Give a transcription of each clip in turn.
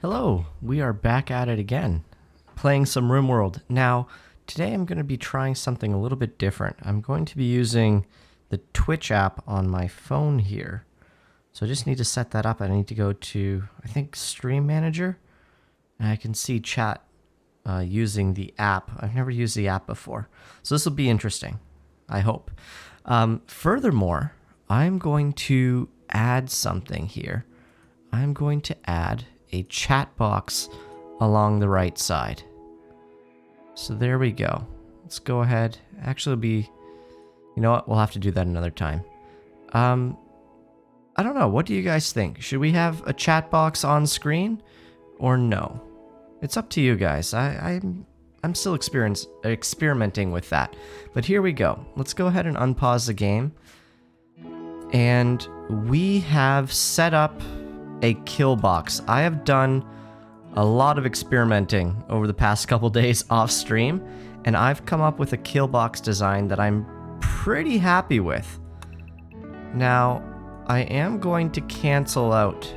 Hello, we are back at it again, playing some Rimworld. Now, today I'm going to be trying something a little bit different. I'm going to be using the Twitch app on my phone here. So I just need to set that up. I need to go to, I think, Stream Manager, and I can see chat using the app. I've never used the app before, so this will be interesting, I hope. Furthermore, I'm going to add something here. I'm going to add a chat box along the right side. So there we go. Let's go ahead. Actually, you know what? We'll have to do that another time. I don't know. What do you guys think? Should we have a chat box on screen or no? It's up to you guys. I'm still experimenting with that. But here we go. Let's go ahead and unpause the game. And we have set up a kill box. I have done a lot of experimenting over the past couple days off stream, and I've come up with a kill box design that I'm pretty happy with. Now, I am going to cancel out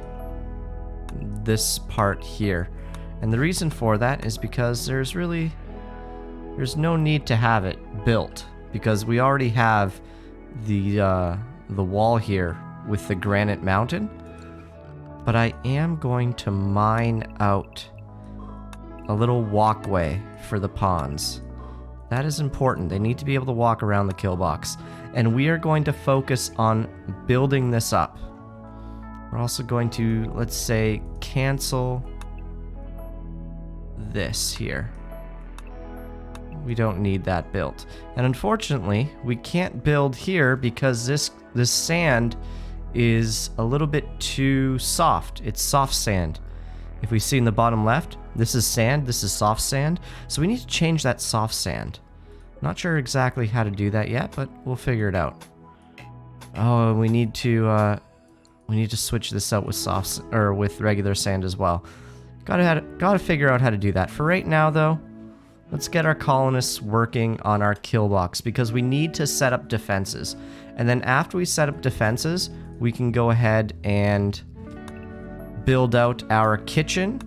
this part here, and the reason for that is because there's no need to have it built, because we already have the wall here with the granite mountain. But I am going to mine out a little walkway for the pawns. That is important. They need to be able to walk around the kill box. And we are going to focus on building this up. We're also going to, let's say, cancel this here. We don't need that built. And unfortunately, we can't build here because this sand is a little bit too soft. It's soft sand. If we see in the bottom left, this is sand, this is soft sand. So we need to change that soft sand. Not sure exactly how to do that yet, but we'll figure it out. Oh, we need to switch this out with with regular sand as well. Gotta figure out how to do that. For right now though, let's get our colonists working on our kill box because we need to set up defenses. And then after we set up defenses, we can go ahead and build out our kitchen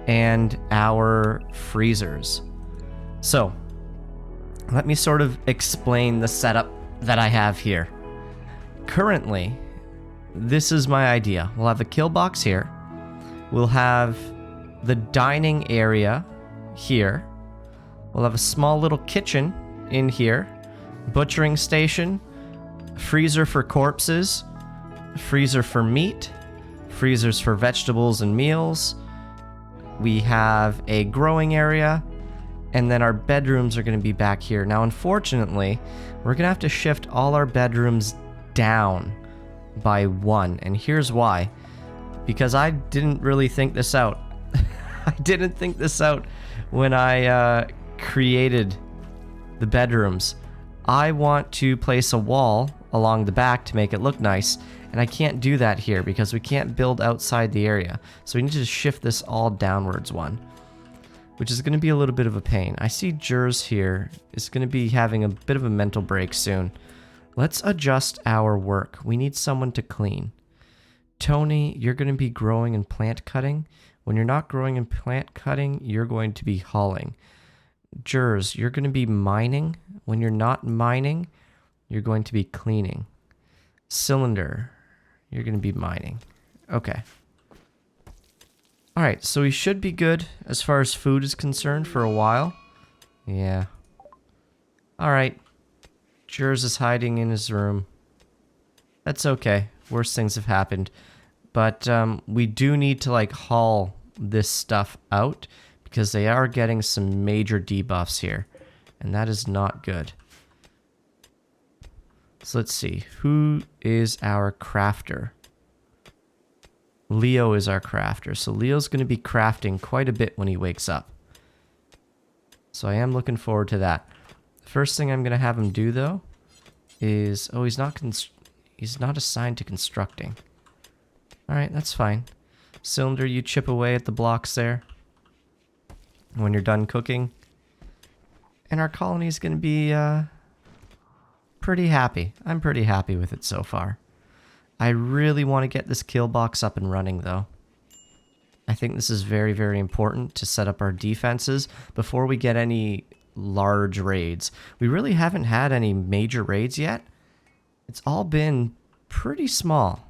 and our freezers. So, let me sort of explain the setup that I have here. Currently, this is my idea. We'll have a kill box here. We'll have the dining area here. We'll have a small little kitchen in here. Butchering station. Freezer for corpses. Freezer for meat, freezers for vegetables and meals. We have a growing area, and then our bedrooms are going to be back here. Now, unfortunately, we're going to have to shift all our bedrooms down by one, and here's why. Because I didn't really think this out. I didn't think this out when I created the bedrooms. I want to place a wall along the back to make it look nice. And I can't do that here because we can't build outside the area. So we need to shift this all downwards one, which is going to be a little bit of a pain. I see Jers here is going to be having a bit of a mental break soon. Let's adjust our work. We need someone to clean. Tony, you're going to be growing and plant cutting. When you're not growing and plant cutting, you're going to be hauling. Jers, you're going to be mining. When you're not mining, you're going to be cleaning. Cylinder, you're going to be mining. Okay. Alright, so we should be good as far as food is concerned for a while. Yeah. Alright. Jers is hiding in his room. That's okay. Worse things have happened. But we do need to haul this stuff out because they are getting some major debuffs here. And that is not good. So let's see. Who is our crafter? Leo is our crafter. So Leo's going to be crafting quite a bit when he wakes up. So I am looking forward to that. The first thing I'm going to have him do, though, is... Oh, he's not assigned to constructing. Alright, that's fine. Cylinder, you chip away at the blocks there when you're done cooking. And our colony is going to be... pretty happy. I'm pretty happy with it so far. I really want to get this kill box up and running though. I think this is very, very important to set up our defenses before we get any large raids. We really haven't had any major raids yet. It's all been pretty small.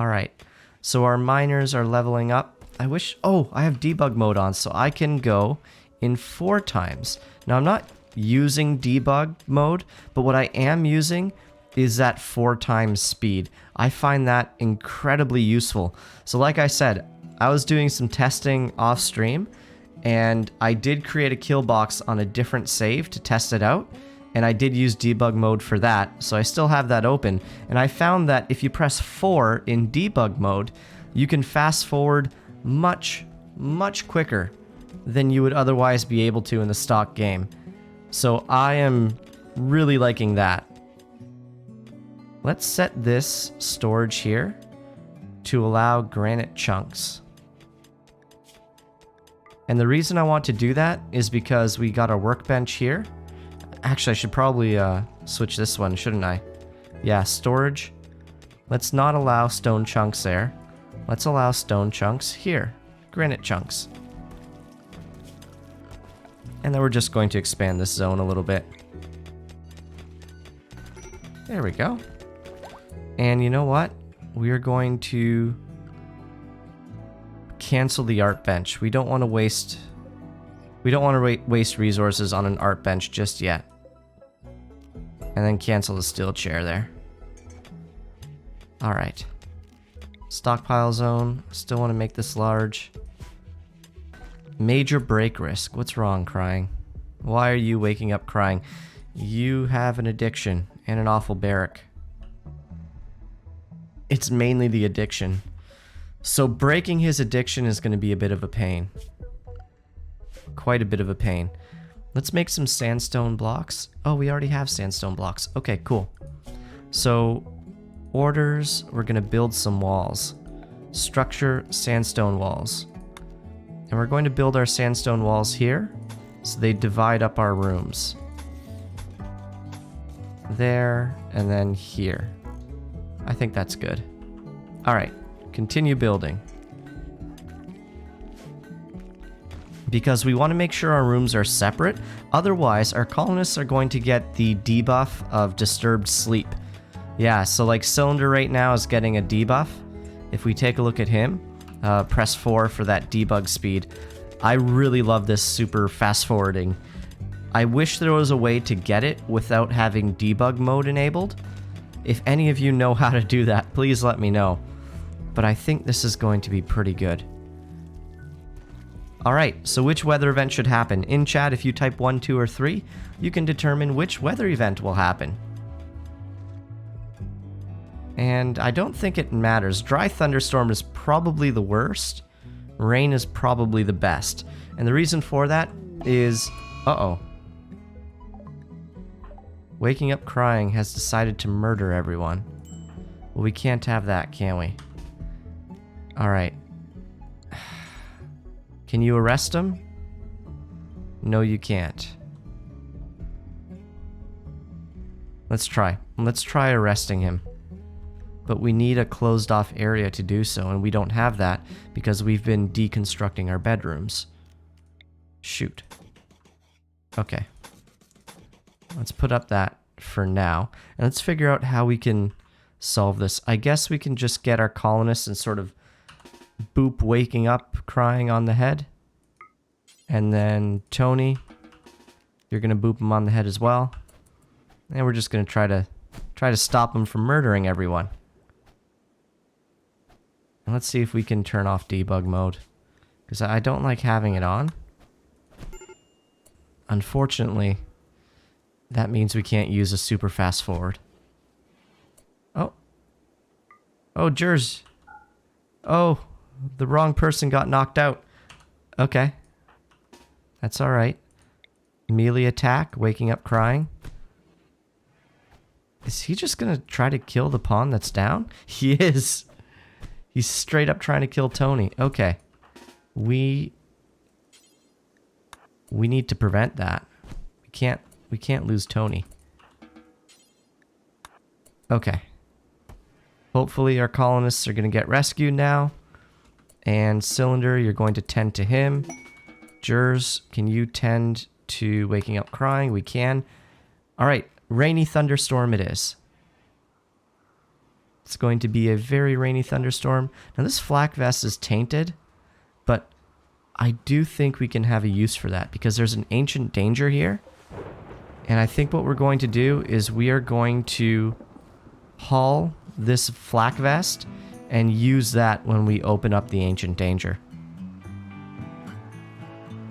Alright, so our miners are leveling up. I wish... Oh, I have debug mode on, so I can go in 4 times. Now, I'm not using debug mode, but what I am using is that 4 times speed. I find that incredibly useful. So like I said, I was doing some testing off stream, and I did create a kill box on a different save to test it out, and I did use debug mode for that, so I still have that open. And I found that if you press 4 in debug mode, you can fast forward much, much quicker than you would otherwise be able to in the stock game. So I am really liking that. Let's set this storage here to allow granite chunks. And the reason I want to do that is because we got our workbench here. Actually, I should probably switch this one, shouldn't I? Yeah, storage. Let's not allow stone chunks there. Let's allow stone chunks here. Granite chunks. And then we're just going to expand this zone a little bit. There we go. And you know what? We are going to cancel the art bench. We don't want to waste... We don't want to waste resources on an art bench just yet. And then cancel the steel chair there. Alright. Stockpile zone. Still want to make this large. Major break risk. What's wrong, crying? Why are you waking up crying? You have an addiction and an awful barrack. It's mainly the addiction. So breaking his addiction is going to be a bit of a pain. Quite a bit of a pain. Let's make some sandstone blocks. Oh, we already have sandstone blocks. Okay, cool. So, orders, we're going to build some walls. Structure, sandstone walls. And we're going to build our sandstone walls here, so they divide up our rooms. There, and then here. I think that's good. Alright, continue building. Because we want to make sure our rooms are separate, otherwise our colonists are going to get the debuff of disturbed sleep. Yeah, so like Cylinder right now is getting a debuff. If we take a look at him, press 4 for that debug speed. I really love this super fast forwarding. I wish there was a way to get it without having debug mode enabled. If any of you know how to do that, please let me know. But I think this is going to be pretty good. Alright, so which weather event should happen? In chat, if you type 1, 2, or 3, you can determine which weather event will happen. And I don't think it matters. Dry thunderstorm is probably the worst. Rain is probably the best. And the reason for that is... Uh-oh. Waking up crying has decided to murder everyone. Well, we can't have that, can we? Alright. Can you arrest him? No, you can't. Let's try. Let's try arresting him. But we need a closed off area to do so, and we don't have that because we've been deconstructing our bedrooms. Shoot. Okay. Let's put up that for now, and let's figure out how we can solve this. I guess we can just get our colonists and sort of boop waking up crying on the head. And then Tony, you're gonna boop him on the head as well. And we're just gonna try to stop him from murdering everyone. And let's see if we can turn off debug mode, because I don't like having it on. Unfortunately, that means we can't use a super fast forward. Oh. Oh, Jers. Oh, the wrong person got knocked out. Okay. That's alright. Melee attack, waking up crying. Is he just gonna try to kill the pawn that's down? He is. He's straight up trying to kill Tony. Okay. We need to prevent that. We can't lose Tony. Okay. Hopefully our colonists are going to get rescued now. And Cylinder, you're going to tend to him. Jers, can you tend to waking up crying? We can. All right, rainy thunderstorm it is. It's going to be a very rainy thunderstorm. Now this flak vest is tainted, but I do think we can have a use for that because there's an ancient danger here. And I think what we're going to do is we are going to haul this flak vest and use that when we open up the ancient danger.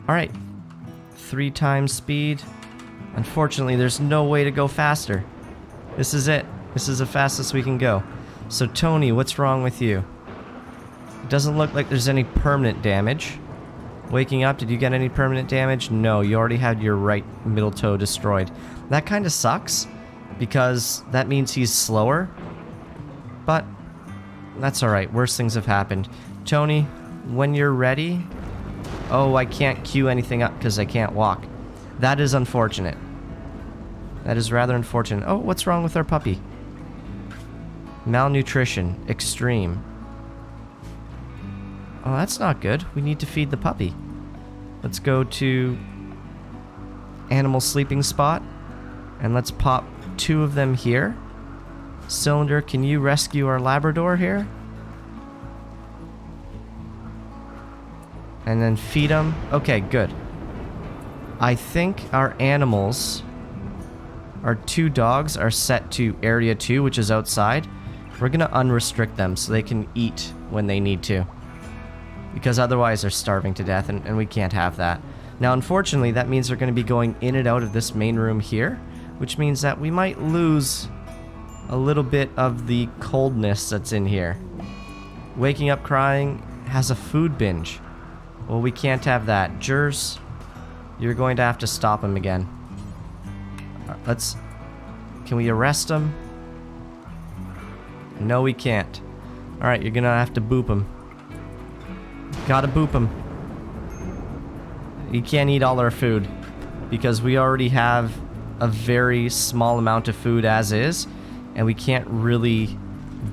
All right, 3 times speed. Unfortunately, there's no way to go faster. This is it. This is the fastest we can go. So Tony, what's wrong with you? It doesn't look like there's any permanent damage. Waking up, did you get any permanent damage? No, you already had your right middle toe destroyed. That kind of sucks because that means he's slower. But that's all right. Worse things have happened. Tony, when you're ready... Oh, I can't queue anything up because I can't walk. That is unfortunate. That is rather unfortunate. Oh, what's wrong with our puppy? Malnutrition. Extreme. Oh, that's not good. We need to feed the puppy. Let's go to animal sleeping spot. And let's pop 2 of them here. Cylinder, can you rescue our Labrador here? And then feed them. Okay, good. I think our animals, our 2 dogs are set to area 2, which is outside. We're going to unrestrict them so they can eat when they need to. Because otherwise they're starving to death and we can't have that. Now, unfortunately, that means they're going to be going in and out of this main room here, which means that we might lose a little bit of the coldness that's in here. Waking up crying has a food binge. Well, we can't have that. Jers, you're going to have to stop him again. Let's... Can we arrest him? No, we can't. Alright, you're gonna have to boop him. Gotta boop him. He can't eat all our food because we already have a very small amount of food as is, and we can't really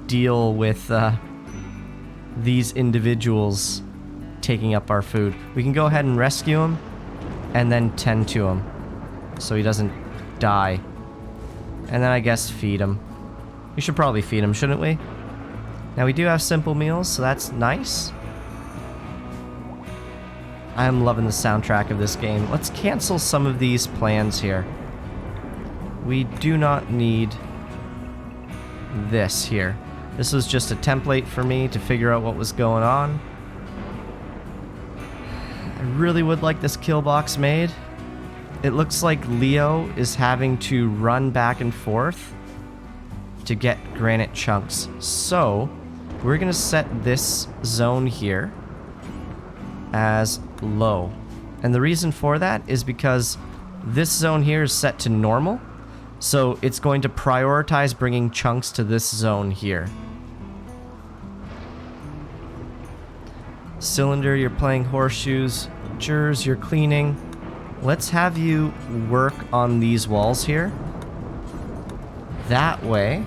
deal with these individuals taking up our food. We can go ahead and rescue him and then tend to him so he doesn't die. And then I guess feed him. We should probably feed him, shouldn't we? Now we do have simple meals, so that's nice. I am loving the soundtrack of this game. Let's cancel some of these plans here. We do not need this here. This was just a template for me to figure out what was going on. I really would like this kill box made. It looks like Leo is having to run back and forth to get granite chunks. So, we're going to set this zone here as low. And the reason for that is because this zone here is set to normal. So, it's going to prioritize bringing chunks to this zone here. Cylinder, you're playing horseshoes. Jers, you're cleaning. Let's have you work on these walls here. That way,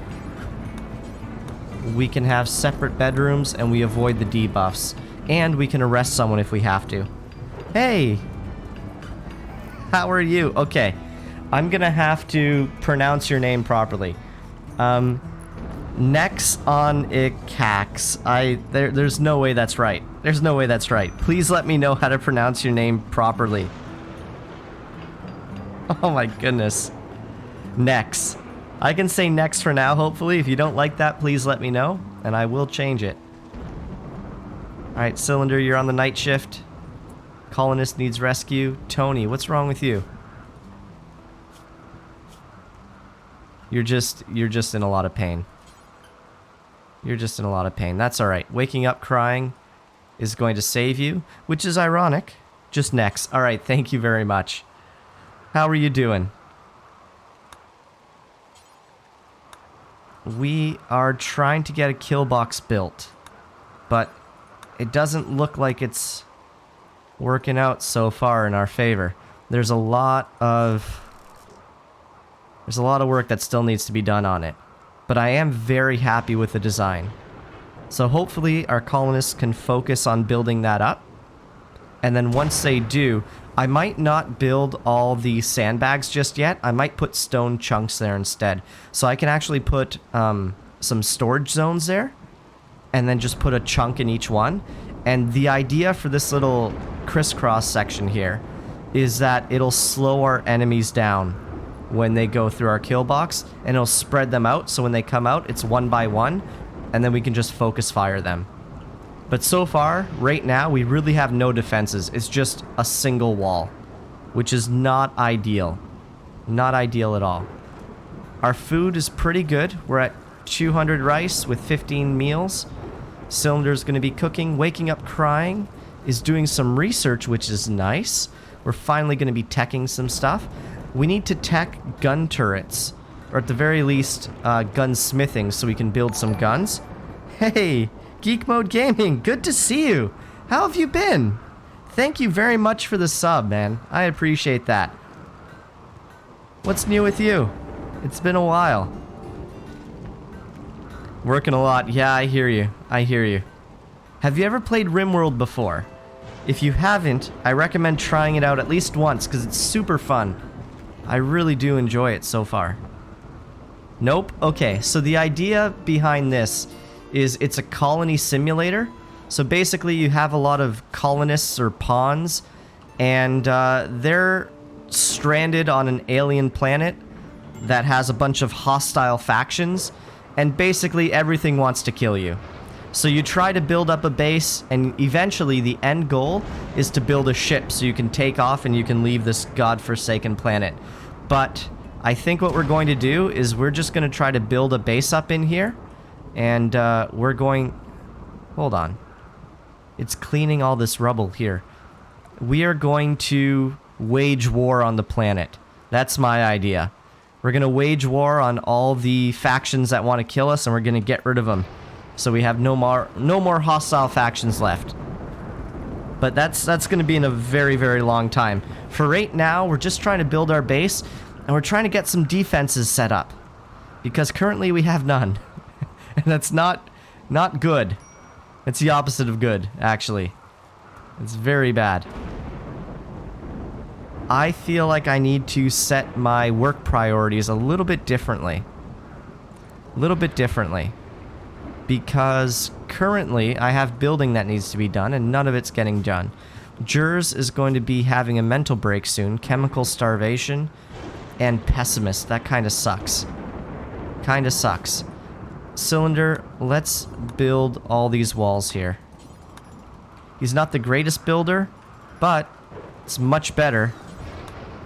we can have separate bedrooms and we avoid the debuffs. And we can arrest someone if we have to. Hey! How are you? Okay. I'm gonna have to pronounce your name properly. Nex on Ikax. There's no way that's right. There's no way that's right. Please let me know how to pronounce your name properly. Oh my goodness. Nex. I can say Nex for now, hopefully. If you don't like that, please let me know, and I will change it. Alright, Cylinder, you're on the night shift. Colonist needs rescue. Tony, what's wrong with you? You're just in a lot of pain. You're just in a lot of pain. That's alright. Waking up crying is going to save you, which is ironic. Just Nex. Alright, thank you very much. How are you doing? We are trying to get a kill box built, but it doesn't look like it's working out so far in our favor. There's a lot of work that still needs to be done on it. but I am very happy with the design. So hopefully our colonists can focus on building that up. And then once they do, I might not build all the sandbags just yet. I might put stone chunks there instead. So I can actually put some storage zones there and then just put a chunk in each one. And the idea for this little crisscross section here is that it'll slow our enemies down when they go through our kill box, and it'll spread them out, so when they come out, it's one by one, and then we can just focus fire them. But so far, right now, we really have no defenses. It's just a single wall, which is not ideal. Not ideal at all. Our food is pretty good. We're at 200 rice with 15 meals. Cylinder's going to be cooking. Waking Up Crying is doing some research, which is nice. We're finally going to be teching some stuff. We need to tech gun turrets, or at the very least, gunsmithing, so we can build some guns. Hey, Geek Mode Gaming, good to see you. How have you been? Thank you very much for the sub, man. I appreciate that. What's new with you? It's been a while. Working a lot. Yeah, I hear you. I hear you. Have you ever played Rimworld before? If you haven't, I recommend trying it out at least once, because it's super fun. I really do enjoy it so far. Nope. Okay, so the idea behind this is it's a colony simulator. So basically you have a lot of colonists or pawns, and they're stranded on an alien planet that has a bunch of hostile factions, and basically everything wants to kill you. So you try to build up a base, and eventually the end goal is to build a ship so you can take off and you can leave this godforsaken planet. But I think what we're going to do is we're just going to try to build a base up in here, and we're going... Hold on. It's cleaning all this rubble here. We are going to wage war on the planet. That's my idea. We're going to wage war on all the factions that want to kill us, and we're going to get rid of them. So we have no more hostile factions left. But that's going to be in a very, very long time. For right now, we're just trying to build our base, and we're trying to get some defenses set up. Because currently we have none. And that's not good. It's the opposite of good, actually. It's very bad. I feel like I need to set my work priorities a little bit differently. Because currently I have building that needs to be done, and none of it's getting done. Jers is going to be having a mental break soon, chemical starvation, and pessimist. That kind of sucks. Cylinder, let's build all these walls here. He's not the greatest builder, but it's much better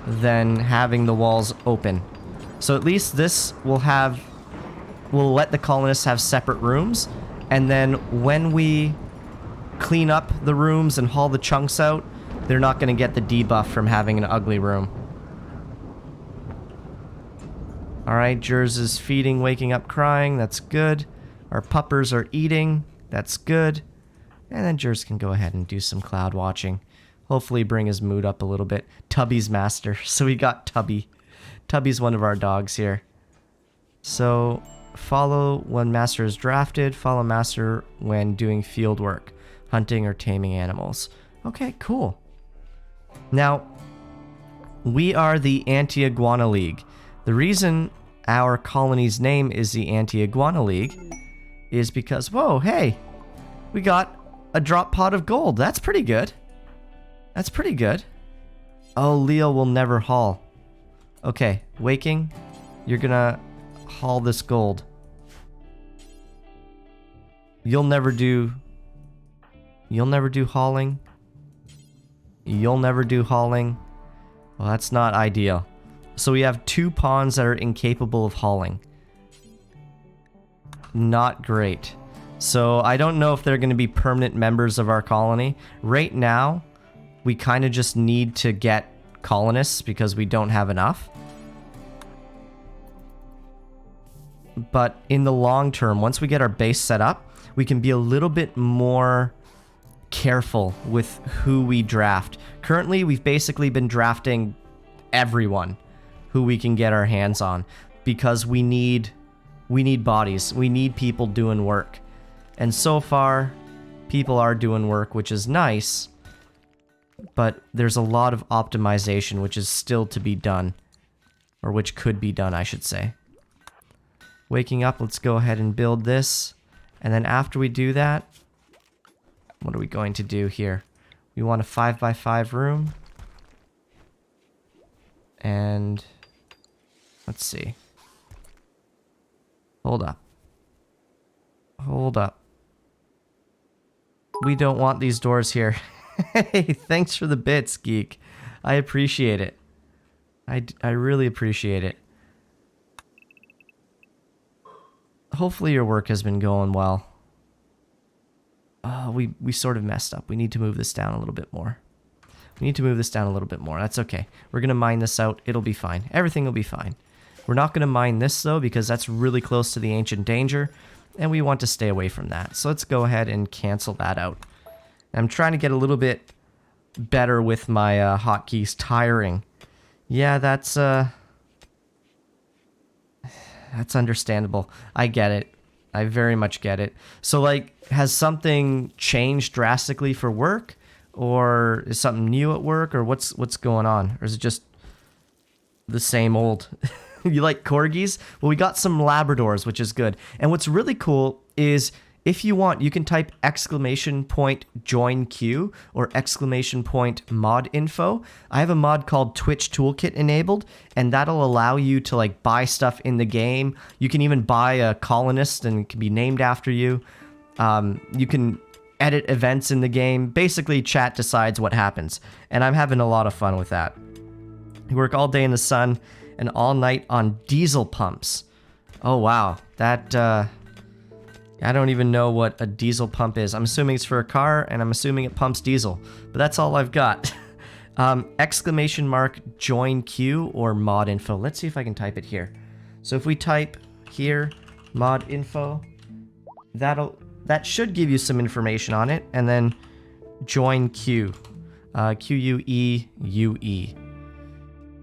than having the walls open. So at least this will let the colonists have separate rooms, and then when we clean up the rooms and haul the chunks out, they're not going to get the debuff from having an ugly room. Alright, Jers is feeding, waking up, crying. That's good. Our puppers are eating. That's good. And then Jers can go ahead and do some cloud watching. Hopefully bring his mood up a little bit. Tubby's master. So we got Tubby. Tubby's one of our dogs here. So follow when master is drafted. Follow master when doing field work, hunting or taming animals. Okay, cool. Now, we are the Anti-Iguana League. The reason our colony's name is the Anti-Iguana League is because, whoa, hey, we got a drop pod of gold. That's pretty good. That's pretty good. Oh, Leo will never haul. Okay, Waking, you're gonna haul this gold. You'll never do hauling. You'll never do hauling. Well, that's not ideal. So we have 2 pawns that are incapable of hauling. Not great. So I don't know if they're going to be permanent members of our colony. Right now, we kind of just need to get colonists because we don't have enough. But in the long term, once we get our base set up, we can be a little bit more careful with who we draft. Currently, we've basically been drafting everyone who we can get our hands on because we need we need bodies. We need people doing work. And so far, people are doing work, which is nice, but there's a lot of optimization which is still to be done, or which could be done, I should say. Waking up, let's go ahead and build this, and then after we do that, what are we going to do here? We want a 5x5 room, and let's see. Hold up. Hold up. We don't want these doors here. Hey, thanks for the bits, Geek. I appreciate it. I really appreciate it. Hopefully your work has been going well. Oh, we sort of messed up. We need to move this down a little bit more. We need to move this down a little bit more. That's okay. We're going to mine this out. It'll be fine. Everything will be fine. We're not going to mine this, though, because that's really close to the ancient danger, and we want to stay away from that. So let's go ahead and cancel that out. I'm trying to get a little bit better with my hotkeys. Tiring. Yeah, that's understandable. I get it. I very much get it. So, like, has something changed drastically for work? Or is something new at work? Or what's going on? Or is it just the same old? You like corgis? Well, we got some Labradors, which is good. And what's really cool is if you want, you can type !join queue or !mod info. I have a mod called Twitchtoolkit enabled, and that'll allow you to like buy stuff in the game. You can even buy a colonist and it can be named after you. You can edit events in the game. Basically, chat decides what happens. And I'm having a lot of fun with that. You work all day in the sun and all night on diesel pumps. Oh, wow. That, I don't even know what a diesel pump is. I'm assuming it's for a car, and I'm assuming it pumps diesel. But that's all I've got. !join queue or mod info. Let's see if I can type it here. So if we type here, mod info, that should give you some information on it. And then join queue, Q-U-E-U-E.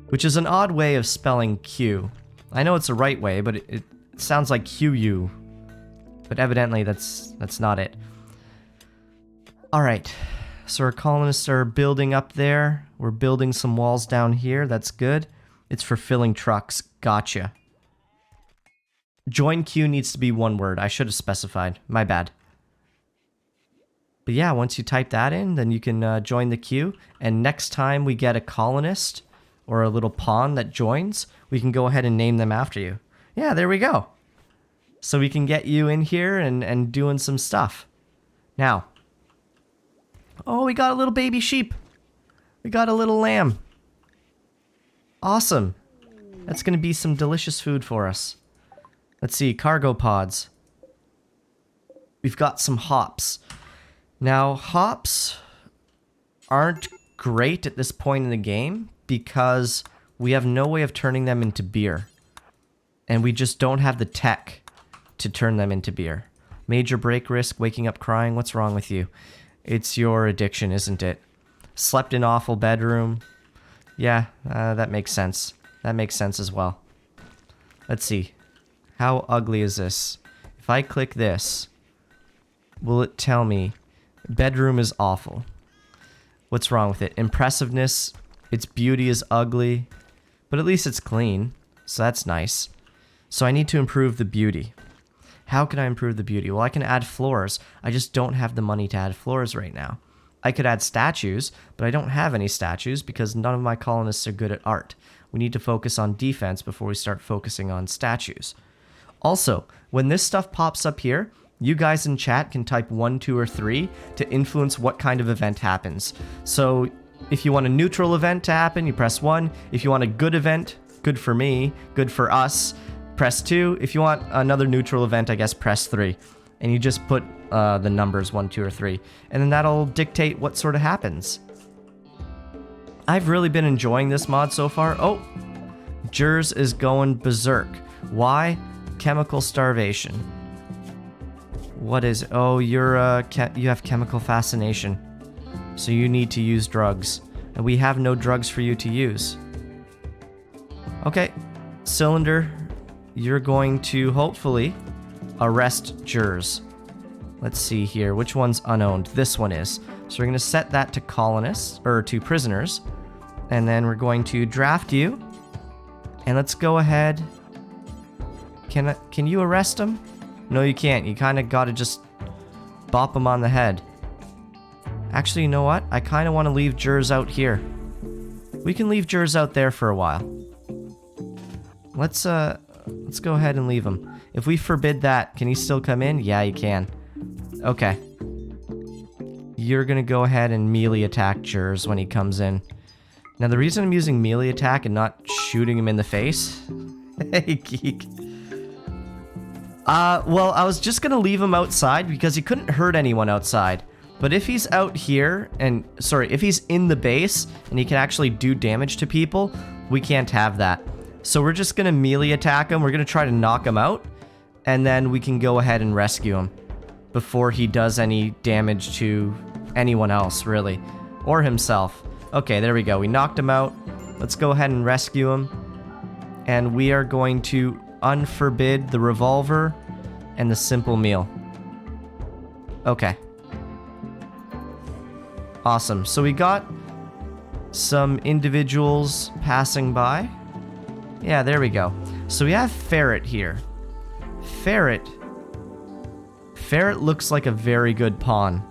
Which is an odd way of spelling Q. I know it's the right way, but it sounds like Q-U. But evidently that's not it. Alright, so our colonists are building up there. We're building some walls down here, that's good. It's for filling trucks, gotcha. Join queue needs to be one word, I should have specified, my bad. But yeah, once you type that in, then you can join the queue. And next time we get a colonist, or a little pawn that joins, we can go ahead and name them after you. Yeah, there we go. So we can get you in here and doing some stuff. Now. Oh, we got a little baby sheep. We got a little lamb. Awesome. That's going to be some delicious food for us. Let's see, cargo pods. We've got some hops. Now, hops aren't great at this point in the game, because we have no way of turning them into beer. And we just don't have the tech to turn them into beer. Major break risk, waking up crying, what's wrong with you? It's your addiction, isn't it? Slept in awful bedroom. Yeah, that makes sense. That makes sense as well. Let's see. How ugly is this? If I click this, will it tell me bedroom is awful? What's wrong with it? Impressiveness. Its beauty is ugly, but at least it's clean, so that's nice. So I need to improve the beauty. How can I improve the beauty? Well, I can add floors. I just don't have the money to add floors right now. I could add statues, but I don't have any statues because none of my colonists are good at art. We need to focus on defense before we start focusing on statues. Also, when this stuff pops up here, you guys in chat can type 1, 2, or 3 to influence what kind of event happens. So if you want a neutral event to happen, you press 1. If you want a good event, good for me, good for us, press 2. If you want another neutral event, I guess press 3. And you just put the numbers 1, 2, or 3. And then that'll dictate what sort of happens. I've really been enjoying this mod so far. Oh, Jers is going berserk. Why? Chemical starvation. What is... Oh, you have chemical fascination. So you need to use drugs. And we have no drugs for you to use. Okay. Cylinder, you're going to hopefully arrest jurors. Let's see here. Which one's unowned? This one is. So we're going to set that to colonists, or to prisoners. And then we're going to draft you. And let's go ahead. Can you arrest him? No, you can't. You kind of got to just bop him on the head. Actually, you know what? I kind of want to leave jurors out here. We can leave jurors out there for a while. Let's go ahead and leave him. If we forbid that, can he still come in? Yeah, he can. Okay. You're gonna go ahead and melee attack jurors when he comes in. Now, the reason I'm using melee attack and not shooting him in the face... Hey, geek. Well, I was just gonna leave him outside because he couldn't hurt anyone outside. But if he's out here, and... Sorry, if he's in the base and he can actually do damage to people, we can't have that. So we're just gonna melee attack him. We're gonna try to knock him out. And then we can go ahead and rescue him before he does any damage to anyone else, really. Or himself. Okay, there we go. We knocked him out. Let's go ahead and rescue him. And we are going to unforbid the revolver and the simple meal. Okay. Awesome. So we got some individuals passing by. Yeah, there we go. So we have Ferret here. Ferret looks like a very good pawn.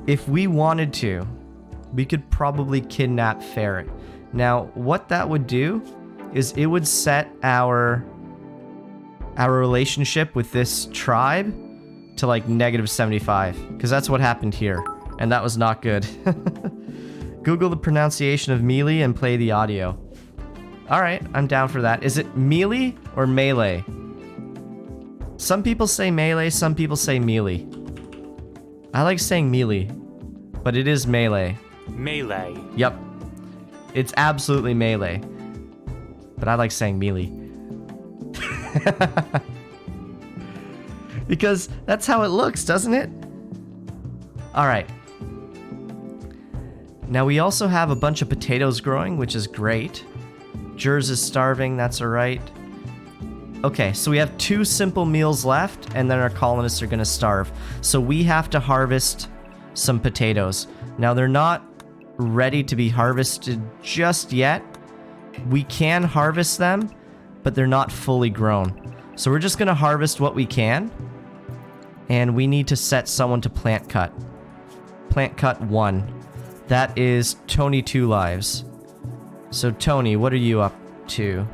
If we wanted to, we could probably kidnap Ferret. Now, what that would do is it would set our relationship with this tribe to like -75, because that's what happened here, and that was not good. Google the pronunciation of melee and play the audio. Alright, I'm down for that. Is it melee or melee? Some people say melee, some people say melee. I like saying melee, but it is melee. Melee. Yep. It's absolutely melee. But I like saying melee. Because that's how it looks, doesn't it? Alright. Now we also have a bunch of potatoes growing, which is great. Jers is starving, that's alright. Okay, so we have 2 simple meals left, and then our colonists are gonna starve. So we have to harvest some potatoes. Now, they're not ready to be harvested just yet. We can harvest them, but they're not fully grown. So we're just gonna harvest what we can, and we need to set someone to plant cut. Plant cut 1. That is Tony 2 lives. So Tony, what are you up to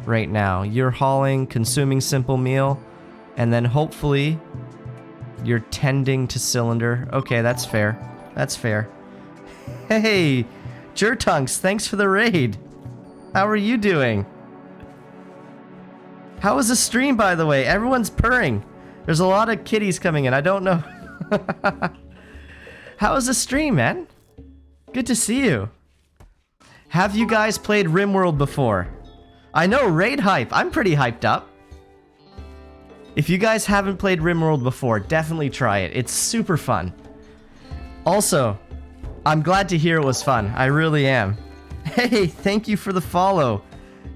right now? You're hauling, consuming simple meal, and then hopefully you're tending to cylinder. Okay, that's fair. That's fair. Hey, Jertunks, thanks for the raid. How are you doing? How was the stream, by the way? Everyone's purring. There's a lot of kitties coming in. I don't know. How was the stream, man? Good to see you. Have you guys played Rimworld before? I know, raid hype. I'm pretty hyped up. If you guys haven't played Rimworld before, definitely try it. It's super fun. Also, I'm glad to hear it was fun. I really am. Hey, thank you for the follow.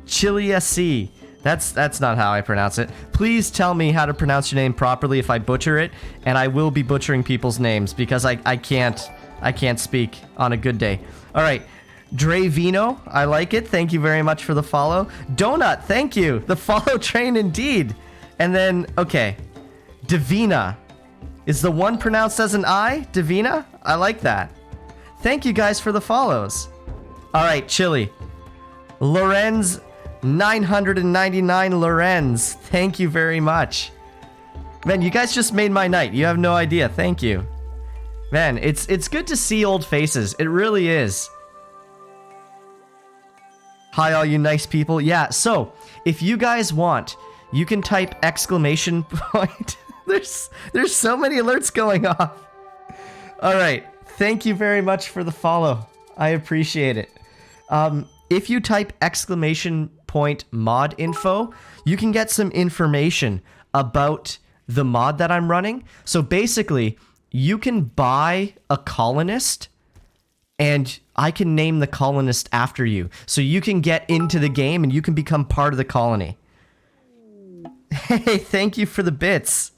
Chili SC. That's not how I pronounce it. Please tell me how to pronounce your name properly if I butcher it, and I will be butchering people's names because I can't speak on a good day. All right. Dravino, I like it. Thank you very much for the follow. Donut, thank you. The follow train indeed. And then, okay. Divina. Is the one pronounced as an I? Divina? I like that. Thank you guys for the follows. All right, Chili. Lorenz 999 Lorenz. Thank you very much. Man, you guys just made my night. You have no idea. Thank you. Man, it's good to see old faces. It really is. Hi, all you nice people. Yeah, so if you guys want, you can type exclamation point. There's so many alerts going off. All right. Thank you very much for the follow. I appreciate it. If you type exclamation point mod info, you can get some information about the mod that I'm running. So basically, you can buy a colonist and I can name the colonist after you. So you can get into the game and you can become part of the colony. Hey, thank you for the bits.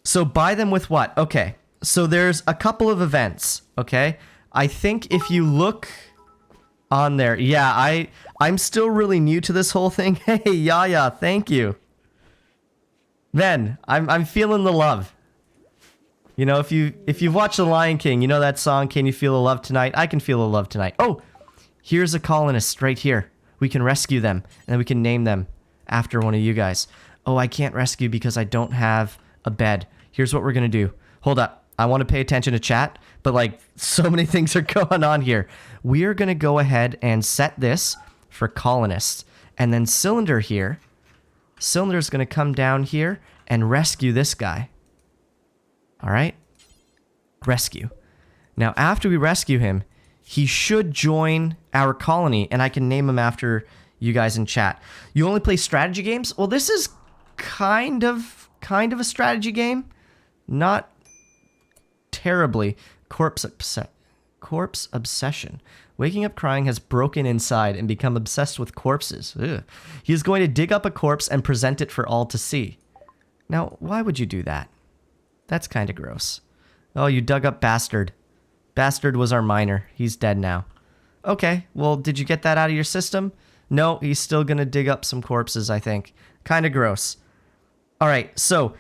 So buy them with what? Okay. So there's a couple of events, okay? I think if you look on there, yeah, I'm still really new to this whole thing. Hey, Yaya, thank you. Man, I'm feeling the love. You know, if you've watched The Lion King, you know that song, Can You Feel the Love Tonight? I can feel the love tonight. Oh, here's a colonist right here. We can rescue them, and then we can name them after one of you guys. Oh, I can't rescue because I don't have a bed. Here's what we're gonna do. Hold up. I want to pay attention to chat, but like so many things are going on here. We are gonna go ahead and set this for colonists, and then Cylinder here. Cylinder's gonna come down here and rescue this guy. All right, rescue. Now, after we rescue him, he should join our colony, and I can name him after you guys in chat. You only play strategy games? Well, this is kind of a strategy game. Not terribly. Corpse obsession. Waking up crying has broken inside and become obsessed with corpses. Ugh. He is going to dig up a corpse and present it for all to see. Now, why would you do that? That's kind of gross. Oh, you dug up Bastard. Bastard was our miner. He's dead now. Okay, well, did you get that out of your system? No, he's still gonna dig up some corpses, I think. Kind of gross. All right, so,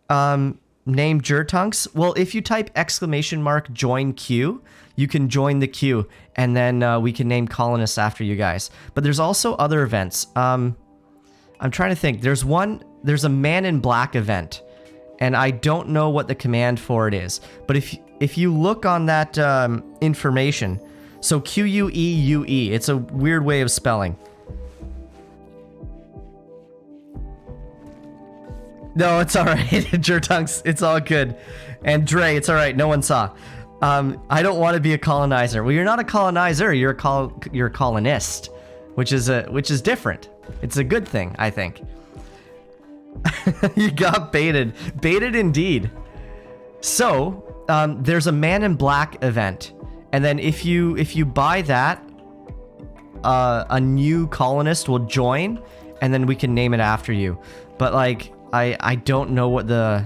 name Jertunks. Well, if you type ! join queue, you can join the queue, and then we can name colonists after you guys. But there's also other events. I'm trying to think. There's a Man in Black event, and I don't know what the command for it is. But if you look on that information, so Queue, it's a weird way of spelling. No, it's all right. Jertunks, it's all good. And Dre, it's all right. No one saw. I don't want to be a colonizer. Well, you're not a colonizer. You're a colonist, which is different. It's a good thing, I think. You got baited. Baited indeed. So, there's a Man in Black event, and then if you buy that, a new colonist will join, and then we can name it after you. But like, I don't know what the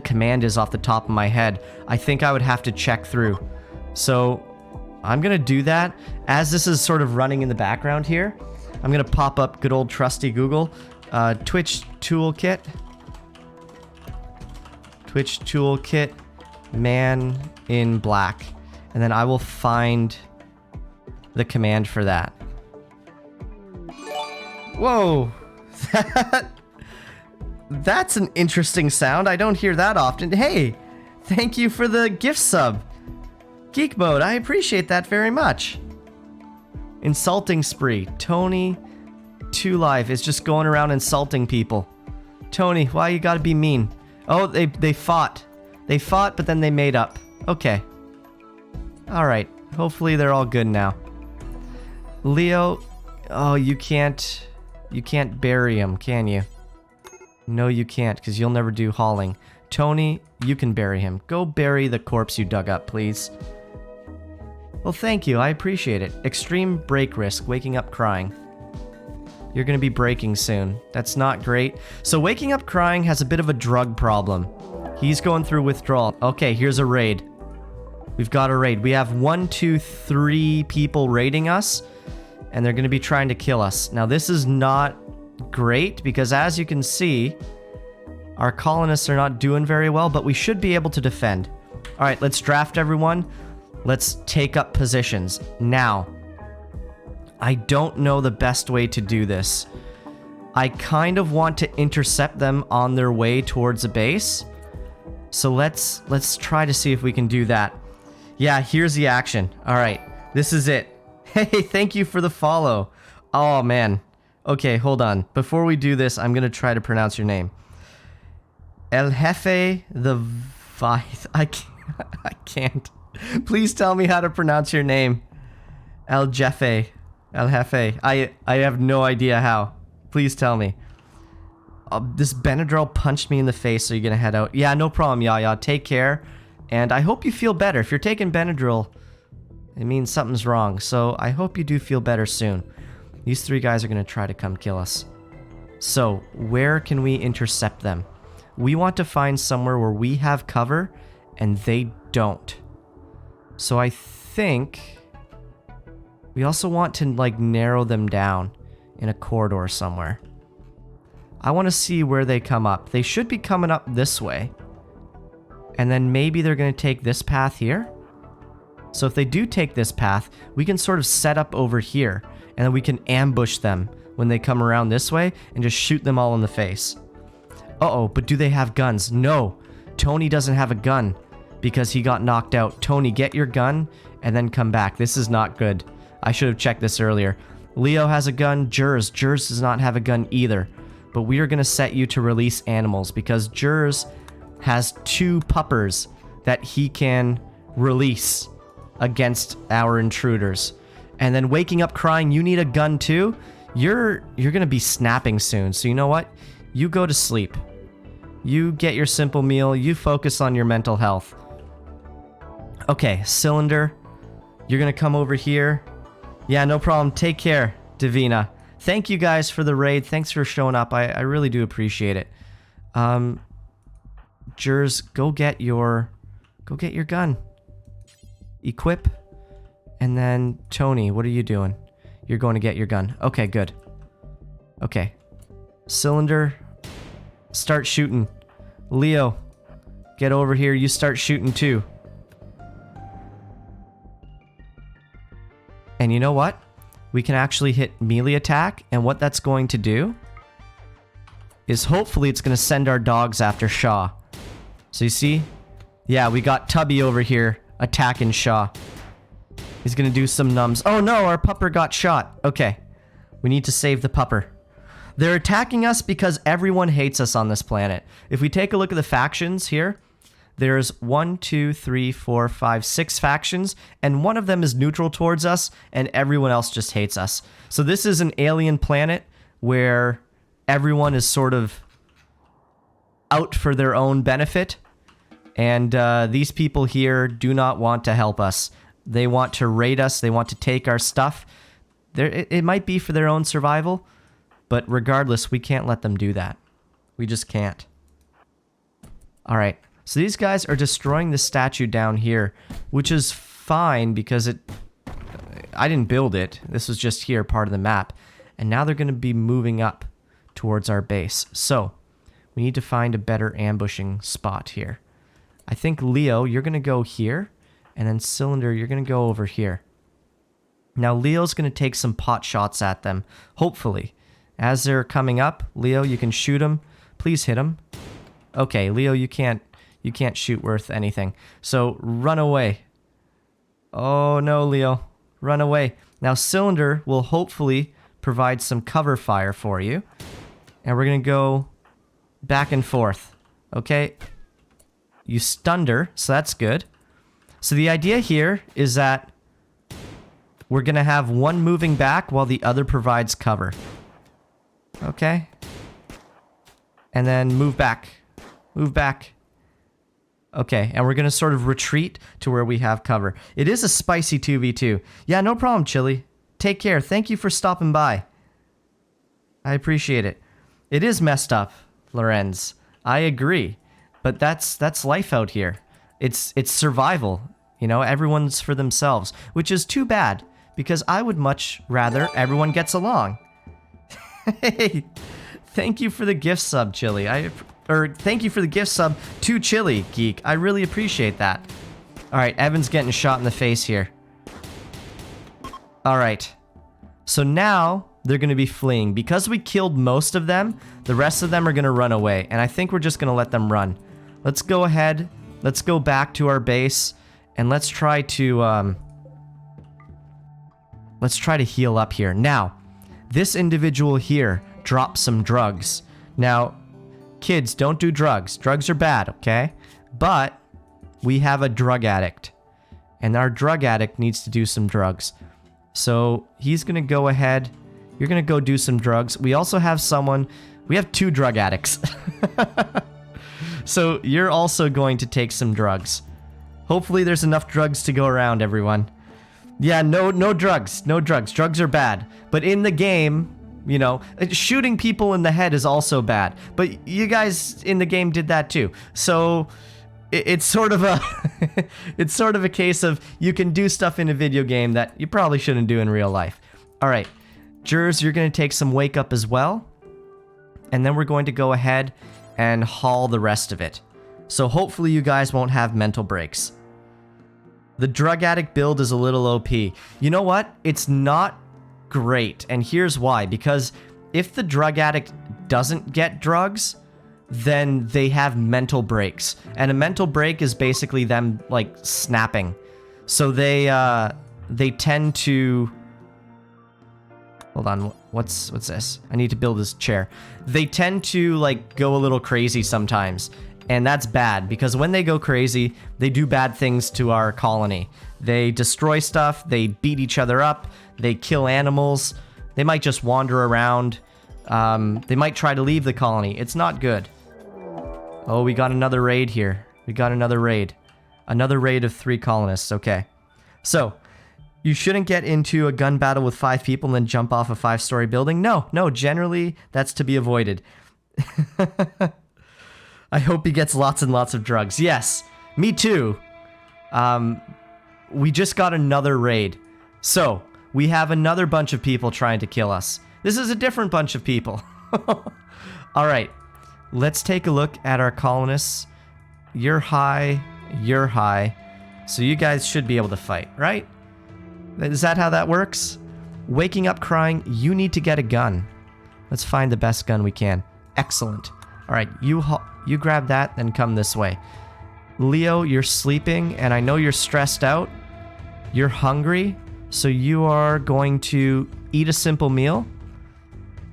command is off the top of my head. I think I would have to check through. So I'm gonna do that. As this is sort of running in the background here, I'm gonna pop up good old trusty Google, Twitchtoolkit, Man in Black, and then I will find the command for that. Whoa, that's an interesting sound. I don't hear that often. Hey, thank you for the gift sub. Geek Mode, I appreciate that very much. Insulting spree. Tony 2 Live is just going around insulting people. Tony, why you gotta be mean? Oh, they fought. They fought, but then they made up. Okay. Alright. Hopefully they're all good now. Leo, oh, you can't bury him, can you? No, you can't, because you'll never do hauling. Tony, you can bury him. Go bury the corpse you dug up, please. Well, thank you. I appreciate it. Extreme break risk. Waking up crying. You're going to be breaking soon. That's not great. So waking up crying has a bit of a drug problem. He's going through withdrawal. Okay, here's a raid. We've got a raid. We have 1, 2, 3 people raiding us, and they're going to be trying to kill us. Now, this is not great, because as you can see, our colonists are not doing very well, but we should be able to defend. All right, let's draft everyone. Let's take up positions. Now, I don't know the best way to do this. I kind of want to intercept them on their way towards a base. So let's try to see if we can do that. Yeah, here's the action. All right, this is it. Hey, thank you for the follow. Oh, man. Okay, hold on. Before we do this, I'm going to try to pronounce your name. El Jefe the Vith. I can't. Please tell me how to pronounce your name. El Jefe. El Jefe. I have no idea how. Please tell me. This Benadryl punched me in the face, so you're going to head out. Yeah, no problem, Yaya. Take care. And I hope you feel better. If you're taking Benadryl, it means something's wrong. So I hope you do feel better soon. These 3 guys are going to try to come kill us. So where can we intercept them? We want to find somewhere where we have cover and they don't. So I think we also want to like narrow them down in a corridor somewhere. I want to see where they come up. They should be coming up this way. And then maybe they're going to take this path here. So if they do take this path, we can sort of set up over here. And then we can ambush them when they come around this way and just shoot them all in the face. Uh-oh, but do they have guns? No, Tony doesn't have a gun because he got knocked out. Tony, get your gun and then come back. This is not good. I should have checked this earlier. Leo has a gun. Jers does not have a gun either. But we are going to set you to release animals because Jers has 2 puppers that he can release against our intruders. And then waking up crying, you need a gun too? You're going to be snapping soon. So you know what? You go to sleep. You get your simple meal. You focus on your mental health. Okay, Cylinder, you're going to come over here. Yeah, no problem. Take care, Davina. Thank you guys for the raid. Thanks for showing up. I really do appreciate it. Jers, go get your gun. Equip. And then Tony, what are you doing? You're going to get your gun. Okay, good. Okay. Cylinder, start shooting. Leo, get over here. You start shooting too. And you know what? We can actually hit melee attack, and what that's going to do is hopefully it's going to send our dogs after Shaw. So you see? Yeah, we got Tubby over here attacking Shaw. He's going to do some nums. Oh no, our pupper got shot. Okay. We need to save the pupper. They're attacking us because everyone hates us on this planet. If we take a look at the factions here, there's 1, 2, 3, 4, 5, 6 factions, and one of them is neutral towards us, and everyone else just hates us. So this is an alien planet where everyone is sort of out for their own benefit, and these people here do not want to help us. They want to raid us. They want to take our stuff. It might be for their own survival, but regardless, we can't let them do that. We just can't. All right. So these guys are destroying the statue down here, which is fine because I didn't build it. This was just here, part of the map. And now they're going to be moving up towards our base. So we need to find a better ambushing spot here. I think Leo, you're going to go here. And then Cylinder, you're going to go over here. Now Leo's going to take some pot shots at them, hopefully. As they're coming up, Leo, you can shoot them. Please hit them. Okay, Leo, you can't shoot worth anything. So run away. Oh no, Leo. Run away. Now Cylinder will hopefully provide some cover fire for you. And we're going to go back and forth. Okay? You stunned her, so that's good. So the idea here is that we're going to have one moving back while the other provides cover. Okay? And then move back. Move back. Okay, and we're going to sort of retreat to where we have cover. It is a spicy 2v2. Yeah, no problem, Chili. Take care. Thank you for stopping by. I appreciate it. It is messed up, Lorenz. I agree. But that's life out here. It's survival. You know, everyone's for themselves, which is too bad because I would much rather everyone gets along. Hey, thank you for the gift sub, Chili. Thank you for the gift sub to Chili Geek. I really appreciate that. All right, Evan's getting shot in the face here. All right. So now they're going to be fleeing. Because we killed most of them, the rest of them are going to run away. And I think we're just going to let them run. Let's go ahead. Let's go back to our base. And let's try to heal up here. Now, this individual here dropped some drugs. Now, kids, don't do drugs. Drugs are bad, okay? But we have a drug addict. And our drug addict needs to do some drugs. So he's going to go ahead. You're going to go do some drugs. We also have someone. We have 2 drug addicts. So you're also going to take some drugs. Hopefully there's enough drugs to go around, everyone. Yeah, no drugs. No drugs. Drugs are bad. But in the game, You know, shooting people in the head is also bad, but you guys in the game did that too. So it's sort of a it's sort of a case of you can do stuff in a video game that you probably shouldn't do in real life. All right, Jers, you're going to take some wake up as well, and then we're going to go ahead and haul the rest of it. So hopefully you guys won't have mental breaks. The drug addict build is a little OP. You know what? It's not great, and here's why. Because if the drug addict doesn't get drugs, then they have mental breaks, and a mental break is basically them like snapping. So they tend to, hold on, what's this? I need to build this chair. They tend to like go a little crazy sometimes, and that's bad because when they go crazy, they do bad things to our colony. They destroy stuff, they beat each other up, they kill animals, they might just wander around, they might try to leave the colony. It's not good. Oh, we got another raid here. We got another raid. Another raid of 3 colonists, okay. So, you shouldn't get into a gun battle with 5 people and then jump off a 5-story building. No, generally that's to be avoided. I hope he gets lots and lots of drugs. Yes, me too. We just got another raid. So, we have another bunch of people trying to kill us. This is a different bunch of people. Alright, let's take a look at our colonists. You're high, you're high. So you guys should be able to fight, right? Is that how that works? Waking up crying, you need to get a gun. Let's find the best gun we can. Excellent. Alright, you grab that, then come this way. Leo, you're sleeping, and I know you're stressed out. You're hungry, so you are going to eat a simple meal.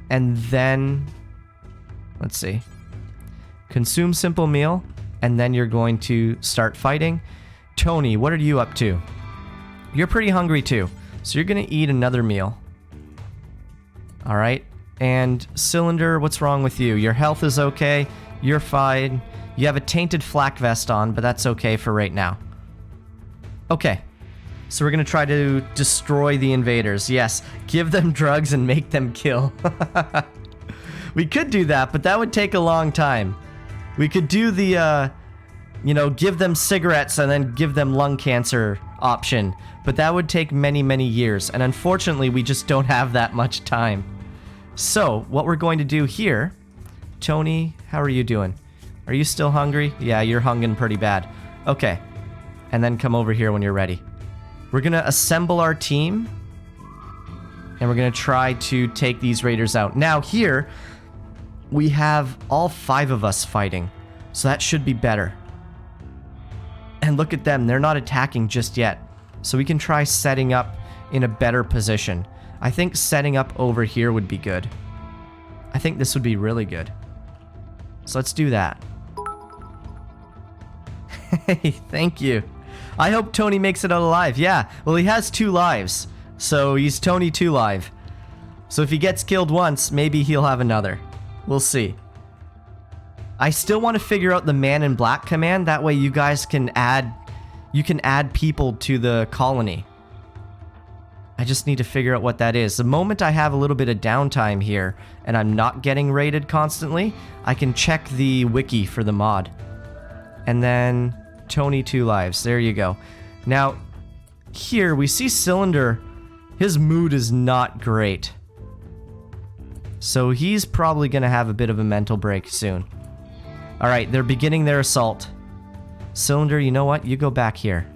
And then, let's see. Consume simple meal, and then you're going to start fighting. Tony, what are you up to? You're pretty hungry too, so you're going to eat another meal. Alright, and Cylinder, what's wrong with you? Your health is okay, you're fine. You have a tainted flak vest on, but that's okay for right now. Okay, so we're going to try to destroy the invaders. Yes, give them drugs and make them kill. We could do that, but that would take a long time. We could do the, you know, give them cigarettes and then give them lung cancer option, but that would take many, many years, and unfortunately, we just don't have that much time. So, what we're going to do here, Tony, how are you doing? Are you still hungry? Yeah, you're hungering pretty bad. Okay, and then come over here when you're ready. We're gonna assemble our team, and we're gonna try to take these raiders out. Now, here, we have all 5 of us fighting, so that should be better. And look at them, they're not attacking just yet. So we can try setting up in a better position. I think setting up over here would be good. I think this would be really good. So let's do that. Hey, thank you. I hope Tony makes it out alive. Yeah, well, he has 2 lives. So he's Tony 2 live. So if he gets killed once, maybe he'll have another. We'll see. I still want to figure out the Man in Black command. That way you guys can add people to the colony. I just need to figure out what that is. The moment I have a little bit of downtime here and I'm not getting raided constantly, I can check the wiki for the mod. And then Tony 2 lives. There you go. Now, here we see Cylinder. His mood is not great. So he's probably going to have a bit of a mental break soon. Alright, they're beginning their assault. Cylinder, you know what? You go back here.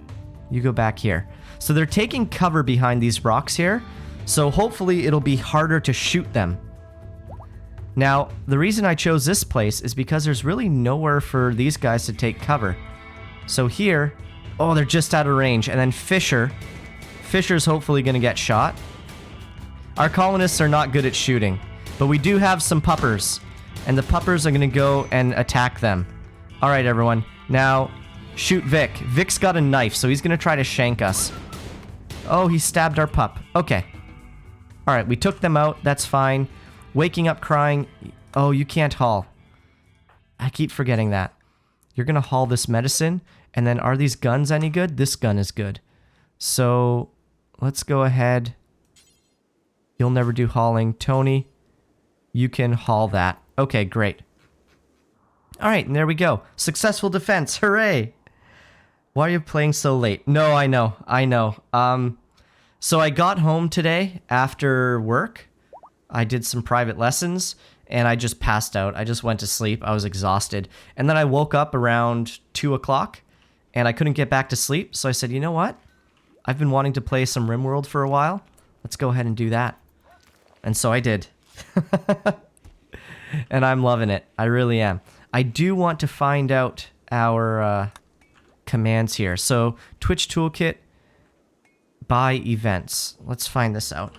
You go back here. So they're taking cover behind these rocks here. So hopefully it'll be harder to shoot them. Now, the reason I chose this place is because there's really nowhere for these guys to take cover. So here, oh, they're just out of range. And then Fisher's hopefully going to get shot. Our colonists are not good at shooting, but we do have some puppers. And the puppers are going to go and attack them. Alright, everyone. Now, shoot Vic. Vic's got a knife, so he's going to try to shank us. Oh, he stabbed our pup. Okay. Alright, we took them out. That's fine. Waking up crying. Oh, you can't haul. I keep forgetting that. You're going to haul this medicine. And then, are these guns any good? This gun is good. So, let's go ahead. You'll never do hauling. Tony, You can haul that. Okay, great. All right, and there we go. Successful defense. Hooray! Why are you playing so late? No, I know. So I got home today after work. I did some private lessons, and I just passed out. I just went to sleep. I was exhausted. And then I woke up around 2 o'clock, and I couldn't get back to sleep. So I said, you know what? I've been wanting to play some Rimworld for a while. Let's go ahead and do that. And so I did. And I'm loving it. I really am. I do want to find out our commands here. So Twitchtoolkit, buy events. Let's find this out.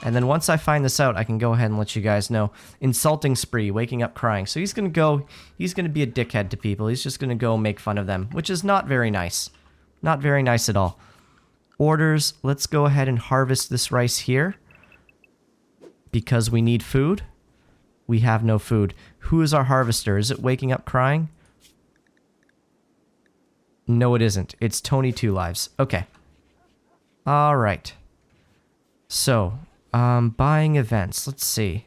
And then once I find this out, I can go ahead and let you guys know. Insulting spree, waking up crying. So he's going to be a dickhead to people. He's just going to go make fun of them, which is not very nice. Not very nice at all. Orders, let's go ahead and harvest this rice here. Because we need food. We have no food. Who is our harvester? Is it waking up crying? No, it isn't. It's Tony Two Lives. Okay. All right. So, buying events. Let's see.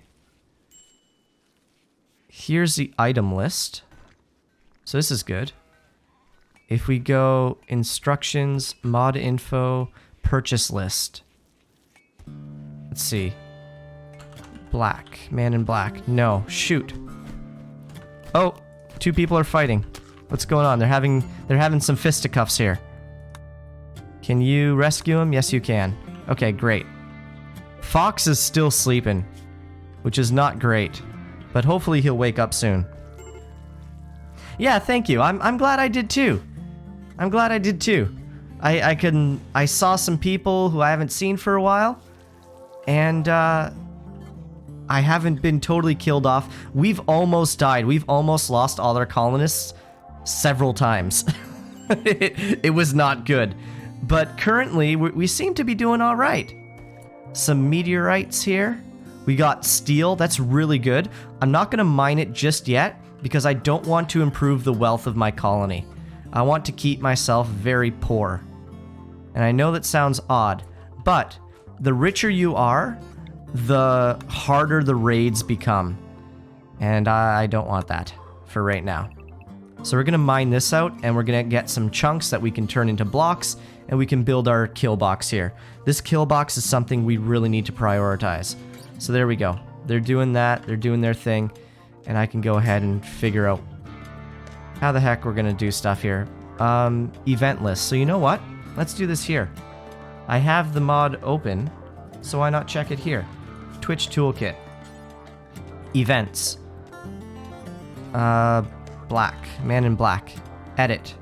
Here's the item list. So this is good. If we go instructions, mod info, purchase list. Let's see. Black. Man in black. No. Shoot. Oh, 2 people are fighting. What's going on? They're having some fisticuffs here. Can you rescue him? Yes, you can. Okay, great. Fox is still sleeping, which is not great, but hopefully he'll wake up soon. Yeah, thank you. I'm glad I did too. I'm glad I did too. I saw some people who I haven't seen for a while, and I haven't been totally killed off. We've almost died. We've almost lost all our colonists several times. It was not good. But currently, we seem to be doing all right. Some meteorites here. We got steel. That's really good. I'm not going to mine it just yet because I don't want to improve the wealth of my colony. I want to keep myself very poor. And I know that sounds odd, but the richer you are, the harder the raids become. And I don't want that for right now. So we're going to mine this out, and we're going to get some chunks that we can turn into blocks, and we can build our kill box here. This kill box is something we really need to prioritize. So there we go. They're doing that. They're doing their thing. And I can go ahead and figure out how the heck we're going to do stuff here. Event list. So you know what? Let's do this here. I have the mod open, so why not check it here? Twitchtoolkit. Events. Black. Man in black. Edit.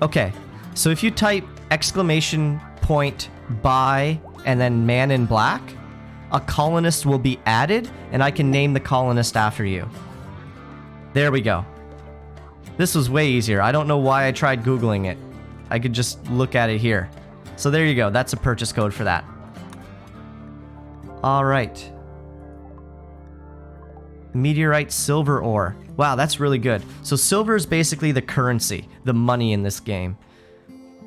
Okay. So if you type exclamation point buy and then man in black, a colonist will be added, and I can name the colonist after you. There we go. This was way easier. I don't know why I tried Googling it. I could just look at it here. So there you go. That's a purchase code for that. All right. Meteorite silver ore. Wow, that's really good. So silver is basically the currency, the money in this game.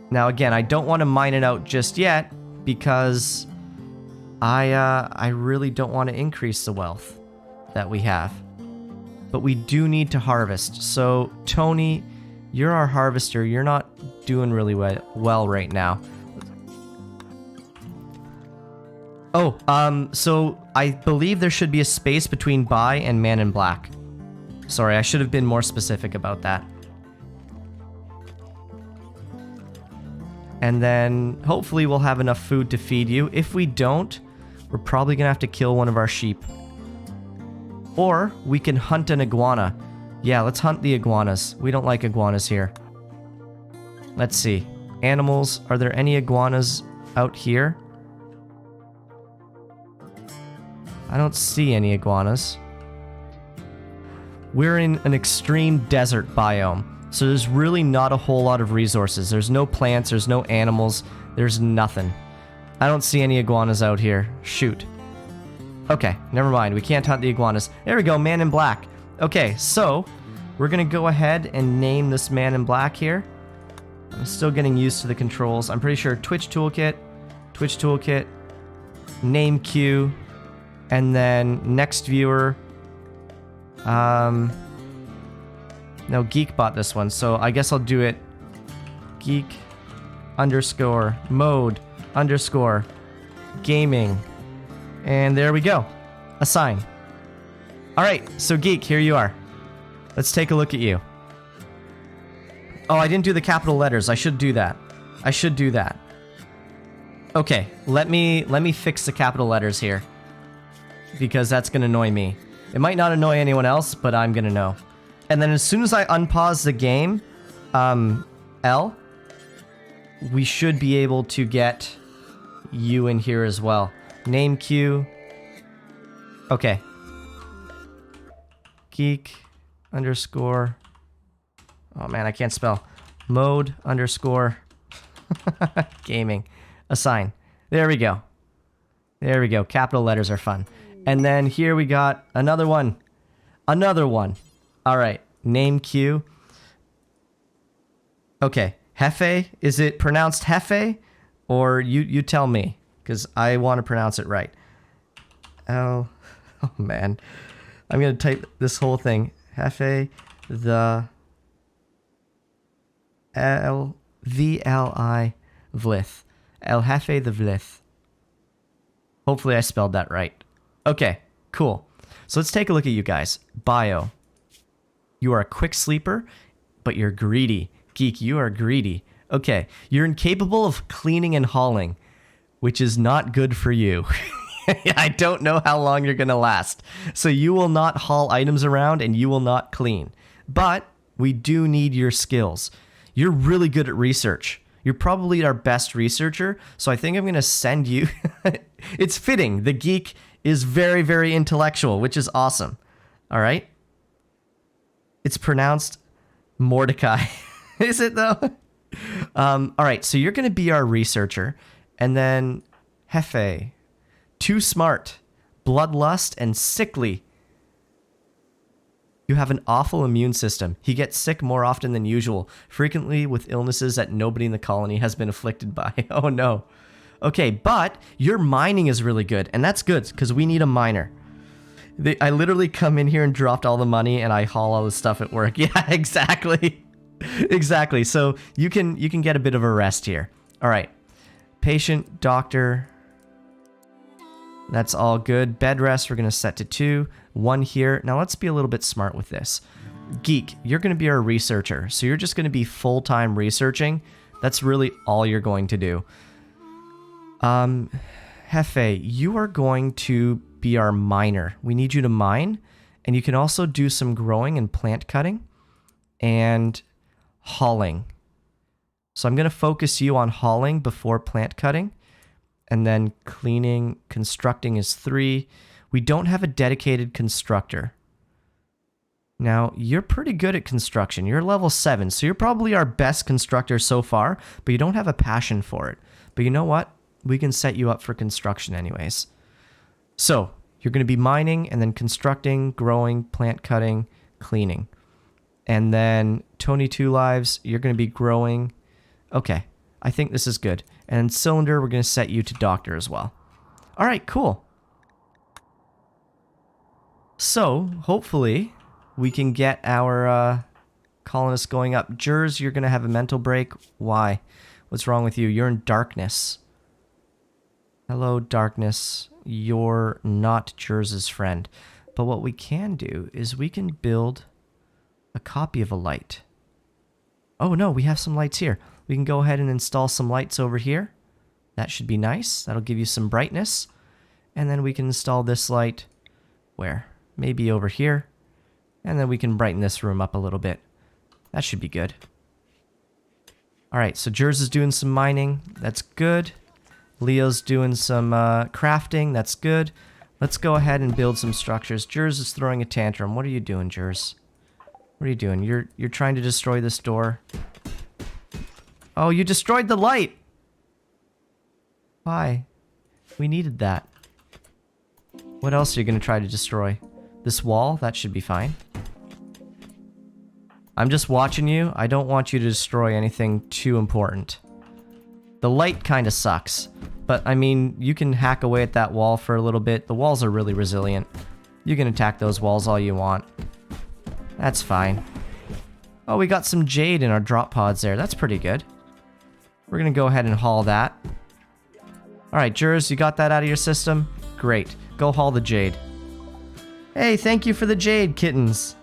Now again, I don't want to mine it out just yet because I really don't want to increase the wealth that we have. But we do need to harvest. So Tony, you're our harvester. You're not doing really well right now. Oh, so I believe there should be a space between buy and man in black. Sorry, I should have been more specific about that. And then hopefully we'll have enough food to feed you. If we don't, we're probably gonna have to kill one of our sheep. Or we can hunt an iguana. Yeah, let's hunt the iguanas. We don't like iguanas here. Let's see. Animals, are there any iguanas out here? I don't see any iguanas. We're in an extreme desert biome, so there's really not a whole lot of resources. There's no plants, there's no animals, there's nothing. I don't see any iguanas out here. Shoot. Okay, never mind. We can't hunt the iguanas. There we go, man in black. Okay, so we're gonna go ahead and name this man in black here. I'm still getting used to the controls. I'm pretty sure Twitchtoolkit, name queue, And then next viewer, no, Geek bought this one, so I guess I'll do it geek underscore mode underscore gaming. And there we go. Assign. All right, so Geek, here you are. Let's take a look at you. Oh, I didn't do the capital letters. I should do that. I should do that. Okay, let me fix the capital letters here, because that's gonna annoy me. It might not annoy anyone else, but I'm gonna know. And then as soon as I unpause the game, L, we should be able to get you in here as well. Name queue. Okay. Geek underscore. Oh man, I can't spell. Mode underscore gaming. Assign. There we go. There we go. Capital letters are fun. And then here we got another one. Another one. All right. Name queue. Okay. Hefe. Is it pronounced Hefe? Or you tell me, because I want to pronounce it right. Oh man. I'm going to type this whole thing. Hefe the L-V-L-I Vlith. El Jefe the Vlith. Hopefully I spelled that right. Okay, cool. So let's take a look at you guys. Bio. You are a quick sleeper, but you're greedy. Geek, you are greedy. Okay, you're incapable of cleaning and hauling, which is not good for you. I don't know how long you're going to last. So you will not haul items around and you will not clean. But we do need your skills. You're really good at research. You're probably our best researcher, so I think I'm going to send you... It's fitting. The Geek is very, very intellectual, which is awesome. All right? It's pronounced Mordecai. Is it, though? All right, so you're going to be our researcher. And then Hefe. Too smart. Bloodlust and sickly. You have an awful immune system. He gets sick more often than usual, frequently with illnesses that nobody in the colony has been afflicted by. Oh no. Okay, but your mining is really good, and that's good because we need a miner. I literally come in here and dropped all the money and I haul all the stuff at work. Yeah, exactly. Exactly. So you can get a bit of a rest here. All right. Patient, doctor. That's all good. Bed rest, we're going to set to 2. 1 here. Now let's be a little bit smart with this. Geek, you're going to be our researcher. So you're just going to be full-time researching. That's really all you're going to do. Hefe, you are going to be our miner. We need you to mine. And you can also do some growing and plant cutting. And hauling. So I'm going to focus you on hauling before plant cutting. And then cleaning, constructing is 3. We don't have a dedicated constructor. Now, you're pretty good at construction. You're level 7, so you're probably our best constructor so far, but you don't have a passion for it. But you know what? We can set you up for construction anyways. So, you're going to be mining, and then constructing, growing, plant cutting, cleaning. And then, Tony 2 lives, you're going to be growing. Okay, I think this is good. And cylinder, we're going to set you to doctor as well. All right, cool. So, hopefully, we can get our colonists going up. Jers, you're going to have a mental break. Why? What's wrong with you? You're in darkness. Hello, darkness. You're not Jers's friend. But what we can do is we can build a copy of a light. Oh, no, we have some lights here. We can go ahead and install some lights over here. That should be nice. That'll give you some brightness. And then we can install this light where? Maybe over here. And then we can brighten this room up a little bit. That should be good. Alright, so Jers is doing some mining. That's good. Leo's doing some crafting. That's good. Let's go ahead and build some structures. Jers is throwing a tantrum. What are you doing, Jers? What are you doing? You're trying to destroy this door. Oh, you destroyed the light! Why? We needed that. What else are you going to try to destroy? This wall? That should be fine. I'm just watching you. I don't want you to destroy anything too important. The light kind of sucks. But, I mean, you can hack away at that wall for a little bit. The walls are really resilient. You can attack those walls all you want. That's fine. Oh, we got some jade in our drop pods there. That's pretty good. We're going to go ahead and haul that. Alright, Jurs, you got that out of your system? Great. Go haul the jade. Hey, thank you for the jade, kittens.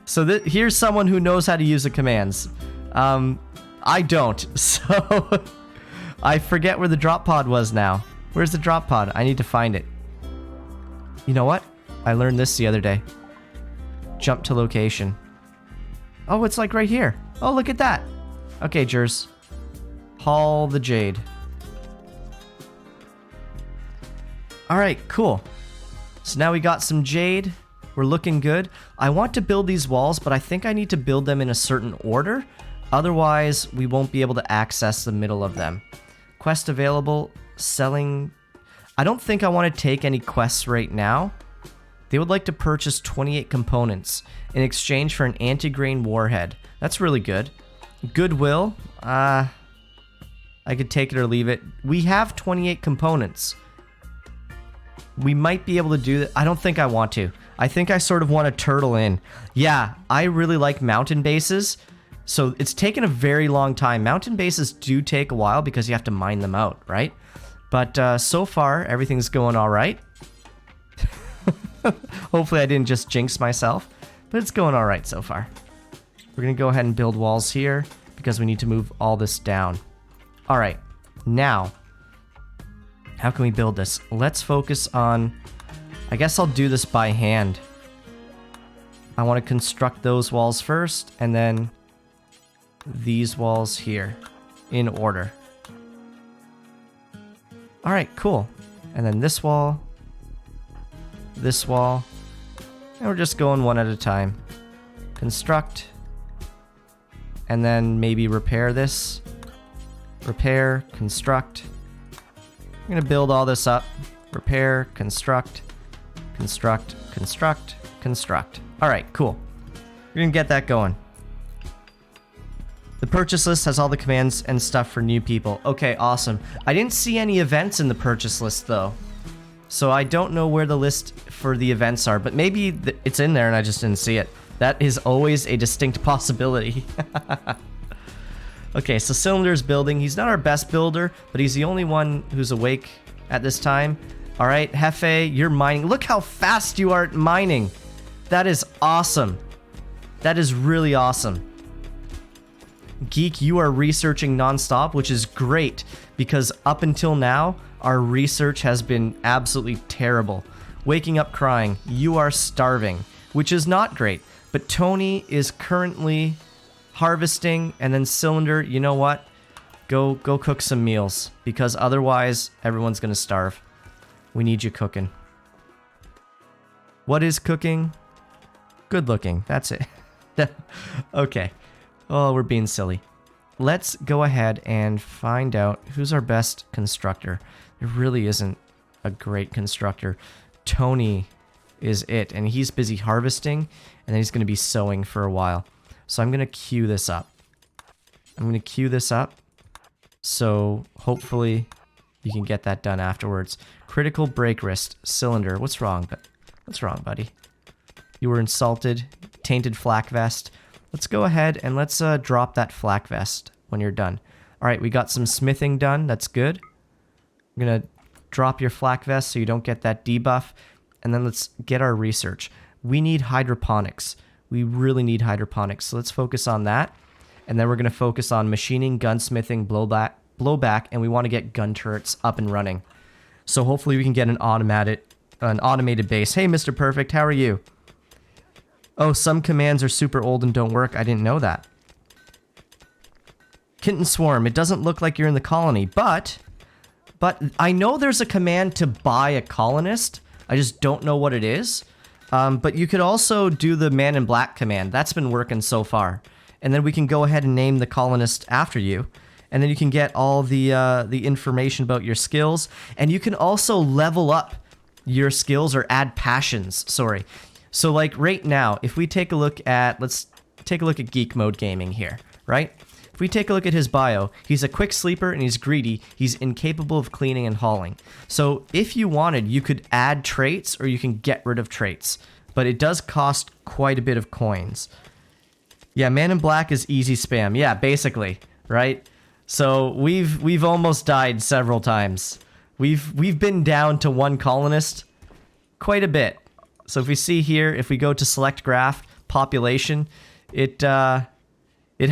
So here's someone who knows how to use the commands. I don't, so I forget where the drop pod was now. Where's the drop pod? I need to find it. You know what? I learned this the other day. Jump to location. Oh, it's like right here. Oh, look at that. Okay, Jurs. Haul the jade. Alright, cool. So now we got some jade. We're looking good. I want to build these walls, but I think I need to build them in a certain order. Otherwise, we won't be able to access the middle of them. Quest available. Selling. I don't think I want to take any quests right now. They would like to purchase 28 components in exchange for an anti-grain warhead. That's really good. Goodwill. I could take it or leave it. We have 28 components. We might be able to do that. I don't think I want to. I think I sort of want to turtle in. Yeah, I really like mountain bases. So it's taken a very long time. Mountain bases do take a while because you have to mine them out, right? But so far, everything's going all right. Hopefully I didn't just jinx myself, but it's going all right so far. We're going to go ahead and build walls here because we need to move all this down. All right, now, how can we build this? Let's focus on, I guess I'll do this by hand. I want to construct those walls first, and then these walls here in order. All right, cool. And then this wall, and we're just going one at a time. Construct, and then maybe repair this. Repair, construct. I'm gonna build all this up. Repair, construct, construct, construct, construct. All right, cool. We're gonna get that going. The purchase list has all the commands and stuff for new people. Okay, awesome. I didn't see any events in the purchase list though. So I don't know where the list for the events are, but maybe it's in there and I just didn't see it. That is always a distinct possibility. Okay, so Cylinder's building. He's not our best builder, but he's the only one who's awake at this time. All right, Hefe, you're mining. Look how fast you are at mining. That is awesome. That is really awesome. Geek, you are researching nonstop, which is great because up until now, our research has been absolutely terrible. Waking up crying, you are starving, which is not great. But Tony is currently harvesting, and then Cylinder, you know what? Go cook some meals because otherwise everyone's gonna starve. We need you cooking. What is cooking? Good looking, that's it. Okay. Oh, we're being silly. Let's go ahead and find out who's our best constructor. There really isn't a great constructor. Tony is it, and he's busy harvesting, and then he's going to be sowing for a while. So I'm going to queue this up. So hopefully you can get that done afterwards. Critical break wrist. Cylinder. What's wrong? What's wrong, buddy? You were insulted. Tainted flak vest. Let's go ahead and let's drop that flak vest when you're done. All right, we got some smithing done. That's good. I'm going to drop your flak vest so you don't get that debuff. And then let's get our research. We need hydroponics. We really need hydroponics. So let's focus on that. And then we're going to focus on machining, gunsmithing, blowback, and we want to get gun turrets up and running. So hopefully we can get an automated base. Hey, Mr. Perfect, how are you? Oh, some commands are super old and don't work. I didn't know that. Kitten Swarm, it doesn't look like you're in the colony, but I know there's a command to buy a colonist. I just don't know what it is. But you could also do the Man in Black command. That's been working so far. And then we can go ahead and name the colonist after you. And then you can get all the information about your skills. And you can also level up your skills or add passions. Sorry. So like right now, if we take a look at, let's take a look at Geek Mode Gaming here, right? If we take a look at his bio, he's a quick sleeper and he's greedy. He's incapable of cleaning and hauling. So if you wanted, you could add traits or you can get rid of traits. But it does cost quite a bit of coins. Yeah, Man in Black is easy spam. Yeah, basically, right? So we've almost died several times. We've been down to one colonist quite a bit. So if we see here, if we go to select graph population, it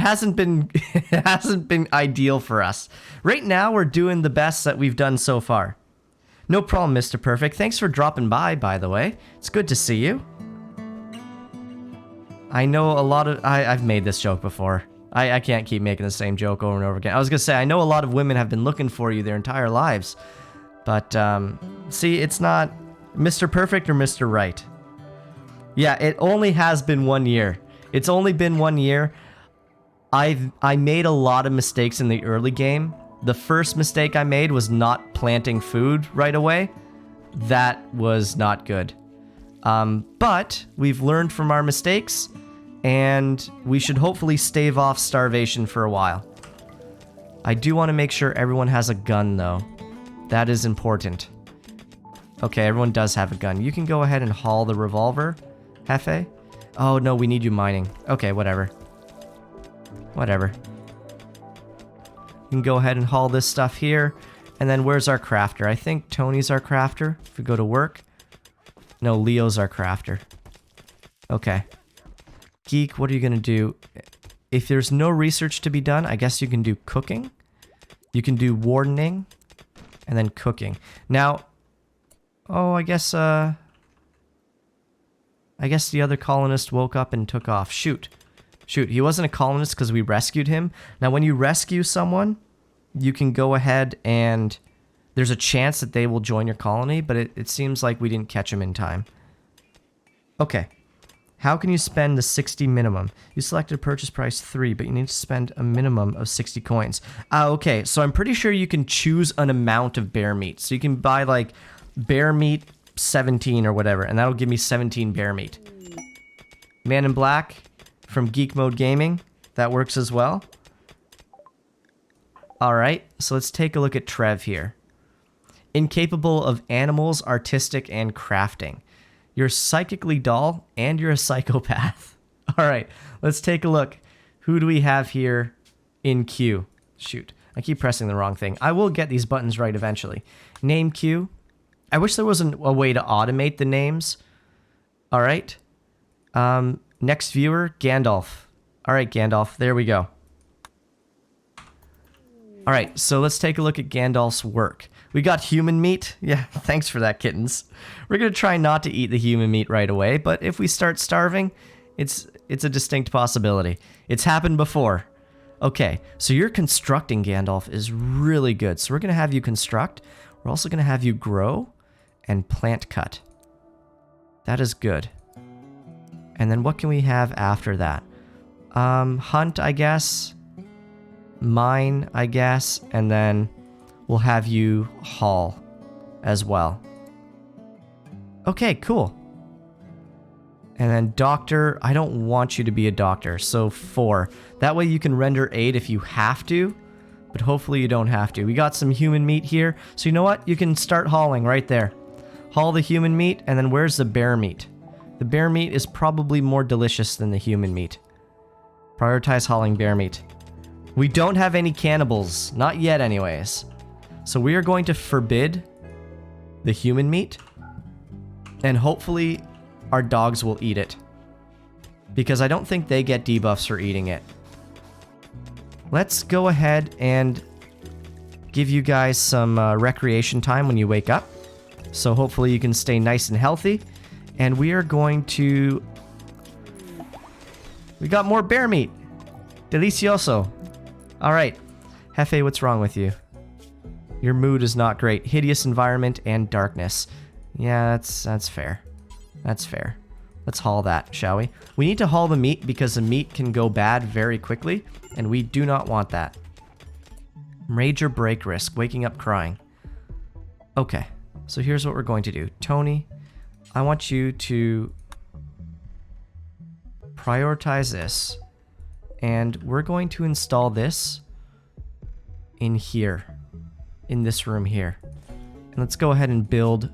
hasn't been it hasn't been ideal for us. Right now we're doing the best that we've done so far. No problem, Mr. Perfect. Thanks for dropping by the way. It's good to see you. I know a lot of I've made this joke before. I can't keep making the same joke over and over again. I was gonna say I know a lot of women have been looking for you their entire lives. But see, it's not Mr. Perfect or Mr. Right. Yeah, it only has been 1 year. It's only been 1 year. I made a lot of mistakes in the early game. The first mistake I made was not planting food right away. That was not good. But we've learned from our mistakes, and we should hopefully stave off starvation for a while. I do want to make sure everyone has a gun, though. That is important. Okay, everyone does have a gun. You can go ahead and haul the revolver, Hefe. Oh, no, we need you mining. Okay, whatever. Whatever. You can go ahead and haul this stuff here. And then where's our crafter? I think Tony's our crafter. If we go to work. No, Leo's our crafter. Okay. Geek, what are you going to do? If there's no research to be done, I guess you can do cooking. You can do wardening. And then cooking. Now, oh, I guess the other colonist woke up and took off. Shoot, he wasn't a colonist because we rescued him. Now, when you rescue someone, you can go ahead and there's a chance that they will join your colony, but it seems like we didn't catch him in time. Okay. How can you spend the 60 minimum? You selected purchase price 3, but you need to spend a minimum of 60 coins. Okay, so I'm pretty sure you can choose an amount of bear meat. So you can buy like bear meat 17 or whatever, and that'll give me 17 bear meat. Man in Black from Geek Mode Gaming, that works as well. Alright, so let's take a look at Trev here. Incapable of animals, artistic, and crafting. You're psychically dull, and you're a psychopath. Alright, let's take a look. Who do we have here in queue? Shoot, I keep pressing the wrong thing. I will get these buttons right eventually. Name queue. I wish there was a way to automate the names. Alright. Next viewer, Gandalf. Alright, Gandalf, there we go. Alright, so let's take a look at Gandalf's work. We got human meat. Yeah, thanks for that, kittens. We're going to try not to eat the human meat right away, but if we start starving, it's a distinct possibility. It's happened before. Okay, so your constructing, Gandalf, is really good. So we're going to have you construct. We're also going to have you grow and plant cut. That is good. And then what can we have after that? Hunt, I guess. Mine, I guess. And then we'll have you haul as well. Okay, cool. And then doctor, I don't want you to be a doctor, so 4. That way you can render aid if you have to, but hopefully you don't have to. We got some human meat here, so you know what? You can start hauling right there. Haul the human meat, and then where's the bear meat? The bear meat is probably more delicious than the human meat. Prioritize hauling bear meat. We don't have any cannibals, not yet anyways. So we are going to forbid the human meat, and hopefully our dogs will eat it. Because I don't think they get debuffs for eating it. Let's go ahead and give you guys some recreation time when you wake up. So hopefully you can stay nice and healthy. And we are going to... We got more bear meat. Delicioso. Alright. Hefe, what's wrong with you? Your mood is not great. Hideous environment and darkness. Yeah, that's fair. That's fair. Let's haul that, shall we? We need to haul the meat because the meat can go bad very quickly, and we do not want that. Major break risk. Waking up crying. Okay, so here's what we're going to do. Tony, I want you to prioritize this. And we're going to install this in here, in this room here. And let's go ahead and build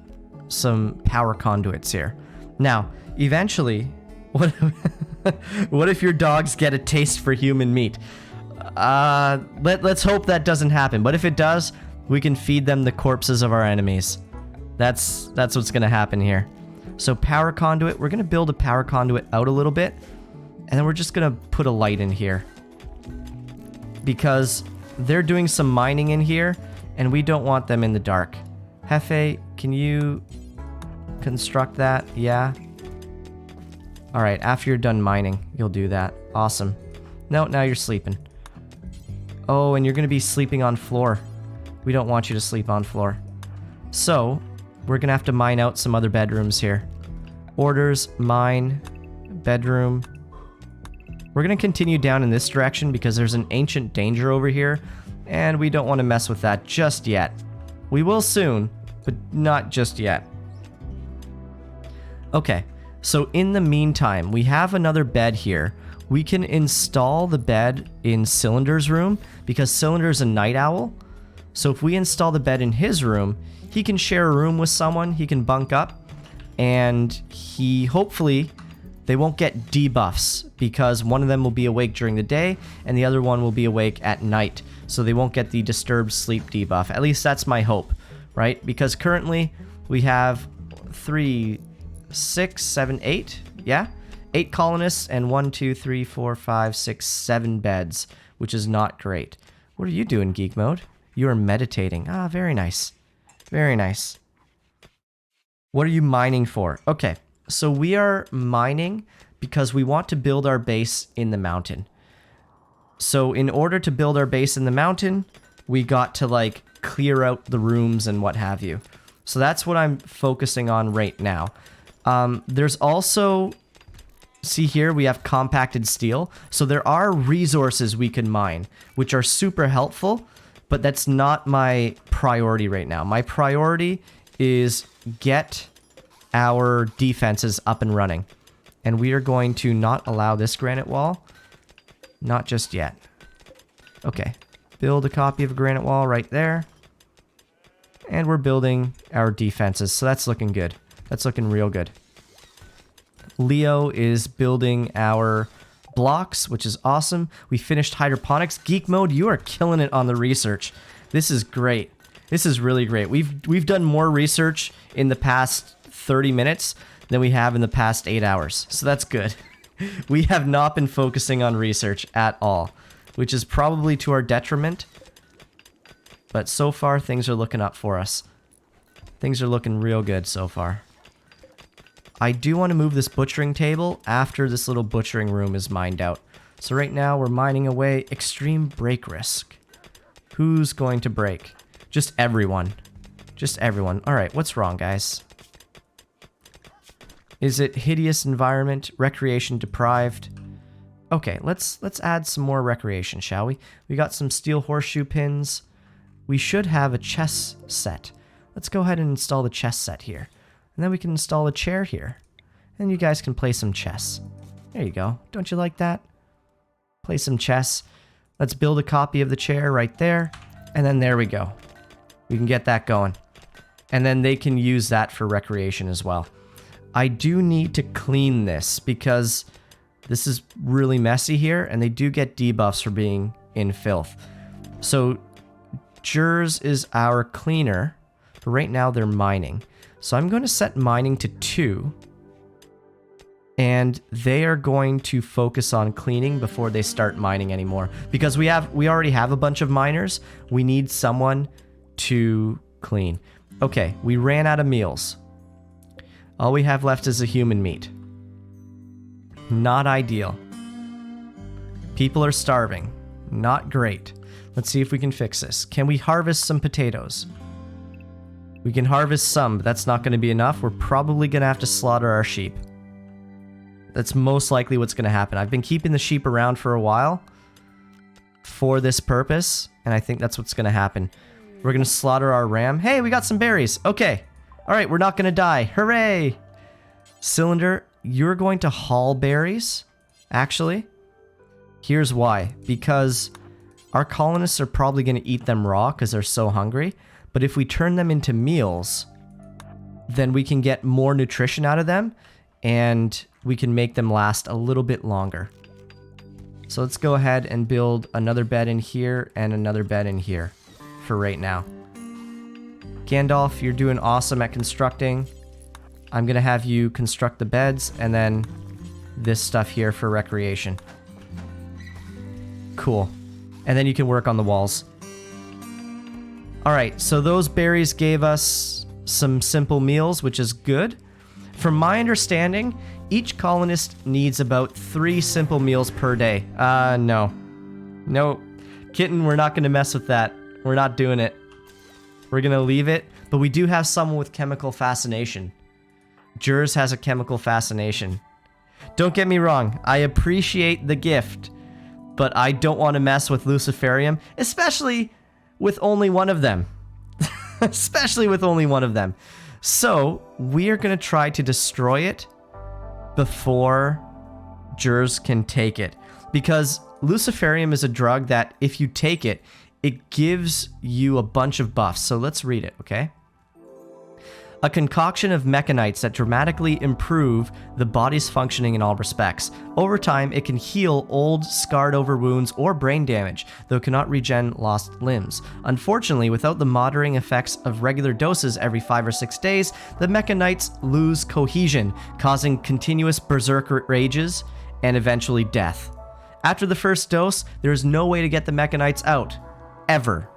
some power conduits here. Now, eventually, what if your dogs get a taste for human meat? Let's hope that doesn't happen. But if it does, we can feed them the corpses of our enemies. That's what's gonna happen here. So power conduit, we're gonna build a power conduit out a little bit, and then we're just gonna put a light in here. Because they're doing some mining in here, and we don't want them in the dark. Hefe, can you construct that? Yeah. Alright, after you're done mining, you'll do that. Awesome. No, now you're sleeping. Oh, and you're gonna be sleeping on floor. We don't want you to sleep on floor. So, we're gonna have to mine out some other bedrooms here. Orders, mine, bedroom. We're gonna continue down in this direction because there's an ancient danger over here, and we don't want to mess with that just yet. We will soon, but not just yet. Okay, so in the meantime, we have another bed here. We can install the bed in Cylinder's room because Cylinder's a night owl. So if we install the bed in his room, he can share a room with someone, he can bunk up, and hopefully they won't get debuffs because one of them will be awake during the day and the other one will be awake at night. So they won't get the disturbed sleep debuff. At least that's my hope, right? Because currently we have 3, 6, 7, 8, yeah? 8 colonists and 1, 2, 3, 4, 5, 6, 7 beds, which is not great. What are you doing, Geek Mode? You are meditating. Ah, very nice. Very nice. What are you mining for? Okay, so we are mining because we want to build our base in the mountain. So in order to build our base in the mountain, we got to like clear out the rooms and what have you. So that's what I'm focusing on right now. There's also, see here, we have compacted steel. So there are resources we can mine, which are super helpful, but that's not my priority right now. My priority is get our defenses up and running. And we are going to not allow this granite wall. Not just yet. Okay. Build a copy of a granite wall right there. And we're building our defenses. So that's looking good. That's looking real good. Leo is building our blocks, which is awesome. We finished hydroponics. Geek Mode, you are killing it on the research. This is great. This is really great. We've done more research in the past 30 minutes than we have in the past 8 hours. So that's good. We have not been focusing on research at all, which is probably to our detriment. But so far, things are looking up for us. Things are looking real good so far. I do want to move this butchering table after this little butchering room is mined out. So right now, we're mining away extreme break risk. Who's going to break? Just everyone. Just everyone. All right, what's wrong, guys? Is it hideous environment, recreation deprived? Okay, let's add some more recreation, shall we? We got some steel horseshoe pins. We should have a chess set. Let's go ahead and install the chess set here. And then we can install a chair here. And you guys can play some chess. There you go. Don't you like that? Play some chess. Let's build a copy of the chair right there. And then there we go. We can get that going. And then they can use that for recreation as well. I do need to clean this because this is really messy here and they do get debuffs for being in filth. So Jers is our cleaner, but right now they're mining. So I'm going to set mining to 2 and they are going to focus on cleaning before they start mining anymore because we already have a bunch of miners. We need someone to clean. Okay, we ran out of meals. All we have left is a human meat. Not ideal. People are starving. Not great. Let's see if we can fix this. Can we harvest some potatoes? We can harvest some, but that's not going to be enough. We're probably going to have to slaughter our sheep. That's most likely what's going to happen. I've been keeping the sheep around for a while for this purpose, and I think that's what's going to happen. We're going to slaughter our ram. Hey, we got some berries. Okay. All right, we're not going to die. Hooray! Cylinder, you're going to haul berries, actually. Here's why. Because our colonists are probably going to eat them raw because they're so hungry. But if we turn them into meals, then we can get more nutrition out of them and we can make them last a little bit longer. So let's go ahead and build another bed in here and another bed in here for right now. Gandalf, you're doing awesome at constructing. I'm going to have you construct the beds and then this stuff here for recreation. Cool. And then you can work on the walls. Alright, so those berries gave us some simple meals, which is good. From my understanding, each colonist needs about 3 simple meals per day. No. No. Kitten, we're not going to mess with that. We're not doing it. We're going to leave it. But we do have someone with chemical fascination. Jers has a chemical fascination. Don't get me wrong. I appreciate the gift. But I don't want to mess with Luciferium, especially with only one of them. Especially with only one of them. So, we are going to try to destroy it before Jers can take it. Because Luciferium is a drug that, if you take it, it gives you a bunch of buffs. So let's read it, okay? A concoction of mechanites that dramatically improve the body's functioning in all respects. Over time, it can heal old, scarred-over wounds or brain damage, though it cannot regen lost limbs. Unfortunately, without the moderating effects of regular doses every 5 or 6 days, the mechanites lose cohesion, causing continuous berserker rages and eventually death. After the first dose, there is no way to get the mechanites out. Ever.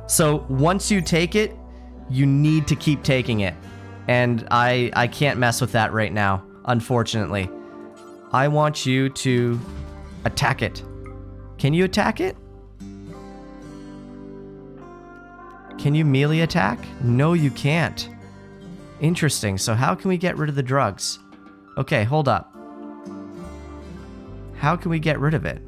So, once you take it, you need to keep taking it. And I can't mess with that right now, unfortunately. I want you to attack it. Can you attack it? Can you melee attack? No, you can't. Interesting. So how can we get rid of the drugs? Okay, hold up. How can we get rid of it?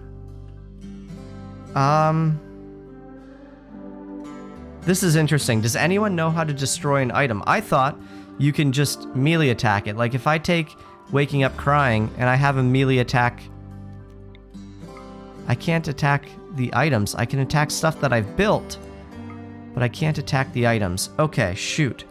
This is interesting. Does anyone know how to destroy an item? I thought you can just melee attack it. Like if I take Waking Up Crying and I have a melee attack, I can't attack the items. I can attack stuff that I've built, but I can't attack the items. Okay, shoot.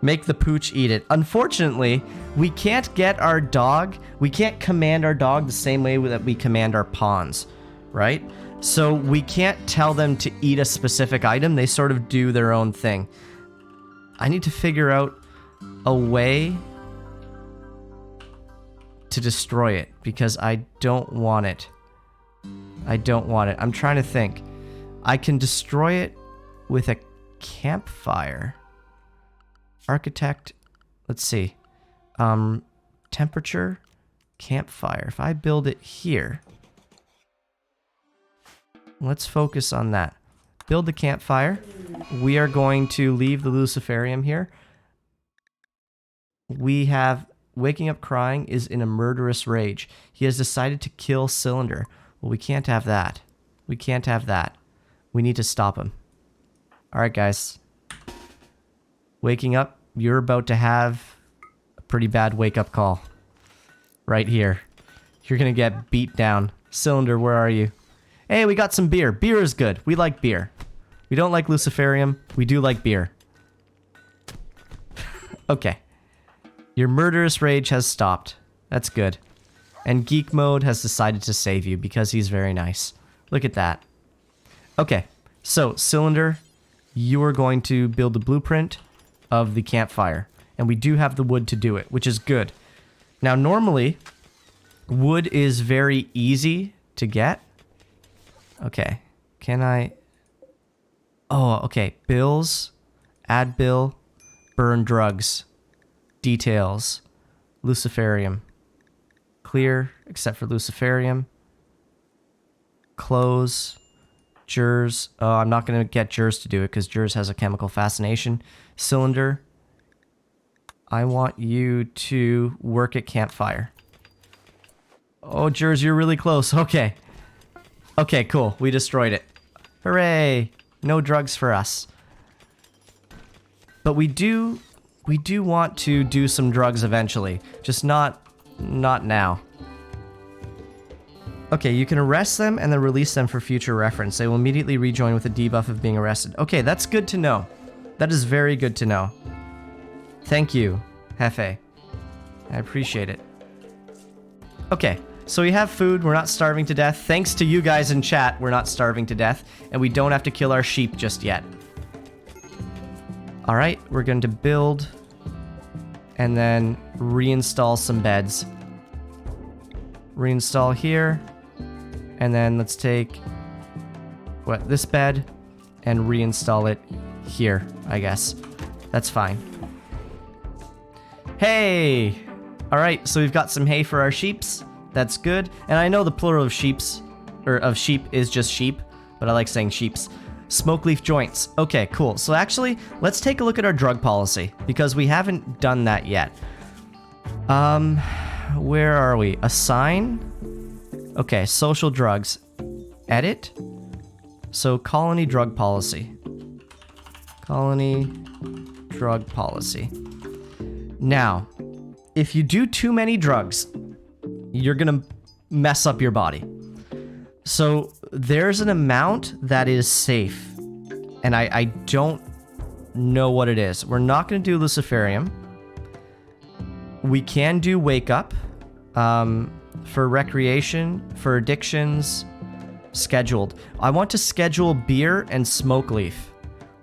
Make the pooch eat it. Unfortunately, we can't get our dog, we can't command our dog the same way that we command our pawns, right? So we can't tell them to eat a specific item. They sort of do their own thing. I need to figure out a way to destroy it because I don't want it. I don't want it. I'm trying to think. I can destroy it with a campfire. Architect, let's see. Temperature, campfire. If I build it here, let's focus on that. Build the campfire. We are going to leave the Luciferium here. We have Waking Up Crying is in a murderous rage. He has decided to kill Cylinder. Well, we can't have that. We can't have that. We need to stop him. Alright, guys. Waking up, you're about to have a pretty bad wake-up call. Right here. You're gonna get beat down. Cylinder, where are you? Hey, we got some beer. Beer is good. We like beer. We don't like Luciferium. We do like beer. Okay. Your murderous rage has stopped. That's good. And Geek Mode has decided to save you because he's very nice. Look at that. Okay. So, Cylinder, you are going to build the blueprint of the campfire. And we do have the wood to do it, which is good. Now, normally, wood is very easy to get. Okay. Can I... Oh, okay. Bills. Add bill. Burn drugs. Details. Luciferium. Clear, except for Luciferium. Close. Jers. Oh, I'm not going to get Jers to do it because Jers has a chemical fascination. Cylinder. I want you to work at campfire. Oh, Jers, you're really close. Okay. Okay, cool. We destroyed it. Hooray! No drugs for us. But we do want to do some drugs eventually. Just not now. Okay, you can arrest them and then release them for future reference. They will immediately rejoin with a debuff of being arrested. Okay, that's good to know. That is very good to know. Thank you, Hefe. I appreciate it. Okay, so we have food. We're not starving to death. Thanks to you guys in chat, we're not starving to death. And we don't have to kill our sheep just yet. All right, we're going to build and then reinstall some beds. Reinstall here. And then let's take this bed and reinstall it here, I guess. That's fine. Hey! All right, so we've got some hay for our sheeps. That's good. And I know the plural of sheeps, or of sheep is just sheep, but I like saying sheeps. Smoke leaf joints. Okay, cool. So actually, let's take a look at our drug policy because we haven't done that yet. Where are we? Assign? Okay, social drugs. Edit. So colony drug policy. Colony drug policy. Now, if you do too many drugs, you're gonna mess up your body. So there's an amount that is safe, and I don't know what it is. We're not gonna do Luciferium. We can do Wake Up. For recreation, for addictions, scheduled. I want to schedule beer and smoke leaf,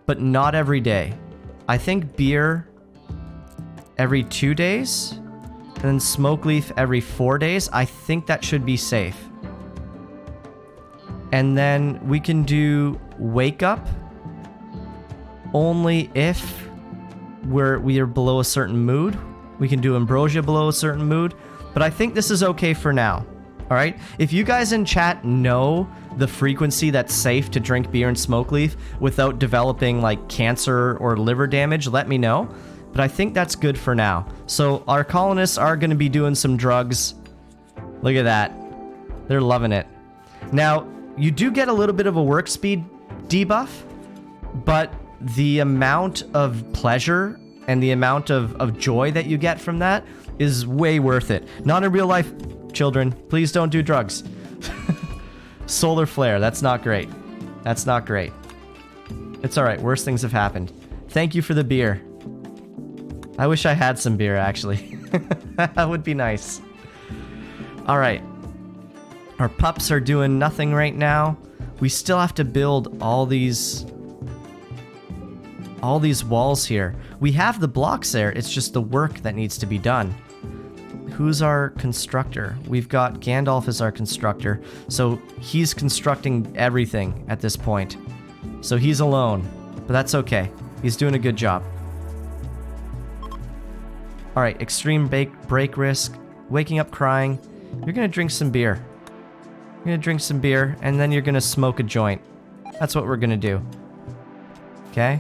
but not every day. I think beer every 2 days, and then smoke leaf every 4 days. I think that should be safe. And then we can do Wake Up only if we are below a certain mood. We can do Ambrosia below a certain mood. But I think this is okay for now, all right? If you guys in chat know the frequency that's safe to drink beer and smoke leaf without developing like cancer or liver damage, let me know. But I think that's good for now. So our colonists are going to be doing some drugs. Look at that. They're loving it. Now, you do get a little bit of a work speed debuff, but the amount of pleasure and the amount of joy that you get from that is way worth it. Not in real life, children. Please don't do drugs. Solar flare. That's not great. That's not great. It's all right. Worse things have happened. Thank you for the beer. I wish I had some beer, actually. That would be nice. All right. Our pups are doing nothing right now. We still have to build all these walls here. We have the blocks there. It's just the work that needs to be done. Who's our constructor? We've got Gandalf as our constructor. So he's constructing everything at this point. So he's alone, but that's okay. He's doing a good job. All right, extreme break risk, waking up crying. You're gonna drink some beer. You're gonna drink some beer, and then you're gonna smoke a joint. That's what we're gonna do. Okay?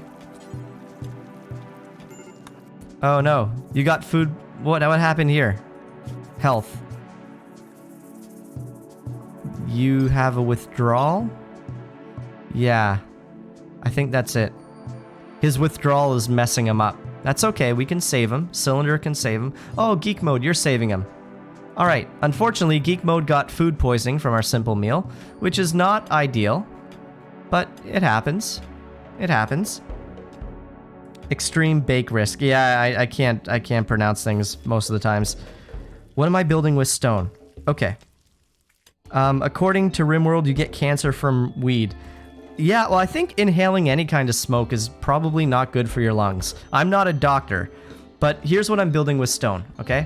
Oh no, you got food. What happened here? Health. You have a withdrawal? Yeah, I think that's it. His withdrawal is messing him up. That's okay, we can save him. Cylinder can save him. Oh, Geek Mode, you're saving him. Alright, unfortunately, Geek Mode got food poisoning from our simple meal, which is not ideal, but it happens. It happens. Extreme bake risk. Yeah, I can't pronounce things most of the times. What am I building with stone? Okay. According to Rimworld, you get cancer from weed. Yeah, well, I think inhaling any kind of smoke is probably not good for your lungs. I'm not a doctor, but here's what I'm building with stone, okay?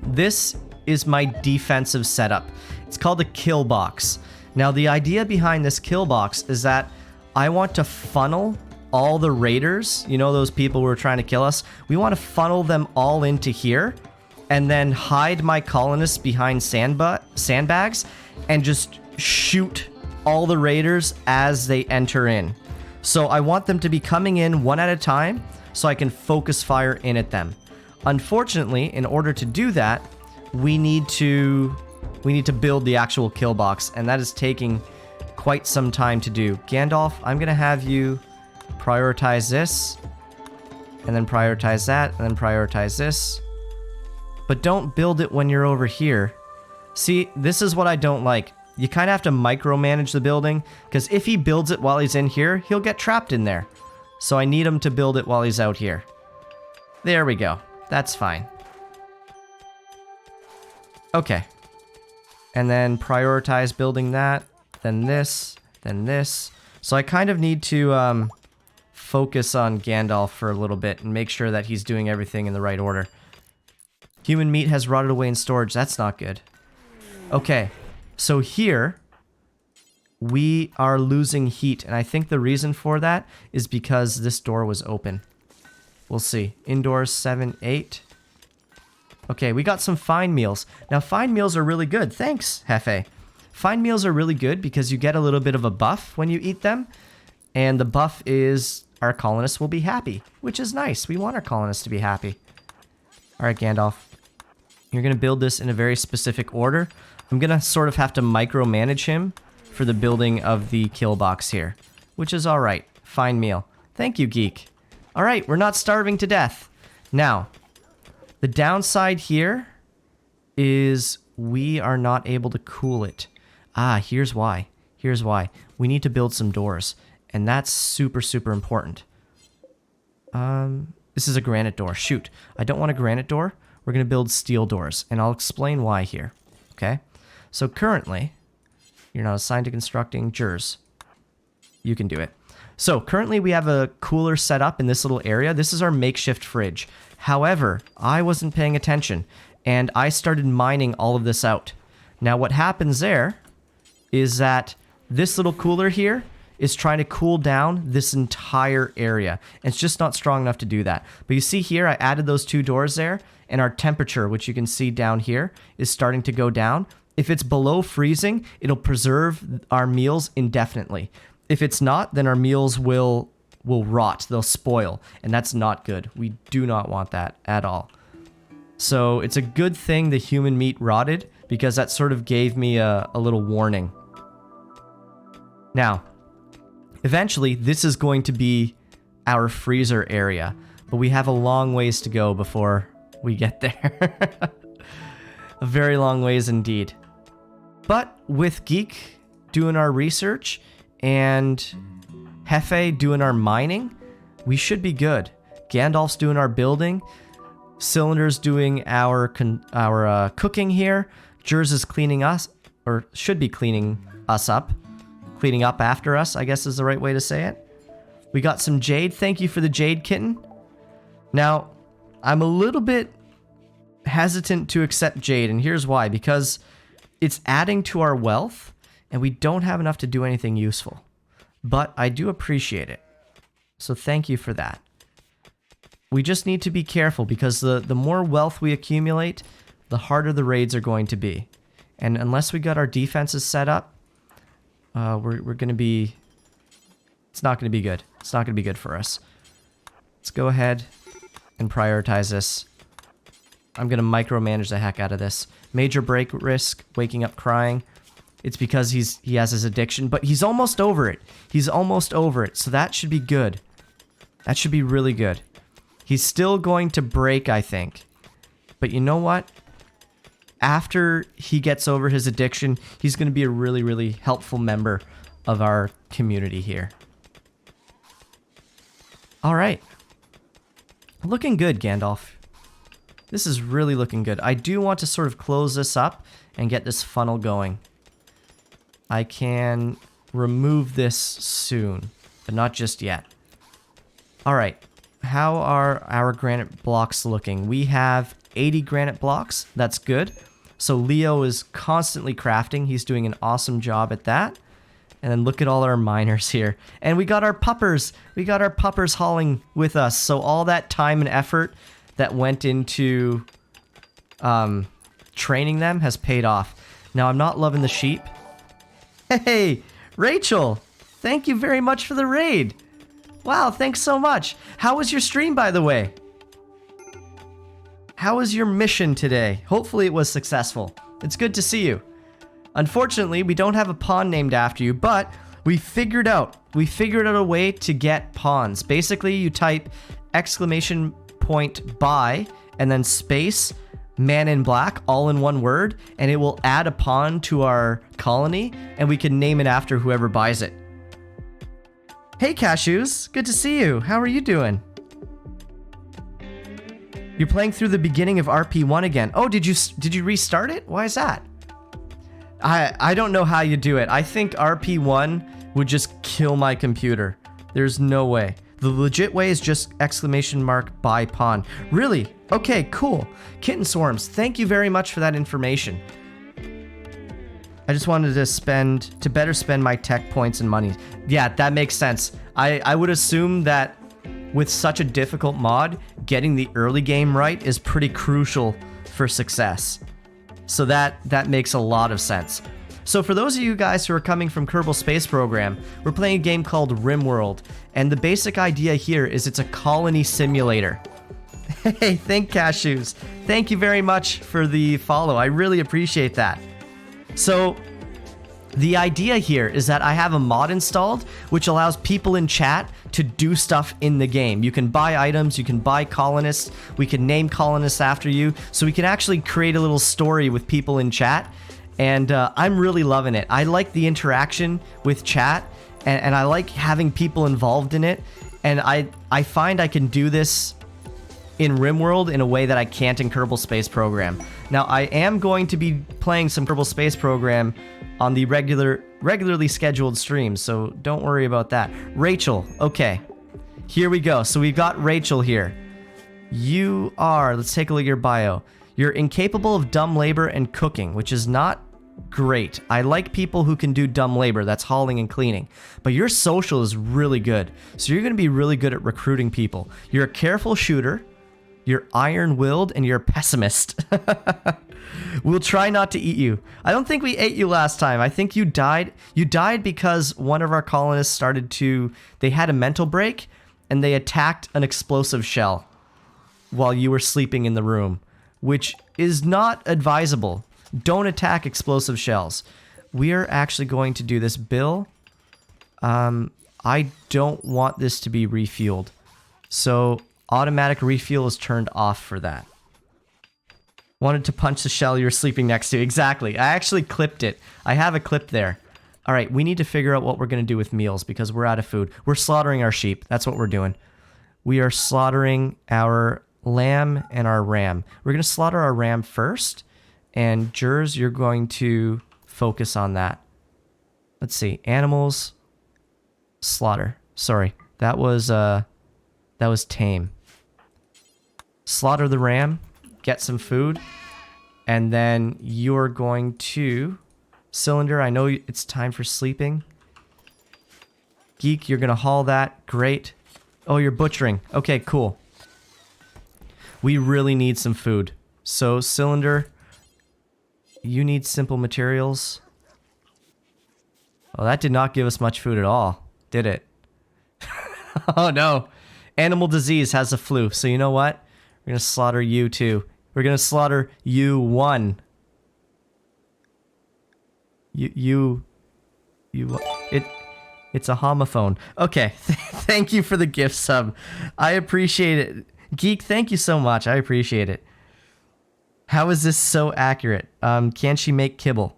This is my defensive setup. It's called a kill box. Now, the idea behind this kill box is that I want to funnel all the raiders, you know, those people who are trying to kill us, we want to funnel them all into here and then hide my colonists behind sandbags and just shoot all the raiders as they enter in. So I want them to be coming in one at a time so I can focus fire in at them. Unfortunately, in order to do that, we need to build the actual kill box, and that is taking quite some time to do. Gandalf, I'm gonna have you prioritize this, and then prioritize that, and then prioritize this. But don't build it when you're over here. See, this is what I don't like. You kind of have to micromanage the building, because if he builds it while he's in here, he'll get trapped in there. So I need him to build it while he's out here. There we go. That's fine. Okay. And then prioritize building that, then this, then this. So I kind of need to focus on Gandalf for a little bit and make sure that he's doing everything in the right order. Human meat has rotted away in storage. That's not good. Okay. So here, we are losing heat, and I think the reason for that is because this door was open. We'll see. Indoors 7, 8. Okay, we got some fine meals. Now, fine meals are really good. Thanks, Hefe. Fine meals are really good because you get a little bit of a buff when you eat them, and the buff is our colonists will be happy, which is nice. We want our colonists to be happy. All right, Gandalf. You're going to build this in a very specific order. I'm going to sort of have to micromanage him for the building of the kill box here, which is all right. Fine meal. Thank you, Geek. All right, we're not starving to death. Now, the downside here is we are not able to cool it. Ah, here's why. Here's why. We need to build some doors, and that's super, super important. This is a granite door. Shoot, I don't want a granite door. We're going to build steel doors, and I'll explain why here. Okay? So currently, you're not assigned to constructing jurs. You can do it. So currently we have a cooler set up in this little area. This is our makeshift fridge. However, I wasn't paying attention, and I started mining all of this out. Now what happens there is that this little cooler here is trying to cool down this entire area. It's just not strong enough to do that. But you see here, I added those 2 doors there, and our temperature, which you can see down here, is starting to go down. If it's below freezing, it'll preserve our meals indefinitely. If it's not, then our meals will rot. They'll spoil, and that's not good. We do not want that at all. So it's a good thing the human meat rotted, because that sort of gave me a little warning. Now, eventually, this is going to be our freezer area, but we have a long ways to go before we get there. A very long ways indeed. But with Geek doing our research and Hefe doing our mining, we should be good. Gandalf's doing our building. Cylinder's doing our cooking here. Jurs is cleaning us, or should be cleaning us up. Cleaning up after us, I guess is the right way to say it. We got some jade. Thank you for the jade kitten. Now, I'm a little bit hesitant to accept jade, and here's why. Because it's adding to our wealth, and we don't have enough to do anything useful. But I do appreciate it. So thank you for that. We just need to be careful, because the more wealth we accumulate, the harder the raids are going to be. And unless we got our defenses set up, we're going to be... It's not going to be good. It's not going to be good for us. Let's go ahead and prioritize this. I'm going to micromanage the heck out of this. Major break risk, waking up crying. It's because he has his addiction, but he's almost over it. He's almost over it, so that should be good. That should be really good. He's still going to break, I think. But you know what? After he gets over his addiction, he's going to be a really, really helpful member of our community here. All right. Looking good, Gandalf. This is really looking good. I do want to sort of close this up and get this funnel going. I can remove this soon, but not just yet. All right. How are our granite blocks looking? We have 80 granite blocks. That's good. So Leo is constantly crafting. He's doing an awesome job at that. And then look at all our miners here. And we got our puppers. We got our puppers hauling with us. So all that time and effort that went into training them has paid off. Now, I'm not loving the sheep. Hey, Rachel, thank you very much for the raid. Wow, thanks so much. How was your stream, by the way? How was your mission today? Hopefully it was successful. It's good to see you. Unfortunately, we don't have a pawn named after you, but we figured out a way to get pawns. Basically, you type !buy and then space Man in Black, all in one word, and it will add a pawn to our colony, and we can name it after whoever buys it. Hey Cashews, good to see you. How are you doing? You're playing through the beginning of RP1 again. Oh, did you restart it? Why is that? I don't know how you do it. I think RP1 would just kill my computer. There's no way. The legit way is just !buy pawn. Really? Okay, cool. Kitten Swarms, thank you very much for that information. I just wanted to better spend my tech points and money. Yeah, that makes sense. I would assume that with such a difficult mod, getting the early game right is pretty crucial for success. So that makes a lot of sense. So for those of you guys who are coming from Kerbal Space Program, we're playing a game called Rimworld, and the basic idea here is it's a colony simulator. Hey, Cashews. Thank you very much for the follow. I really appreciate that. So the idea here is that I have a mod installed which allows people in chat to do stuff in the game. You can buy items, you can buy colonists, we can name colonists after you, so we can actually create a little story with people in chat, and I'm really loving it. I like the interaction with chat, and I like having people involved in it, and I find I can do this in Rimworld in a way that I can't in Kerbal Space Program. Now, I am going to be playing some Kerbal Space Program on the regularly scheduled streams, so don't worry about that. Rachel, okay. Here we go. So we've got Rachel here. You are, let's take a look at your bio. You're incapable of dumb labor and cooking, which is not great. I like people who can do dumb labor, that's hauling and cleaning. But your social is really good. So you're going to be really good at recruiting people. You're a careful shooter. You're iron-willed, and you're a pessimist. We'll try not to eat you. I don't think we ate you last time. I think you died. You died because one of our colonists they had a mental break, and they attacked an explosive shell while you were sleeping in the room, which is not advisable. Don't attack explosive shells. We are actually going to do this. Bill, I don't want this to be refueled. So automatic refuel is turned off for that. Wanted to punch the shell you were sleeping next to. Exactly. I actually clipped it. I have a clip there. All right, we need to figure out what we're going to do with meals because we're out of food. We're slaughtering our sheep. That's what we're doing. We are slaughtering our lamb and our ram. We're going to slaughter our ram first. And Jers, you're going to focus on that. Let's see. Animals. Slaughter. Sorry. That was tame. Slaughter the ram. Get some food, and then you're going to Cylinder, I know it's time for sleeping. Geek, you're gonna haul that. Great. Oh, you're butchering. Okay, cool. We really need some food. So Cylinder, you need simple materials. Well, that did not give us much food at all, did it? Oh no. Animal disease has a flu, so you know what? We're gonna slaughter you too. We're gonna slaughter you one. It's a homophone. Okay, thank you for the gift sub. I appreciate it. Geek, thank you so much. I appreciate it. How is this so accurate? Can she make kibble?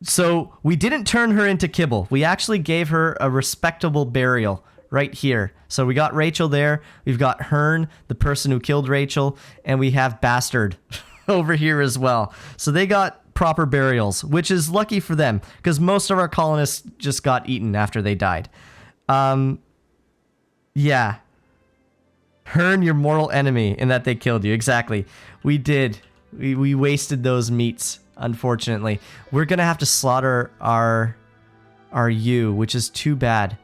So we didn't turn her into kibble. We actually gave her a respectable burial right here. So we got Rachel there. We've got Hearn, the person who killed Rachel, and we have Bastard over here as well. So they got proper burials, which is lucky for them because most of our colonists just got eaten after they died. Yeah. Hearn, your mortal enemy in that they killed you. Exactly. We did. We wasted those meats, unfortunately. We're going to have to slaughter our ewe, which is too bad.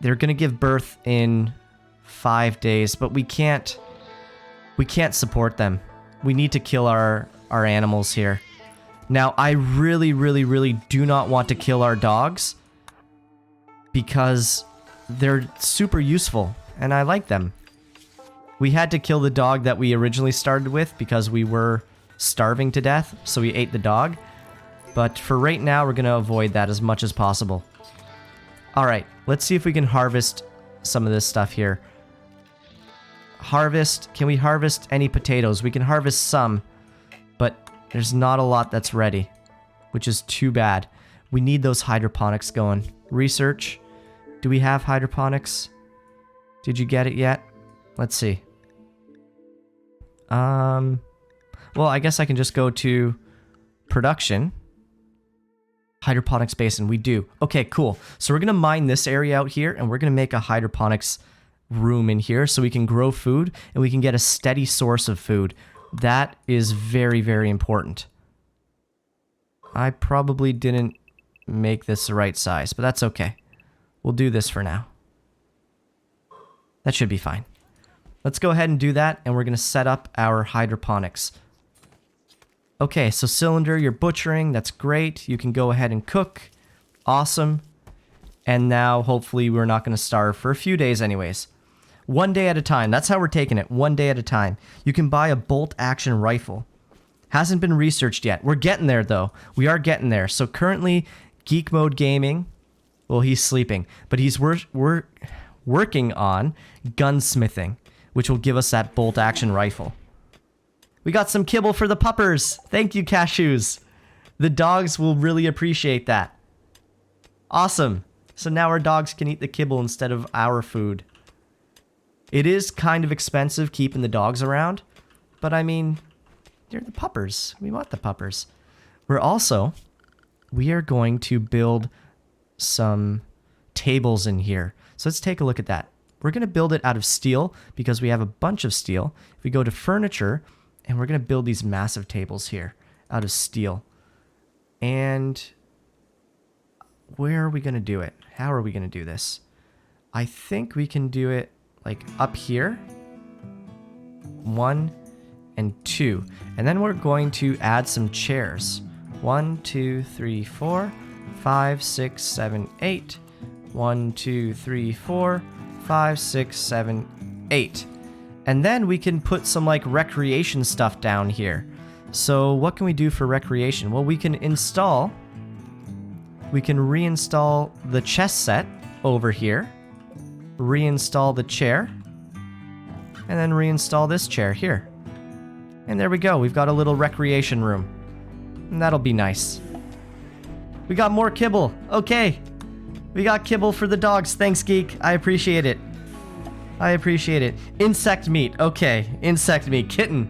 They're going to give birth in 5 days, but we can't support them. We need to kill our animals here. Now, I really, really, really do not want to kill our dogs because they're super useful and I like them. We had to kill the dog that we originally started with because we were starving to death, so we ate the dog. But for right now, we're going to avoid that as much as possible. All right, let's see if we can harvest some of this stuff here. harvest. Can we harvest any potatoes? We can harvest some, but there's not a lot that's ready, which is too bad. We need those hydroponics going. Research. Do we have hydroponics? Did you get it yet? Let's see. Well, I guess I can just go to production. Hydroponics basin, we do. Okay, cool. So we're gonna mine this area out here, and we're gonna make a hydroponics room in here so we can grow food and we can get a steady source of food. That is very, very important. I probably didn't make this the right size, but that's okay. We'll do this for now. That should be fine. Let's go ahead and do that, and we're gonna set up our hydroponics. Okay, so cylinder, you're butchering. That's great. You can go ahead and cook. Awesome. And now, hopefully, we're not going to starve for a few days anyways. 1 day at a time. That's how we're taking it. 1 day at a time. You can buy a bolt-action rifle. Hasn't been researched yet. We're getting there, though. We are getting there. So currently, Geek Mode Gaming, well, he's sleeping. But he's working on gunsmithing, which will give us that bolt-action rifle. We got some kibble for the puppers. Thank you, cashews. The dogs will really appreciate that. Awesome. So now our dogs can eat the kibble instead of our food. It is kind of expensive keeping the dogs around, but I mean, they're the puppers. We want the puppers. We are going to build some tables in here. So let's take a look at that. We're going to build it out of steel because we have a bunch of steel. If we go to furniture, and we're going to build these massive tables here out of steel. And where are we going to do it? How are we going to do this? I think we can do it like up here. 1 and 2. And then we're going to add some chairs. 1, 2, 3, 4, 5, 6, 7, 8. 1, 2, 3, 4, 5, 6, 7, 8. And then we can put some like recreation stuff down here. So what can we do for recreation? Well, we can reinstall the chess set over here, reinstall the chair, and then reinstall this chair here. And there we go. We've got a little recreation room. And that'll be nice. We got more kibble. Okay. We got kibble for the dogs. Thanks, Geek. I appreciate it. I appreciate it. Insect meat. Okay. Insect meat. Kitten.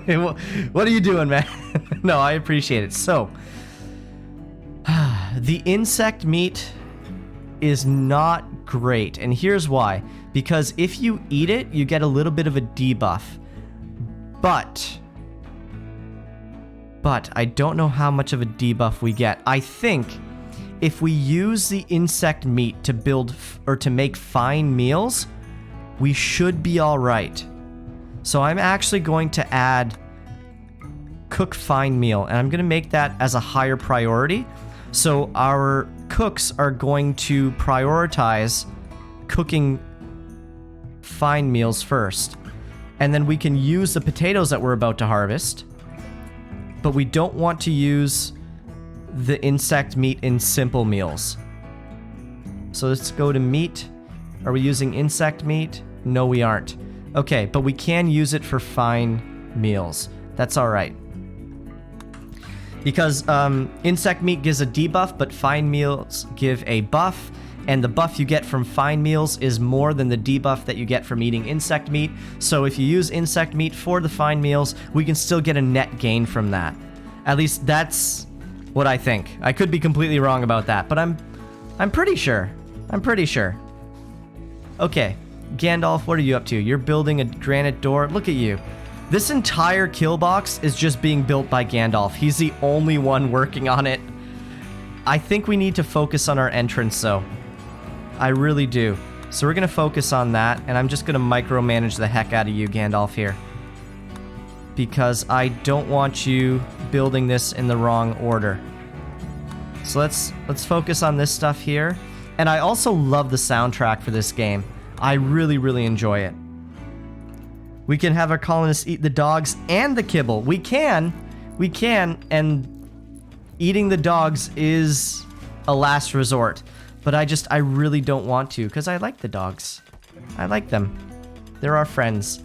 What are you doing, man? No, I appreciate it. So, the insect meat is not great. And here's why. Because if you eat it, you get a little bit of a debuff. But I don't know how much of a debuff we get. I think if we use the insect meat to build or to make fine meals, we should be all right. So I'm actually going to add cook fine meal, and I'm going to make that as a higher priority. So our cooks are going to prioritize cooking fine meals first. And then we can use the potatoes that we're about to harvest, but we don't want to use the insect meat in simple meals. So let's go to meat. Are we using insect meat? No, we aren't. Okay, but we can use it for fine meals. That's all right. Because insect meat gives a debuff, but fine meals give a buff. And the buff you get from fine meals is more than the debuff that you get from eating insect meat. So if you use insect meat for the fine meals, we can still get a net gain from that. At least that's what I think. I could be completely wrong about that, but I'm pretty sure. I'm pretty sure. Okay, Gandalf, what are you up to? You're building a granite door. Look at you. This entire kill box is just being built by Gandalf. He's the only one working on it. I think we need to focus on our entrance, though. I really do. So we're going to focus on that, and I'm just going to micromanage the heck out of you, Gandalf, here. Because I don't want you building this in the wrong order. So let's focus on this stuff here. And I also love the soundtrack for this game. I really, really enjoy it. We can have our colonists eat the dogs and the kibble. We can, and eating the dogs is a last resort. But I really don't want to, because I like the dogs. I like them. They're our friends.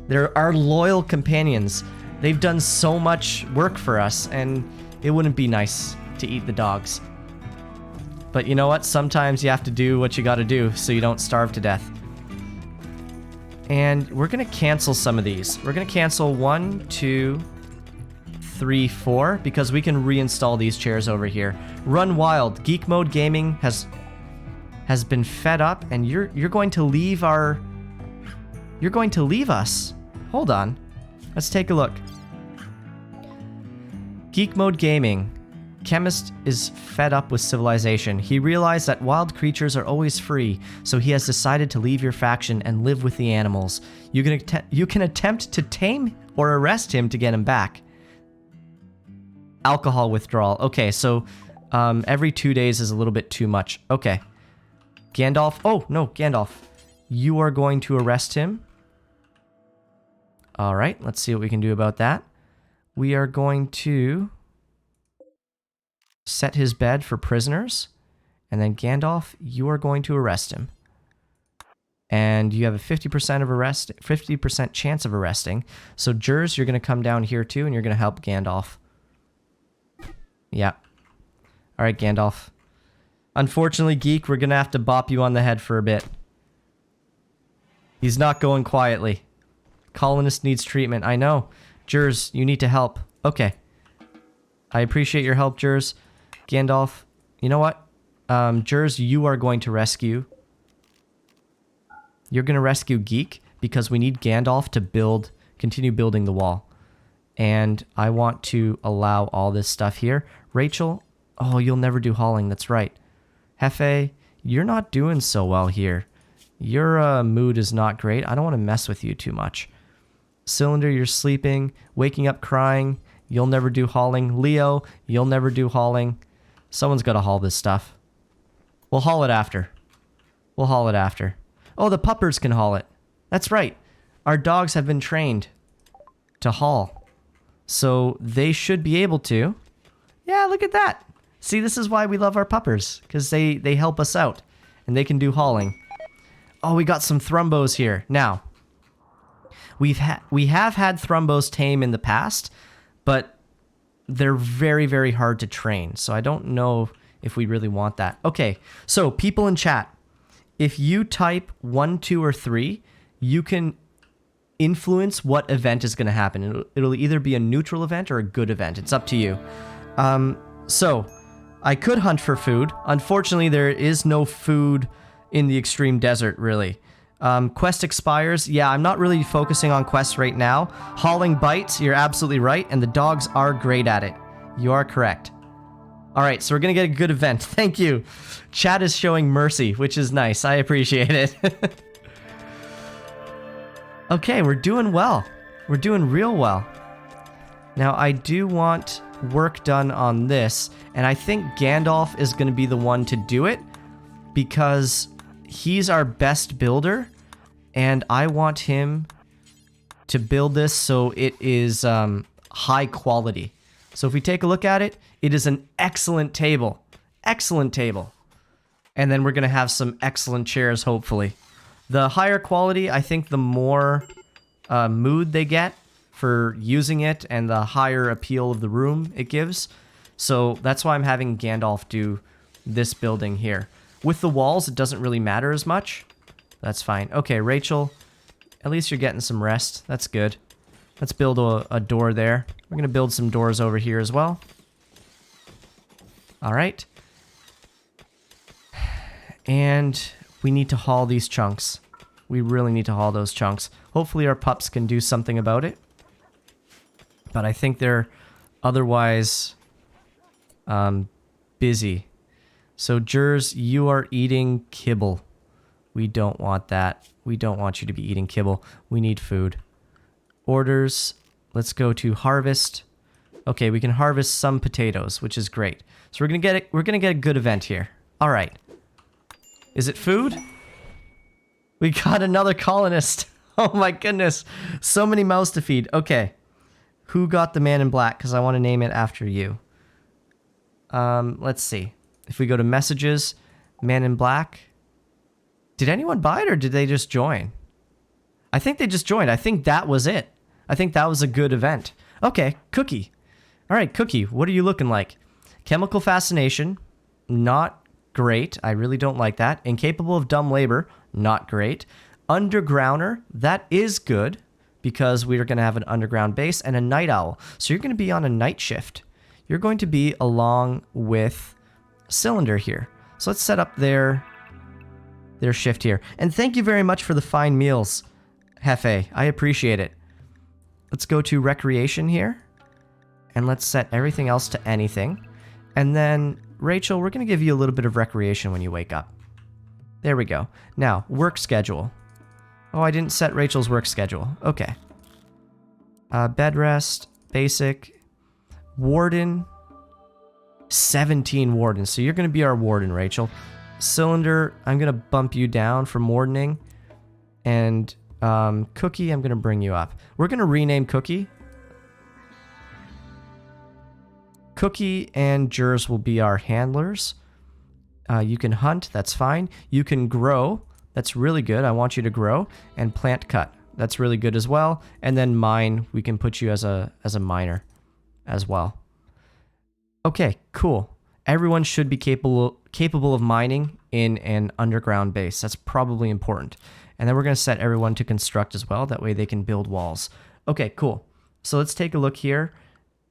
They're our loyal companions. They've done so much work for us, and it wouldn't be nice to eat the dogs. But you know what? Sometimes you have to do what you gotta do so you don't starve to death. And we're gonna cancel some of these. We're gonna cancel 1, 2, 3, 4, because we can reinstall these chairs over here. Run Wild. Geek Mode Gaming has been fed up, and you're going to leave our... You're going to leave us. Hold on. Let's take a look. Geek Mode Gaming. Chemist is fed up with civilization. He realized that wild creatures are always free, so he has decided to leave your faction and live with the animals. You can attempt to tame or arrest him to get him back. Alcohol withdrawal. Okay, so every 2 days is a little bit too much. Okay. Gandalf. Oh, no, Gandalf. You are going to arrest him. All right, let's see what we can do about that. We are going to set his bed for prisoners. And then Gandalf, you are going to arrest him. And you have a 50% chance of arresting. So Jers, you're going to come down here too, and you're going to help Gandalf. Yeah. All right, Gandalf. Unfortunately, Geek, we're going to have to bop you on the head for a bit. He's not going quietly. Colonist needs treatment. I know. Jers, you need to help. Okay. I appreciate your help, Jers. Gandalf, you know what? Jers, you are going to rescue. You're going to rescue Geek because we need Gandalf to continue building the wall. And I want to allow all this stuff here. Rachel, oh, you'll never do hauling. That's right. Hefe, you're not doing so well here. Your mood is not great. I don't want to mess with you too much. Cylinder, you're sleeping, waking up crying. You'll never do hauling. Leo, you'll never do hauling. Someone's got to haul this stuff. We'll haul it after. We'll haul it after. Oh, the puppers can haul it. That's right. Our dogs have been trained to haul. So they should be able to. Yeah, look at that. See, this is why we love our puppers. Because they help us out. And they can do hauling. Oh, we got some thrumbos here. Now, we have had thrumbos tame in the past, but they're very, very hard to train. So I don't know if we really want that. Okay, so people in chat, if you type 1, 2, or 3, you can influence what event is going to happen. It'll either be a neutral event or a good event. It's up to you. So I could hunt for food. Unfortunately, there is no food in the extreme desert, really. Quest expires. Yeah, I'm not really focusing on quests right now. Hauling bites, you're absolutely right, and the dogs are great at it. You are correct. All right, so we're going to get a good event. Thank you. Chat is showing mercy, which is nice. I appreciate it. Okay, we're doing well. We're doing real well. Now, I do want work done on this, and I think Gandalf is going to be the one to do it because he's our best builder, and I want him to build this so it is high quality. So if we take a look at it, it is an excellent table. Excellent table. And then we're going to have some excellent chairs, hopefully. The higher quality, I think the more mood they get for using it and the higher appeal of the room it gives. So that's why I'm having Gandalf do this building here. With the walls, it doesn't really matter as much. That's fine. Okay, Rachel, at least you're getting some rest. That's good. Let's build a door there. We're going to build some doors over here as well. All right. And we need to haul these chunks. We really need to haul those chunks. Hopefully our pups can do something about it. But I think they're otherwise busy. So, Jers, you are eating kibble. We don't want that. We don't want you to be eating kibble. We need food. Orders. Let's go to harvest. Okay, we can harvest some potatoes, which is great. So we're gonna get a good event here. All right. Is it food? We got another colonist. Oh my goodness. So many mouths to feed. Okay. Who got the man in black? Because I want to name it after you. Let's see. If we go to messages, man in black. Did anyone buy it or did they just join? I think they just joined. I think that was it. I think that was a good event. Okay, Cookie. All right, Cookie, what are you looking like? Chemical fascination, not great. I really don't like that. Incapable of dumb labor, not great. Undergrounder, that is good because we are going to have an underground base, and a night owl. So you're going to be on a night shift. You're going to be along with Cylinder here. So let's set up their shift here. And thank you very much for the fine meals, Hefe. I appreciate it. Let's go to recreation here. And let's set everything else to anything. And then, Rachel, we're going to give you a little bit of recreation when you wake up. There we go. Now, work schedule. Oh, I didn't set Rachel's work schedule. Okay. Bed rest, basic, warden, 17 wardens. So you're going to be our warden, Rachel. Cylinder, I'm going to bump you down from wardening. And Cookie, I'm going to bring you up. We're going to rename Cookie. Cookie and Jers will be our handlers. You can hunt, that's fine. You can grow, that's really good. I want you to grow. And plant cut, that's really good as well. And then mine, we can put you as a miner as well. Okay, cool. Everyone should be capable of mining in an underground base. That's probably important. And then we're going to set everyone to construct as well. That way they can build walls. Okay, cool. So let's take a look here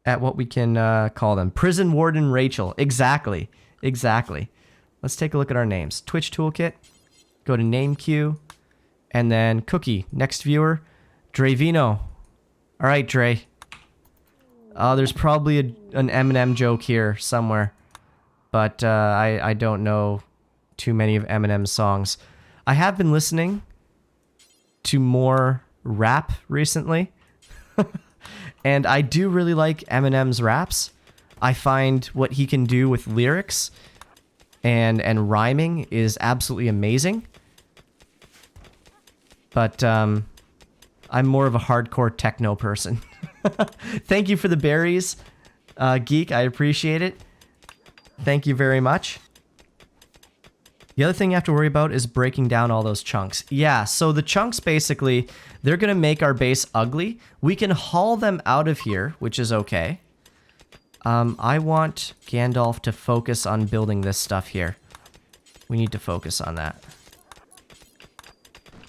at what we can call them. Prison Warden Rachel. Exactly. Exactly. Let's take a look at our names. Twitchtoolkit. Go to name queue. And then Cookie. Next viewer. Drevino. All right, Dre. There's probably an Eminem joke here somewhere. But I don't know too many of Eminem's songs. I have been listening to more rap recently. And I do really like Eminem's raps. I find what he can do with lyrics and rhyming is absolutely amazing. But I'm more of a hardcore techno person. Thank you for the berries, Geek. I appreciate it. Thank you very much. The other thing you have to worry about is breaking down all those chunks. Yeah, so the chunks basically, they're going to make our base ugly. We can haul them out of here, which is okay. I want Gandalf to focus on building this stuff here. We need to focus on that.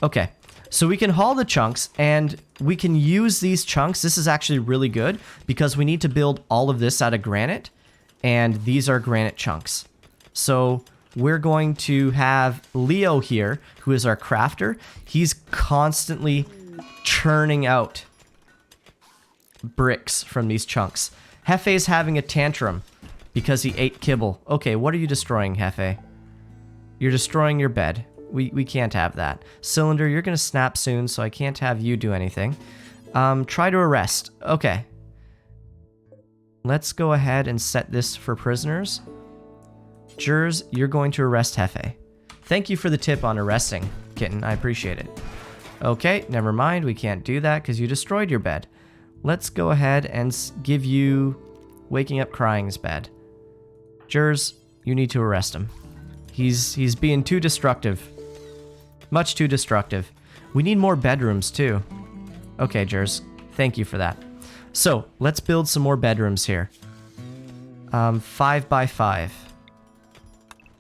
Okay, so we can haul the chunks, and we can use these chunks. This is actually really good, because we need to build all of this out of granite, and these are granite chunks. So we're going to have Leo here, who is our crafter. He's constantly churning out bricks from these chunks. Hefe's having a tantrum because he ate kibble. Okay, what are you destroying, Hefe? You're destroying your bed. We can't have that. Cylinder, you're going to snap soon, so I can't have you do anything. Try to arrest. Okay. Let's go ahead and set this for prisoners. Jers, you're going to arrest Hefe. Thank you for the tip on arresting, Kitten. I appreciate it. Okay, never mind. We can't do that because you destroyed your bed. Let's go ahead and give you waking up crying's bed. Jers, you need to arrest him. He's being too destructive. Much too destructive. We need more bedrooms too. Okay, Jers. Thank you for that. So, let's build some more bedrooms here. 5 by 5.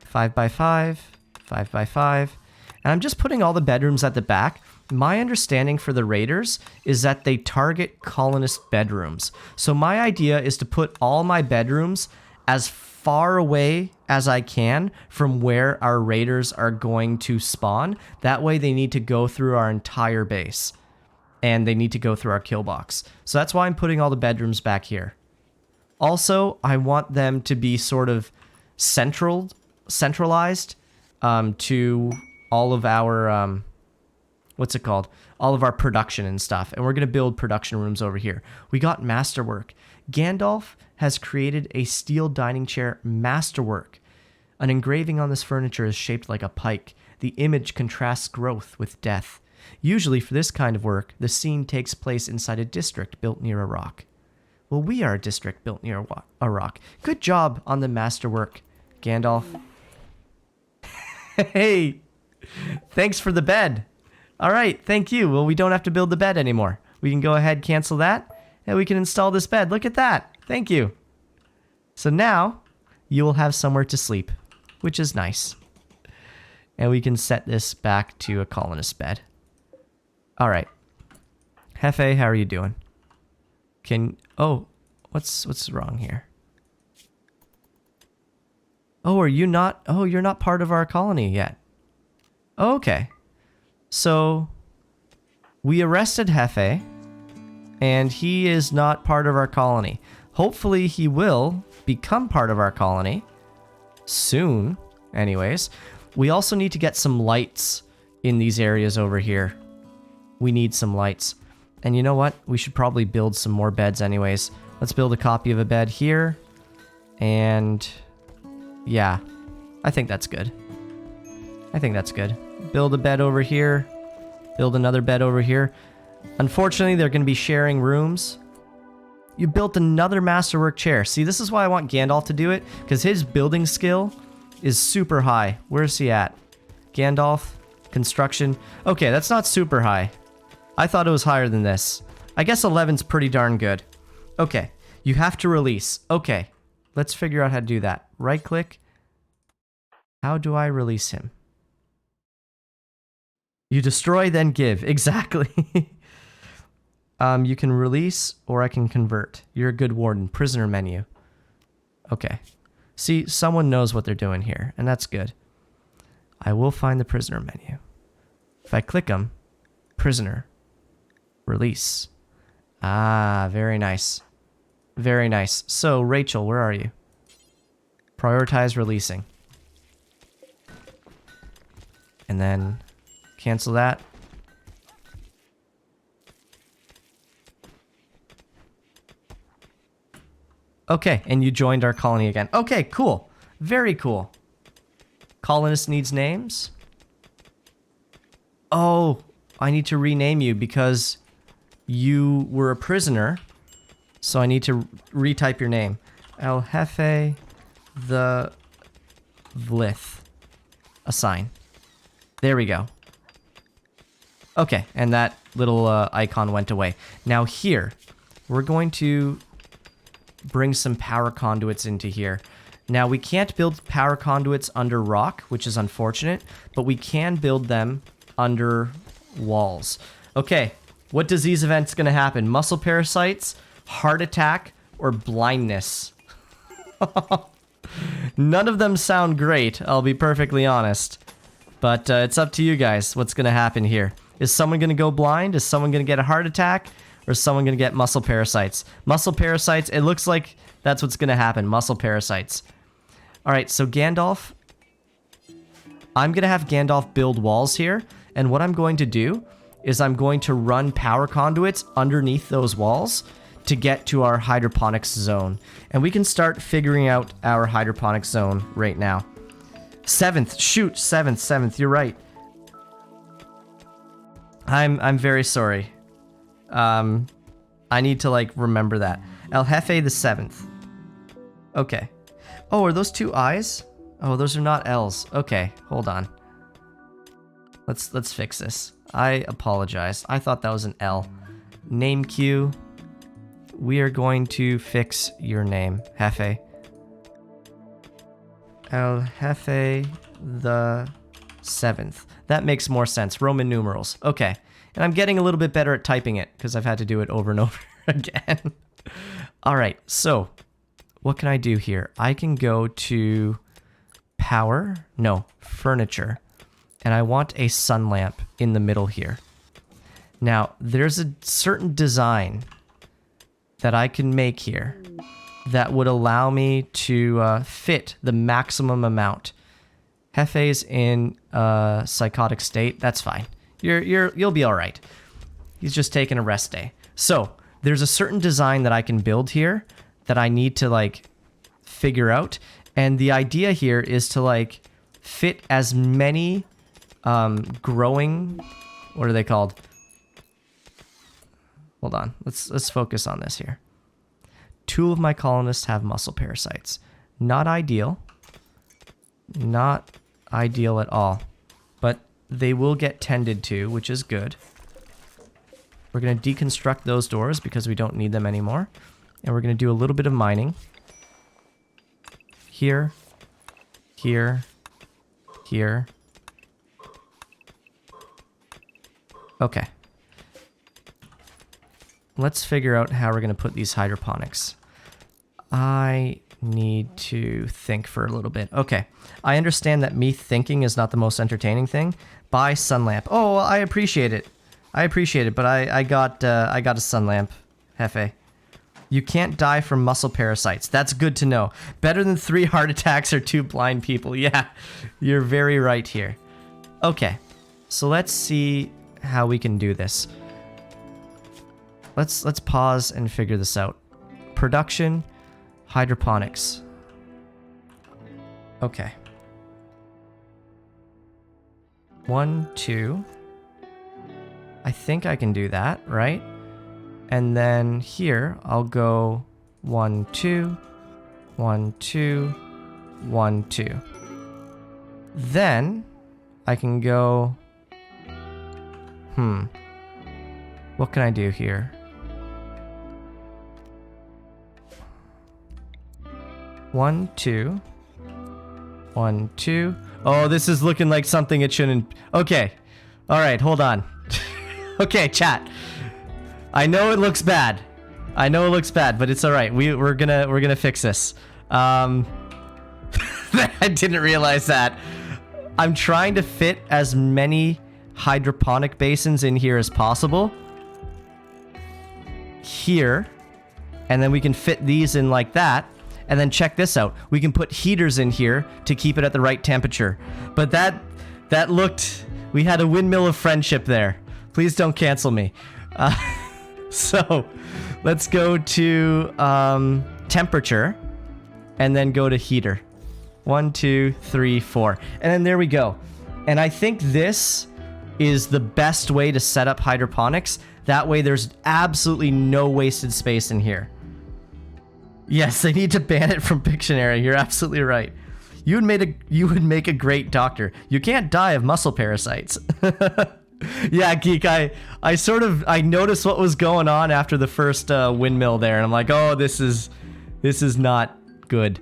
5 by 5. 5 by 5. And I'm just putting all the bedrooms at the back. My understanding for the raiders is that they target colonist bedrooms. So my idea is to put all my bedrooms as far away as I can from where our raiders are going to spawn. That way they need to go through our entire base. And they need to go through our kill box. So that's why I'm putting all the bedrooms back here. Also, I want them to be sort of centralized to all of our... what's it called? All of our production and stuff. And we're going to build production rooms over here. We got masterwork. Gandalf has created a steel dining chair masterwork. An engraving on this furniture is shaped like a pike. The image contrasts growth with death. Usually for this kind of work, the scene takes place inside a district built near a rock. Well, we are a district built near a rock. Good job on the masterwork, Gandalf. Hey, thanks for the bed. All right, thank you. Well, we don't have to build the bed anymore. We can go ahead, cancel that, and we can install this bed. Look at that. Thank you. So now you will have somewhere to sleep, which is nice. And we can set this back to a colonist bed. All right. Hefe, how are you doing? Oh, what's wrong here? Oh, are you not? Oh, you're not part of our colony yet. Oh, okay. So we arrested Hefe, and he is not part of our colony. Hopefully he will become part of our colony soon. Anyways, we also need to get some lights in these areas over here. We need some lights. And you know what? We should probably build some more beds anyways. Let's build a copy of a bed here. And yeah, I think that's good. I think that's good. Build a bed over here. Build another bed over here. Unfortunately, they're going to be sharing rooms. You built another masterwork chair. See, this is why I want Gandalf to do it, because his building skill is super high. Where's he at? Gandalf, construction. Okay, that's not super high. I thought it was higher than this. I guess 11's pretty darn good. Okay, you have to release. Okay, let's figure out how to do that. Right click. How do I release him? You destroy, then give. Exactly. You can release, or I can convert. You're a good warden. Prisoner menu. Okay. See, someone knows what they're doing here, and that's good. I will find the prisoner menu. If I click them, prisoner, release. Ah, very nice. Very nice. So, Rachel, where are you? Prioritize releasing. And then cancel that. Okay, and you joined our colony again. Okay, cool. Very cool. Colonist needs names. Oh, I need to rename you because you were a prisoner. So I need to retype your name. El Jefe the Vlith. Assign. There we go. Okay, and that little icon went away. Now here, we're going to bring some power conduits into here. Now, we can't build power conduits under rock, which is unfortunate, but we can build them under walls. Okay, what disease event's gonna happen? Muscle parasites, heart attack, or blindness? None of them sound great, I'll be perfectly honest. But it's up to you guys what's gonna happen here. Is someone gonna go blind? Is someone gonna get a heart attack? Or is someone gonna get muscle parasites? Muscle parasites, it looks like that's what's gonna happen. Muscle parasites. Alright, so Gandalf. I'm gonna have Gandalf build walls here. And what I'm going to do is I'm going to run power conduits underneath those walls to get to our hydroponics zone. And we can start figuring out our hydroponics zone right now. 7th, shoot, 7th, you're right. I'm very sorry. I need to, like, remember that. El Jefe the 7th. Okay. Oh, are those two I's? Oh, those are not L's. Okay, hold on. Let's fix this. I apologize. I thought that was an L. Name queue. We are going to fix your name, Jefe. El Jefe the 7th. That makes more sense. Roman numerals. Okay. And I'm getting a little bit better at typing it because I've had to do it over and over again. All right, so what can I do here? I can go to furniture, and I want a sun lamp in the middle here. Now, there's a certain design that I can make here that would allow me to fit the maximum amount. Hefe's in a psychotic state. That's fine. You'll be all right. He's just taking a rest day. So there's a certain design that I can build here that I need to, like, figure out. And the idea here is to, like, fit as many growing, what are they called? Hold on. Let's focus on this here. 2 of my colonists have muscle parasites. Not ideal. Not ideal at all. But they will get tended to, which is good. We're going to deconstruct those doors because we don't need them anymore. And we're going to do a little bit of mining. Here, here, here. Okay. Let's figure out how we're going to put these hydroponics. I need to think for a little bit. Okay. I understand that me thinking is not the most entertaining thing. Buy sun lamp. Oh, I appreciate it. I appreciate it, but I got a sun lamp, Hefe. You can't die from muscle parasites. That's good to know. Better than 3 heart attacks or 2 blind people. Yeah, you're very right here. Okay, so let's see how we can do this. Let's pause and figure this out. Production, hydroponics. Okay. 1, 2. I think I can do that, right? And then here, I'll go 1, 2, 1, 2, 1, 2. Then I can go, what can I do here? 1, 2, 1, 2. Oh, this is looking like something it shouldn't. Okay. All right, hold on. Okay, chat. I know it looks bad. I know it looks bad, but it's all right. We're gonna fix this. I didn't realize that. I'm trying to fit as many hydroponic basins in here as possible. Here, and then we can fit these in like that. And then check this out. We can put heaters in here to keep it at the right temperature. But that looked. We had a windmill of friendship there. Please don't cancel me. So let's go to temperature and then go to heater. 1, 2, 3, 4. And then there we go. And I think this is the best way to set up hydroponics. That way there's absolutely no wasted space in here. Yes, they need to ban it from Pictionary. You're absolutely right. You would make a great doctor. You can't die of muscle parasites. Yeah, Geek, I noticed what was going on after the first windmill there, and I'm like, oh, this is not good.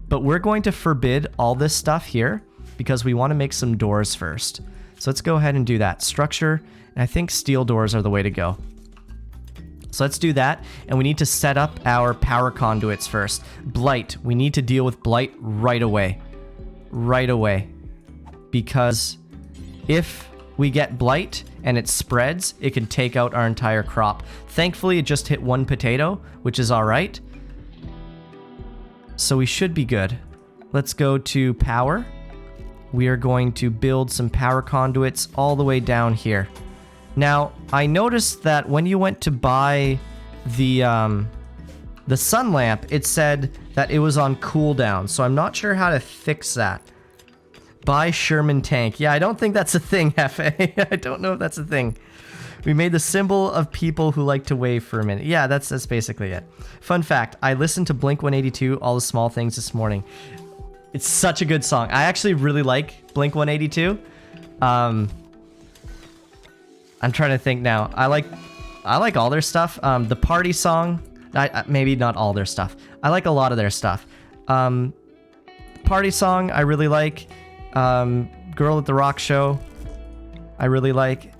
But we're going to forbid all this stuff here because we want to make some doors first. So let's go ahead and do that. Structure, and I think steel doors are the way to go. So let's do that, and we need to set up our power conduits first. Blight, we need to deal with blight right away. Right away. Because if we get blight and it spreads, it can take out our entire crop. Thankfully, it just hit 1 potato, which is all right. So we should be good. Let's go to power. We are going to build some power conduits all the way down here. Now, I noticed that when you went to buy the sun lamp, it said that it was on cooldown, so I'm not sure how to fix that. Buy Sherman tank. Yeah, I don't think that's a thing, Hefe. I don't know if that's a thing. We made the symbol of people who like to wave for a minute. Yeah, that's basically it. Fun fact, I listened to Blink-182, All the Small Things, this morning. It's such a good song. I actually really like Blink-182. I'm trying to think now. I like all their stuff. The party song, maybe not all their stuff. I like a lot of their stuff. Party song, I really like. Girl at the Rock Show, I really like.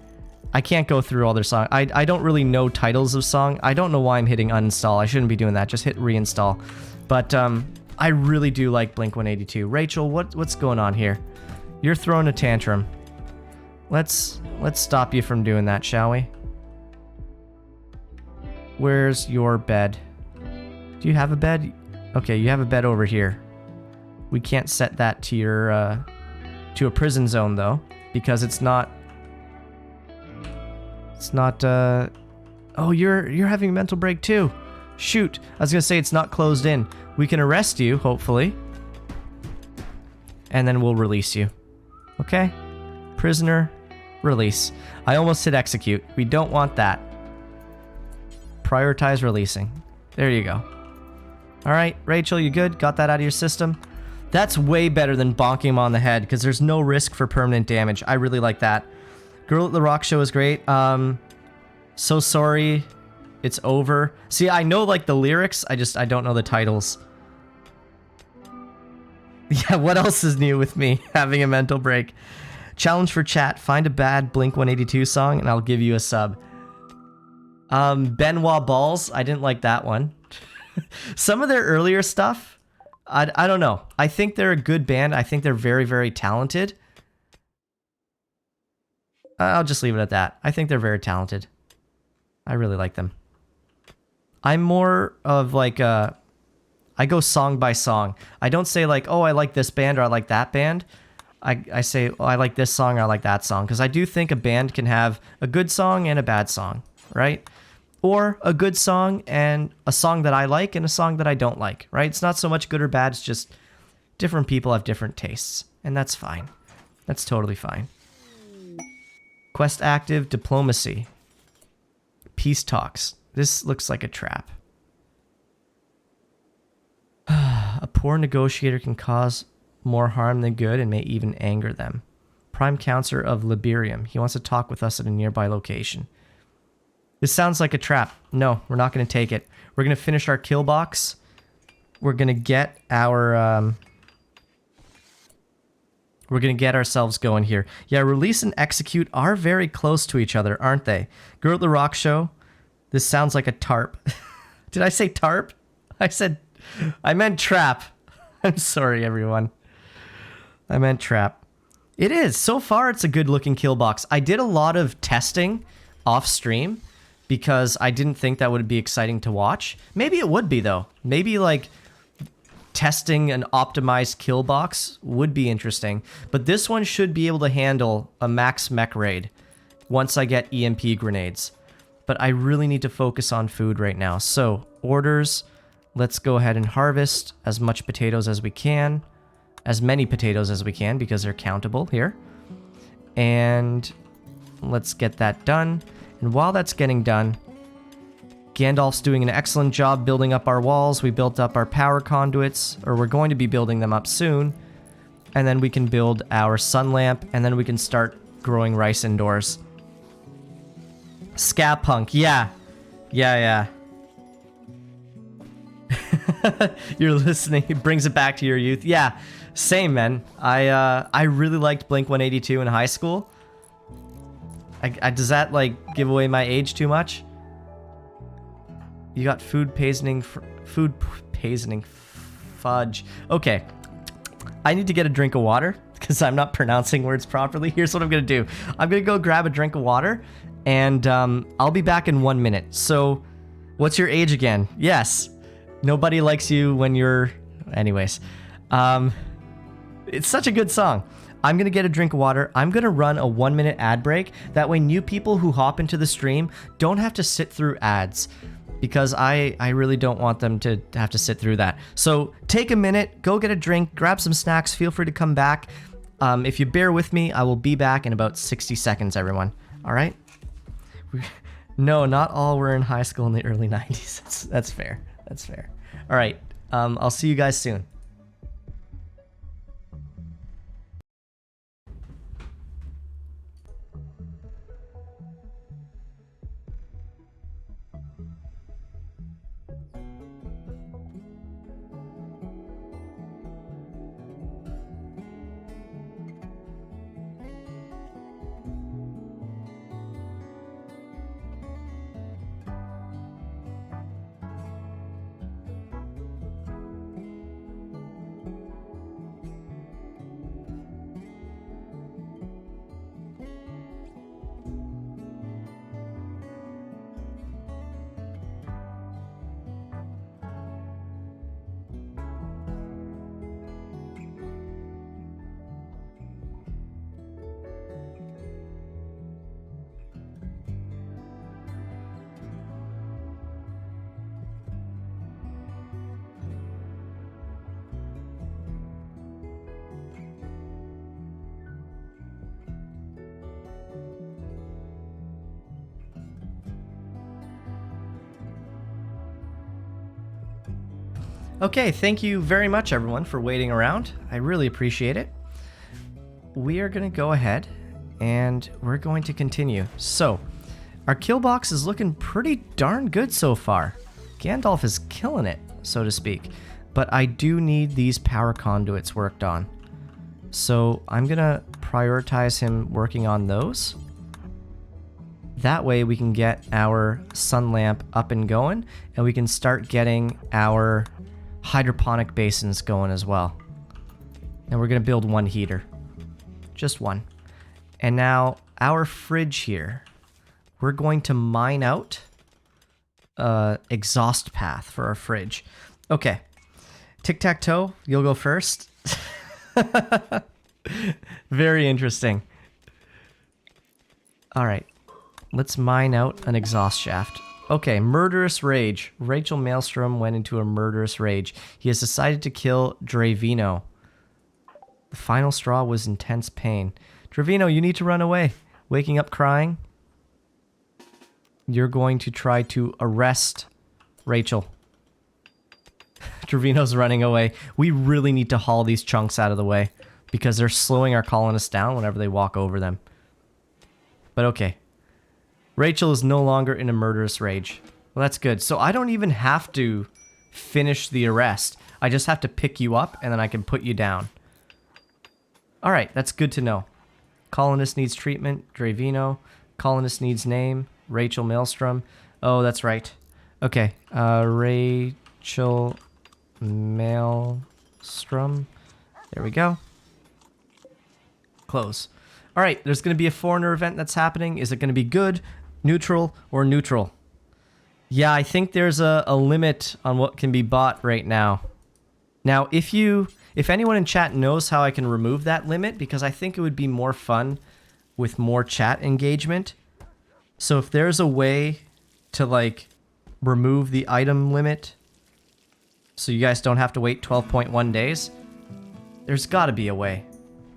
I can't go through all their songs. I don't really know titles of song. I don't know why I'm hitting uninstall. I shouldn't be doing that. Just hit reinstall. But I really do like Blink-182. Rachel, what's going on here? You're throwing a tantrum. Let's stop you from doing that, shall we? Where's your bed? Do you have a bed? Okay, you have a bed over here. We can't set that to your to a prison zone though, because it's not. It's not. Oh, you're having a mental break too. Shoot, I was gonna say it's not closed in. We can arrest you, hopefully, and then we'll release you. Okay, prisoner, release. I almost hit execute. We don't want that. Prioritize releasing. There you go. All right, Rachel, you good? Got that out of your system? That's way better than bonking him on the head because there's no risk for permanent damage. I really like that. Girl at the Rock Show is great. So sorry it's over. See, I know like the lyrics, I don't know the titles. Yeah, what else is new with me having a mental break? Challenge for chat, find a bad Blink-182 song and I'll give you a sub. Benoit Balls, I didn't like that one. Some of their earlier stuff, I don't know. I think they're a good band. I think they're very, very talented. I'll just leave it at that. I think they're very talented. I really like them. I'm more of like I go song by song. I don't say like, oh, I like this band or I like that band. I say, oh, I like this song or I like that song. Because I do think a band can have a good song and a bad song, right? Or a good song and a song that I like and a song that I don't like, right? It's not so much good or bad. It's just different people have different tastes. And that's fine. That's totally fine. Quest active, diplomacy. Peace talks. This looks like a trap. A poor negotiator can cause more harm than good and may even anger them. Prime Counselor of Liberium. He wants to talk with us at a nearby location. This sounds like a trap. No, we're not going to take it. We're going to finish our kill box. We're going to get our... We're going to get ourselves going here. Yeah, release and execute are very close to each other, aren't they? Girl at the Rock Show. This sounds like a tarp. Did I say tarp? I meant trap. I'm sorry, everyone. I meant trap. It is. So far, it's a good-looking kill box. I did a lot of testing off stream because I didn't think that would be exciting to watch. Maybe it would be, though. Maybe, like, testing an optimized kill box would be interesting. But this one should be able to handle a max mech raid once I get EMP grenades. But I really need to focus on food right now. So, orders. Let's go ahead and harvest as much potatoes as we can. As many potatoes as we can because they're countable here. And let's get that done. And while that's getting done, Gandalf's doing an excellent job building up our walls. We built up our power conduits, or we're going to be building them up soon. And then we can build our sun lamp, and then we can start growing rice indoors. Ska punk, yeah. Yeah. You're listening, it brings it back to your youth. Yeah, same, man. I really liked Blink-182 in high school. Does that, like, give away my age too much? You got food poisoning fudge. Okay. I need to get a drink of water because I'm not pronouncing words properly. Here's what I'm going to do. I'm going to go grab a drink of water and I'll be back in 1 minute. So, what's your age again? Yes. Nobody likes you when you're... Anyways. It's such a good song. I'm going to get a drink of water. I'm going to run a 1 minute ad break. That way new people who hop into the stream don't have to sit through ads. Because I really don't want them to have to sit through that. So take a minute, go get a drink, grab some snacks, feel free to come back. If you bear with me, I will be back in about 60 seconds, everyone. All right? No, not all were in high school in the early 90s. That's fair. That's fair. All right. I'll see you guys soon. Okay, thank you very much, everyone, for waiting around. I really appreciate it. We are going to go ahead and we're going to continue. So, our kill box is looking pretty darn good so far. Gandalf is killing it, so to speak. But I do need these power conduits worked on. So I'm going to prioritize him working on those. That way we can get our sun lamp up and going, and we can start getting our hydroponic basins going as well. And we're going to build one heater. Just one. And now our fridge here, we're going to mine out exhaust path for our fridge. Okay. Tic-tac-toe, you'll go first. Very interesting. All right. Let's mine out an exhaust shaft. Okay, murderous rage. Rachel Maelstrom went into a murderous rage. He has decided to kill Dravino. The final straw was intense pain. Dravino, you need to run away. Waking up crying. You're going to try to arrest Rachel. Dravino's running away. We really need to haul these chunks out of the way because they're slowing our colonists down whenever they walk over them. But okay. Rachel is no longer in a murderous rage. Well, that's good. So I don't even have to finish the arrest. I just have to pick you up and then I can put you down. All right, that's good to know. Colonist needs treatment. Dravino. Colonist needs name. Rachel Maelstrom. Oh, that's right. Okay. Rachel Maelstrom. There we go. Close. All right, there's going to be a foreigner event that's happening. Is it going to be good, neutral, or neutral? Yeah, I think there's a limit on what can be bought right now. Now, if anyone in chat knows how I can remove that limit, because I think it would be more fun with more chat engagement. So if there's a way to, like, remove the item limit so you guys don't have to wait 12.1 days, there's got to be a way.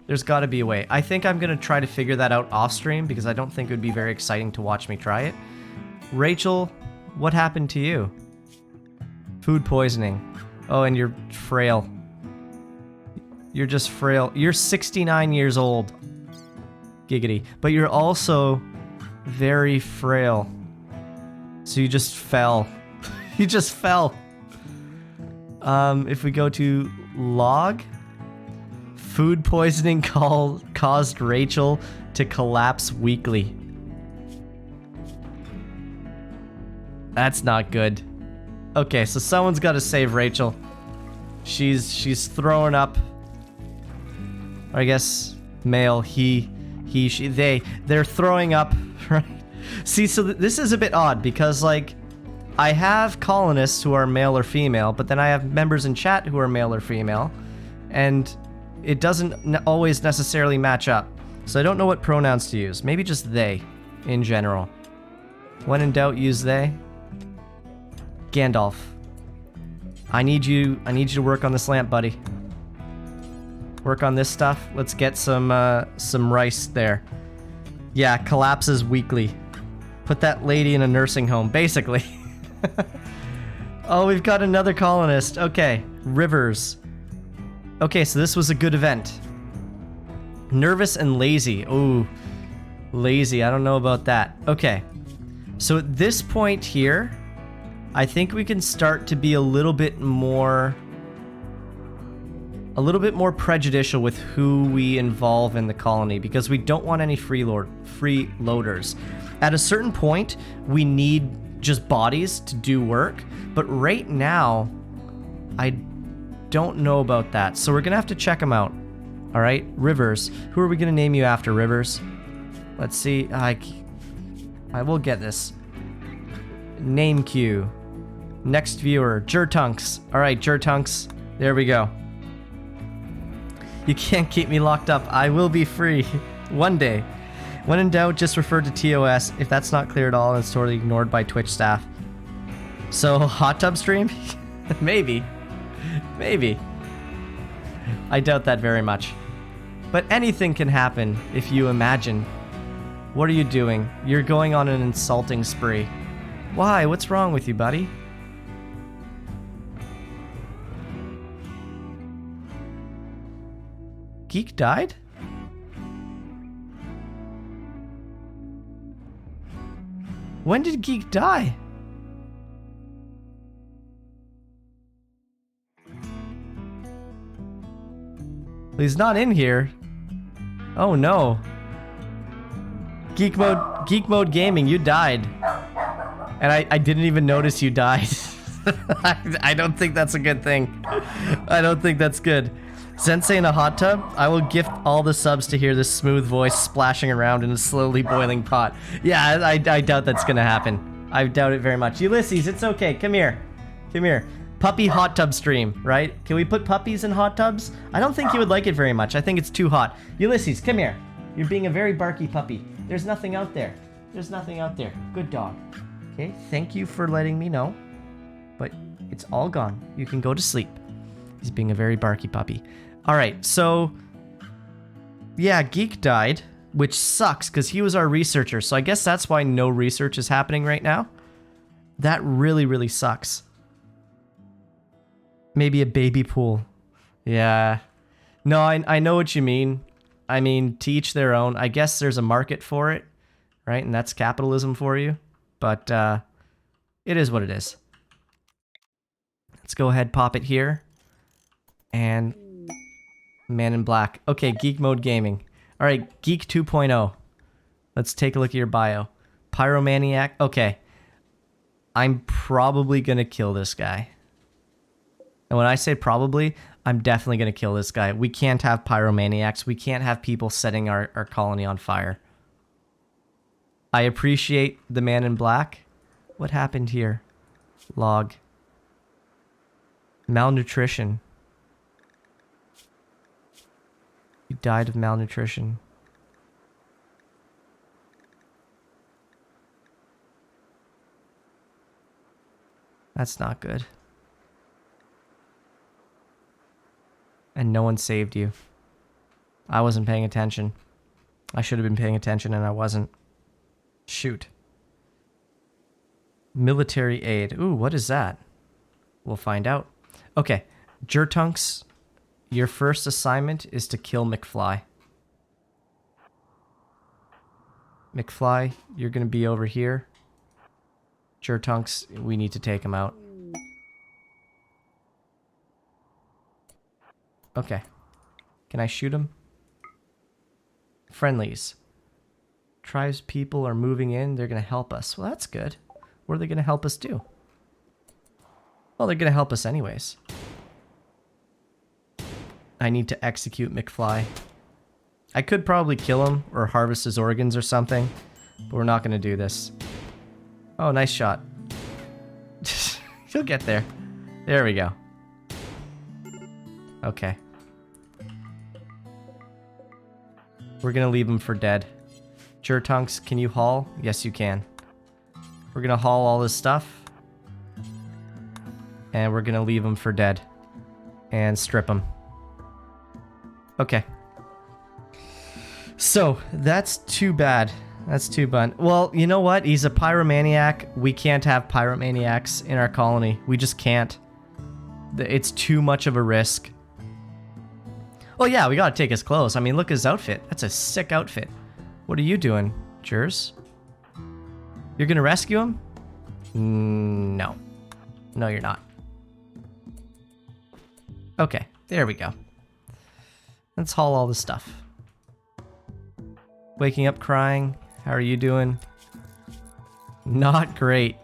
There's got to be a way. I think I'm going to try to figure that out off stream because I don't think it would be very exciting to watch me try it. Rachel, what happened to you? Food poisoning. Oh, and you're frail. You're just frail. You're 69 years old. Giggity. But you're also very frail. So you just fell. You just fell. If we go to log... Food poisoning caused Rachel to collapse weakly. That's not good. Okay, so someone's got to save Rachel. She's throwing up. I guess male, he, she, they're throwing up, right? See, so this is a bit odd because, like, I have colonists who are male or female, but then I have members in chat who are male or female, and it doesn't always necessarily match up. So I don't know what pronouns to use. Maybe just they, in general. When in doubt, use they. Gandalf. I need you to work on this lamp, buddy. Work on this stuff. Let's get some rice there. Yeah, collapses weekly. Put that lady in a nursing home, basically. Oh, we've got another colonist. Okay, Rivers. Okay, so this was a good event. Nervous and lazy. Ooh, lazy. I don't know about that. Okay, so at this point here, I think we can start to be a little bit more prejudicial with who we involve in the colony because we don't want any freeloaders. At a certain point, we need just bodies to do work, but right now, I don't know about that. So we're gonna have to check them out. All right, Rivers. Who are we gonna name you after, Rivers? Let's see. I will get this. Name queue. Next viewer, Jertunks. All right, Jertunks. There we go. You can't keep me locked up. I will be free one day. When in doubt, just refer to TOS. If that's not clear at all, it's totally ignored by Twitch staff. So, hot tub stream? Maybe. Maybe. I doubt that very much. But anything can happen if you imagine. What are you doing? You're going on an insulting spree. Why? What's wrong with you, buddy? Geek died? When did Geek die? He's not in here. Oh no. Geek mode gaming, you died. And I didn't even notice you died. I don't think that's a good thing. I don't think that's good. Sensei in a hot tub? I will gift all the subs to hear this smooth voice splashing around in a slowly boiling pot. Yeah, I doubt that's gonna happen. I doubt it very much. Ulysses, it's okay. Come here. Come here. Puppy hot tub stream, right? Can we put puppies in hot tubs? I don't think you would like it very much. I think it's too hot. Ulysses, come here. You're being a very barky puppy. There's nothing out there. There's nothing out there. Good dog. Okay, thank you for letting me know. But it's all gone. You can go to sleep. He's being a very barky puppy. All right, so... yeah, Geek died, which sucks because he was our researcher. So I guess that's why no research is happening right now. That really, really sucks. Maybe a baby pool. Yeah. No, I know what you mean. I mean, to each their own. I guess there's a market for it, right? And that's capitalism for you. But it is what it is. Let's go ahead, pop it here. And Man in Black. Okay, Geek Mode Gaming. All right, Geek 2.0. Let's take a look at your bio. Pyromaniac. Okay. I'm probably going to kill this guy. And when I say probably, I'm definitely going to kill this guy. We can't have pyromaniacs. We can't have people setting our colony on fire. I appreciate the Man in Black. What happened here? Log. Malnutrition. You died of malnutrition. That's not good. And no one saved you. I wasn't paying attention. I should have been paying attention and I wasn't. Shoot. Military aid. Ooh, what is that? We'll find out. Okay. Jertunks, your first assignment is to kill McFly. McFly, you're going to be over here. Jertunks, we need to take him out. Okay. Can I shoot him? Friendlies. Tribes people are moving in. They're going to help us. Well, that's good. What are they going to help us do? Well, they're going to help us anyways. I need to execute McFly. I could probably kill him or harvest his organs or something, but we're not going to do this. Oh, nice shot. You'll get there. There we go. Okay. We're gonna leave him for dead. Jertunks, can you haul? Yes, you can. We're gonna haul all this stuff. And we're gonna leave him for dead. And strip him. Okay. So, that's too bad. That's too bad. Well, you know what? He's a pyromaniac. We can't have pyromaniacs in our colony. We just can't. It's too much of a risk. Oh yeah, we gotta take his clothes. I mean, look at his outfit. That's a sick outfit. What are you doing, Jers? You're gonna rescue him? No. No, you're not. Okay, there we go. Let's haul all the stuff. Waking up crying. How are you doing? Not great.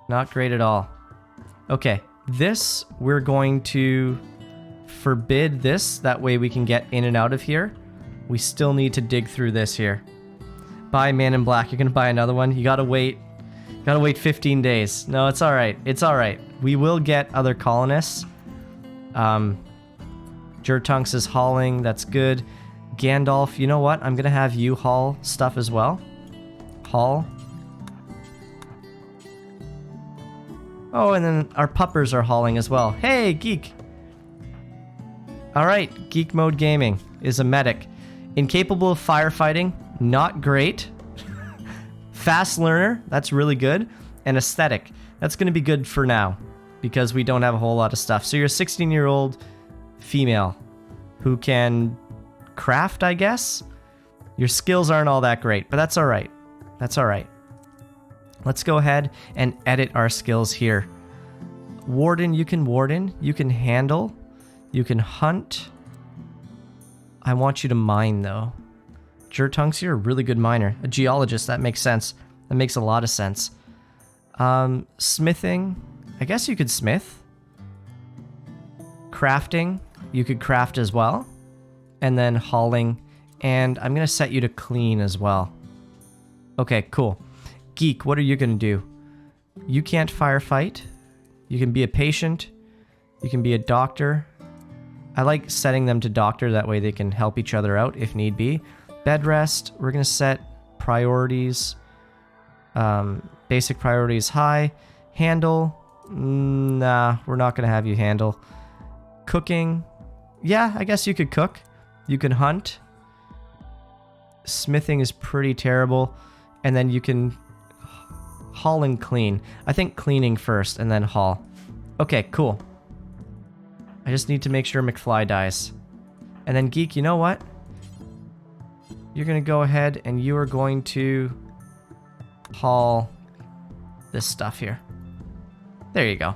Not great at all. Okay, this we're going to forbid this. That way we can get in and out of here. We still need to dig through this here. Buy Man in Black. You're gonna buy another one? You gotta wait. Gotta wait 15 days. No, it's alright. It's alright. We will get other colonists. Jertunks is hauling. That's good. Gandalf, you know what? I'm gonna have you haul stuff as well. Haul. Oh, and then our puppers are hauling as well. Hey, Geek! Alright, Geek Mode Gaming is a medic. Incapable of firefighting, not great. Fast learner, that's really good. And aesthetic, that's gonna be good for now. Because we don't have a whole lot of stuff. So you're a 16-year-old female. who can craft, I guess. Your skills aren't all that great, but that's all right. That's all right. Let's go ahead and edit our skills here. Warden, you can handle, you can hunt. I want you to mine though. Jertunks, you're a really good miner. A geologist, that makes sense. That makes a lot of sense. Smithing, I guess you could smith. Crafting, you could craft as well. And then hauling, and I'm gonna set you to clean as well. Okay, cool. Geek, what are you gonna do? You can't firefight. You can be a patient. You can be a doctor. I like setting them to doctor, that way they can help each other out if need be. Bed rest, we're gonna set priorities. Basic priorities high. Handle, nah, we're not gonna have you handle. Cooking, yeah, I guess you could cook. You can hunt. Smithing is pretty terrible. And then you can haul and clean. I think cleaning first and then haul. Okay, cool. I just need to make sure McFly dies. And then Geek, you know what? You're going to go ahead and you are going to haul this stuff here. There you go.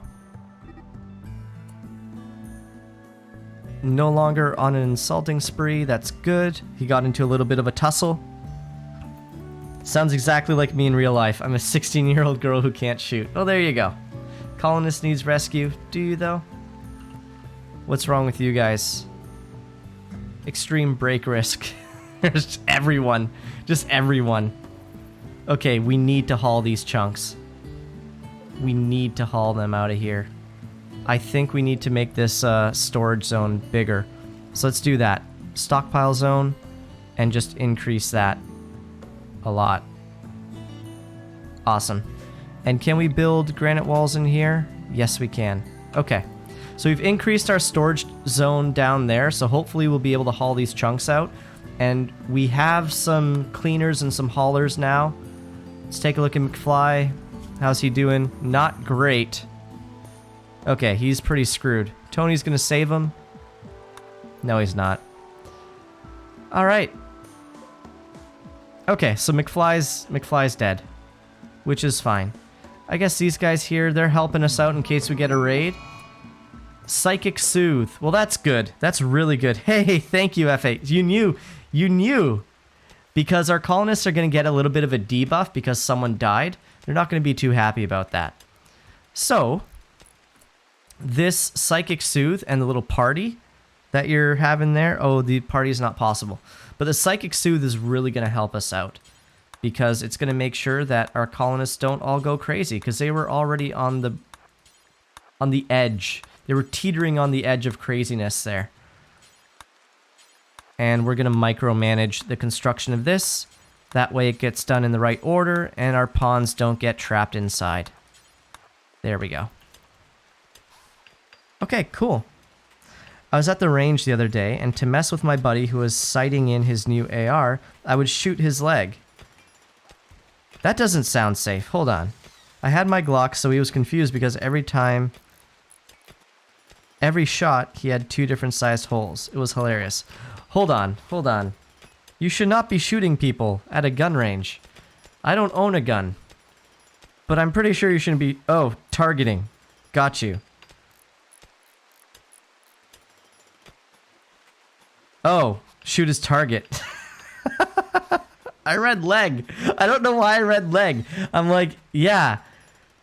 No longer on an insulting spree, that's good. He got into a little bit of a tussle. Sounds exactly like me in real life. I'm a 16-year-old girl who can't shoot. Oh, there you go. Colonist needs rescue. Do you, though? What's wrong with you guys? Extreme break risk. There's everyone. Just everyone. Okay, we need to haul these chunks. We need to haul them out of here. I think we need to make this storage zone bigger. So let's do that. Stockpile zone, and just increase that a lot. Awesome. And can we build granite walls in here? Yes, we can. Okay. So we've increased our storage zone down there, so hopefully we'll be able to haul these chunks out. And we have some cleaners and some haulers now. Let's take a look at McFly. How's he doing? Not great. Okay, he's pretty screwed. Tony's gonna save him. No, he's not. All right. Okay, so McFly's dead, which is fine. I guess these guys here, they're helping us out in case we get a raid. Psychic Soothe. Well, that's good. That's really good. Hey, thank you, F8. You knew. Because our colonists are going to get a little bit of a debuff because someone died. They're not going to be too happy about that. So, this Psychic Soothe and the little party that you're having there, oh, the party is not possible. But the Psychic Soothe is really going to help us out because it's going to make sure that our colonists don't all go crazy because they were already on the edge. They were teetering on the edge of craziness there. And we're going to micromanage the construction of this. That way it gets done in the right order and our pawns don't get trapped inside. There we go. Okay, cool. I was at the range the other day, and to mess with my buddy who was sighting in his new AR, I would shoot his leg. That doesn't sound safe. Hold on. I had my Glock, so he was confused because every shot, he had 2 different sized holes. It was hilarious. Hold on. You should not be shooting people at a gun range. I don't own a gun. But I'm pretty sure you shouldn't be... Oh, targeting. Got you. Oh, shoot his target. I read leg. I don't know why I read leg. I'm like, yeah.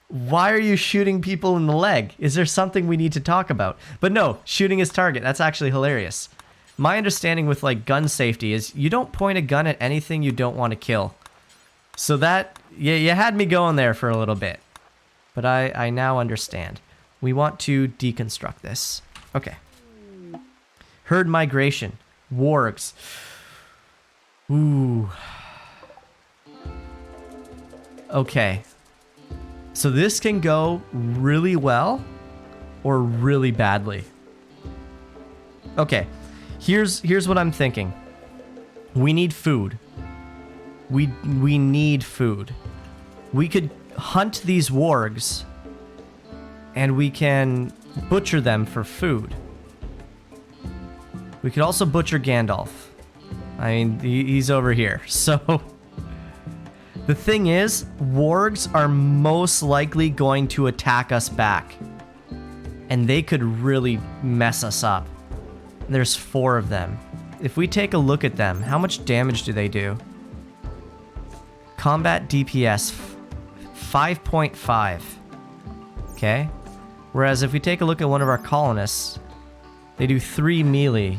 Why are you shooting people in the leg? Is there something we need to talk about? But no, shooting his target. That's actually hilarious. My understanding with like gun safety is you don't point a gun at anything you don't want to kill. So that, you had me going there for a little bit. But I now understand. We want to deconstruct this. Okay. Herd migration. Wargs. Ooh. Okay. So this can go really well or really badly. Okay. Here's what I'm thinking. We need food. We need food. We could hunt these wargs and we can butcher them for food. We could also butcher Gandalf. I mean, he's over here. So the thing is, wargs are most likely going to attack us back. And they could really mess us up. There's 4 of them. If we take a look at them, how much damage do they do? Combat DPS 5.5. Okay. Whereas if we take a look at one of our colonists, they do 3 melee.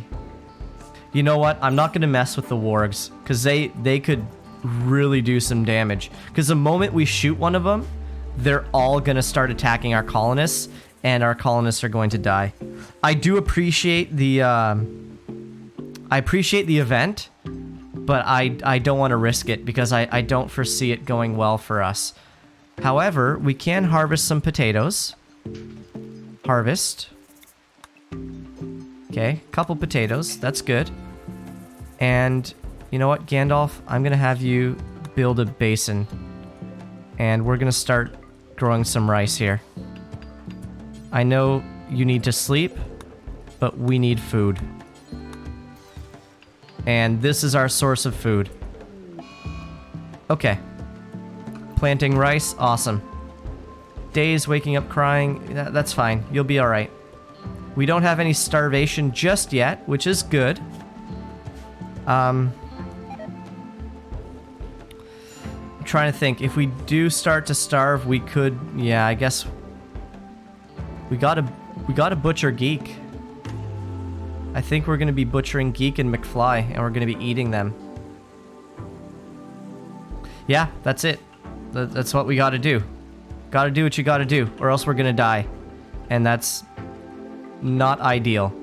You know what? I'm not going to mess with the wargs because they could really do some damage. Because the moment we shoot one of them, they're all going to start attacking our colonists, and our colonists are going to die. I do appreciate the event, but I don't want to risk it because I don't foresee it going well for us. However, we can harvest some potatoes. Harvest. Okay, couple potatoes. That's good. And you know what, Gandalf? I'm going to have you build a basin. And we're going to start growing some rice here. I know you need to sleep, but we need food. And this is our source of food. Okay. Planting rice, awesome. Days waking up crying, that's fine. You'll be alright. We don't have any starvation just yet, which is good. I'm trying to think. If we do start to starve, we could... Yeah, I guess... We gotta butcher Geek. I think we're gonna be butchering Geek and McFly, and we're gonna be eating them. Yeah, that's it. That's what we gotta do. Gotta do what you gotta do, or else we're gonna die. And that's not ideal.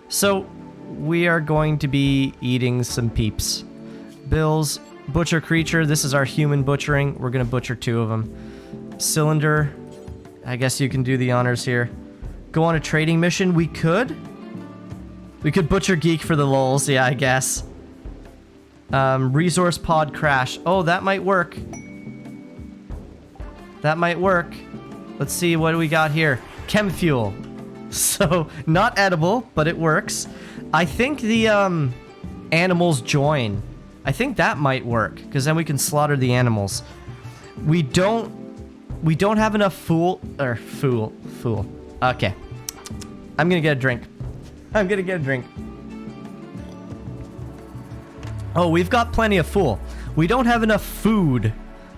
So, we are going to be eating some peeps. Bills, butcher creature, this is our human butchering. We're gonna butcher 2 of them. Cylinder, I guess you can do the honors here. Go on a trading mission, we could. We could butcher Geek for the lulz, yeah, I guess. Resource pod crash. Oh, that might work. That might work. Let's see, what do we got here? Chem fuel. So, not edible, but it works. I think the animals join. I think that might work, because then we can slaughter the animals. We don't have enough fool. Okay. I'm gonna get a drink. Oh, we've got plenty of fool. We don't have enough food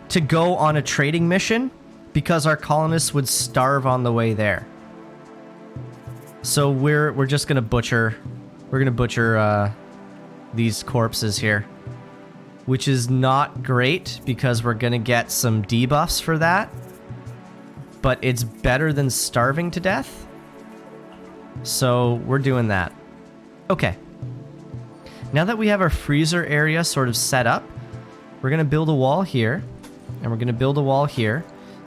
to go on a trading mission because our colonists would starve on the way there. So we're just gonna butcher. We're gonna butcher these corpses here, which is not great because we're gonna get some debuffs for that. But it's better than starving to death. So we're doing that. Okay. Now that we have our freezer area sort of set up, we're going to build a wall here. And we're going to build a wall here.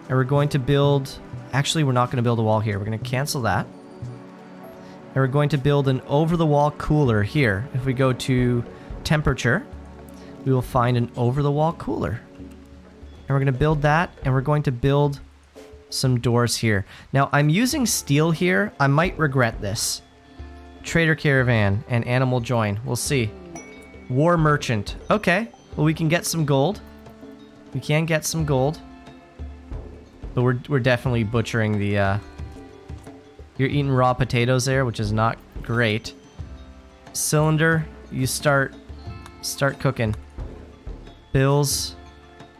And we're going to build... Actually, we're not going to build a wall here. We're going to cancel that. And we're going to build an over-the-wall cooler here. If we go to temperature, we will find an over-the-wall cooler. And we're going to build that. And we're going to build some doors here. Now, I'm using steel here. I might regret this. Trader caravan and animal join. We'll see. War merchant. Okay. Well, we can get some gold. We can get some gold. But we're definitely butchering the... You're eating raw potatoes there, which is not great. Cylinder, you start cooking. Bills,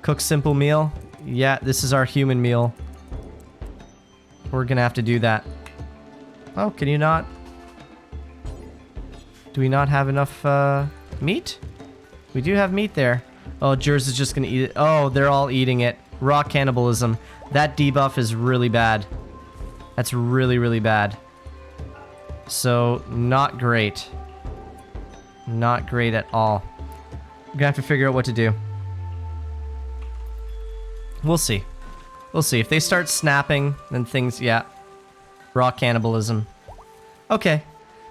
cook simple meal. Yeah, this is our human meal. We're gonna have to do that. Oh, can you not? Do we not have enough meat? We do have meat there. Oh, Jers is just gonna eat it. Oh, they're all eating it. Raw cannibalism. That debuff is really bad. That's really, really bad. So, not great. Not great at all. We're gonna have to figure out what to do. We'll see. We'll see. If they start snapping, then things, yeah. Raw cannibalism. Okay.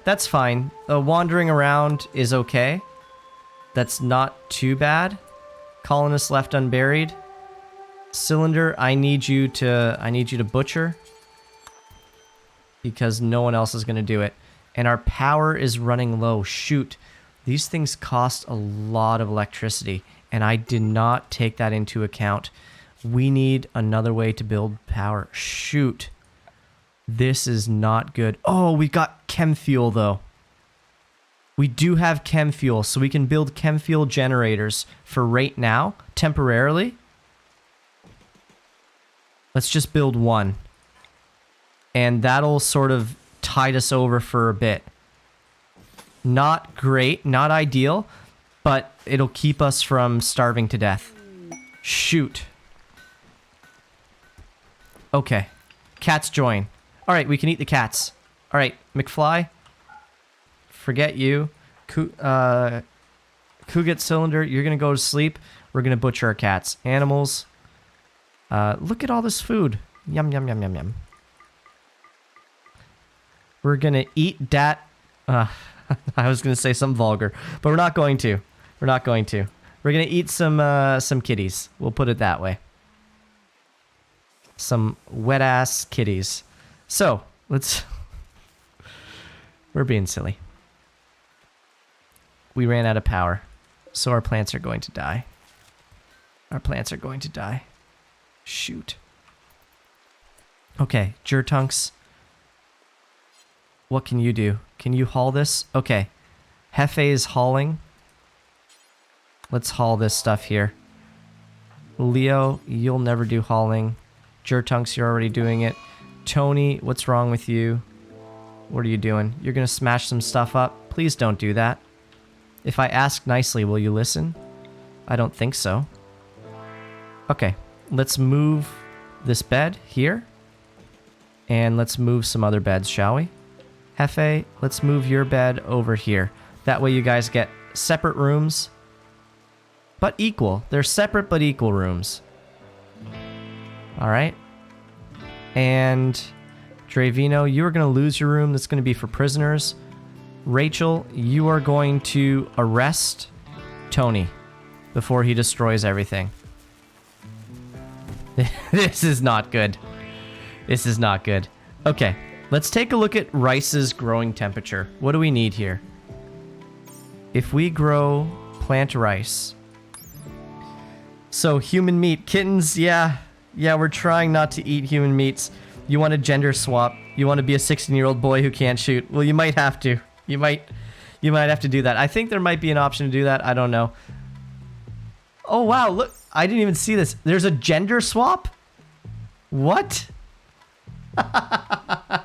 That's fine. Wandering around is okay. That's not too bad. Colonists left unburied. Cylinder, I need you to butcher. Because no one else is going to do it. And our power is running low. Shoot. These things cost a lot of electricity, and I did not take that into account. We need another way to build power. Shoot. This is not good. Oh, we got chem fuel, though. We do have chem fuel, so we can build chem fuel generators for right now, temporarily. Let's just build one. And that'll sort of tide us over for a bit. Not great, not ideal, but it'll keep us from starving to death. Shoot. Okay. Cats join. All right, we can eat the cats. All right, McFly. Forget you. Cougat Cylinder, you're going to go to sleep. We're going to butcher our cats. Animals. Look at all this food. Yum, yum, yum, yum, yum. We're going to eat that. I was going to say something vulgar, but we're not going to. We're not going to. We're going to eat some kitties. We'll put it that way. Some wet-ass kitties. So, let's... We're being silly. We ran out of power, so our plants are going to die. Our plants are going to die. Shoot. Okay, Jertunks. What can you do? Can you haul this? Okay. Hefe is hauling. Let's haul this stuff here. Leo, you'll never do hauling. Jertunks, you're already doing it. Tony, what's wrong with you? What are you doing? You're gonna smash some stuff up? Please don't do that. If I ask nicely, will you listen? I don't think so. Okay, let's move this bed here. And let's move some other beds, shall we? Hefe, let's move your bed over here. That way you guys get separate rooms, but equal. They're separate but equal rooms. Alright. And Dravino, you are going to lose your room. That's going to be for prisoners. Rachel, you are going to arrest Tony before he destroys everything. This is not good. This is not good. Okay, let's take a look at rice's growing temperature. What do we need here? If we grow plant rice. So human meat, kittens, yeah, we're trying not to eat human meats. You want a gender swap. You want to be a 16-year-old boy who can't shoot. Well, you might have to. You might have to do that. I think there might be an option to do that. I don't know. Oh, wow. Look, I didn't even see this. There's a gender swap? What? I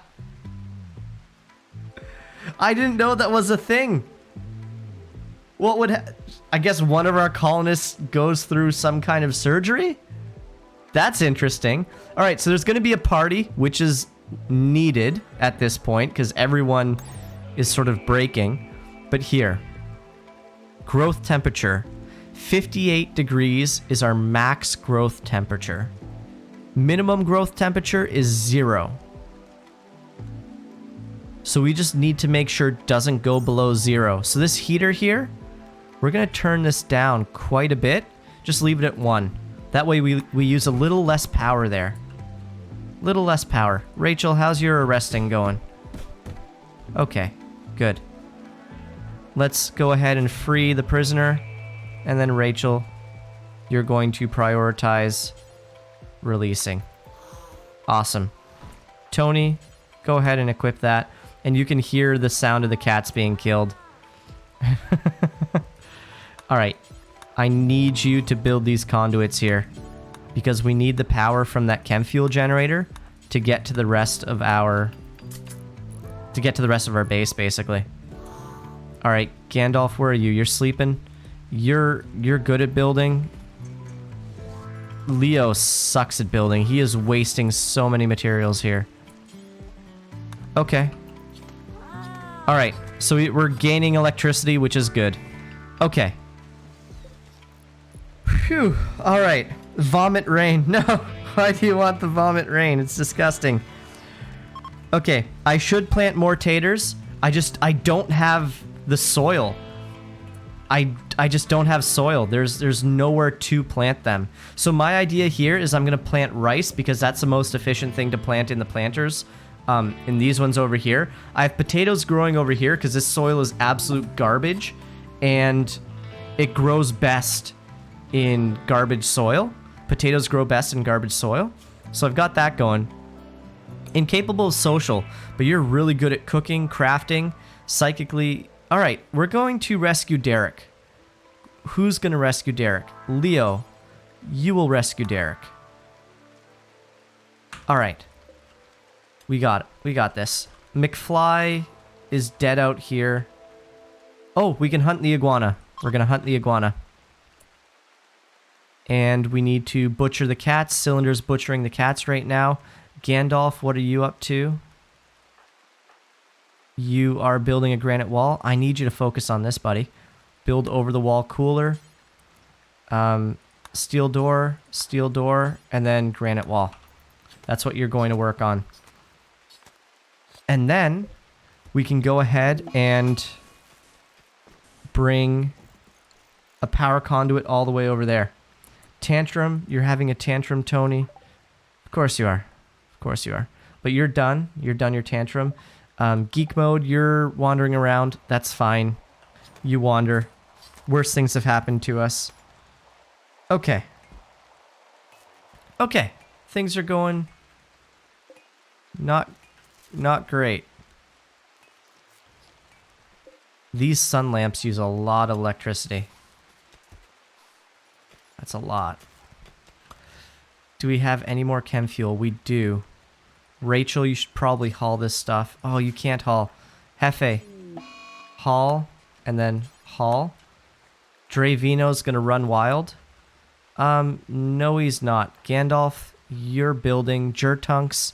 didn't know that was a thing. What would... I guess one of our colonists goes through some kind of surgery? That's interesting. All right, so there's going to be a party, which is needed at this point because everyone is sort of breaking. But here, growth temperature, 58 degrees is our max growth temperature. Minimum growth temperature is 0. So we just need to make sure it doesn't go below 0. So this heater here, we're going to turn this down quite a bit. Just leave it at 1. That way we use a little less power there. Little less power. Rachel, how's your arresting going? Okay, good. Let's go ahead and free the prisoner. And then Rachel, you're going to prioritize releasing. Awesome. Tony, go ahead and equip that. And you can hear the sound of the cats being killed. Alright. I need you to build these conduits here. Because we need the power from that chem fuel generator to get to the rest of our... base, basically. Alright, Gandalf, where are you? You're sleeping? You're good at building. Leo sucks at building. He is wasting so many materials here. Okay. Alright, so we're gaining electricity, which is good. Okay. Phew. Alright. Vomit rain. No. Why do you want the vomit rain? It's disgusting. Okay. I should plant more taters. I don't have the soil. I just don't have soil. There's nowhere to plant them. So my idea here is I'm going to plant rice because that's the most efficient thing to plant in the planters in these ones over here. I have potatoes growing over here because this soil is absolute garbage, and it grows best in garbage soil. Potatoes grow best in garbage soil. So I've got that going. Incapable of social, but you're really good at cooking, crafting, psychically. All right, we're going to rescue Derek. Who's going to rescue Derek? Leo, you will rescue Derek. All right. We got it. We got this. McFly is dead out here. Oh, we can hunt the iguana. We're going to hunt the iguana. And we need to butcher the cats. Cylinder's butchering the cats right now. Gandalf, what are you up to? You are building a granite wall. I need you to focus on this, buddy. Build over the wall cooler. Steel door, and then granite wall. That's what you're going to work on. And then we can go ahead and bring a power conduit all the way over there. Tantrum, you're having a tantrum, Tony. Of course you are. Of course you are. But you're done. You're done your tantrum. Geek mode, you're wandering around. That's fine. You wander. Worse things have happened to us. Okay. Okay. Things are going not great. These sun lamps use a lot of electricity. That's a lot. Do we have any more chem fuel? We do. Rachel, you should probably haul this stuff. Oh, you can't haul. Hefe. Haul, and then haul. Dravino's gonna run wild. No he's not. Gandalf, you're building. Jertunks,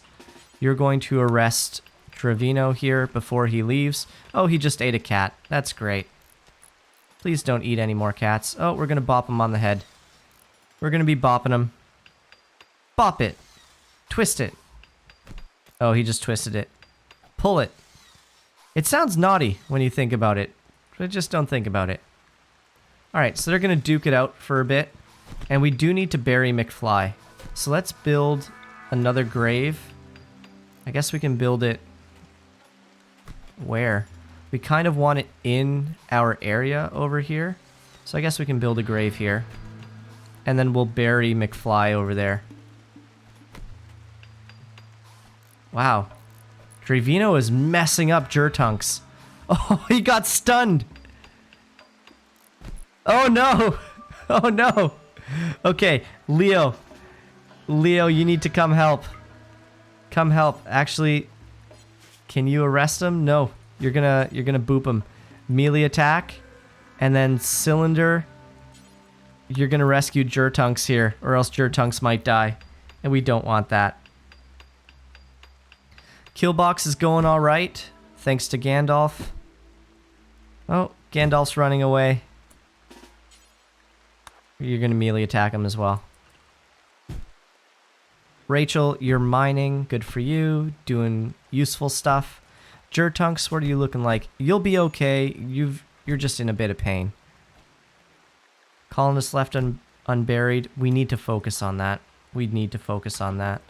you're going to arrest Dravino here before he leaves. Oh, he just ate a cat. That's great. Please don't eat any more cats. Oh, we're gonna bop him on the head. We're gonna be bopping him. Bop it. Twist it. Oh, he just twisted it. Pull it. It sounds naughty when you think about it, but just don't think about it. Alright, so they're going to duke it out for a bit, and we do need to bury McFly. So let's build another grave. I guess we can build it... where? We kind of want it in our area over here, so I guess we can build a grave here. And then we'll bury McFly over there. Wow. Dravino is messing up Jertunks. Oh, he got stunned. Oh, no. Oh, no. Okay, Leo. Leo, you need to come help. Come help. Actually, can you arrest him? No. You're gonna boop him. Melee attack. And then Cylinder. You're gonna rescue Jertunks here, or else Jertunks might die. And we don't want that. Killbox is going alright, thanks to Gandalf. Oh, Gandalf's running away. You're gonna melee attack him as well. Rachel, you're mining, good for you, doing useful stuff. Jertunks, what are you looking like? You'll be okay, you're just in a bit of pain. Colonist left unburied, we need to focus on that. We need to focus on that.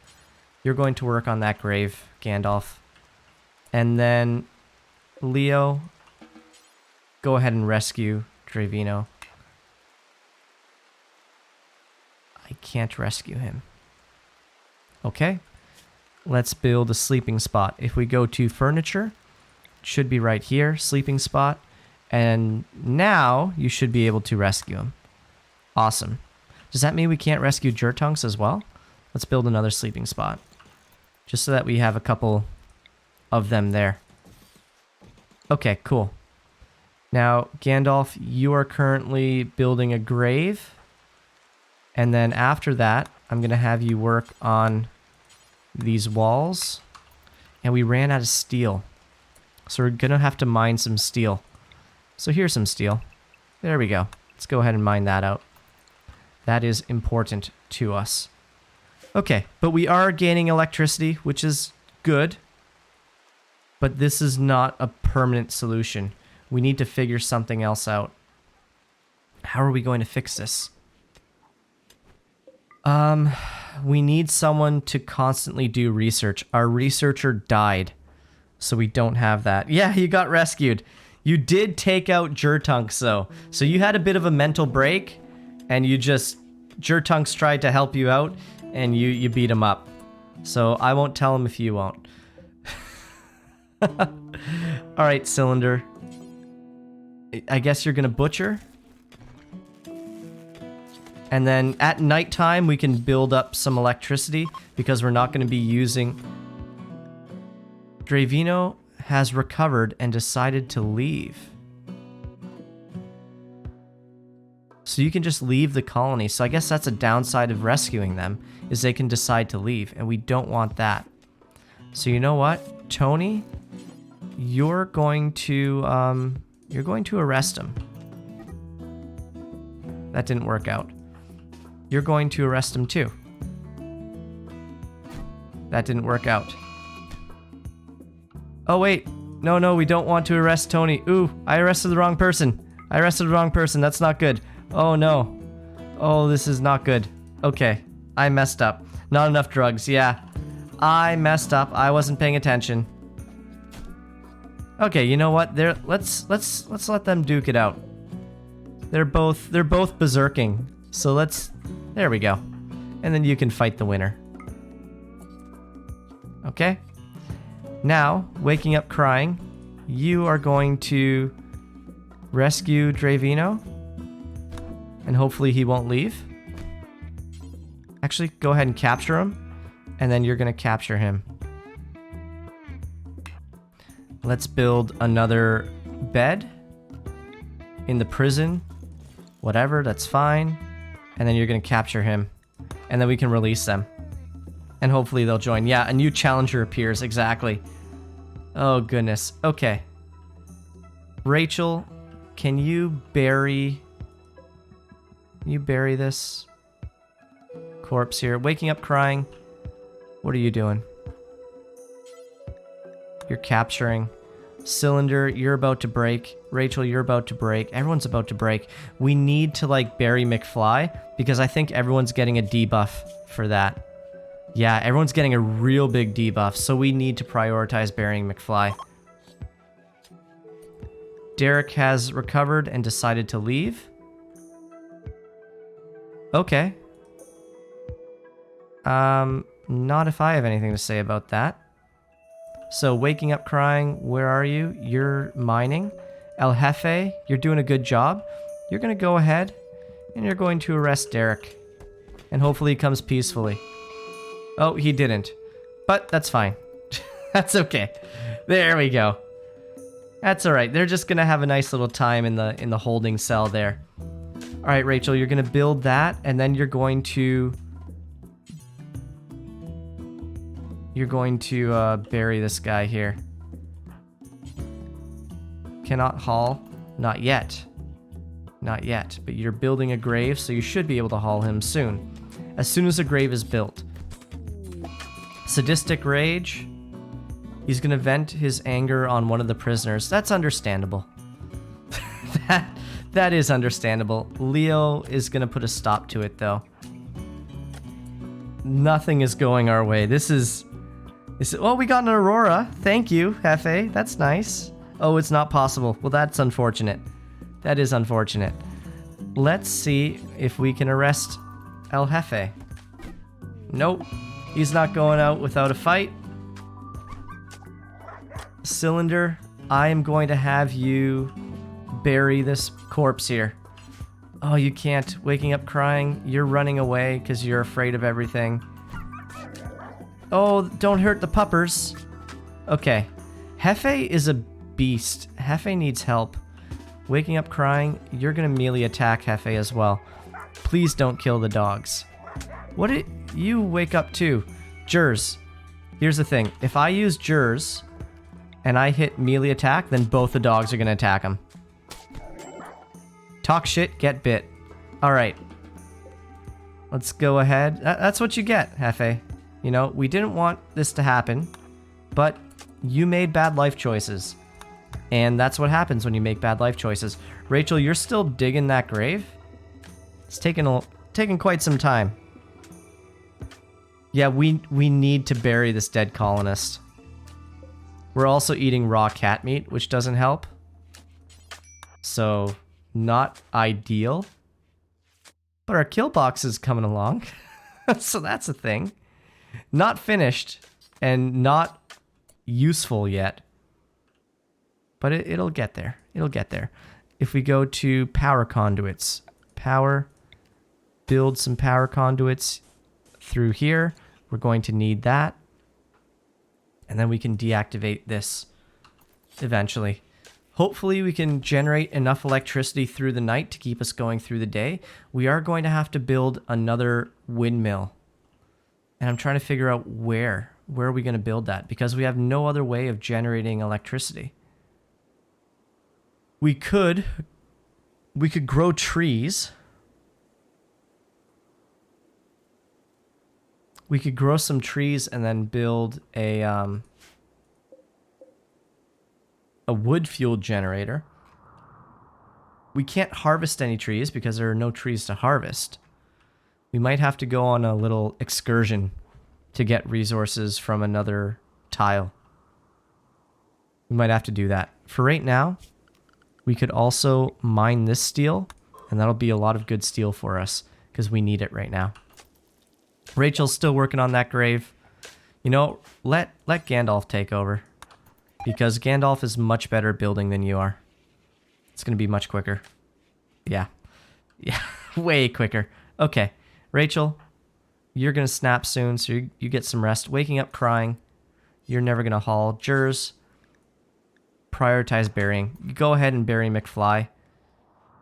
You're going to work on that grave, Gandalf. And then, Leo, go ahead and rescue Dravino. I can't rescue him. Okay. Let's build a sleeping spot. If we go to furniture, it should be right here, sleeping spot. And now you should be able to rescue him. Awesome. Does that mean we can't rescue Jertunks as well? Let's build another sleeping spot. Just so that we have a couple of them there. Okay, cool. Now, Gandalf, you are currently building a grave. And then after that, I'm going to have you work on these walls. And we ran out of steel. So we're going to have to mine some steel. So here's some steel. There we go. Let's go ahead and mine that out. That is important to us. Okay, but we are gaining electricity, which is good. But this is not a permanent solution. We need to figure something else out. How are we going to fix this? We need someone to constantly do research. Our researcher died, so we don't have that. Yeah, you got rescued. You did take out Jertunks, though. So you had a bit of a mental break, and Jertunks tried to help you out, and you beat him up. So I won't tell him if you won't. Alright, Cylinder. I guess you're gonna butcher? And then at nighttime, we can build up some electricity because we're not going to be using... Dravino has recovered and decided to leave. So you can just leave the colony. So I guess that's a downside of rescuing them, is they can decide to leave, and we don't want that. So you know what, Tony? You're going to arrest him. That didn't work out. You're going to arrest him too. That didn't work out. Oh wait, no, we don't want to arrest Tony. Ooh, I arrested the wrong person. That's not good. Oh no. Oh, this is not good. Okay, I messed up. Not enough drugs, yeah. I messed up. I wasn't paying attention. Okay, you know what? Let's let them duke it out. They're both berserking. So there we go. And then you can fight the winner. Okay? Now, waking up crying, you are going to rescue Dravino. And hopefully he won't leave. Actually, go ahead and capture him. And then you're going to capture him. Let's build another bed in the prison. Whatever, that's fine. And then you're going to capture him. And then we can release them. And hopefully they'll join. Yeah, a new challenger appears, exactly. Oh, goodness. Okay. Rachel, can you bury this corpse here? Waking up crying. What are you doing? You're capturing. Cylinder, you're about to break. Rachel, you're about to break. Everyone's about to break. We need to, bury McFly, because I think everyone's getting a debuff for that. Yeah, everyone's getting a real big debuff, so we need to prioritize burying McFly. Derek has recovered and decided to leave. Okay. Not if I have anything to say about that. So, waking up crying, where are you? You're mining. El Jefe, you're doing a good job. You're going to go ahead and you're going to arrest Derek. And hopefully he comes peacefully. Oh, he didn't. But that's fine. That's okay. There we go. That's alright. They're just going to have a nice little time in the holding cell there. Alright, Rachel, you're going to build that, and then you're going to bury this guy here. Cannot haul. Not yet. Not yet. But you're building a grave, so you should be able to haul him soon. As soon as a grave is built. Sadistic rage. He's going to vent his anger on one of the prisoners. That's understandable. That is understandable. Leo is going to put a stop to it, though. Nothing is going our way. This is... Oh, we got an Aurora. Thank you, Jefe. That's nice. Oh, it's not possible. Well, that's unfortunate. That is unfortunate. Let's see if we can arrest El Jefe. Nope. He's not going out without a fight. Cylinder, I am going to have you bury this corpse here. Oh, you can't. Waking up crying. You're running away because you're afraid of everything. Oh, don't hurt the puppers. Okay. Jefe is a beast. Jefe needs help. Waking up crying. You're going to melee attack Jefe as well. Please don't kill the dogs. What did you wake up too? Jers. Here's the thing. If I use Jers and I hit melee attack, then both the dogs are going to attack him. Talk shit, get bit. Alright. Let's go ahead. That's what you get, Jefe. You know, we didn't want this to happen, but you made bad life choices. And that's what happens when you make bad life choices. Rachel, you're still digging that grave? It's taken quite some time. Yeah, we need to bury this dead colonist. We're also eating raw cat meat, which doesn't help. So, not ideal. But our kill box is coming along. So that's a thing. Not finished and not useful yet. But it'll get there. It'll get there. If we go to power conduits. Power. Build some power conduits through here. We're going to need that. And then we can deactivate this eventually. Hopefully we can generate enough electricity through the night to keep us going through the day. We are going to have to build another windmill. And I'm trying to figure out where. Where are we going to build that? Because we have no other way of generating electricity. We could grow trees. We could grow some trees and then build a wood fueled generator. We can't harvest any trees because there are no trees to harvest. We might have to go on a little excursion to get resources from another tile. We might have to do that. For right now, we could also mine this steel, and that'll be a lot of good steel for us because we need it right now. Rachel's still working on that grave. You know, let Gandalf take over. Because Gandalf is much better at building than you are. It's going to be much quicker. Yeah. Yeah, way quicker. Okay, Rachel, you're going to snap soon, so you get some rest. Waking up crying. You're never going to haul. Jers, prioritize burying. You go ahead and bury McFly.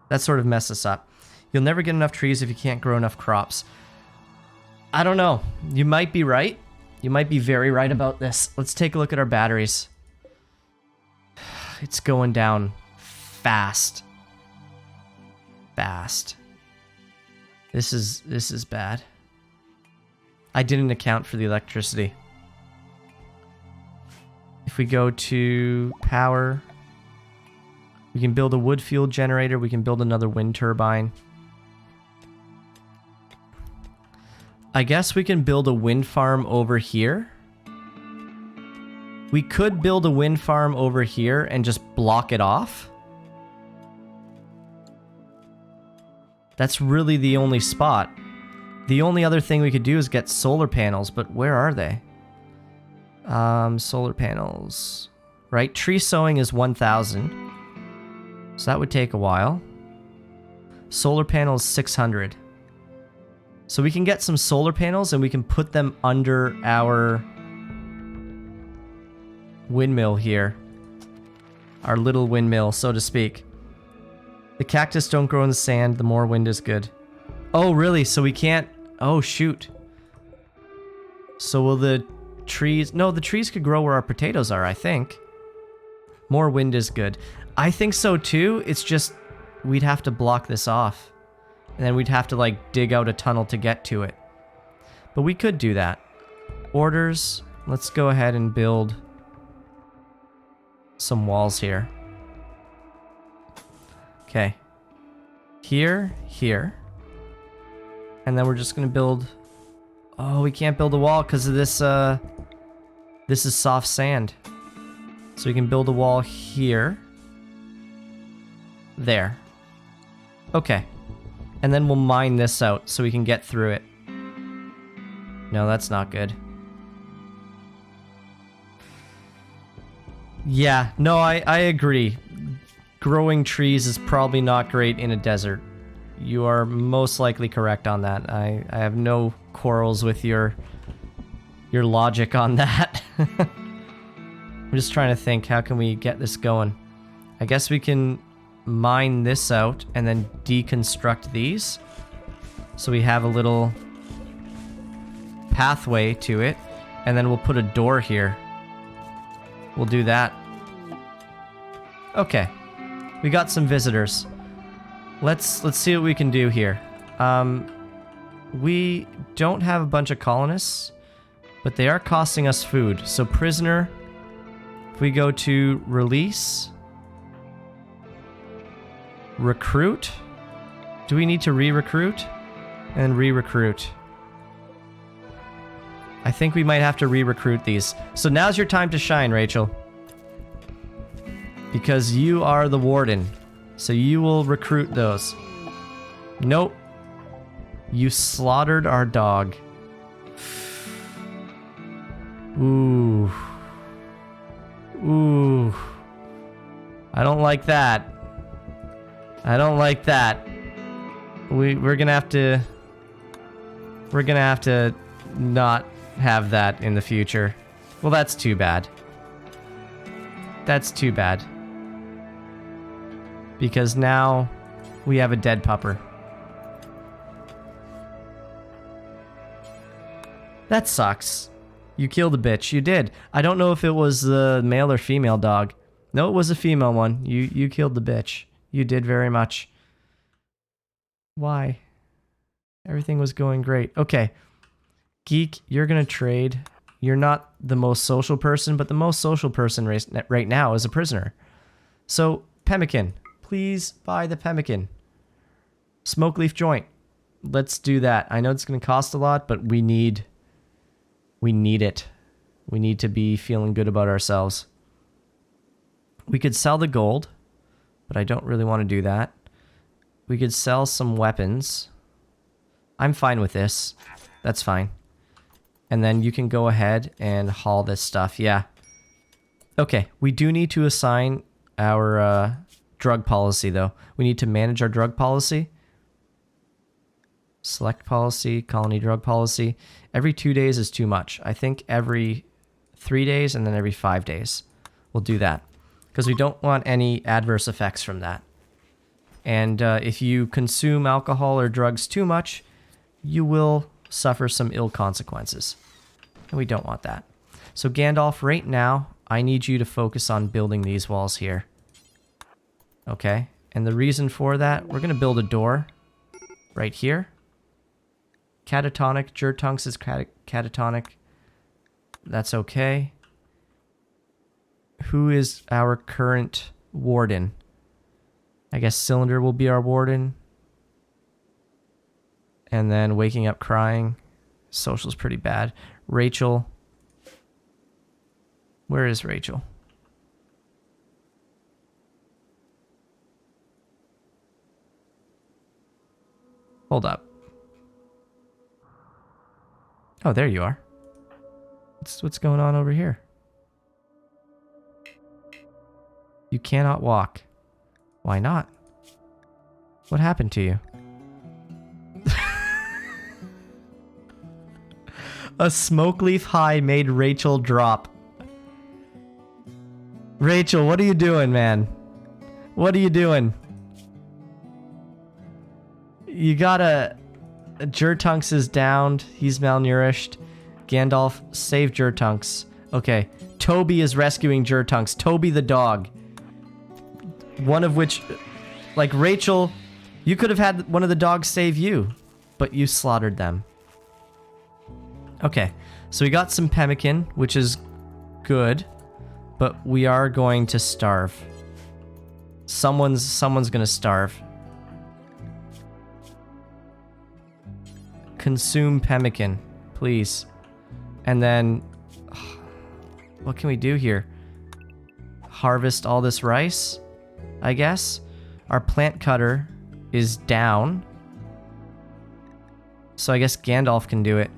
That sort of messes us up. You'll never get enough trees if you can't grow enough crops. I don't know. You might be right. You might be very right about this. Let's take a look at our batteries. It's going down fast. Fast. This is bad. I didn't account for the electricity. If we go to power, we can build a wood fuel generator. We can build another wind turbine. I guess we can build a wind farm over here. We could build a wind farm over here and just block it off. That's really the only spot. The only other thing we could do is get solar panels, but where are they? Solar panels. Right, tree sowing is 1,000. So that would take a while. Solar panels 600. So we can get some solar panels and we can put them under our windmill here. Our little windmill, so to speak. The cactus don't grow in the sand, the more wind is good. Oh, really? So we can't... Oh, shoot. So will the trees... No, the trees could grow where our potatoes are, I think. More wind is good. I think so too. It's just we'd have to block this off. And then we'd have to, like, dig out a tunnel to get to it. But we could do that. Orders. Let's go ahead and build some walls here. Okay. Here, here. And then we're just going to build... Oh, we can't build a wall because of this, this is soft sand. So we can build a wall here. There. Okay. And then we'll mine this out so we can get through it. No, that's not good. Yeah, no, I agree. Growing trees is probably not great in a desert. You are most likely correct on that. I have no quarrels with your logic on that. I'm just trying to think, how can we get this going? I guess we can mine this out and then deconstruct these. So we have a little pathway to it. And then we'll put a door here. We'll do that. Okay. We got some visitors. Let's see what we can do here. We don't have a bunch of colonists, but they are costing us food. So prisoner, if we go to release, recruit. Do we need to re-recruit? And re-recruit. I think we might have to re-recruit these. So now's your time to shine, Rachel. Because you are the warden. So you will recruit those. Nope. You slaughtered our dog. Ooh. Ooh. I don't like that. I don't like that. We're gonna have to... We're gonna have to not have that in the future. Well, that's too bad. That's too bad. Because now we have a dead pupper. That sucks. You killed a bitch. You did. I don't know if it was the male or female dog. No, it was a female one. You killed the bitch. You did very much. Why? Everything was going great. Okay. Geek, you're gonna trade. You're not the most social person, but the most social person right now is a prisoner. So, pemmican. Please buy the pemmican. Smoke leaf joint. Let's do that. I know it's gonna cost a lot, but we need it. We need to be feeling good about ourselves. We could sell the gold, but I don't really want to do that. We could sell some weapons. I'm fine with this. That's fine. And then you can go ahead and haul this stuff. Yeah. Okay, we do need to assign our drug policy, though. We need to manage our drug policy. Select policy, colony drug policy. Every 2 days is too much. I think every 3 days and then every 5 days. We'll do that. Because we don't want any adverse effects from that. And if you consume alcohol or drugs too much, you will suffer some ill consequences. And we don't want that. So Gandalf, right now, I need you to focus on building these walls here. Okay? And the reason for that, we're going to build a door right here. Catatonic. Jertunks is catatonic. That's okay. Who is our current warden? I guess Cylinder will be our warden. And then waking up crying. Social's pretty bad. Rachel. Where is Rachel? Hold up. Oh, there you are. What's going on over here? You cannot walk. Why not? What happened to you? A smoke leaf high made Rachel drop. Rachel, what are you doing, man? What are you doing? You gotta... Jertunks is downed. He's malnourished. Gandalf, save Jertunks. Okay. Toby is rescuing Jertunks. Toby the dog. One of which... Like, Rachel, you could have had one of the dogs save you, but you slaughtered them. Okay. So we got some pemmican, which is good, but we are going to starve. Someone's gonna starve. Consume pemmican, please. And then, what can we do here? Harvest all this rice, I guess. Our plant cutter is down. So I guess Gandalf can do it.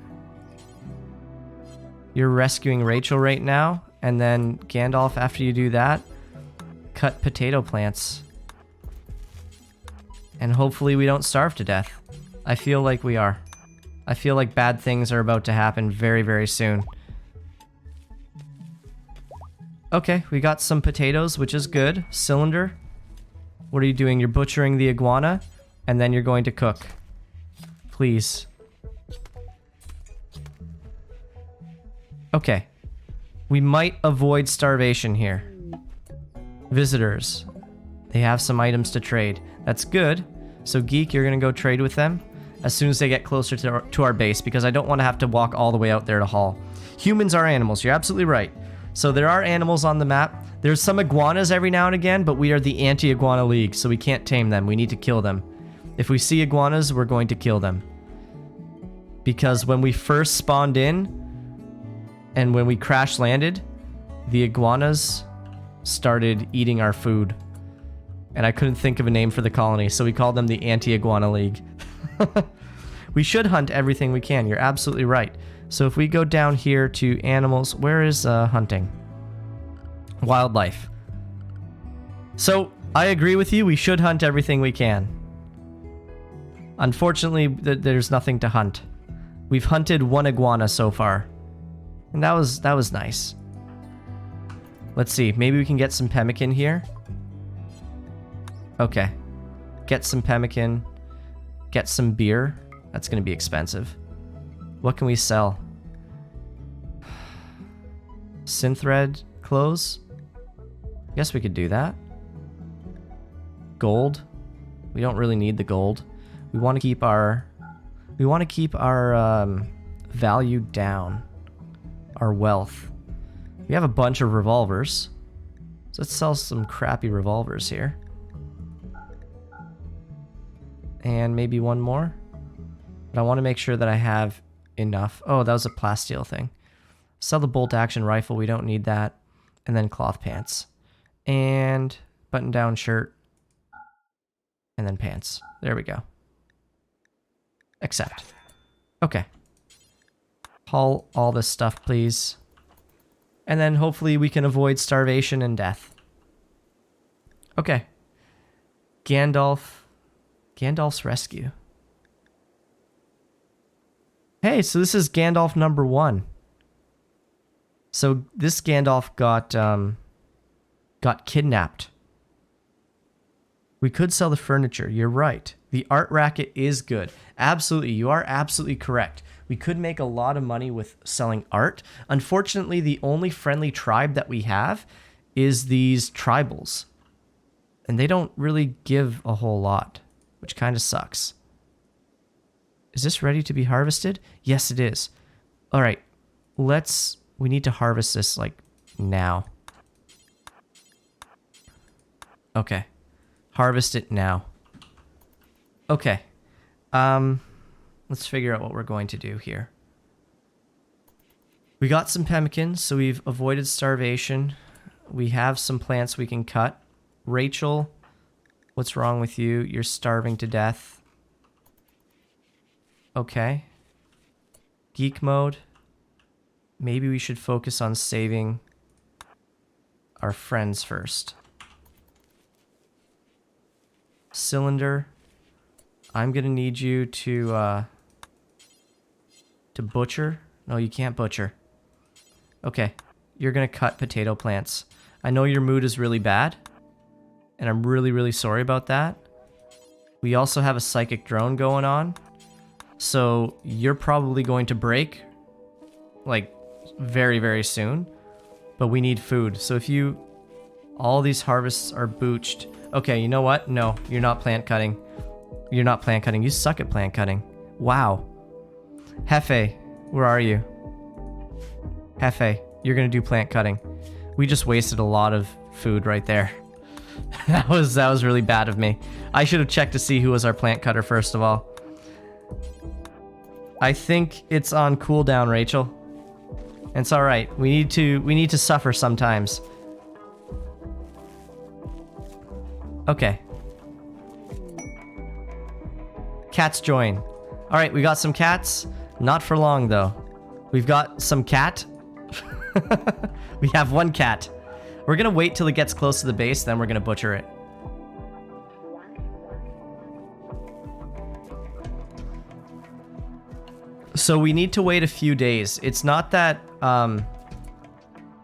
You're rescuing Rachel right now. And then Gandalf, after you do that, cut potato plants. And hopefully we don't starve to death. I feel like we are. I feel like bad things are about to happen very, very soon. Okay, we got some potatoes, which is good. Cylinder, what are you doing? You're butchering the iguana, and then you're going to cook. Please. Okay. We might avoid starvation here. Visitors. They have some items to trade. That's good. So Geek, you're gonna go trade with them as soon as they get closer to our base, because I don't want to have to walk all the way out there to haul. Humans are animals. You're absolutely right. So there are animals on the map. There's some iguanas every now and again, but we are the Anti-Iguana League, so we can't tame them. We need to kill them. If we see iguanas, we're going to kill them. Because when we first spawned in, And when we crash landed, the iguanas started eating our food. And I couldn't think of a name for the colony, so we called them the Anti-Iguana League. We should hunt everything we can. You're absolutely right. So if we go down here to animals, where is hunting? Wildlife. So I agree with you. We should hunt everything we can. Unfortunately, there's nothing to hunt. We've hunted one iguana so far, and that was nice. Let's see. Maybe we can get some pemmican here. Okay. Get some pemmican. Get some beer. That's going to be expensive. What can we sell? Synthread clothes? Guess we could do that. Gold? We don't really need the gold. We want to keep our value down. Our wealth. We have a bunch of revolvers. So let's sell some crappy revolvers here. And maybe one more. But I want to make sure that I have enough. Oh, that was a plasteel thing. Sell the bolt action rifle. We don't need that. And then cloth pants. And button down shirt. And then pants. There we go. Accept. Okay. Haul all this stuff, please. And then hopefully we can avoid starvation and death. Okay. Gandalf's rescue. Hey, so this is Gandalf number 1. So this Gandalf got kidnapped. We could sell the furniture. You're right. The art racket is good. Absolutely. You are absolutely correct. We could make a lot of money with selling art. Unfortunately, the only friendly tribe that we have is these tribals. And they don't really give a whole lot, which kind of sucks. Is this ready to be harvested? Yes, it is. All right. We need to harvest this like now. Okay. Harvest it now. Okay. Let's figure out what we're going to do here. We got some pemmican, so we've avoided starvation. We have some plants we can cut. Rachel, what's wrong with you? You're starving to death. Okay. Geek mode. Maybe we should focus on saving our friends first. Cylinder. I'm gonna need you to butcher. No, you can't butcher. Okay, you're gonna cut potato plants. I know your mood is really bad, and I'm really, really sorry about that. We also have a psychic drone going on, so you're probably going to break, like, very, very soon. But we need food, so if you... All these harvests are booched. Okay, you know what? No, you're not plant cutting. You're not plant cutting. You suck at plant cutting. Wow. Hefe, where are you? Hefe, you're gonna do plant cutting. We just wasted a lot of food right there. that was really bad of me. I should have checked to see who was our plant cutter first of all. I think it's on cooldown, Rachel. It's all right. We need to suffer sometimes. Okay. Cats join. All right, we got some cats. Not for long though. We've got some cat. We have one cat. We're gonna wait till it gets close to the base, then we're gonna butcher it. So we need to wait a few days. It's not that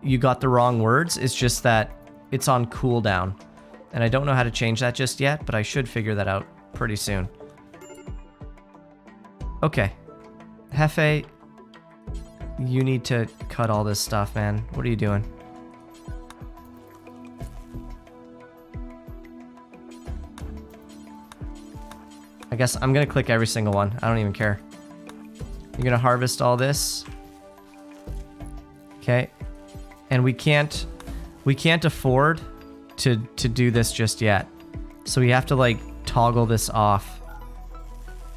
you got the wrong words, it's just that it's on cooldown. And I don't know how to change that just yet, but I should figure that out pretty soon. Okay. Hefe, you need to cut all this stuff, man. What are you doing? I guess I'm gonna click every single one. I don't even care. You're gonna harvest all this. Okay. And we can't afford to do this just yet. So we have to like toggle this off,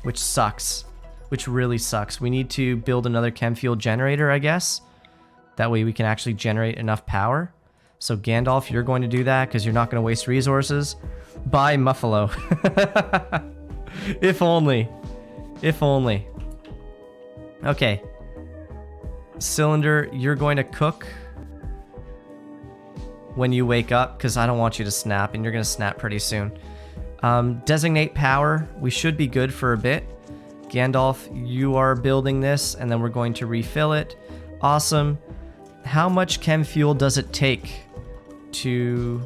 which sucks, which really sucks. We need to build another chem fuel generator, I guess. That way we can actually generate enough power. So Gandalf, you're going to do that because you're not going to waste resources. Bye, Muffalo. If only. If only. Okay. Cylinder, you're going to cook when you wake up because I don't want you to snap, and you're going to snap pretty soon. Designate power. We should be good for a bit. Gandalf, you are building this, and then we're going to refill it. Awesome. How much chem fuel does it take to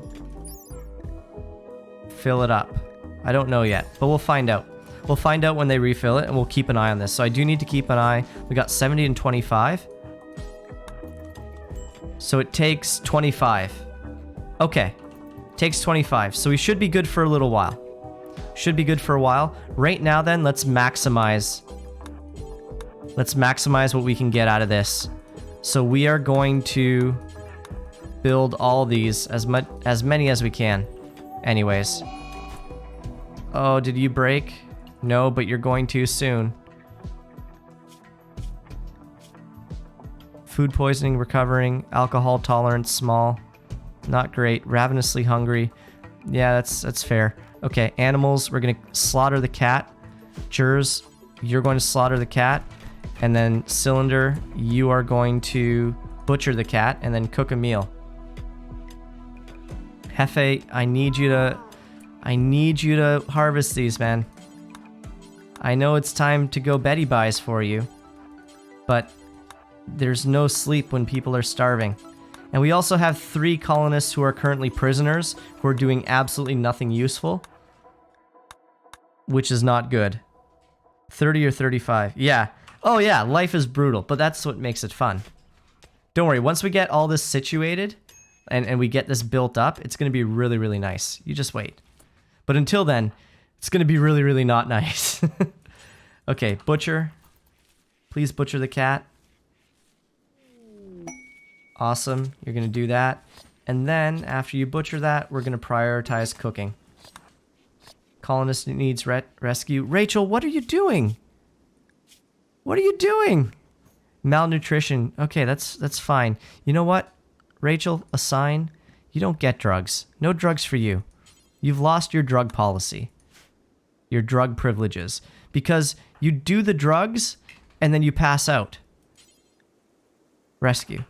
fill it up? I don't know yet, but we'll find out. We'll find out when they refill it, and we'll keep an eye on this. So I do need to keep an eye. We got 70 and 25. So it takes 25. Okay. Takes 25. So we should be good for a little while. Should be good for a while. Right now then, let's maximize. Let's maximize what we can get out of this. So we are going to build all these, as many as we can. Anyways. Oh, did you break? No, but you're going to soon. Food poisoning, recovering, alcohol tolerance, small. Not great. Ravenously hungry. Yeah, that's fair. Okay, animals, we're going to slaughter the cat. Jurs, you're going to slaughter the cat. And then Cylinder, you are going to butcher the cat and then cook a meal. Hefe, I need you to harvest these, man. I know it's time to go Betty buys for you, but there's no sleep when people are starving. And we also have 3 colonists who are currently prisoners who are doing absolutely nothing useful, which is not good. 30 or 35. Yeah. Oh yeah, life is brutal, but that's what makes it fun. Don't worry, once we get all this situated and we get this built up, it's going to be really, really nice. You just wait. But until then, it's going to be really, really not nice. Okay, butcher. Please butcher the cat. Awesome, you're going to do that. And then, after you butcher that, we're going to prioritize cooking. Colonist needs rescue. Rachel, what are you doing? What are you doing? Malnutrition. Okay, that's fine. You know what? Rachel, assign. You don't get drugs. No drugs for you. You've lost your drug policy. Your drug privileges. Because you do the drugs, and then you pass out. Rescue.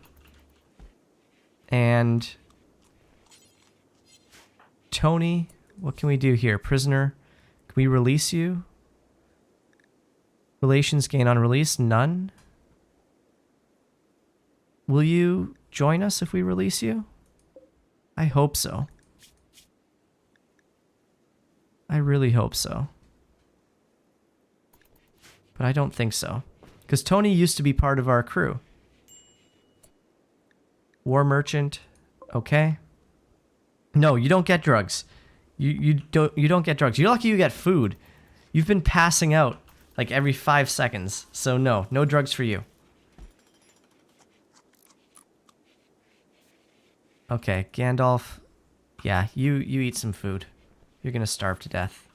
And Tony, what can we do here? Prisoner, can we release you? Relations gain on release, none. Will you join us if we release you? I hope so. I really hope so. But I don't think so. Because Tony used to be part of our crew. War merchant, okay. No, you don't get drugs. You don't get drugs. You're lucky you get food. You've been passing out like every 5 seconds. So no drugs for you. Okay, Gandalf. Yeah, you eat some food. You're gonna starve to death.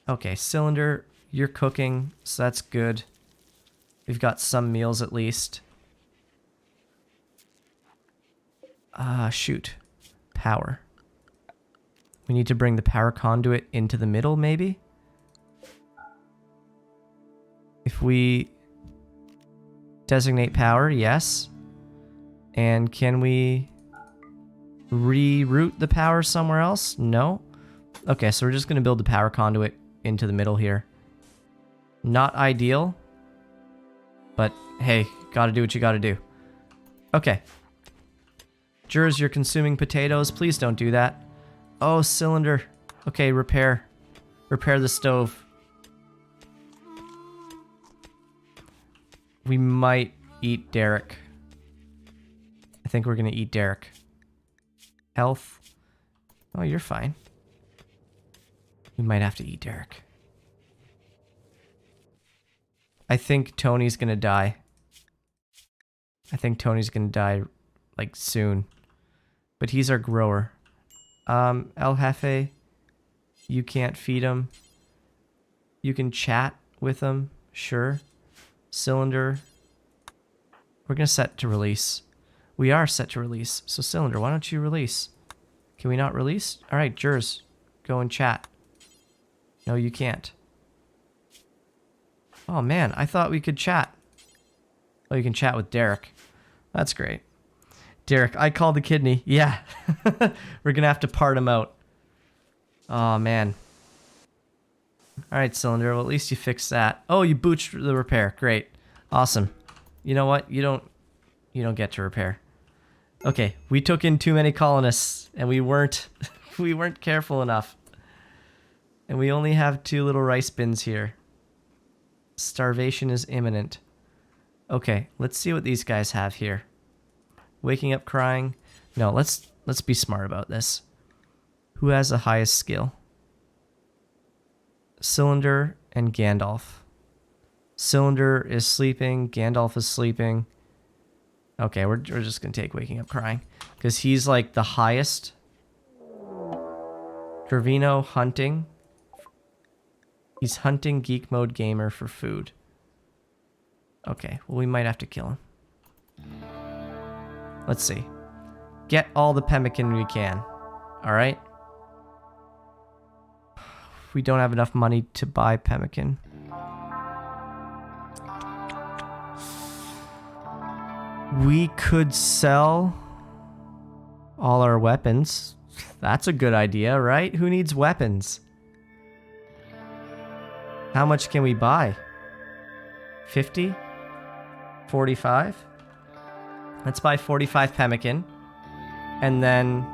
Okay, Cylinder, you're cooking, so that's good. We've got some meals at least. Shoot. Power. We need to bring the power conduit into the middle, maybe? If we designate power, yes. And can we reroute the power somewhere else? No. Okay, so we're just going to build the power conduit into the middle here. Not ideal. But, hey, gotta do what you gotta do. Okay. Jurs, you're consuming potatoes. Please don't do that. Oh, Cylinder. Okay, repair. Repair the stove. We might eat Derek. I think we're gonna eat Derek. Health. Oh, you're fine. We might have to eat Derek. I think Tony's gonna die. I think Tony's gonna die, like, soon. But he's our grower. El Jefe, you can't feed him. You can chat with him, sure. Cylinder, We're going to set to release. We are set to release. So Cylinder, why don't you release? Can we not release? All right, Jers, go and chat. No, you can't. Oh man, I thought we could chat. Oh, you can chat with Derek. That's great. Derek, I called the kidney. Yeah. We're going to have to part him out. Oh man. All right, Cylinder, well, at least you fixed that. Oh, you booched the repair. Great. Awesome. You know what? You don't get to repair. Okay, we took in too many colonists and we weren't careful enough. And we only have 2 little rice bins here. Starvation is imminent. Okay, let's see what these guys have here. Waking up crying. No, let's be smart about this. Who has the highest skill? Cylinder and Gandalf. Cylinder is sleeping, Gandalf is sleeping. Okay, we're just gonna take waking up crying because he's like the highest. Dravino hunting. He's hunting geek mode gamer for food. Okay, well we might have to kill him. Let's see. Get all the pemmican we can. All right. We don't have enough money to buy pemmican. We could sell all our weapons. That's a good idea, right? Who needs weapons? How much can we buy? 50? 45? Let's buy 45 pemmican. And then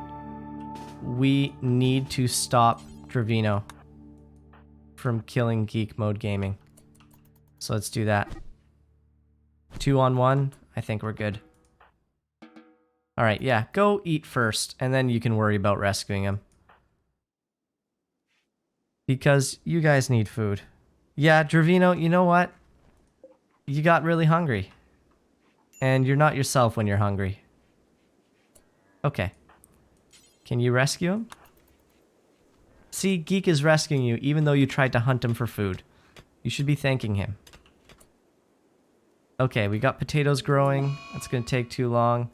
we need to stop Dravino from killing Geek Mode Gaming. So let's do that. 2-on-1. I think we're good. Alright, yeah. Go eat first, and then you can worry about rescuing him. Because you guys need food. Yeah, Dravino, you know what? You got really hungry. And you're not yourself when you're hungry. Okay. Can you rescue him? See, Geek is rescuing you even though you tried to hunt him for food. You should be thanking him. Okay, we got potatoes growing. That's going to take too long.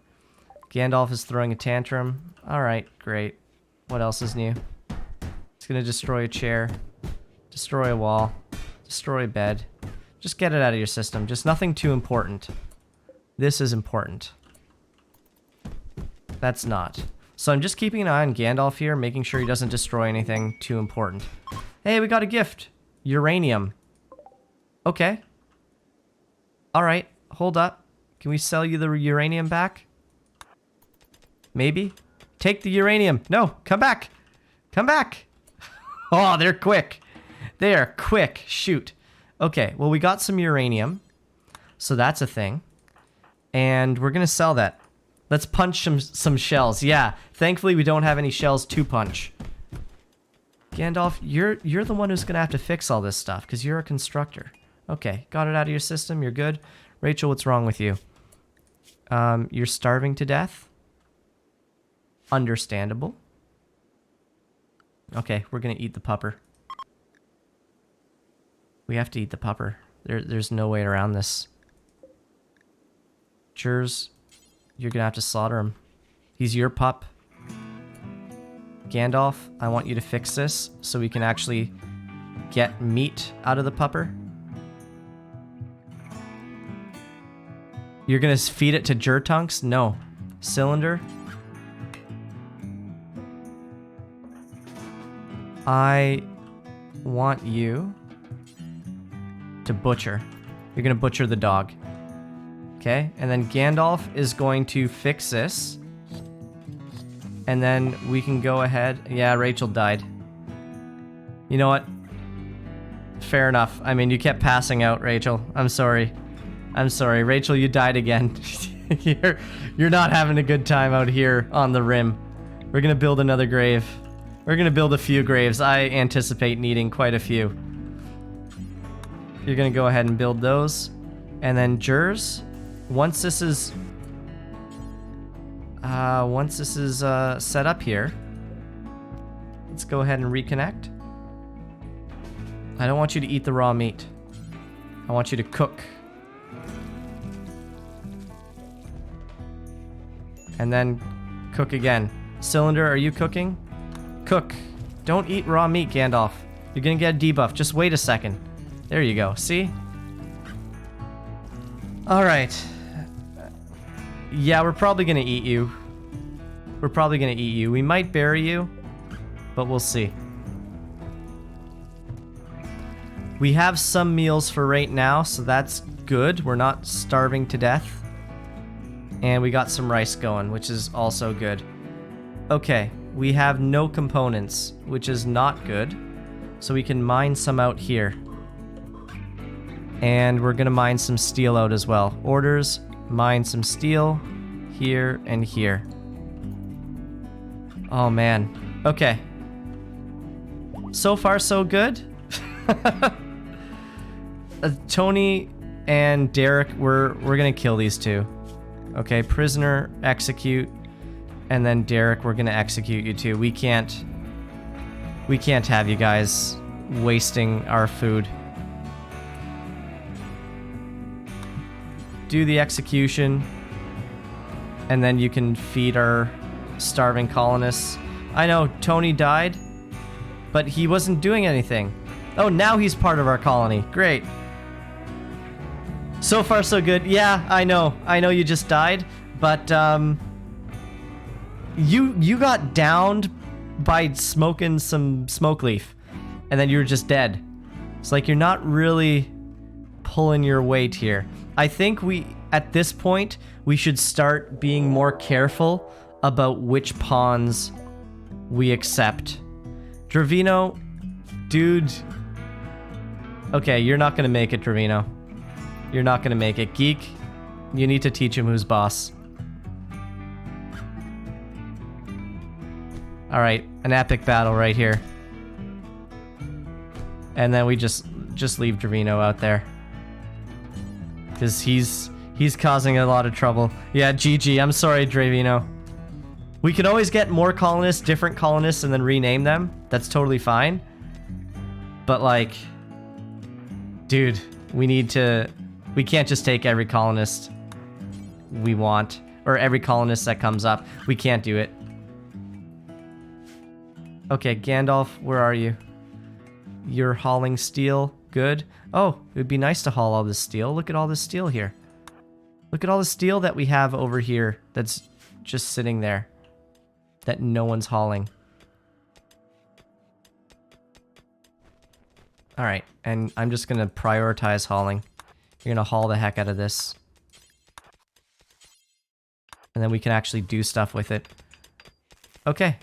Gandalf is throwing a tantrum. Alright, great. What else is new? It's going to destroy a chair. Destroy a wall. Destroy a bed. Just get it out of your system. Just nothing too important. This is important. That's not. So I'm just keeping an eye on Gandalf here, making sure he doesn't destroy anything too important. Hey, we got a gift. Uranium. Okay. Alright, hold up. Can we sell you the uranium back? Maybe? Take the uranium. No, come back. Come back. Oh, they're quick. They are quick. Shoot. Okay, well, we got some uranium. So that's a thing. And we're going to sell that. Let's punch some shells. Yeah, thankfully we don't have any shells to punch. Gandalf, you're the one who's going to have to fix all this stuff because you're a constructor. Okay, got it out of your system. You're good. Rachel, what's wrong with you? You're starving to death? Understandable. Okay, we're going to eat the pupper. We have to eat the pupper. There's no way around this. Jers, you're going to have to slaughter him. He's your pup. Gandalf, I want you to fix this so we can actually get meat out of the pupper. You're gonna feed it to Jertunks? No. Cylinder? I want you to butcher. You're gonna butcher the dog. Okay? And then Gandalf is going to fix this. And then we can go ahead. Yeah, Rachel died. You know what? Fair enough. I mean, you kept passing out, Rachel. I'm sorry. I'm sorry. Rachel, you died again. You're not having a good time out here on the rim. We're going to build another grave. We're going to build a few graves. I anticipate needing quite a few. You're going to go ahead and build those. And then Jers, once this is set up here, let's go ahead and reconnect. I don't want you to eat the raw meat. I want you to cook. And then cook again. Cylinder, are you cooking? Cook. Don't eat raw meat, Gandalf. You're gonna get a debuff. Just wait a second. There you go. See? Alright. Yeah, we're probably gonna eat you. We're probably gonna eat you. We might bury you, but we'll see. We have some meals for right now, so that's good. We're not starving to death. And we got some rice going, which is also good. Okay, we have no components, which is not good. So we can mine some out here. And we're gonna mine some steel out as well. Orders, mine some steel here and here. Oh man. Okay. So far so good. Tony and Derek, we're gonna kill these two. Okay, prisoner, execute, and then Derek, we're gonna execute you too. We can't have you guys wasting our food. Do the execution, and then you can feed our starving colonists. I know, Tony died, but he wasn't doing anything. Oh, now he's part of our colony. Great. So far, so good. Yeah, I know you just died, but you got downed by smoking some smoke leaf, and then you were just dead. It's like you're not really pulling your weight here. I think at this point, we should start being more careful about which pawns we accept. Dravino, dude. Okay, you're not gonna make it, Dravino. You're not gonna make it. Geek, you need to teach him who's boss. Alright, an epic battle right here. And then we just leave Dravino out there. Because he's causing a lot of trouble. Yeah, GG, I'm sorry, Dravino. We can always get more colonists, different colonists, and then rename them. That's totally fine. But like, dude, we can't just take every colonist we want, or every colonist that comes up. We can't do it. Okay, Gandalf, where are you? You're hauling steel. Good. Oh, it would be nice to haul all this steel. Look at all this steel here. Look at all the steel that we have over here that's just sitting there that no one's hauling. Alright, and I'm just gonna prioritize hauling. You're gonna haul the heck out of this. And then we can actually do stuff with it. Okay.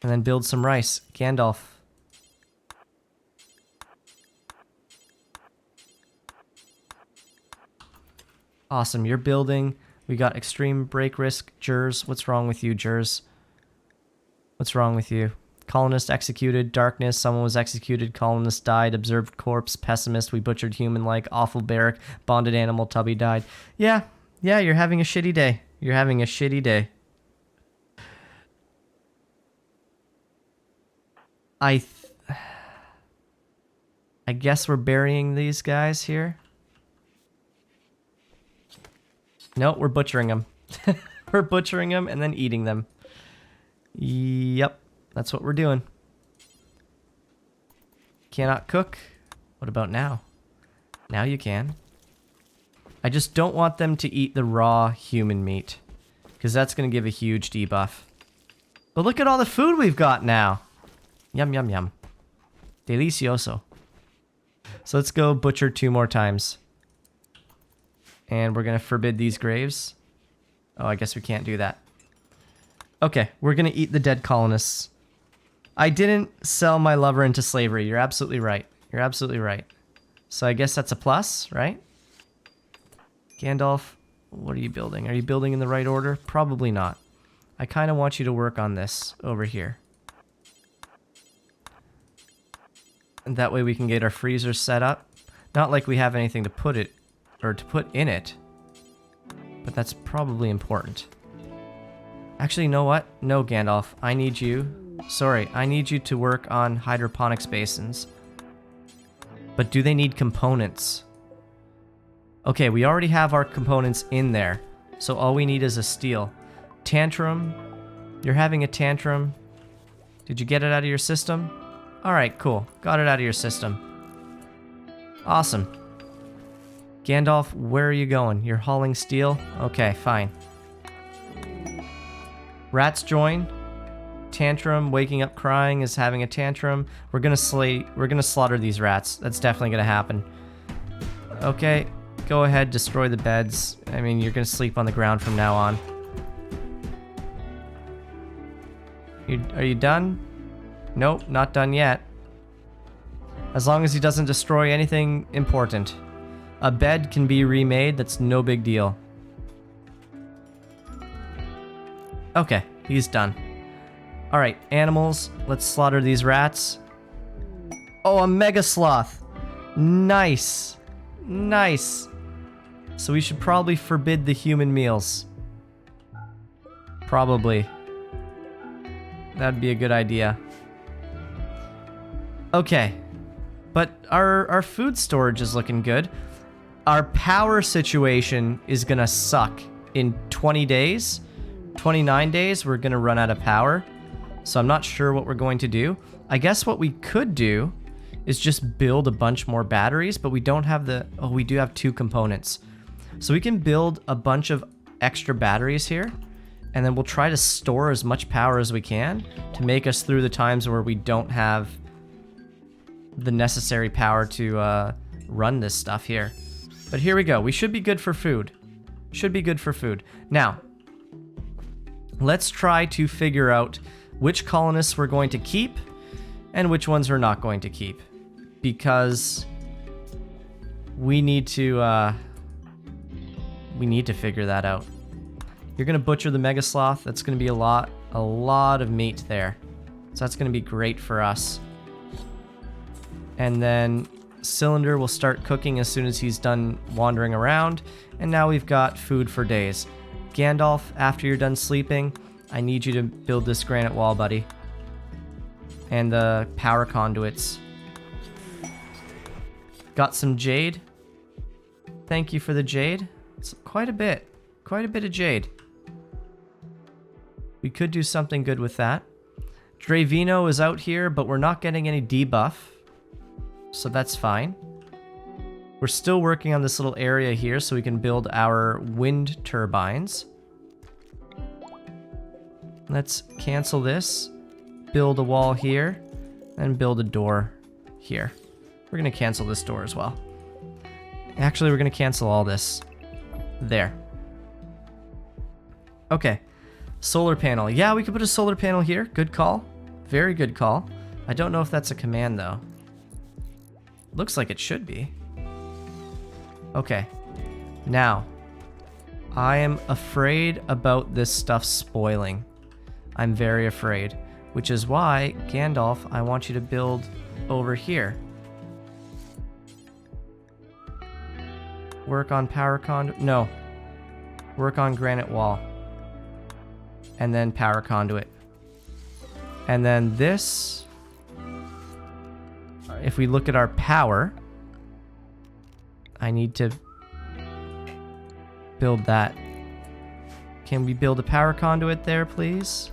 And then build some rice. Gandalf. Awesome, you're building. We got extreme break risk. Jers, what's wrong with you, Jers? What's wrong with you? Colonist executed. Darkness, someone was executed. Colonist died. Observed corpse. Pessimist, we butchered human-like. Awful barrack. Bonded animal. Tubby died. Yeah, you're having a shitty day. You're having a shitty day. I guess we're burying these guys here. No, we're butchering them. We're butchering them and then eating them. Yep, that's what we're doing. Cannot cook. What about now? Now you can. I just don't want them to eat the raw human meat, because that's going to give a huge debuff. But look at all the food we've got now. Yum, yum, yum. Delicioso. So let's go butcher 2 more times. And we're going to forbid these graves. Oh, I guess we can't do that. Okay, we're going to eat the dead colonists. I didn't sell my lover into slavery. You're absolutely right. You're absolutely right. So I guess that's a plus, right? Gandalf, what are you building? Are you building in the right order? Probably not. I kind of want you to work on this over here. And that way we can get our freezer set up. Not like we have anything to put it, or to put in it. But that's probably important. Actually, you know what? No, Gandalf. I need you. Sorry, I need you to work on hydroponics basins. But do they need components? Okay, we already have our components in there. So all we need is a steel. Tantrum. You're having a tantrum. Did you get it out of your system? Alright, cool. Got it out of your system. Awesome. Gandalf, where are you going? You're hauling steel? Okay, fine. Rats join. Tantrum, waking up crying, is having a tantrum. We're gonna slaughter these rats. That's definitely gonna happen. Okay, go ahead, destroy the beds. I mean, you're gonna sleep on the ground from now on. Are you done? Nope, not done yet. As long as he doesn't destroy anything important. A bed can be remade, that's no big deal. Okay, he's done. Alright, animals, let's slaughter these rats. Oh, a mega sloth! Nice! Nice! So we should probably forbid the human meals. Probably. That'd be a good idea. Okay. But our food storage is looking good. Our power situation is gonna suck. In 20 days, 29 days, we're gonna run out of power. So I'm not sure what we're going to do. I guess what we could do is just build a bunch more batteries, but we don't have the... Oh, we do have 2 components. So we can build a bunch of extra batteries here, and then we'll try to store as much power as we can to make us through the times where we don't have the necessary power to run this stuff here. But here we go. We should be good for food. Should be good for food. Now, let's try to figure out which colonists we're going to keep and which ones we're not going to keep. Because we need to figure that out. You're gonna butcher the mega sloth. That's gonna be a lot of meat there. So that's gonna be great for us. And then Cylinder will start cooking as soon as he's done wandering around. And now we've got food for days. Gandalf, after you're done sleeping, I need you to build this granite wall, buddy. And the power conduits. Got some jade. Thank you for the jade. It's quite a bit of jade. We could do something good with that. Dravino is out here, but we're not getting any debuff. So that's fine. We're still working on this little area here so we can build our wind turbines. Let's cancel this. Build a wall here. And build a door here. We're going to cancel this door as well. Actually, we're going to cancel all this. There. Okay. Solar panel. Yeah, we could put a solar panel here. Good call. Very good call. I don't know if that's a command, though. Looks like it should be. Okay. Now, I am afraid about this stuff spoiling. I'm very afraid. Which is why, Gandalf, I want you to build over here. Work on power conduit. No. Work on granite wall. And then power conduit. And then this, if we look at our power, I need to build that. Can we build a power conduit there, please?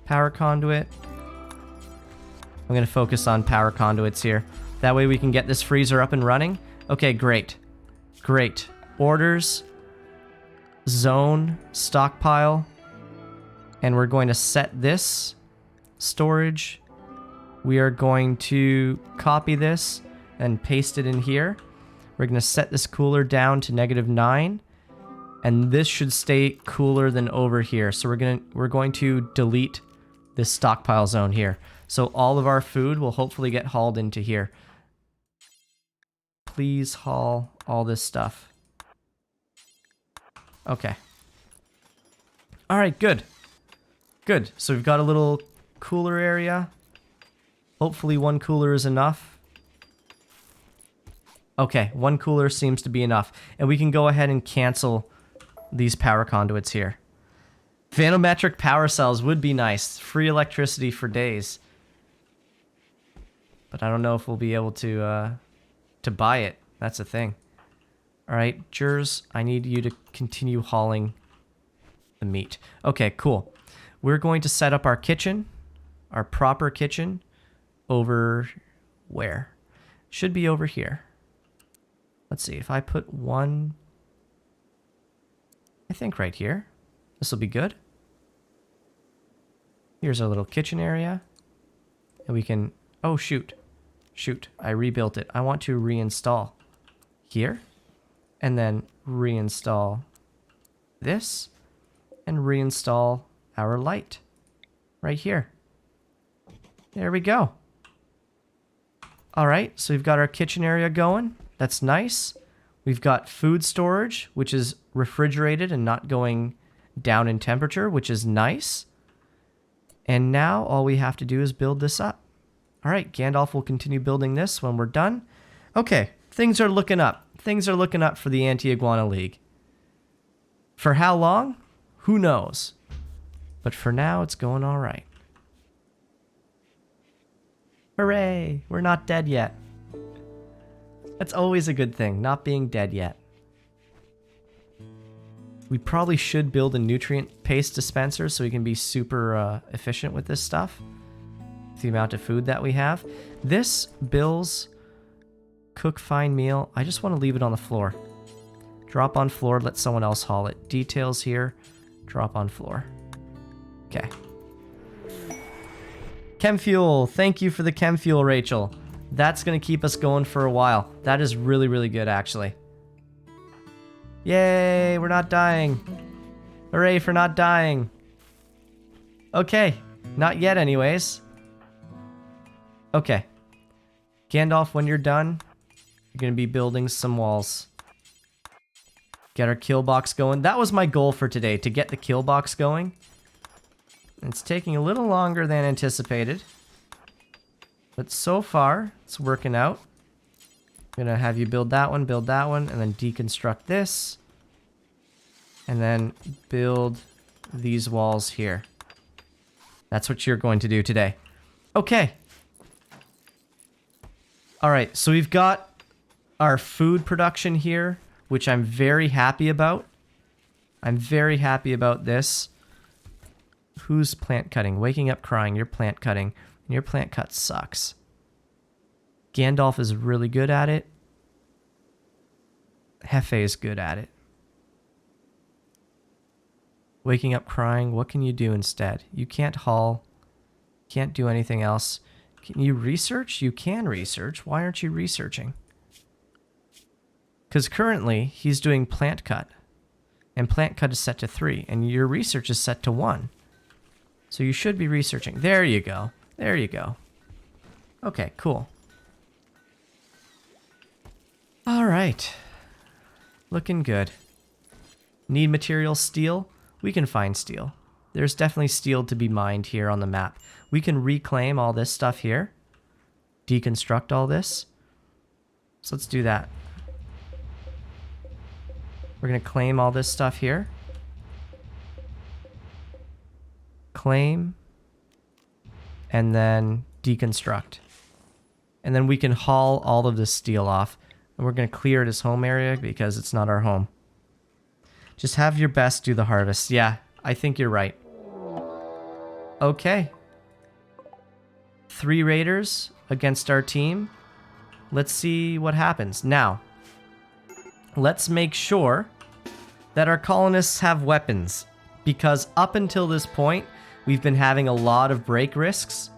Power conduit. I'm going to focus on power conduits here. That way we can get this freezer up and running. Okay, great. Great. Orders. Zone. Stockpile. And we're going to set this storage. We are going to copy this and paste it in here. We're going to set this cooler down to -9. And this should stay cooler than over here. So we're going to delete this stockpile zone here. So all of our food will hopefully get hauled into here. Please haul all this stuff. Okay. All right, good. Good. So we've got a little cooler area. Hopefully 1 cooler is enough. Okay, 1 cooler seems to be enough. And we can go ahead and cancel these power conduits here. Vanometric power cells would be nice. Free electricity for days. But I don't know if we'll be able to buy it. That's the thing. All right, Jers, I need you to continue hauling the meat. Okay, cool. We're going to set up our kitchen, our proper kitchen, over where? Should be over here. Let's see, if I put one, I think right here. This will be good. Here's our little kitchen area. And we can, oh shoot. Shoot, I rebuilt it. I want to reinstall here. And then reinstall this. And reinstall our light. Right here. There we go. Alright, so we've got our kitchen area going. That's nice. We've got food storage, which is refrigerated and not going down in temperature, which is nice. And now all we have to do is build this up. All right, Gandalf will continue building this when we're done. Okay, things are looking up. Things are looking up for the Anti-Iguana League. For how long? Who knows? But for now, it's going all right. Hooray! We're not dead yet. That's always a good thing, not being dead yet. We probably should build a nutrient paste dispenser so we can be super efficient with this stuff. The amount of food that we have. This Bill's cook fine meal. I just want to leave it on the floor. Drop on floor, let someone else haul it. Details here, drop on floor. Okay. Chem fuel. Thank you for the chem fuel, Rachel. That's going to keep us going for a while. That is really, really good, actually. Yay, we're not dying. Hooray for not dying. Okay, not yet anyways. Okay. Gandalf, when you're done, you're going to be building some walls. Get our kill box going. That was my goal for today, to get the kill box going. It's taking a little longer than anticipated. But so far, it's working out. I'm going to have you build that one, and then deconstruct this. And then build these walls here. That's what you're going to do today. Okay. Alright, so we've got our food production here, which I'm very happy about. I'm very happy about this. Who's plant cutting? Waking up crying, you're plant cutting. And your plant cut sucks. Gandalf is really good at it. Hefe is good at it. Waking up crying, what can you do instead? You can't haul. Can't do anything else. Can you research? You can research. Why aren't you researching? Because currently, he's doing plant cut. And plant cut is set to 3. And your research is set to 1. So you should be researching. There you go. There you go. Okay, cool. Alright. Looking good. Need material steel? We can find steel. There's definitely steel to be mined here on the map. We can reclaim all this stuff here. Deconstruct all this. So let's do that. We're going to claim all this stuff here. Claim. And then deconstruct. And then we can haul all of this steel off. And we're going to clear it as home area because it's not our home. Just have your best do the harvest. Yeah, I think you're right. Okay. 3 raiders against our team. Let's see what happens. Now, let's make sure that our colonists have weapons. Because up until this point, we've been having a lot of break risks.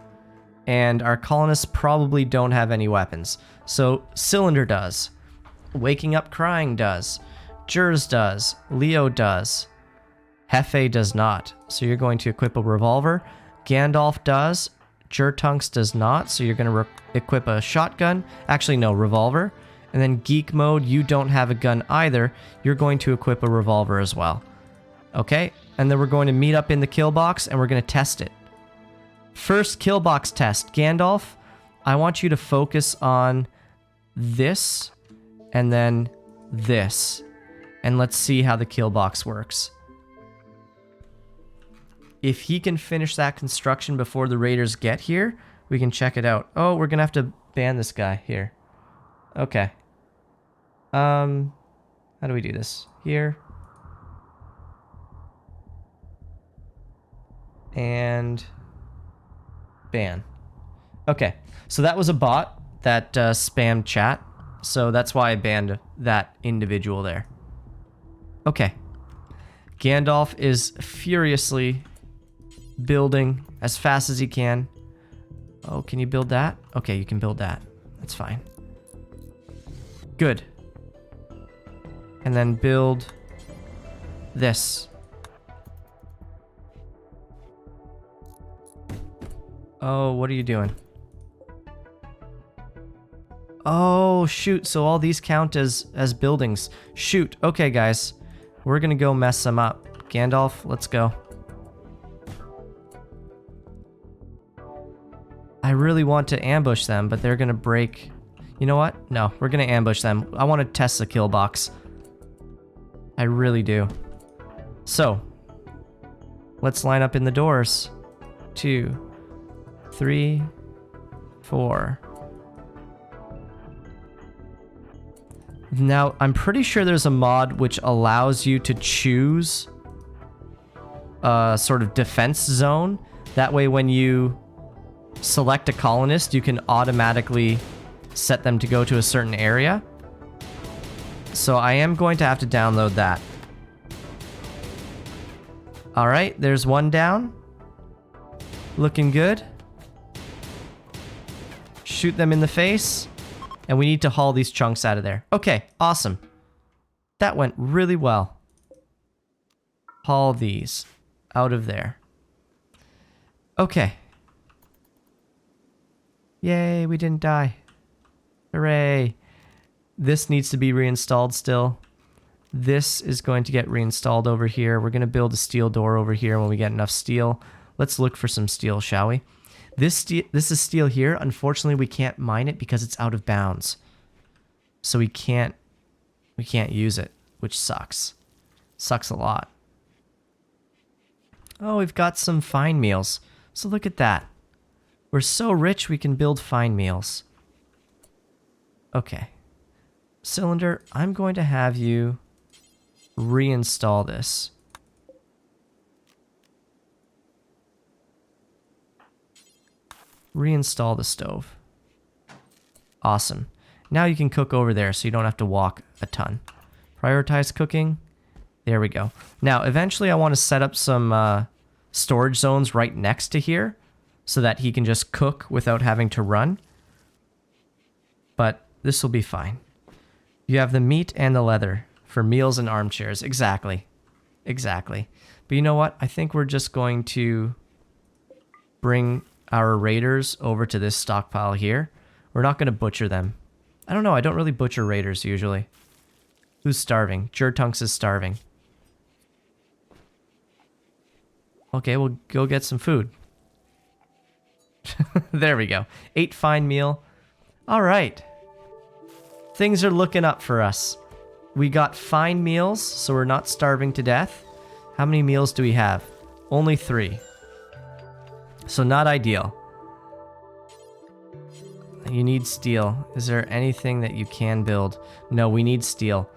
And our colonists probably don't have any weapons. So, Cylinder does. Waking Up Crying does. Jers does. Leo does. Hefe does not. So you're going to equip a revolver. Gandalf does. Jertunks does not. So you're going to equip a shotgun. Actually, no, revolver. And then Geek Mode, you don't have a gun either. You're going to equip a revolver as well. Okay? And then we're going to meet up in the kill box and we're going to test it. First kill box test. Gandalf, I want you to focus on this and then this. And let's see how the kill box works. If he can finish that construction before the raiders get here, we can check it out. Oh, we're going to have to ban this guy here. Okay. How do we do this? Here. And ban. Okay, so that was a bot that spammed chat. So that's why I banned that individual there. Okay. Gandalf is furiously building as fast as he can. Oh, can you build that? Okay, you can build that. That's fine. Good. And then build this. Oh, what are you doing? Oh, shoot. So all these count as buildings. Shoot. Okay, guys. We're gonna go mess them up. Gandalf, let's go. I really want to ambush them, but they're gonna break. You know what? No, we're gonna ambush them. I want to test the kill box. I really do. So, let's line up in the doors. 2, 3, 4. Now, I'm pretty sure there's a mod which allows you to choose a sort of defense zone. That way, when you select a colonist, you can automatically set them to go to a certain area. So I am going to have to download that. All right, there's one down. Looking good. Shoot them in the face. And we need to haul these chunks out of there. Okay, awesome. That went really well. Haul these out of there. Okay. Yay, we didn't die. Hooray. This needs to be reinstalled still. This is going to get reinstalled over here. We're going to build a steel door over here when we get enough steel. Let's look for some steel, shall we? This is steel here. Unfortunately, we can't mine it because it's out of bounds. So we can't use it, which sucks. Sucks a lot. Oh, we've got some fine meals. So look at that. We're so rich we can build fine meals. Okay. Cylinder, I'm going to have you reinstall this. Reinstall the stove. Awesome. Now you can cook over there so you don't have to walk a ton. Prioritize cooking. There we go. Now, eventually I want to set up some storage zones right next to here so that he can just cook without having to run. But this will be fine. You have the meat and the leather for meals and armchairs. Exactly. Exactly. But you know what? I think we're just going to bring our raiders over to this stockpile here. We're not going to butcher them. I don't know. I don't really butcher raiders usually. Who's starving? Jurtunks is starving. Okay, we'll go get some food. There we go. 8 fine meal. All right. Things are looking up for us. We got fine meals, so we're not starving to death. How many meals do we have? Only 3. So not ideal. You need steel. Is there anything that you can build? No, we need steel.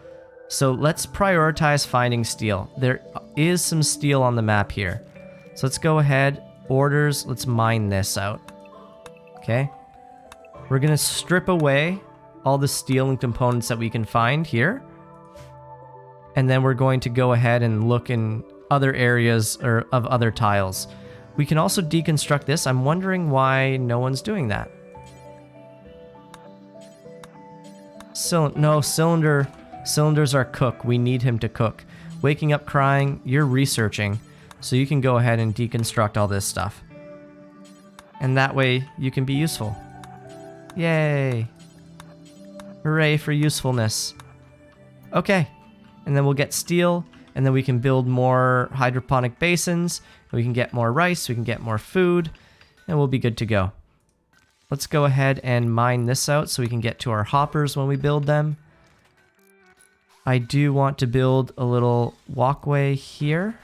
So let's prioritize finding steel. There is some steel on the map here. So let's go ahead. Orders. Let's mine this out. Okay. We're going to strip away all the steel and components that we can find here. And then we're going to go ahead and look in other areas or of other tiles. We can also deconstruct this. I'm wondering why no one's doing that. No, Cylinders are cook. We need him to cook. Waking up crying, you're researching. So you can go ahead and deconstruct all this stuff. And that way you can be useful. Yay. Hooray for usefulness. Okay. And then we'll get steel. And then we can build more hydroponic basins. We can get more rice. We can get more food. And we'll be good to go. Let's go ahead and mine this out so we can get to our hoppers when we build them. I do want to build a little walkway here.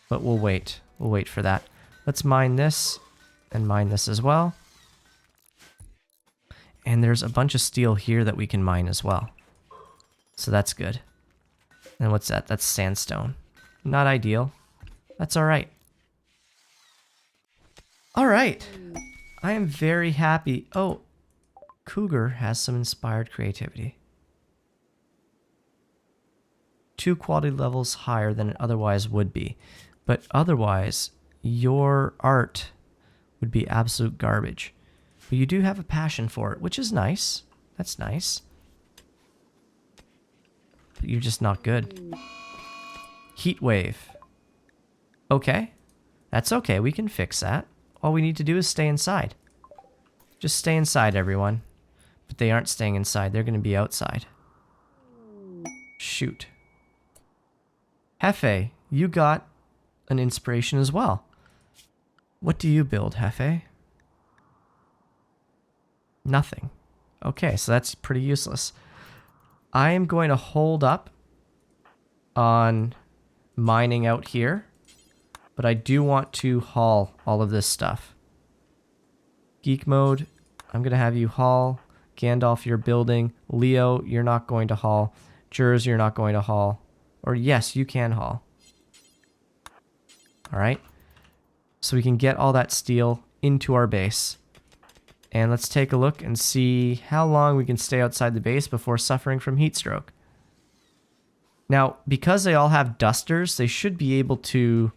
But we'll wait. We'll wait for that. Let's mine this and mine this as well. And there's a bunch of steel here that we can mine as well. So that's good. And what's that? That's sandstone. Not ideal. That's alright. Alright. I am very happy. Oh, Cougar has some inspired creativity. 2 quality levels higher than it otherwise would be. But otherwise, your art would be absolute garbage. But you do have a passion for it, which is nice. That's nice. But you're just not good. Heat wave. Okay. That's okay. We can fix that. All we need to do is stay inside. Just stay inside, everyone. But they aren't staying inside. They're going to be outside. Shoot. Hefe, you got an inspiration as well. What do you build, Hefe? Nothing. Okay, so that's pretty useless. I am going to hold up on mining out here, but I do want to haul all of this stuff. Geek mode, I'm going to have you haul. Gandalf, you're building. Leo, you're not going to haul. Jers, you're not going to haul. Or yes, you can haul. Alright. So we can get all that steel into our base. And let's take a look and see how long we can stay outside the base before suffering from heat stroke. Now, because they all have dusters, they should be able to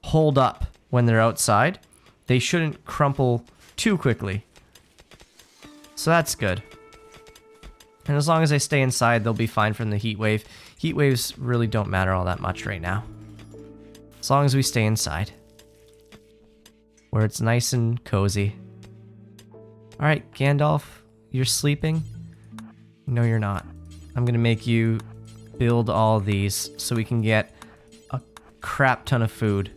hold up when they're outside. They shouldn't crumple too quickly. So that's good. And as long as they stay inside, they'll be fine from the heat wave. Heat waves really don't matter all that much right now. As long as we stay inside. Where it's nice and cozy. Alright, Gandalf, you're sleeping? No, you're not. I'm gonna make you build all these so we can get a crap ton of food.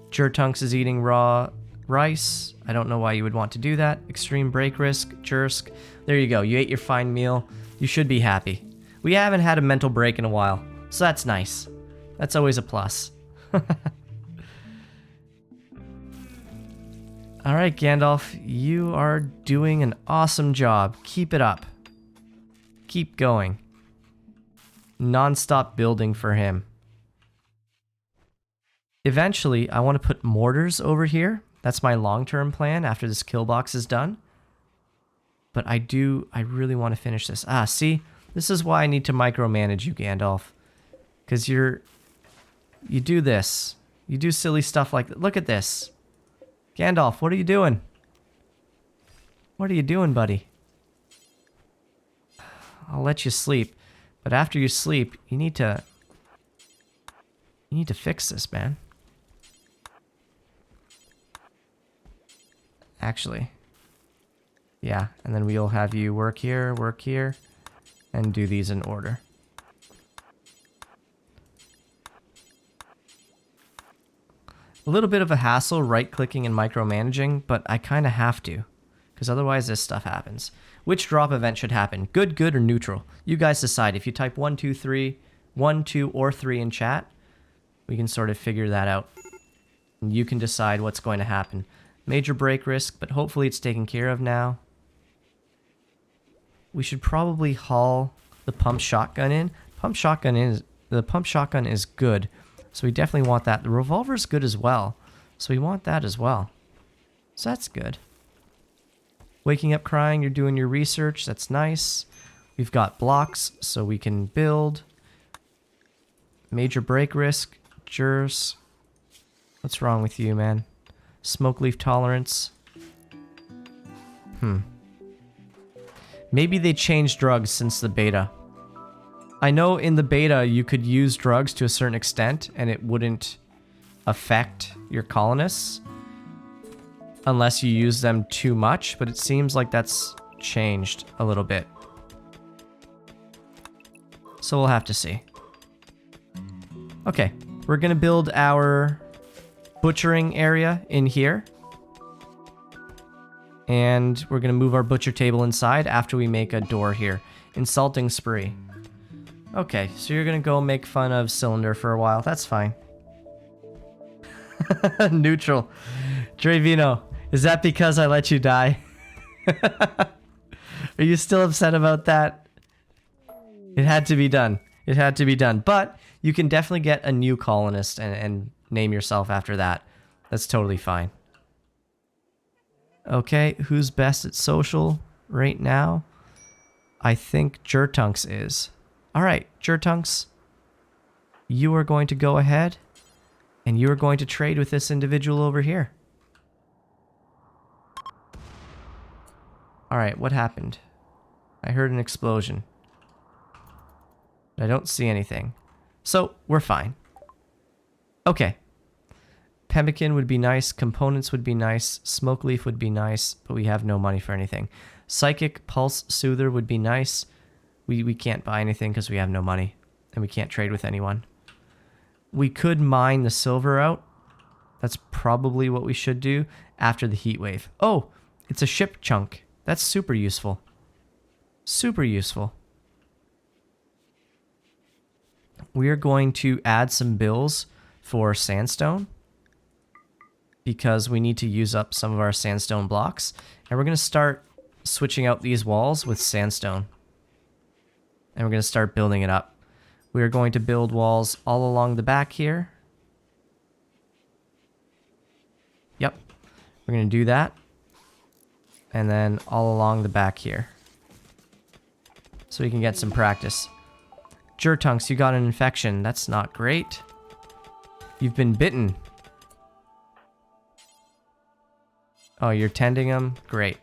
Jurtunks is eating raw rice. I don't know why you would want to do that. Extreme break risk, Jursk. There you go. You ate your fine meal. You should be happy. We haven't had a mental break in a while, so that's nice. That's always a plus. Alright, Gandalf, you are doing an awesome job. Keep it up. Keep going. Non-stop building for him. Eventually, I want to put mortars over here. That's my long-term plan after this kill box is done. But I really want to finish this. Ah, see? This is why I need to micromanage you, Gandalf. Because you do this. You do silly stuff like that. Look at this. Gandalf, what are you doing? What are you doing, buddy? I'll let you sleep. But after you sleep, you need to fix this, man. Actually. Yeah, and then we'll have you work here, and do these in order. A little bit of a hassle right-clicking and micromanaging, but I kind of have to, because otherwise this stuff happens. Which drop event should happen? Good, good, or neutral? You guys decide. If you type 1, 2, 3, 1, 2, or 3 in chat, we can sort of figure that out. And you can decide what's going to happen. Major break risk, but hopefully it's taken care of now. We should probably haul the pump shotgun in. The pump shotgun is good, so we definitely want that. The revolver is good as well, so we want that as well. So that's good. Waking up crying, you're doing your research. That's nice. We've got blocks, so we can build. Major break risk, Jers. What's wrong with you, man? Smoke leaf tolerance. Maybe they changed drugs since the beta. I know in the beta you could use drugs to a certain extent and it wouldn't affect your colonists unless you use them too much, but it seems like that's changed a little bit. So we'll have to see. Okay, we're gonna build our butchering area in here. And we're going to move our butcher table inside after we make a door here. Insulting spree. Okay, so you're going to go make fun of Cylinder for a while. That's fine. Neutral. Drevino, is that because I let you die? Are you still upset about that? It had to be done. It had to be done. But you can definitely get a new colonist and name yourself after that. That's totally fine. Okay, who's best at social right now? I think Jertunks is. Alright, Jertunks, you are going to go ahead and you are going to trade with this individual over here. Alright, what happened? I heard an explosion. I don't see anything. So, we're fine. Okay. Pemmican would be nice, components would be nice, smoke leaf would be nice, but we have no money for anything. Psychic pulse soother would be nice. We can't buy anything because we have no money, and we can't trade with anyone. We could mine the silver out. That's probably what we should do after the heat wave. Oh, it's a ship chunk. That's super useful. Super useful. We are going to add some bills for sandstone because we need to use up some of our sandstone blocks. And we're going to start switching out these walls with sandstone. And we're going to start building it up. We are going to build walls all along the back here. Yep. We're going to do that. And then all along the back here. So we can get some practice. Jertunks, you got an infection. That's not great. You've been bitten. Oh, you're tending them? Great.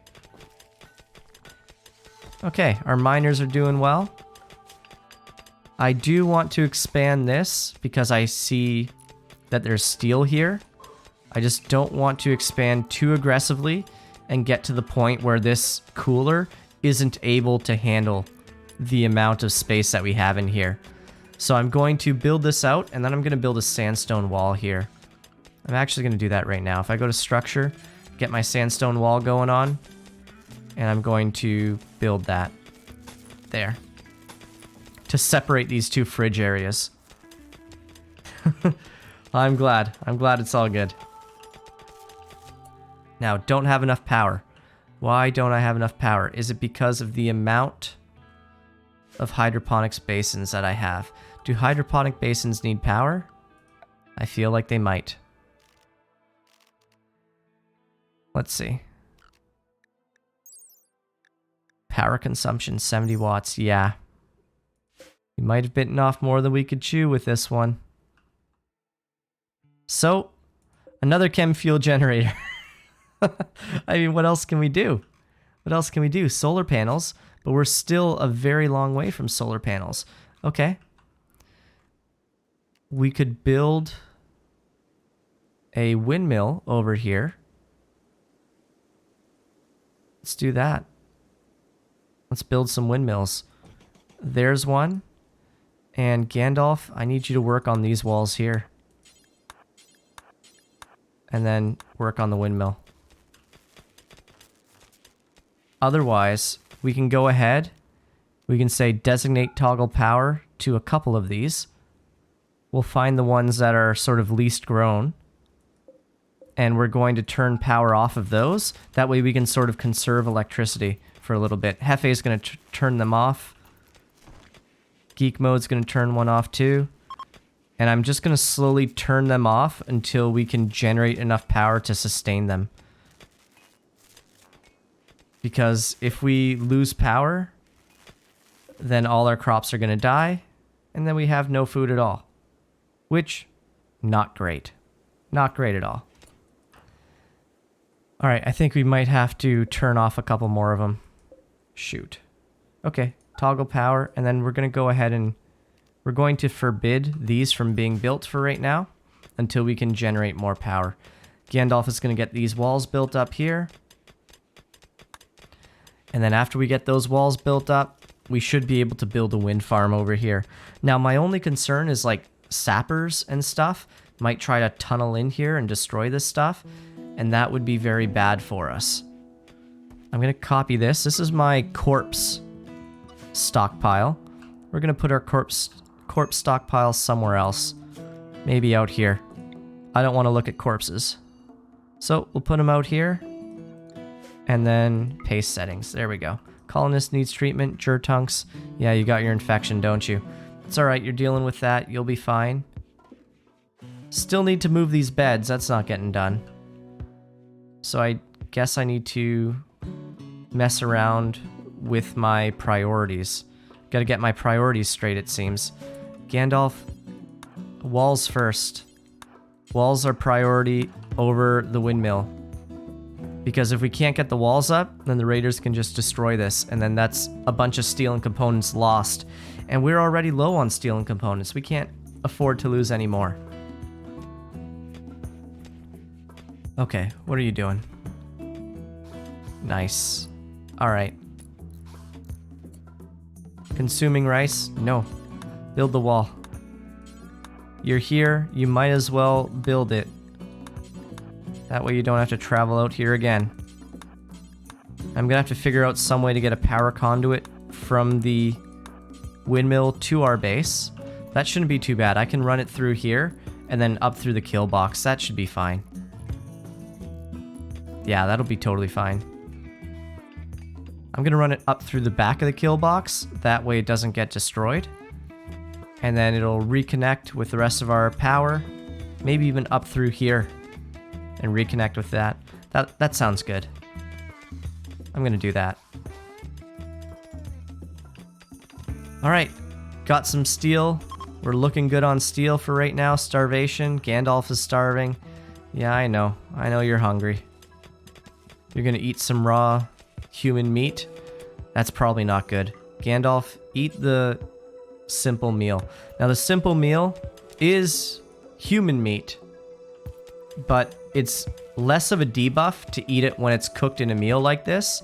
Okay, our miners are doing well. I do want to expand this because I see that there's steel here. I just don't want to expand too aggressively and get to the point where this cooler isn't able to handle the amount of space that we have in here. So I'm going to build this out, and then I'm going to build a sandstone wall here. I'm actually going to do that right now. If I go to structure, get my sandstone wall going on, and I'm going to build that there to separate these two fridge areas. I'm glad it's all good. Now, don't have enough power. Why don't I have enough power? Is it because of the amount of hydroponics basins that I have? Do hydroponic basins need power? I feel like they might. Let's see. Power consumption 70 watts. Yeah. We might have bitten off more than we could chew with this one. So, another chem fuel generator. I mean, what else can we do? What else can we do? Solar panels, but we're still a very long way from solar panels. Okay. We could build a windmill over here. Let's do that. Let's build some windmills. There's one. And Gandalf, I need you to work on these walls here. And then work on the windmill. Otherwise, we can go ahead. We can say designate toggle power to a couple of these. We'll find the ones that are sort of least grown. And we're going to turn power off of those. That way we can sort of conserve electricity for a little bit. Hefe is going to turn them off. Geek mode's going to turn one off too. And I'm just going to slowly turn them off until we can generate enough power to sustain them. Because if we lose power, then all our crops are going to die, and then we have no food at all. Which, not great. Not great at all. Alright, I think we might have to turn off a couple more of them. Shoot. Okay, toggle power, and then we're going to go ahead and we're going to forbid these from being built for right now until we can generate more power. Gandalf is going to get these walls built up here. And then after we get those walls built up, we should be able to build a wind farm over here. Now, my only concern is like sappers and stuff might try to tunnel in here and destroy this stuff. And that would be very bad for us. I'm going to copy this. This is my corpse stockpile. We're going to put our corpse stockpile somewhere else. Maybe out here. I don't want to look at corpses. So we'll put them out here. And then paste settings. There we go. Colonist needs treatment. Jertunks. Yeah, you got your infection, don't you? It's alright, you're dealing with that. You'll be fine. Still need to move these beds. That's not getting done. So I guess I need to mess around with my priorities. Gotta get my priorities straight, it seems. Gandalf, walls first. Walls are priority over the windmill. Because if we can't get the walls up, then the raiders can just destroy this, and then that's a bunch of steel and components lost. And we're already low on steel and components. We can't afford to lose any more. Okay, what are you doing? Nice. Alright. Consuming rice? No. Build the wall. You're here, you might as well build it. That way you don't have to travel out here again. I'm gonna have to figure out some way to get a power conduit from the windmill to our base. That shouldn't be too bad. I can run it through here and then up through the kill box. That should be fine. Yeah, that'll be totally fine. I'm gonna run it up through the back of the kill box. That way it doesn't get destroyed. And then it'll reconnect with the rest of our power. Maybe even up through here and reconnect with that. That sounds good. I'm gonna do that. Alright, got some steel. We're looking good on steel for right now. Starvation. Gandalf is starving. Yeah, I know. I know you're hungry. You're gonna eat some raw human meat. That's probably not good. Gandalf, eat the simple meal. Now the simple meal is human meat, but it's less of a debuff to eat it when it's cooked in a meal like this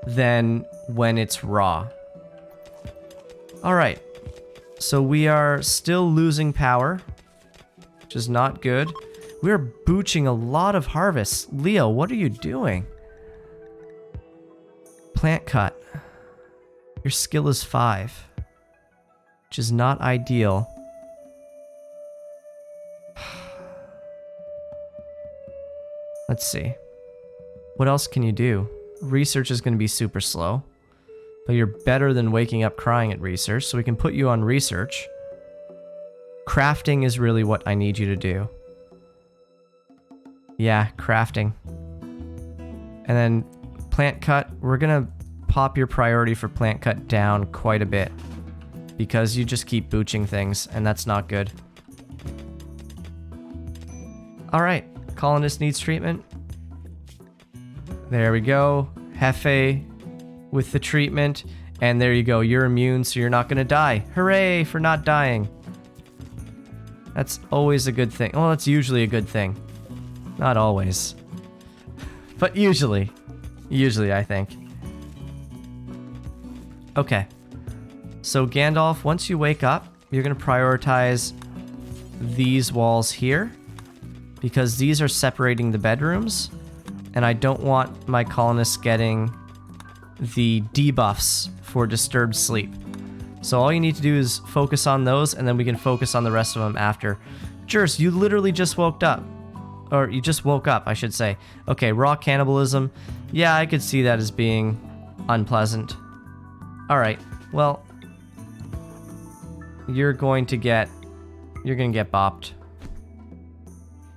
than when it's raw. Alright, so we are still losing power, which is not good. We're booching a lot of harvests. Leo, what are you doing? Plant cut. Your skill is 5, which is not ideal. Let's see. What else can you do? Research is going to be super slow, but you're better than waking up crying at research, so we can put you on research. Crafting is really what I need you to do. Yeah, crafting. And then plant cut, we're going to pop your priority for plant cut down quite a bit because you just keep booching things, and that's not good. Alright, colonist needs treatment. There we go. Hefe with the treatment, and there you go. You're immune, so you're not going to die. Hooray for not dying. That's always a good thing. Well, that's usually a good thing. Not always. But usually. Usually, I think. Okay. So Gandalf, once you wake up, you're going to prioritize these walls here, because these are separating the bedrooms, and I don't want my colonists getting the debuffs for disturbed sleep. So all you need to do is focus on those, and then we can focus on the rest of them after. Jers, you literally just woke up. Or you just woke up, I should say. Okay, raw cannibalism. Yeah, I could see that as being unpleasant. Alright, well, you're going to get bopped.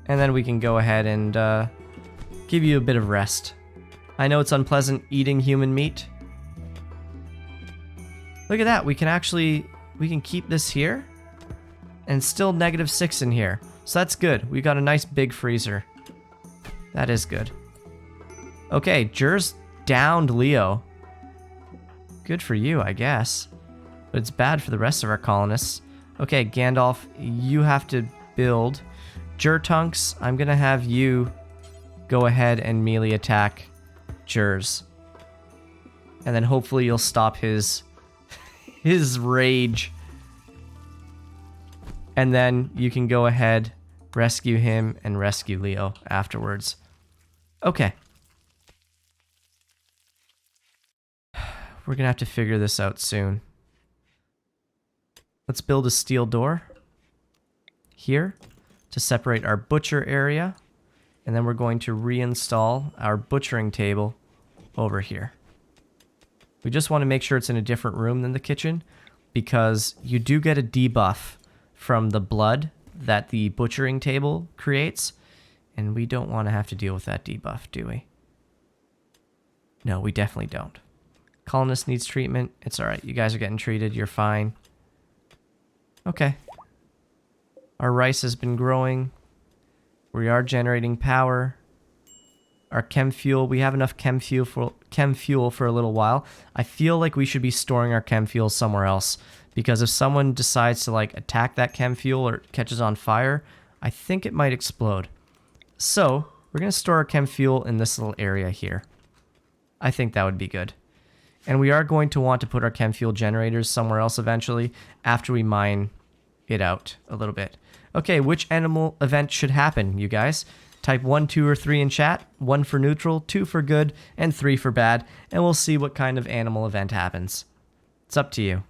And then we can go ahead and give you a bit of rest. I know it's unpleasant eating human meat. Look at that, we can keep this here and still -6 in here. So that's good. We got a nice big freezer. That is good. Okay, Jers downed Leo. Good for you, I guess. But it's bad for the rest of our colonists. Okay, Gandalf, you have to build. Jertunks, I'm gonna have you go ahead and melee attack Jers. And then hopefully you'll stop his rage. And then you can go ahead, rescue him, and rescue Leo afterwards. Okay. We're gonna have to figure this out soon. Let's build a steel door here to separate our butcher area. And then we're going to reinstall our butchering table over here. We just want to make sure it's in a different room than the kitchen, because you do get a debuff from the blood that the butchering table creates, and we don't want to have to deal with that debuff, do we? No, we definitely don't. Colonist needs treatment. It's alright. You guys are getting treated. You're fine. Okay. Our rice has been growing. We are generating power. Our chem fuel, we have enough chem fuel for a little while. I feel like we should be storing our chem fuel somewhere else, because if someone decides to like attack that chem fuel or it catches on fire, I think it might explode. So we're going to store our chem fuel in this little area here. I think that would be good. And we are going to want to put our chem fuel generators somewhere else eventually after we mine it out a little bit. Okay, which animal event should happen, you guys? Type 1, 2, or 3 in chat. 1 for neutral, 2 for good, and 3 for bad. And we'll see what kind of animal event happens. It's up to you.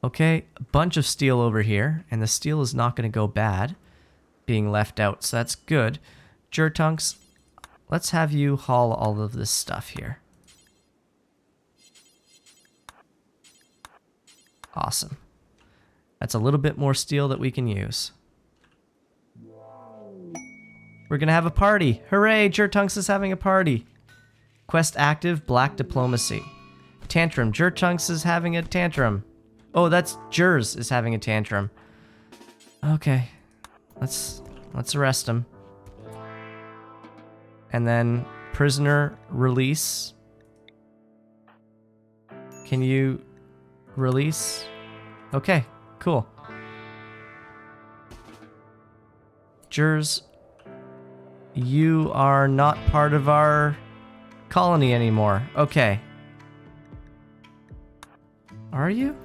Okay, a bunch of steel over here. And the steel is not going to go bad being left out. So that's good. Jertunks, let's have you haul all of this stuff here. Awesome. That's a little bit more steel that we can use. We're gonna have a party. Hooray, Jertunks is having a party. Quest active, black diplomacy. Tantrum, Jertunks is having a tantrum. Oh, that's Jers is having a tantrum. Okay, let's arrest him. And then prisoner release. Can you release? Okay, cool. Jers, you are not part of our colony anymore. Okay. Are you?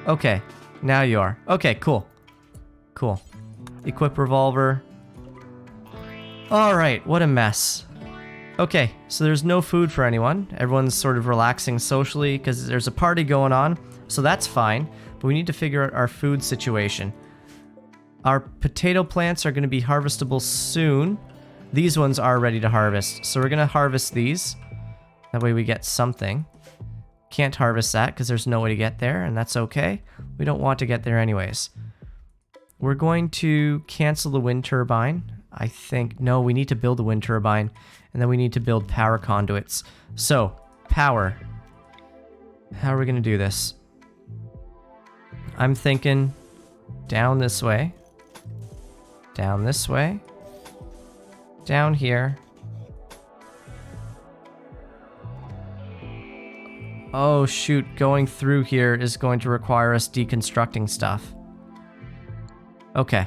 Okay, now you are. Okay, cool. Cool. Equip revolver. Alright, what a mess. Okay, so there's no food for anyone. Everyone's sort of relaxing socially because there's a party going on. So that's fine, but we need to figure out our food situation. Our potato plants are going to be harvestable soon. These ones are ready to harvest, so we're going to harvest these. That way we get something. Can't harvest that because there's no way to get there, and that's okay. We don't want to get there anyways. We're going to cancel the wind turbine. I think, no, we need to build a wind turbine, and then we need to build power conduits. So, power. How are we going to do this? I'm thinking down this way. Down this way. Down here. Oh shoot, going through here is going to require us deconstructing stuff. Okay.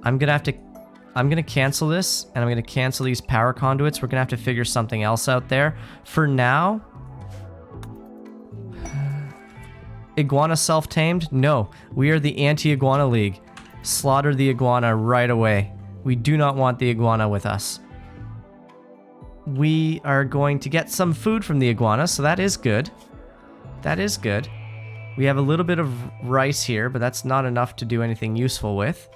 I'm gonna cancel this, and I'm gonna cancel these power conduits. We're gonna have to figure something else out there. For now... Iguana self-tamed? No. We are the Anti-Iguana League. Slaughter the iguana right away. We do not want the iguana with us. We are going to get some food from the iguana, so that is good. That is good. We have a little bit of rice here, but that's not enough to do anything useful with.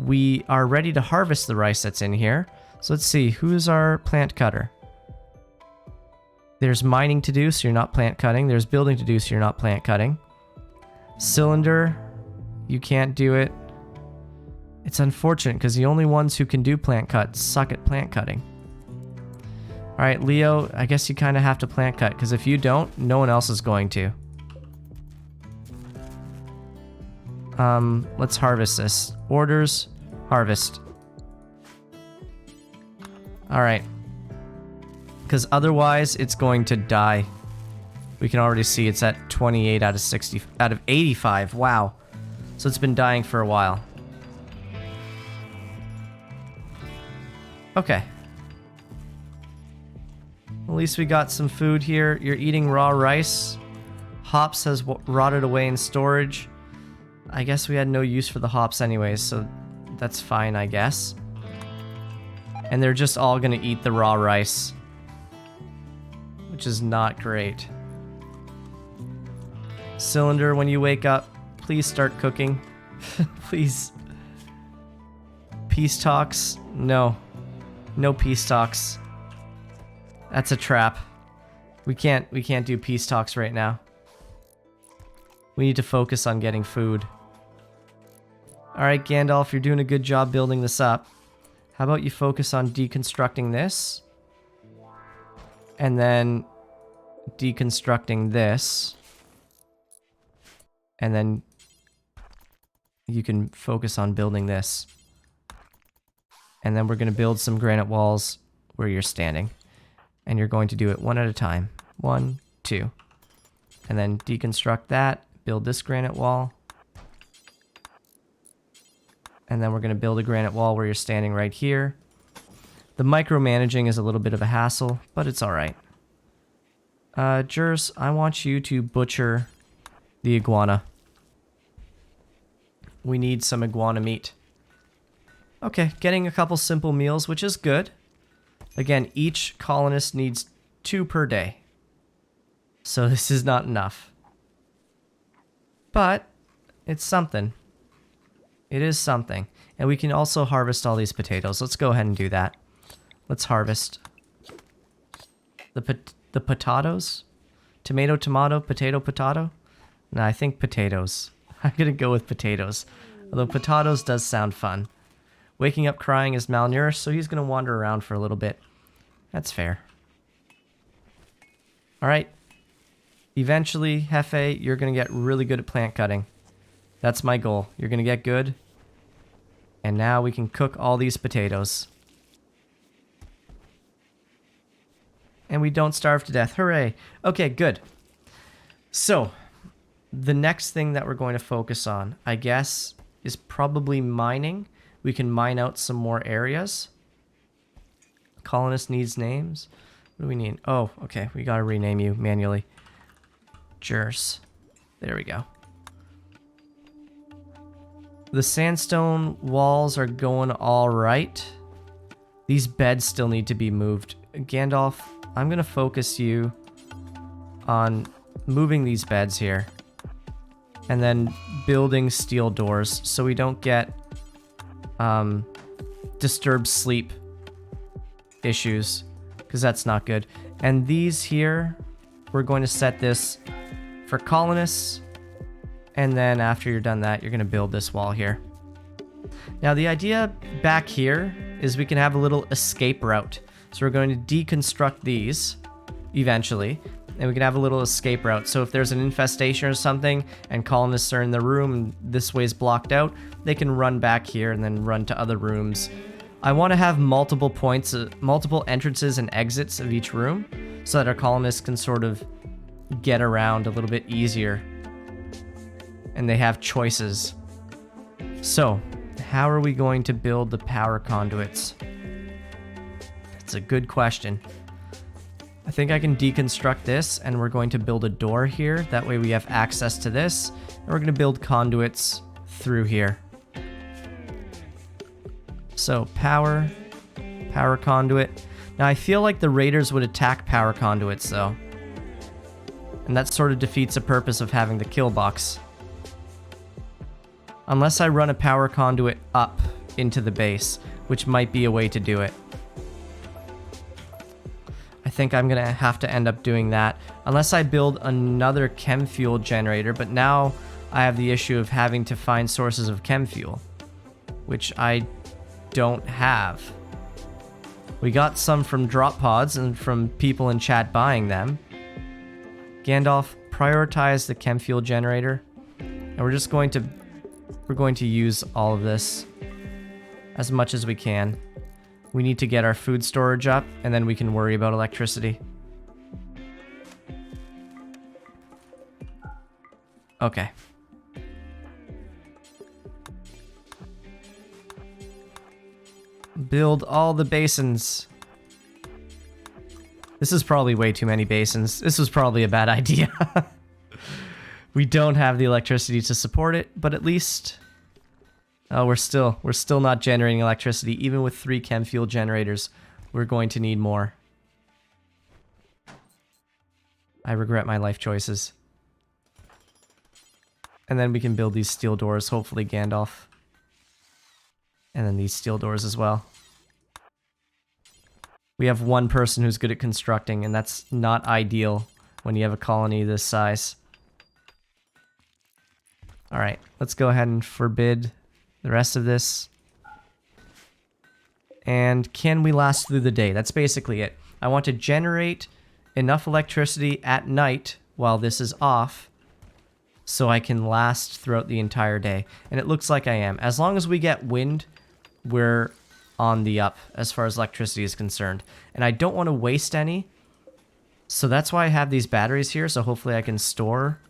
We are ready to harvest the rice that's in here. So let's see, who's our plant cutter? There's mining to do, so you're not plant cutting. There's building to do, so you're not plant cutting. Cylinder, you can't do it. It's unfortunate, because the only ones who can do plant cut suck at plant cutting. Alright, Leo, I guess you kind of have to plant cut, because if you don't, no one else is going to. Let's harvest this. Orders, harvest. Alright. Because otherwise, it's going to die. We can already see it's at 28 out of 60, out of 85. Wow. So it's been dying for a while. Okay. At least we got some food here. You're eating raw rice. Hops has rotted away in storage. I guess we had no use for the hops anyways, so that's fine, I guess. And they're just all gonna eat the raw rice, which is not great. Cylinder, when you wake up, please start cooking. Please. peace talks. No. No peace talks. That's a trap. We can't do peace talks right now. We need to focus on getting food. Alright, Gandalf, you're doing a good job building this up. How about you focus on deconstructing this? And then deconstructing this. And then you can focus on building this. And then we're going to build some granite walls where you're standing. And you're going to do it one at a time. 1, 2. And then deconstruct that. Build this granite wall. And then we're going to build a granite wall where you're standing right here. The micromanaging is a little bit of a hassle, but it's alright. Jers, I want you to butcher the iguana. We need some iguana meat. Okay, getting a couple simple meals, which is good. Again, each colonist needs 2 per day. So this is not enough. But it's something. It is something. And we can also harvest all these potatoes. Let's go ahead and do that. Let's harvest the potatoes? Tomato, tomato, potato, potato? No, I think potatoes. I'm gonna go with potatoes. Although potatoes does sound fun. Waking up crying is malnourished, so he's gonna wander around for a little bit. That's fair. Alright. Eventually, Hefe, you're gonna get really good at plant cutting. That's my goal. You're gonna get good. And now we can cook all these potatoes. And we don't starve to death. Hooray! Okay, good. So, the next thing that we're going to focus on, I guess, is probably mining. We can mine out some more areas. Colonist needs names. What do we need? Oh, okay. We gotta rename you manually. Jers. There we go. The sandstone walls are going all right. These beds still need to be moved. Gandalf, I'm gonna focus you on moving these beds here. And then building steel doors so we don't get disturbed sleep issues, because that's not good. And these here, we're going to set this for colonists, and then after you're done that, you're going to build this wall here. Now the idea back here is we can have a little escape route. So we're going to deconstruct these eventually, and we can have a little escape route. So if there's an infestation or something and colonists are in the room and this way's blocked out, they can run back here and then run to other rooms. I want to have multiple points, multiple entrances and exits of each room so that our colonists can sort of get around a little bit easier. And they have choices. So, how are we going to build the power conduits? That's a good question. I think I can deconstruct this, and we're going to build a door here. That way we have access to this, and we're going to build conduits through here. So, power conduit. Now, I feel like the raiders would attack power conduits, though. And that sort of defeats the purpose of having the kill box. Unless I run a power conduit up into the base, which might be a way to do it. I think I'm gonna have to end up doing that. Unless I build another chem fuel generator, but now I have the issue of having to find sources of chem fuel, which I don't have. We got some from drop pods and from people in chat buying them. Gandalf, prioritize the chem fuel generator, and we're going to use all of this as much as we can. We need to get our food storage up, and then we can worry about electricity. Okay. Build all the basins. This is probably way too many basins. This was probably a bad idea. We don't have the electricity to support it, but at least... Oh, we're still not generating electricity. Even with 3 chem fuel generators, we're going to need more. I regret my life choices. And then we can build these steel doors, hopefully, Gandalf. And then these steel doors as well. We have one person who's good at constructing, and that's not ideal when you have a colony this size. Alright, let's go ahead and forbid the rest of this. And can we last through the day? That's basically it. I want to generate enough electricity at night while this is off so I can last throughout the entire day. And it looks like I am. As long as we get wind, we're on the up as far as electricity is concerned. And I don't want to waste any. So that's why I have these batteries here. So hopefully I can store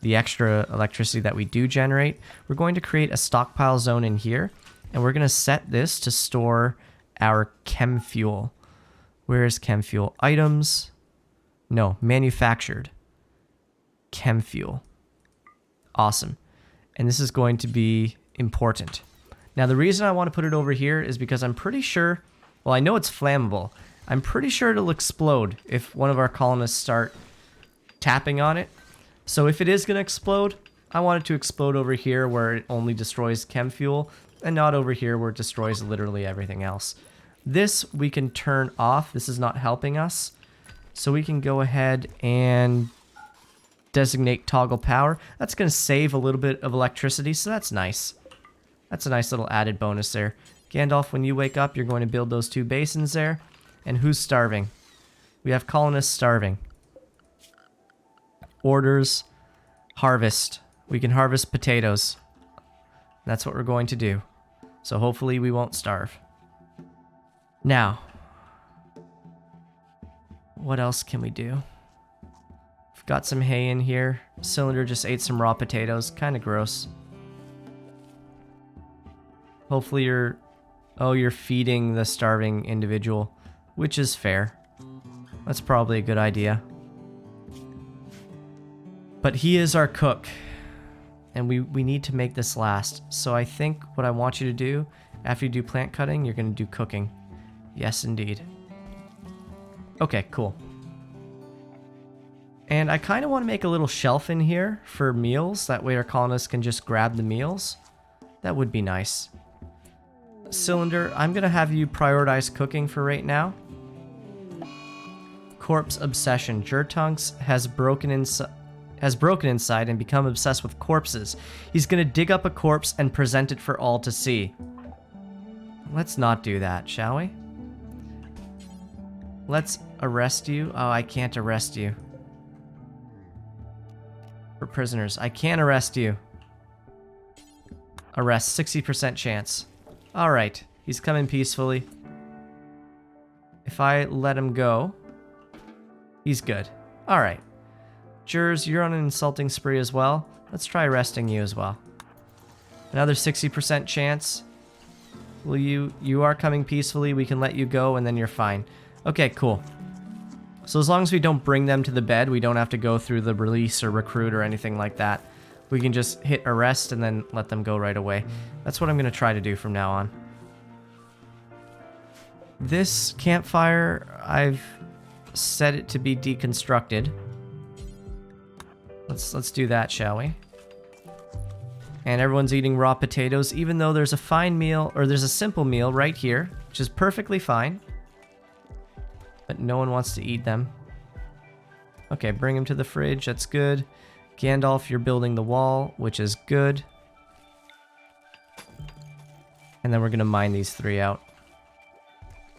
the extra electricity that we do generate. We're going to create a stockpile zone in here. And we're going to set this to store our chem fuel. Where is chem fuel? Items. No, manufactured. Chem fuel. Awesome. And this is going to be important. Now, the reason I want to put it over here is because I'm pretty sure, well, I know it's flammable. I'm pretty sure it'll explode if one of our colonists start tapping on it. So if it is going to explode, I want it to explode over here where it only destroys chem fuel and not over here where it destroys literally everything else. This we can turn off. This is not helping us. So we can go ahead and designate toggle power. That's going to save a little bit of electricity, so that's nice. That's a nice little added bonus there. Gandalf, when you wake up, you're going to build those 2 basins there. And who's starving? We have colonists starving. Orders, harvest. We can harvest potatoes. That's what we're going to do. So hopefully we won't starve. Now, what else can we do? We've got some hay in here. Cylinder just ate some raw potatoes. Kind of gross. Hopefully you're feeding the starving individual, which is fair. That's probably a good idea. But he is our cook, and we need to make this last. So I think what I want you to do, after you do plant cutting, you're going to do cooking. Yes, indeed. Okay, cool. And I kind of want to make a little shelf in here for meals. That way our colonists can just grab the meals. That would be nice. Cylinder, I'm going to have you prioritize cooking for right now. Corpse obsession. Jertunks has broken inside and become obsessed with corpses. He's going to dig up a corpse and present it for all to see. Let's not do that, shall we? Let's arrest you. Oh, I can't arrest you. For prisoners. I can't arrest you. Arrest. 60% chance. Alright. He's coming peacefully. If I let him go, he's good. Alright. Jurors, you're on an insulting spree as well. Let's try arresting you as well. Another 60% chance. Will you are coming peacefully. We can let you go and then you're fine. Okay, cool. So as long as we don't bring them to the bed, we don't have to go through the release or recruit or anything like that. We can just hit arrest and then let them go right away. That's what I'm going to try to do from now on. This campfire, I've set it to be deconstructed. Let's do that, shall we? And everyone's eating raw potatoes, even though there's a fine meal, or there's a simple meal right here, which is perfectly fine. But no one wants to eat them. Okay, bring him to the fridge, that's good. Gandalf, you're building the wall, which is good. And then we're going to mine these 3 out.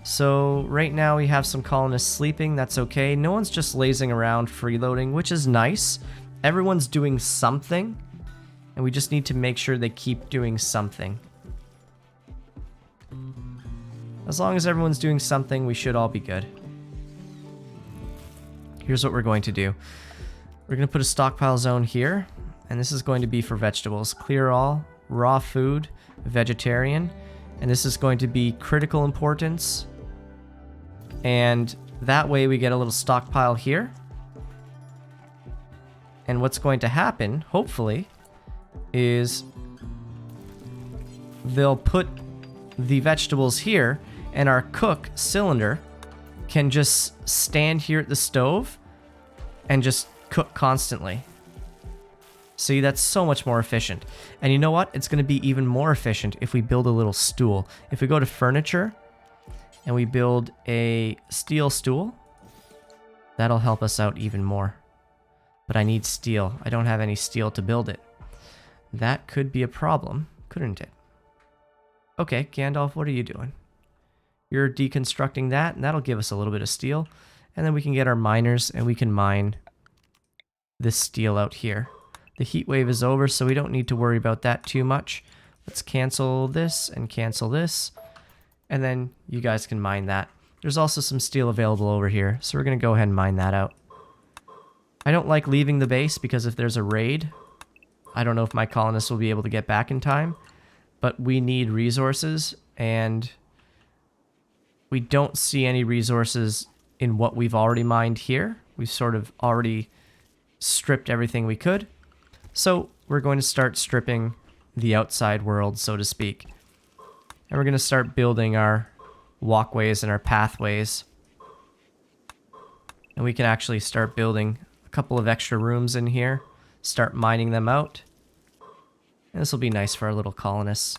So right now we have some colonists sleeping, that's okay. No one's just lazing around freeloading, which is nice. Everyone's doing something, and we just need to make sure they keep doing something. As long as everyone's doing something, we should all be good. Here's what we're going to do. We're going to put a stockpile zone here, and this is going to be for vegetables. Clear all, raw food, vegetarian, and this is going to be critical importance. And that way we get a little stockpile here. And what's going to happen, hopefully, is they'll put the vegetables here, and our cook, Cylinder, can just stand here at the stove and just cook constantly. See, that's so much more efficient. And you know what? It's going to be even more efficient if we build a little stool. If we go to furniture and we build a steel stool, that'll help us out even more. But I need steel. I don't have any steel to build it. That could be a problem, couldn't it? Okay, Gandalf, what are you doing? You're deconstructing that, and that'll give us a little bit of steel. And then we can get our miners, and we can mine this steel out here. The heat wave is over, so we don't need to worry about that too much. Let's cancel this and cancel this. And then you guys can mine that. There's also some steel available over here, so we're going to go ahead and mine that out. I don't like leaving the base because if there's a raid, I don't know if my colonists will be able to get back in time. But we need resources, and we don't see any resources in what we've already mined here. We've sort of already stripped everything we could. So we're going to start stripping the outside world, so to speak. And we're going to start building our walkways and our pathways. And we can actually start building a couple of extra rooms in here, start mining them out. And this will be nice for our little colonists.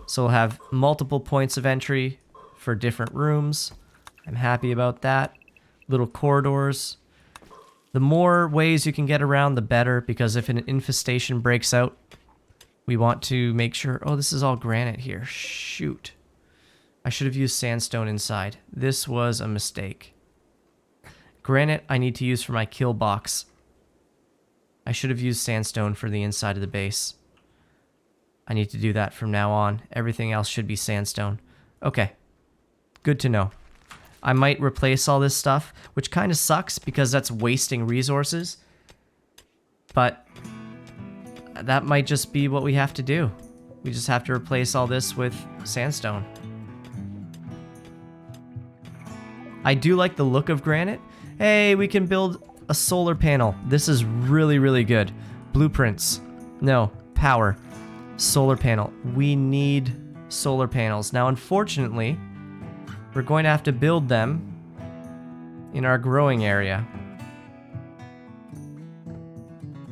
So we'll have multiple points of entry for different rooms. I'm happy about that. Little corridors. The more ways you can get around, the better, because if an infestation breaks out, we want to make sure... Oh, this is all granite here. Shoot. I should have used sandstone inside. This was a mistake. Granite I need to use for my kill box. I should have used sandstone for the inside of the base. I need to do that from now on. Everything else should be sandstone. Okay. Good to know. I might replace all this stuff, which kind of sucks because that's wasting resources. But that might just be what we have to do. We just have to replace all this with sandstone. I do like the look of granite. Hey, we can build a solar panel. This is really, really good. Blueprints. No, power. Solar panel. We need solar panels. Now, unfortunately, we're going to have to build them in our growing area,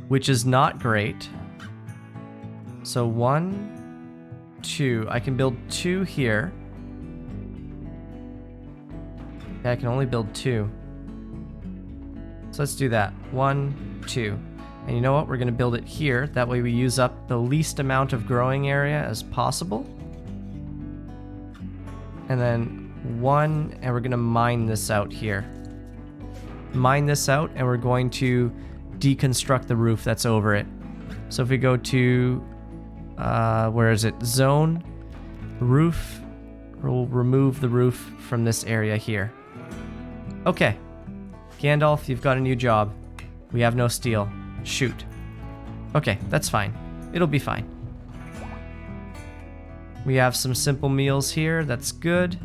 which is not great. So 1, 2. I can build 2 here. Yeah, I can only build 2. So let's do that. 1, 2. And you know what? We're going to build it here. That way we use up the least amount of growing area as possible. And then 1, and we're going to mine this out here. Mine this out, and we're going to deconstruct the roof that's over it. So if we go to, where is it? Zone, roof. We'll remove the roof from this area here. Okay. Gandalf, you've got a new job. We have no steel. Shoot. Okay, that's fine. It'll be fine. We have some simple meals here. That's good.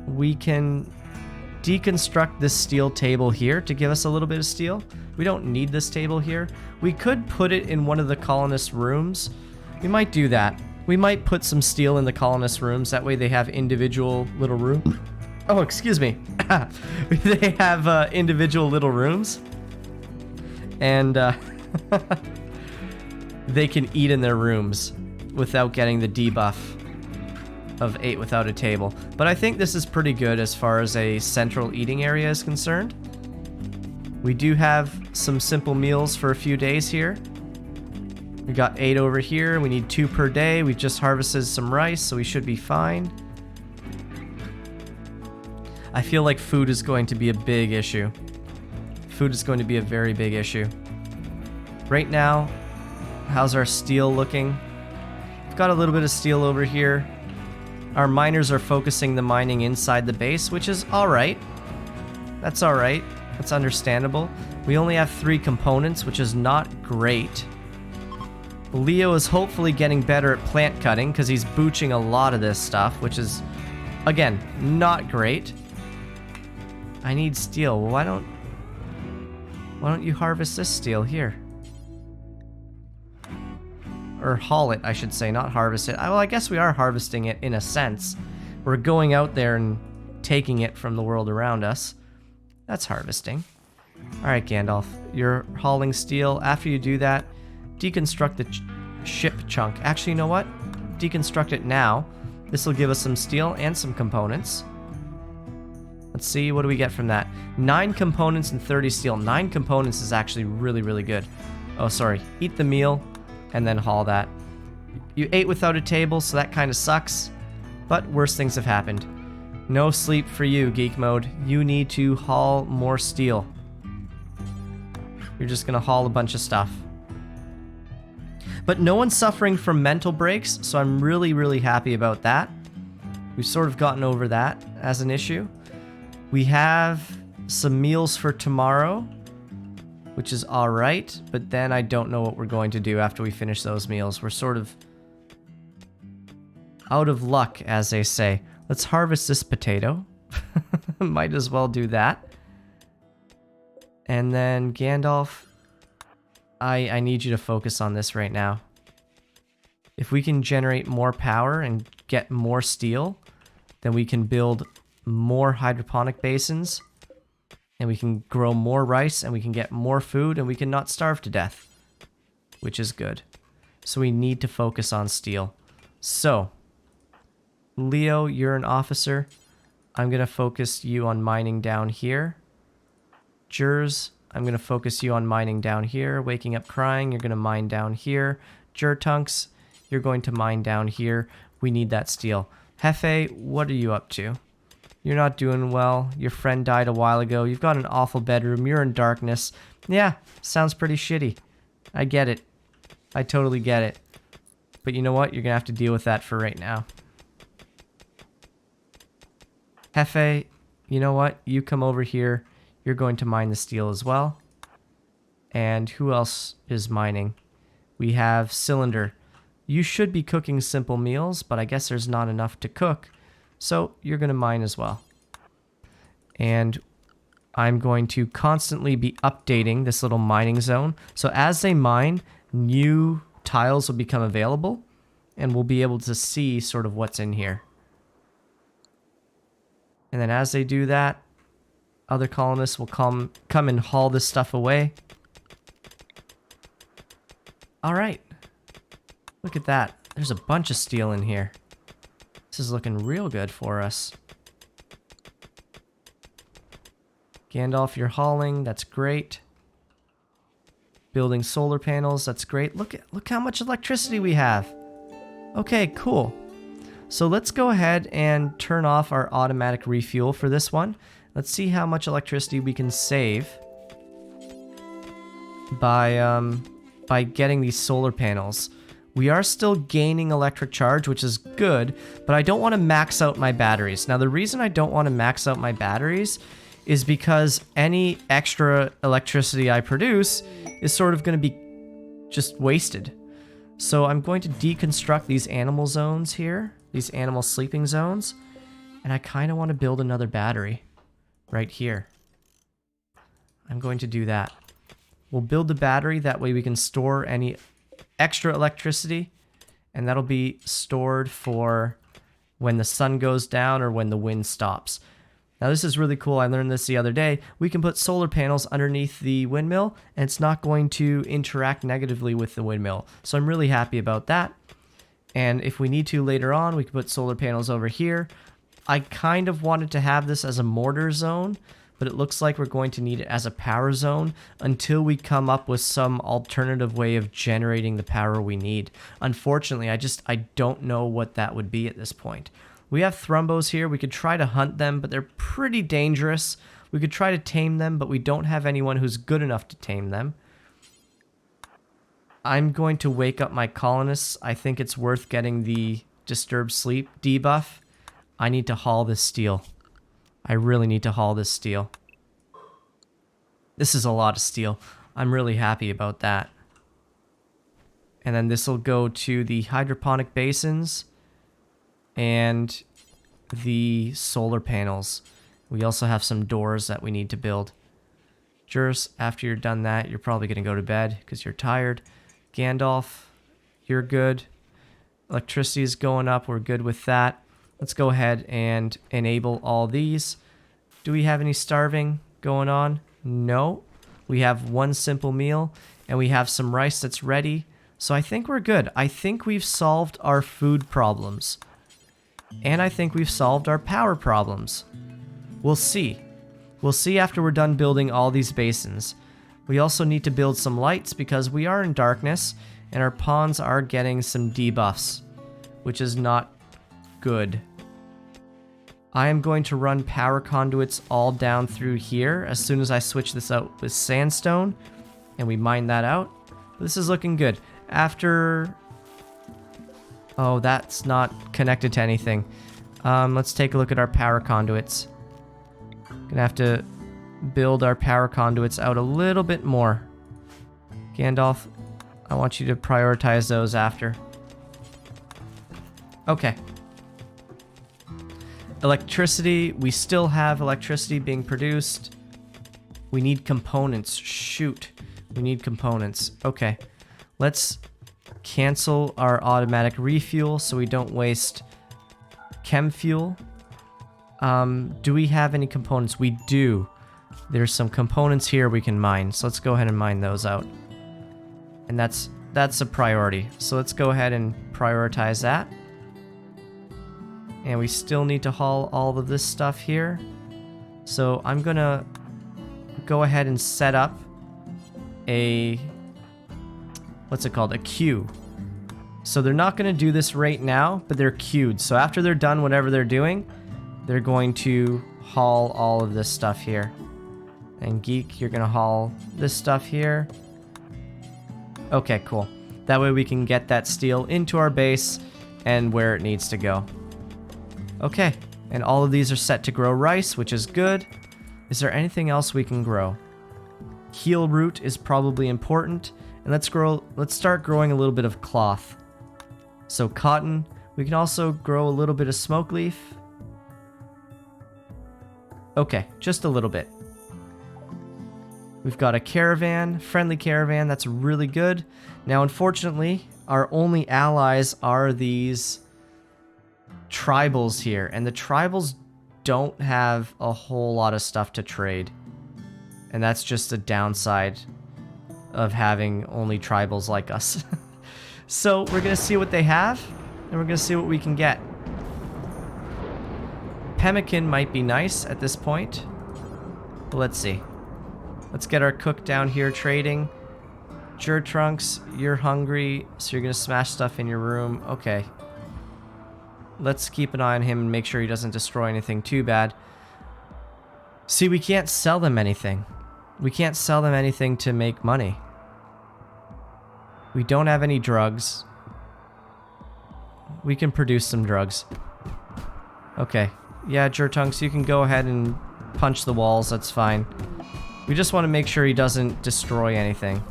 We can deconstruct this steel table here to give us a little bit of steel. We don't need this table here. We could put it in one of the colonist rooms. We might do that. We might put some steel in the colonist rooms. That way they have individual little rooms. Oh, excuse me. They have individual little rooms. And they can eat in their rooms without getting the debuff of 8 without a table. But I think this is pretty good as far as a central eating area is concerned. We do have some simple meals for a few days here. We got 8 over here. We need 2 per day. We've just harvested some rice, so we should be fine. I feel like food is going to be a big issue. Food is going to be a very big issue. Right now, how's our steel looking? We've got a little bit of steel over here. Our miners are focusing the mining inside the base, which is alright. That's alright. That's understandable. We only have 3 components, which is not great. Leo is hopefully getting better at plant cutting because he's booching a lot of this stuff, which is, again, not great. I need steel. Well, why don't you harvest this steel here? Or haul it, I should say, not harvest it. Well, I guess we are harvesting it in a sense. We're going out there and taking it from the world around us. That's harvesting. Alright, Gandalf. You're hauling steel. After you do that, deconstruct the ship chunk. Actually, you know what? Deconstruct it now. This will give us some steel and some components. Let's see, what do we get from that? 9 components and 30 steel. 9 components is actually really, really good. Oh, sorry. Eat the meal and then haul that. You ate without a table, so that kind of sucks. But worse things have happened. No sleep for you, Geek Mode. You need to haul more steel. You're just gonna haul a bunch of stuff. But no one's suffering from mental breaks, so I'm really, really happy about that. We've sort of gotten over that as an issue. We have some meals for tomorrow, which is alright, but then I don't know what we're going to do after we finish those meals. We're sort of out of luck, as they say. Let's harvest this potato. Might as well do that. And then Gandalf, I need you to focus on this right now. If we can generate more power and get more steel, then we can build more hydroponic basins, and we can grow more rice, and we can get more food, and we can not starve to death, which is good. So we need to focus on steel. So, Leo, you're an officer. I'm going to focus you on mining down here. Jers, I'm going to focus you on mining down here. Waking up crying, you're going to mine down here. Jertunks, you're going to mine down here. We need that steel. Hefe, what are you up to? You're not doing well. Your friend died a while ago. You've got an awful bedroom. You're in darkness. Yeah, sounds pretty shitty. I get it. I totally get it. But you know what? You're going to have to deal with that for right now. Hefe, you know what? You come over here. You're going to mine the steel as well. And who else is mining? We have Cylinder. You should be cooking simple meals, but I guess there's not enough to cook. So you're going to mine as well. And I'm going to constantly be updating this little mining zone. So as they mine, new tiles will become available, and we'll be able to see sort of what's in here. And then as they do that, other colonists will come and haul this stuff away. All right. Look at that. There's a bunch of steel in here. This is looking real good for us. Gandalf, you're hauling. That's great. Building solar panels. That's great. Look how much electricity we have. Okay, cool. So let's go ahead and turn off our automatic refuel for this one. Let's see how much electricity we can save by getting these solar panels. We are still gaining electric charge, which is good, but I don't want to max out my batteries. Now, the reason I don't want to max out my batteries is because any extra electricity I produce is sort of going to be just wasted. So I'm going to deconstruct these animal zones here, these animal sleeping zones, and I kind of want to build another battery right here. I'm going to do that. We'll build the battery, that way we can store any extra electricity, and that'll be stored for when the sun goes down or when the wind stops. Now this is really cool. I learned this the other day. We can put solar panels underneath the windmill, and it's not going to interact negatively with the windmill. So I'm really happy about that. And if we need to later on, we can put solar panels over here. I kind of wanted to have this as a mortar zone, but it looks like we're going to need it as a power zone until we come up with some alternative way of generating the power we need. Unfortunately, I don't know what that would be at this point. We have Thrumbos here. We could try to hunt them, but they're pretty dangerous. We could try to tame them, but we don't have anyone who's good enough to tame them. I'm going to wake up my colonists. I think it's worth getting the disturbed sleep debuff. I need to haul this steel. I really need to haul this steel. This is a lot of steel. I'm really happy about that. And then this will go to the hydroponic basins and the solar panels. We also have some doors that we need to build. Jurs, after you're done that, you're probably going to go to bed because you're tired. Gandalf, you're good. Electricity is going up. We're good with that. Let's go ahead and enable all these. Do we have any starving going on? No. We have one simple meal, and we have some rice that's ready. So I think we're good. I think we've solved our food problems. And I think we've solved our power problems. We'll see. We'll see after we're done building all these basins. We also need to build some lights because we are in darkness, and our pawns are getting some debuffs, which is not good. I am going to run power conduits all down through here as soon as I switch this out with sandstone, and we mine that out. This is looking good. After... Oh, that's not connected to anything. Let's take a look at our power conduits. Gonna have to build our power conduits out a little bit more. Gandalf, I want you to prioritize those after. Okay. Electricity, we still have electricity being produced. We need components. Shoot. We need components. Okay. Let's cancel our automatic refuel so we don't waste chem fuel. Do we have any components? We do. There's some components here we can mine. So let's go ahead and mine those out. And that's a priority. So let's go ahead and prioritize that. And we still need to haul all of this stuff here. So I'm gonna go ahead and set up a, what's it called? A queue. So they're not gonna do this right now, but they're queued. So after they're done whatever they're doing, they're going to haul all of this stuff here. And Geek, you're gonna haul this stuff here. Okay, cool. That way we can get that steel into our base and where it needs to go. Okay, and all of these are set to grow rice, which is good. Is there anything else we can grow? Heel root is probably important, and let's start growing a little bit of cloth. So cotton, we can also grow a little bit of smoke leaf. Okay, just a little bit. We've got a caravan, friendly caravan, that's really good. Now, unfortunately, our only allies are these tribals here, and the tribals don't have a whole lot of stuff to trade, and that's just a downside of having only tribals like us. So we're gonna see what they have, and we're gonna see what we can get. Pemmican might be nice at this point, but let's see. Let's get our cook down here trading. Trunks, you're hungry, so you're gonna smash stuff in your room. Okay. Let's keep an eye on him and make sure he doesn't destroy anything too bad. See, we can't sell them anything. We can't sell them anything to make money. We don't have any drugs. We can produce some drugs. Okay. Yeah, Jurtunks, you can go ahead and punch the walls. That's fine. We just want to make sure he doesn't destroy anything.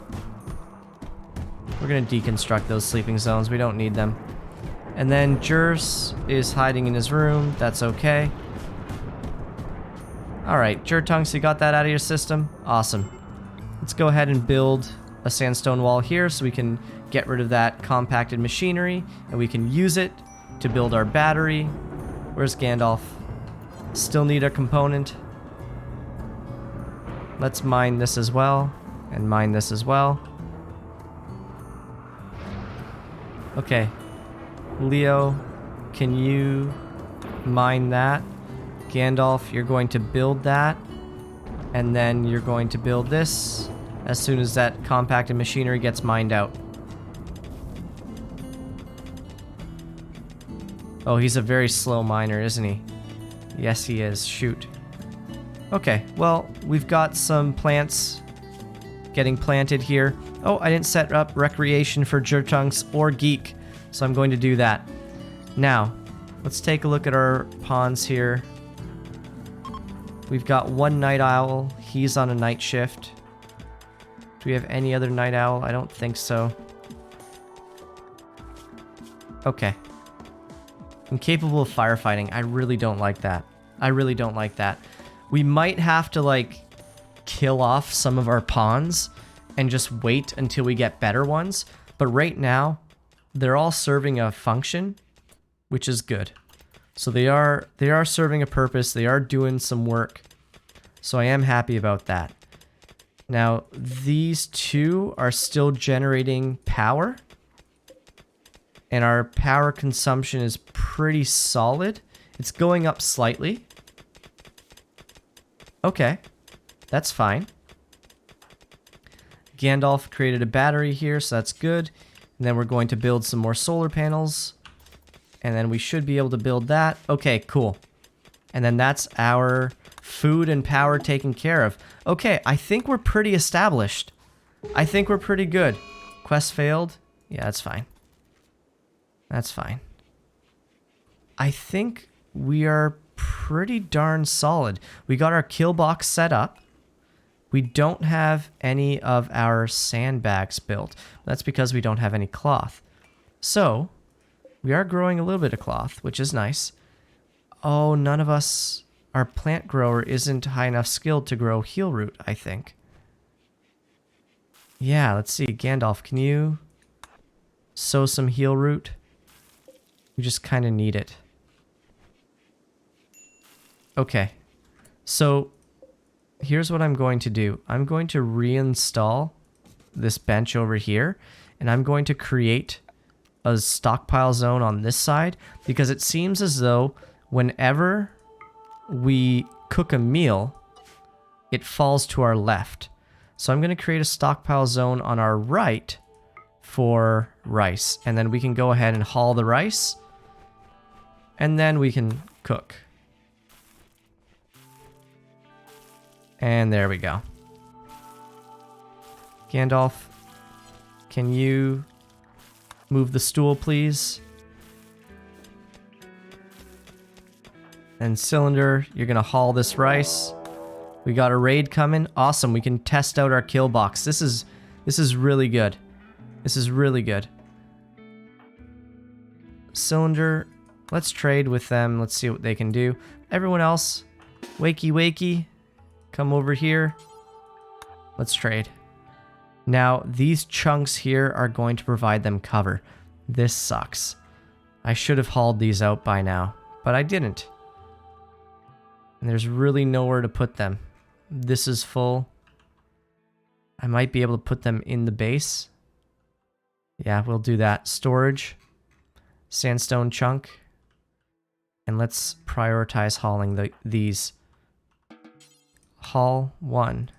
We're going to deconstruct those sleeping zones. We don't need them. And then Jurs is hiding in his room. That's okay. Alright, Jurtunks, you got that out of your system? Awesome. Let's go ahead and build a sandstone wall here so we can get rid of that compacted machinery, and we can use it to build our battery. Where's Gandalf? Still need a component. Let's mine this as well, and mine this as well. Okay. Leo, can you mine that? Gandalf, you're going to build that, and then you're going to build this as soon as that compacted machinery gets mined out. Oh, he's a very slow miner, isn't he? Yes, he is. Shoot. Okay, well, we've got some plants getting planted here. Oh, I didn't set up recreation for Jurtunks or Geek, so I'm going to do that. Now, let's take a look at our pawns here. We've got one night owl. He's on a night shift. Do we have any other night owl? I don't think so. Okay. Incapable of firefighting. I really don't like that. I really don't like that. We might have to, like, kill off some of our pawns and just wait until we get better ones. But right now, they're all serving a function, which is good. So they are serving a purpose. They are doing some work. So I am happy about that. Now, these two are still generating power. And our power consumption is pretty solid. It's going up slightly. Okay, that's fine. Gandalf created a battery here, so that's good. And then we're going to build some more solar panels. And then we should be able to build that. Okay, cool. And then that's our food and power taken care of. Okay, I think we're pretty established. I think we're pretty good. Quest failed. Yeah, that's fine. That's fine. I think we are pretty darn solid. We got our kill box set up. We don't have any of our sandbags built. That's because we don't have any cloth. So, we are growing a little bit of cloth, which is nice. Oh, none of us... Our plant grower isn't high enough skilled to grow heal root, I think. Yeah, let's see. Gandalf, can you sow some heal root? We just kind of need it. Okay. So, here's what I'm going to do. I'm going to reinstall this bench over here, and I'm going to create a stockpile zone on this side, because it seems as though whenever we cook a meal, it falls to our left. So I'm going to create a stockpile zone on our right for rice, and then we can go ahead and haul the rice, and then we can cook. And there we go. Gandalf, can you move the stool, please? And Cylinder, you're gonna haul this rice. We got a raid coming. Awesome, we can test out our kill box. This is really good. This is really good. Cylinder, let's trade with them. Let's see what they can do. Everyone else, wakey wakey, come over here. Let's trade. Now, these chunks here are going to provide them cover. This sucks. I should have hauled these out by now, but I didn't. And there's really nowhere to put them. This is full. I might be able to put them in the base. Yeah, we'll do that. Storage. Sandstone chunk. And let's prioritize hauling these. Haul 1.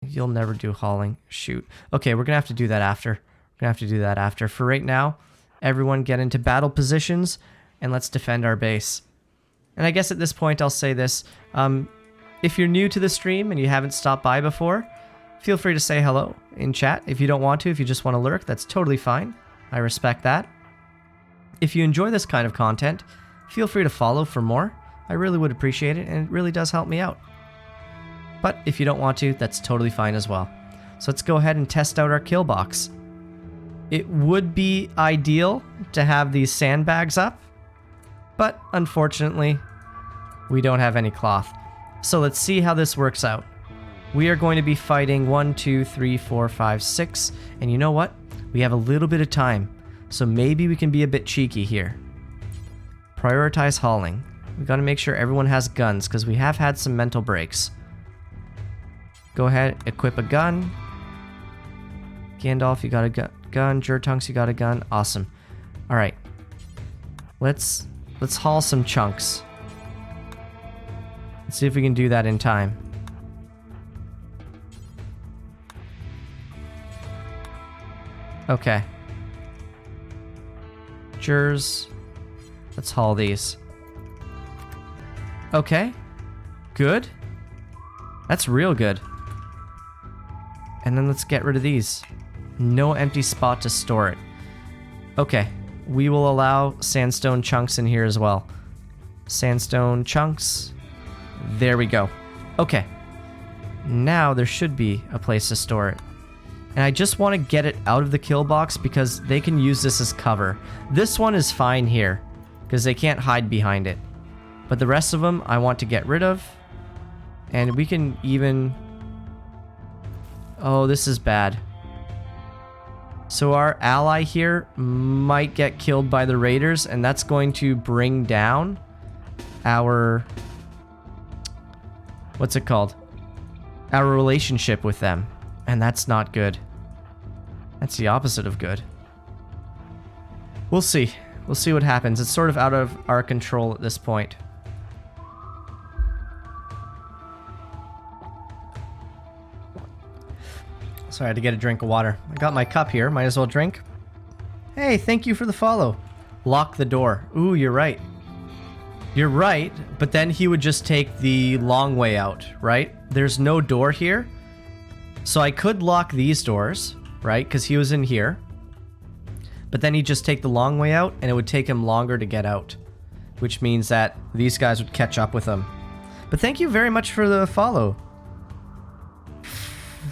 You'll never do hauling. Shoot. Okay, we're gonna have to do that after. We're gonna have to do that after. For right now, everyone get into battle positions, and let's defend our base. And I guess at this point I'll say this. If you're new to the stream and you haven't stopped by before, feel free to say hello in chat. If you don't want to, if you just want to lurk, that's totally fine. I respect that. If you enjoy this kind of content, feel free to follow for more. I really would appreciate it, and it really does help me out. But if you don't want to, that's totally fine as well. So let's go ahead and test out our kill box. It would be ideal to have these sandbags up, but unfortunately, we don't have any cloth. So let's see how this works out. We are going to be fighting 1, 2, 3, 4, 5, 6. And you know what? We have a little bit of time. So maybe we can be a bit cheeky here. Prioritize hauling. We got to make sure everyone has guns, because we have had some mental breaks. Go ahead, equip a gun. Gandalf, you got a gun. Jurtunks, you got a gun. Awesome. All right. Let's haul some chunks. Let's see if we can do that in time. Okay. Jurs. Let's haul these. Okay. Good. That's real good. And then let's get rid of these. No empty spot to store it. Okay. We will allow sandstone chunks in here as well. Sandstone chunks. There we go. Okay. Now there should be a place to store it. And I just want to get it out of the kill box because they can use this as cover. This one is fine here because they can't hide behind it. But the rest of them I want to get rid of. And we can even... Oh, this is bad. So our ally here might get killed by the raiders, and that's going to bring down our... What's it called? our relationship with them. And that's not good. That's the opposite of good. We'll see. We'll see what happens. It's sort of out of our control at this point. Sorry, I had to get a drink of water. I got my cup here. Might as well drink. Hey, thank you for the follow. Lock the door. Ooh, you're right. You're right, but then he would just take the long way out, right? There's no door here. So I could lock these doors, right? Because he was in here. But then he'd just take the long way out, and it would take him longer to get out. Which means that these guys would catch up with him. But thank you very much for the follow.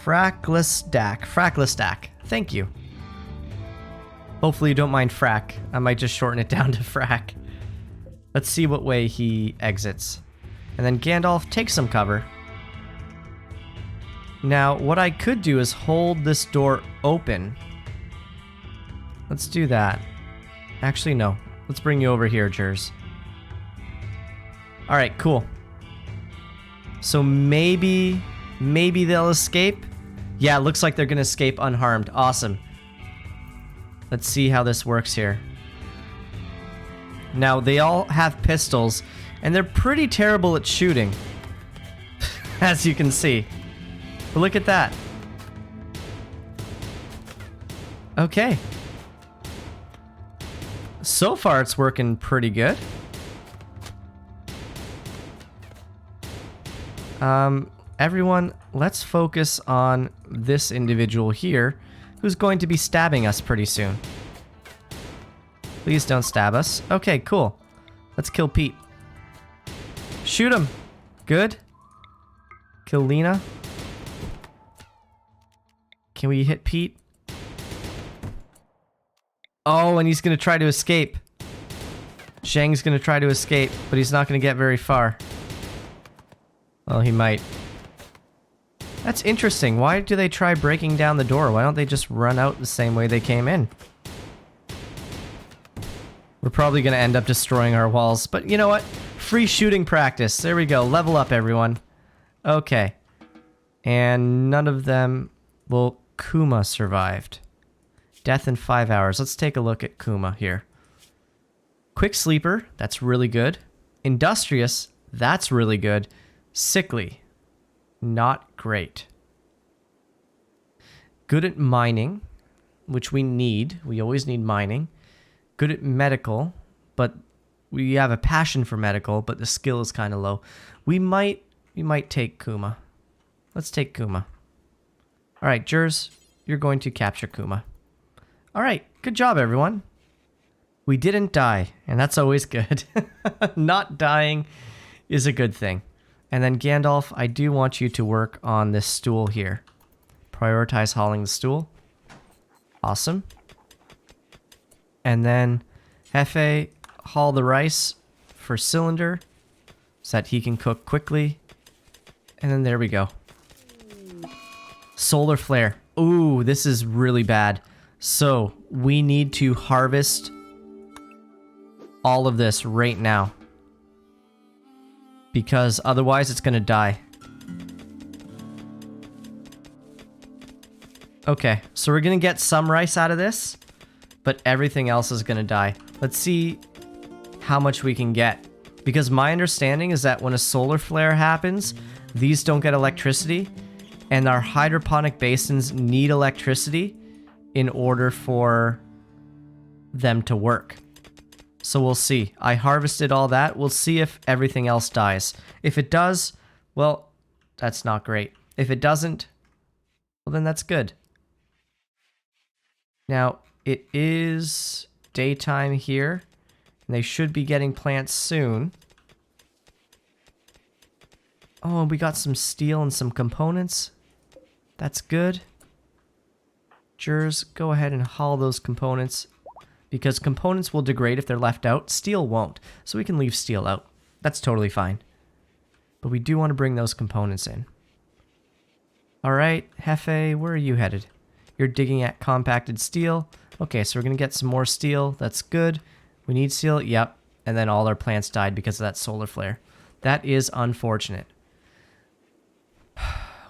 Fracklistack. Thank you. Hopefully you don't mind frack. I might just shorten it down to frack. Let's see what way he exits. And then Gandalf takes some cover. Now, what I could do is hold this door open. Let's do that. Actually, no. Let's bring you over here, Jers. Alright, cool. So maybe they'll escape? Yeah, looks like they're gonna escape unharmed. Awesome. Let's see how this works here. Now, they all have pistols, and they're pretty terrible at shooting. As you can see. But look at that. Okay. So far, it's working pretty good. Everyone, let's focus on this individual here, who's going to be stabbing us pretty soon. Please don't stab us. Okay, cool. Let's kill Pete. Shoot him. Good. Kill Lena. Can we hit Pete? Oh, and he's going to try to escape. Zhang's going to try to escape, but he's not going to get very far. Well, he might. That's interesting. Why do they try breaking down the door? Why don't they just run out the same way they came in? We're probably going to end up destroying our walls, but you know what? Free shooting practice. There we go. Level up, everyone. Okay. And none of them... Well, Kuma survived. Death in 5 hours. Let's take a look at Kuma here. Quick sleeper. That's really good. Industrious. That's really good. Sickly. Not great. Good at mining, which we need. We always need mining. Good at medical, but we have a passion for medical, but the skill is kind of low. We might take Kuma. Let's take Kuma. All right, Jers, you're going to capture Kuma. All right, good job, everyone. We didn't die, and that's always good. Not dying is a good thing. And then Gandalf, I do want you to work on this stool here. Prioritize hauling the stool. Awesome. And then Hefe, haul the rice for Cylinder so that he can cook quickly. And then there we go. Solar flare. Ooh, this is really bad. So we need to harvest all of this right now. Because otherwise it's going to die. Okay, so we're going to get some rice out of this, but everything else is going to die. Let's see how much we can get. Because my understanding is that when a solar flare happens, these don't get electricity, and our hydroponic basins need electricity in order for them to work. So we'll see. I harvested all that. We'll see if everything else dies. If it does, well, that's not great. If it doesn't, well, then that's good. Now, it is daytime here, and they should be getting plants soon. Oh, we got some steel and some components. That's good. Jers, go ahead and haul those components. Because components will degrade if they're left out. Steel won't. So we can leave steel out. That's totally fine. But we do want to bring those components in. Alright, Hefe, where are you headed? You're digging at compacted steel. Okay, so we're going to get some more steel. That's good. We need steel. Yep. And then all our plants died because of that solar flare. That is unfortunate.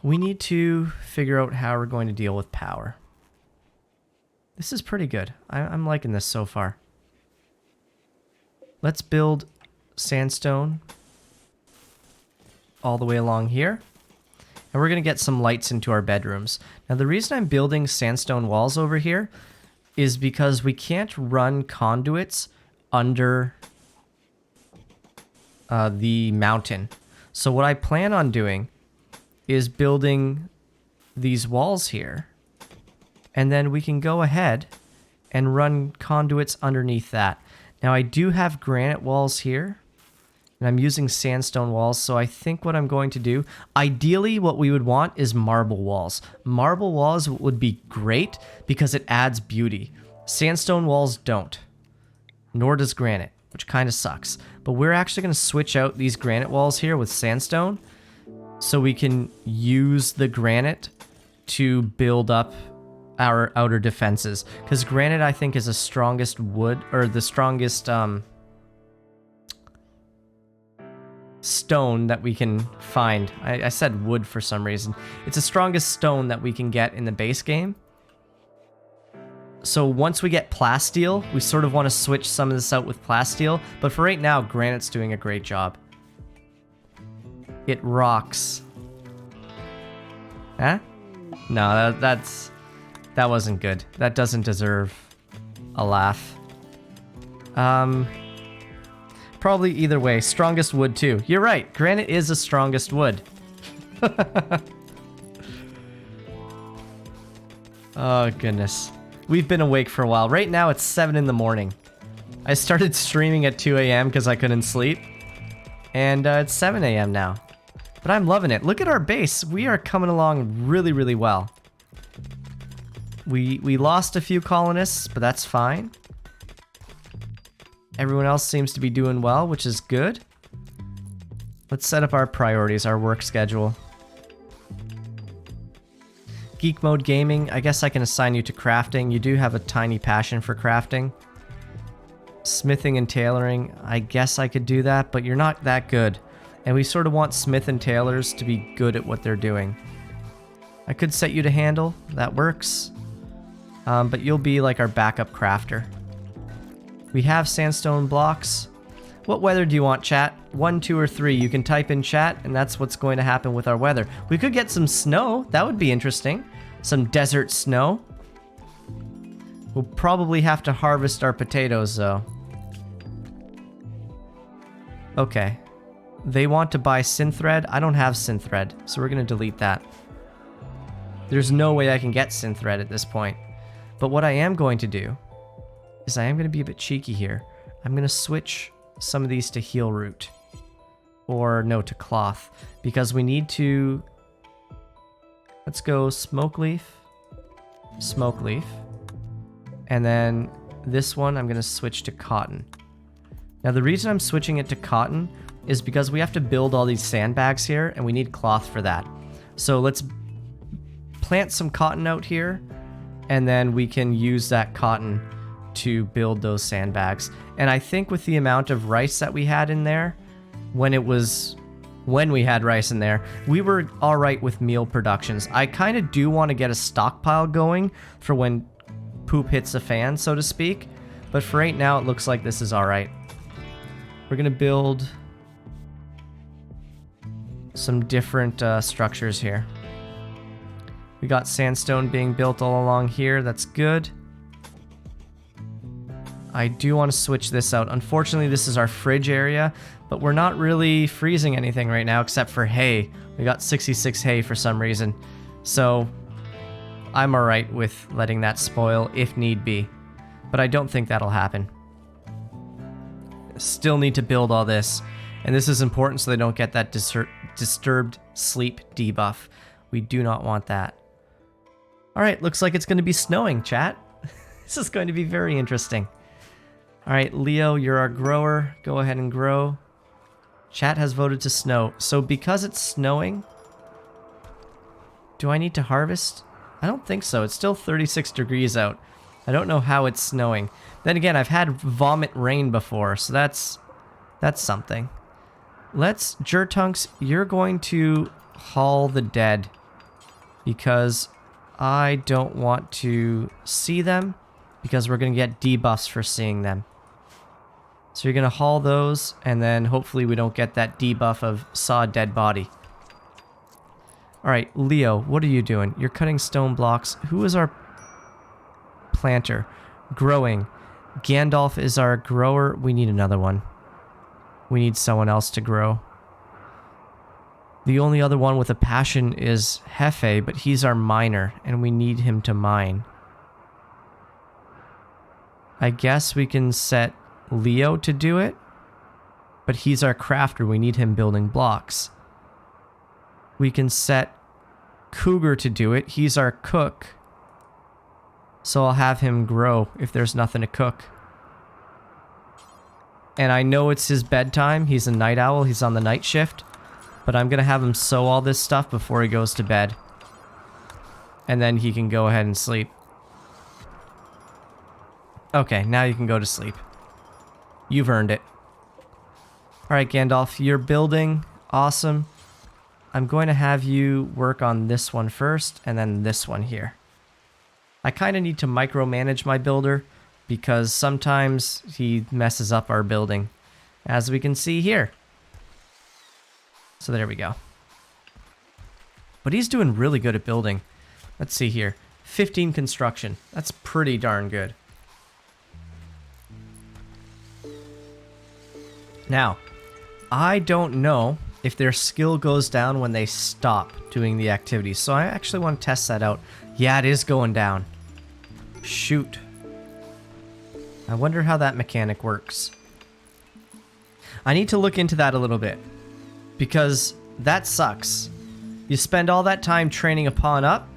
we need to figure out how we're going to deal with power. This is pretty good. I'm liking this so far. Let's build sandstone all the way along here. And we're going to get some lights into our bedrooms. Now, the reason I'm building sandstone walls over here is because we can't run conduits under the mountain. So what I plan on doing is building these walls here. And then we can go ahead and run conduits underneath that. Now, I do have granite walls here. And I'm using sandstone walls, so I think what I'm going to do, ideally what we would want is marble walls. Marble walls would be great because it adds beauty. Sandstone walls don't, nor does granite, which kind of sucks. But we're actually going to switch out these granite walls here with sandstone so we can use the granite to build up our outer defenses. Because granite, I think, is the strongest wood, or the strongest stone that we can find. I said wood for some reason. It's the strongest stone that we can get in the base game. So once we get plasteel, we sort of want to switch some of this out with plasteel. But for right now, granite's doing a great job. It rocks. Huh? No, that wasn't good. That doesn't deserve a laugh. Probably either way. Strongest wood too. You're right. Granite is the strongest wood. Oh, goodness. We've been awake for a while. Right now it's 7 in the morning. I started streaming at 2 a.m. because I couldn't sleep. And it's 7 a.m. now. But I'm loving it. Look at our base. We are coming along really, really well. We lost a few colonists, but that's fine. Everyone else seems to be doing well, which is good. Let's set up our priorities, our work schedule. Geek mode gaming, I guess I can assign you to crafting. You do have a tiny passion for crafting. Smithing and tailoring, I guess I could do that, but you're not that good. And we sort of want smith and tailors to be good at what they're doing. I could set you to handle, that works. But you'll be like our backup crafter. We have sandstone blocks. What weather do you want, chat? 1, 2, or 3. You can type in chat, and that's what's going to happen with our weather. We could get some snow. That would be interesting. Some desert snow. We'll probably have to harvest our potatoes, though. Okay. They want to buy synthread. I don't have synthread, so we're going to delete that. There's no way I can get synthread at this point. But what I am going to do is I am going to be a bit cheeky here. I'm going to switch some of these to heel root. Or no, to cloth. Because we need to... Let's go smoke leaf. Smoke leaf. And then this one I'm going to switch to cotton. Now the reason I'm switching it to cotton is because we have to build all these sandbags here and we need cloth for that. So let's plant some cotton out here and then we can use that cotton to build those sandbags. And I think with the amount of rice that we had in there, when we had rice in there, we were all right with meal productions. I kind of do want to get a stockpile going for when poop hits the fan, so to speak. But for right now, it looks like this is all right. We're going to build some different structures here. We got sandstone being built all along here. That's good. I do want to switch this out. Unfortunately, this is our fridge area, but we're not really freezing anything right now except for hay. We got 66 hay for some reason. So I'm all right with letting that spoil if need be, but I don't think that'll happen. Still need to build all this, and this is important so they don't get that disturbed sleep debuff. We do not want that. All right, looks like it's going to be snowing, chat. This is going to be very interesting. All right, Leo, you're our grower. Go ahead and grow. Chat has voted to snow. So because it's snowing, do I need to harvest? I don't think so. It's still 36 degrees out. I don't know how it's snowing. Then again, I've had vomit rain before, so that's something. Let's, Jertunks, you're going to haul the dead because I don't want to see them because we're going to get debuffs for seeing them. So you're going to haul those, and then hopefully we don't get that debuff of saw a dead body. Alright, Leo, what are you doing? You're cutting stone blocks. Who is our planter? Growing. Gandalf is our grower. We need another one. We need someone else to grow. The only other one with a passion is Hefe, but he's our miner, and we need him to mine. I guess we can set Leo to do it, but he's our crafter. We need him building blocks. We can set Cougar to do it. He's our cook. So I'll have him grow if there's nothing to cook. And I know it's his bedtime. He's a night owl. He's on the night shift. But I'm going to have him sew all this stuff before he goes to bed. And then he can go ahead and sleep. Okay, now you can go to sleep. You've earned it. Alright, Gandalf, you're building. Awesome. I'm going to have you work on this one first, and then this one here. I kind of need to micromanage my builder, because sometimes he messes up our building, as we can see here. So there we go. But he's doing really good at building. Let's see here. 15 construction. That's pretty darn good. Now, I don't know if their skill goes down when they stop doing the activities. So I actually want to test that out. Yeah, it is going down. Shoot. I wonder how that mechanic works. I need to look into that a little bit, because that sucks. You spend all that time training a pawn up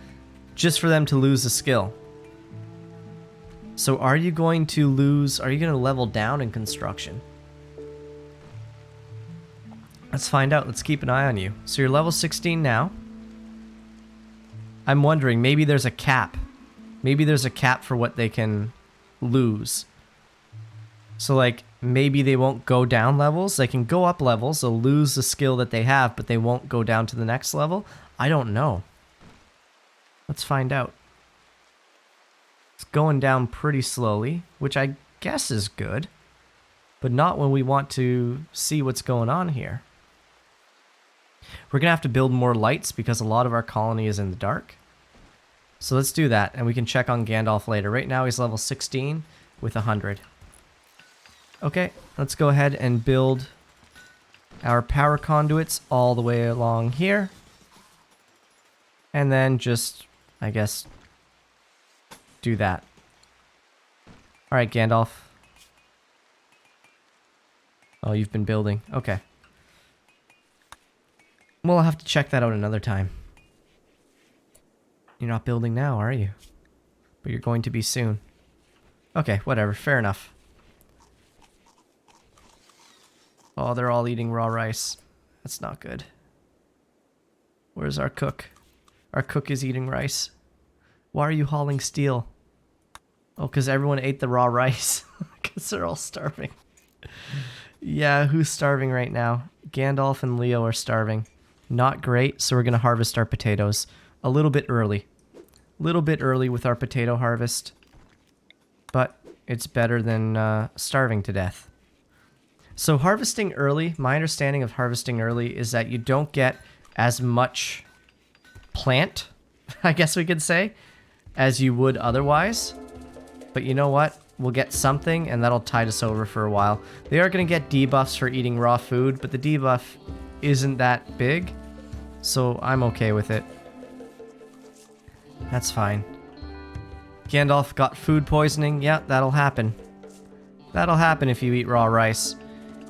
just for them to lose a skill. So are you going to level down in construction? Let's find out. Let's keep an eye on you. So you're level 16 now. I'm wondering, maybe there's a cap. Maybe there's a cap for what they can lose. So like, maybe they won't go down levels. They can go up levels. They'll lose the skill that they have, but they won't go down to the next level. I don't know. Let's find out. It's going down pretty slowly, which I guess is good, but not when we want to see what's going on here. We're going to have to build more lights because a lot of our colony is in the dark. So let's do that, and we can check on Gandalf later. Right now he's level 16 with 100. Okay, let's go ahead and build our power conduits all the way along here. And then just, I guess, do that. Alright, Gandalf. Oh, you've been building. Okay. Well, I'll have to check that out another time. You're not building now, are you? But you're going to be soon. Okay, whatever. Fair enough. Oh, they're all eating raw rice. That's not good. Where's our cook? Our cook is eating rice. Why are you hauling steel? Oh, because everyone ate the raw rice. Because they're all starving. Yeah, who's starving right now? Gandalf and Leo are starving. Not great, so we're going to harvest our potatoes. A little bit early. A little bit early with our potato harvest. But it's better than starving to death. So harvesting early, my understanding of harvesting early is that you don't get as much plant, I guess we could say, as you would otherwise. But you know what? We'll get something, and that'll tide us over for a while. They are going to get debuffs for eating raw food, but the debuff isn't that big, so I'm okay with it. That's fine. Gandalf got food poisoning. Yeah, that'll happen. That'll happen if you eat raw rice.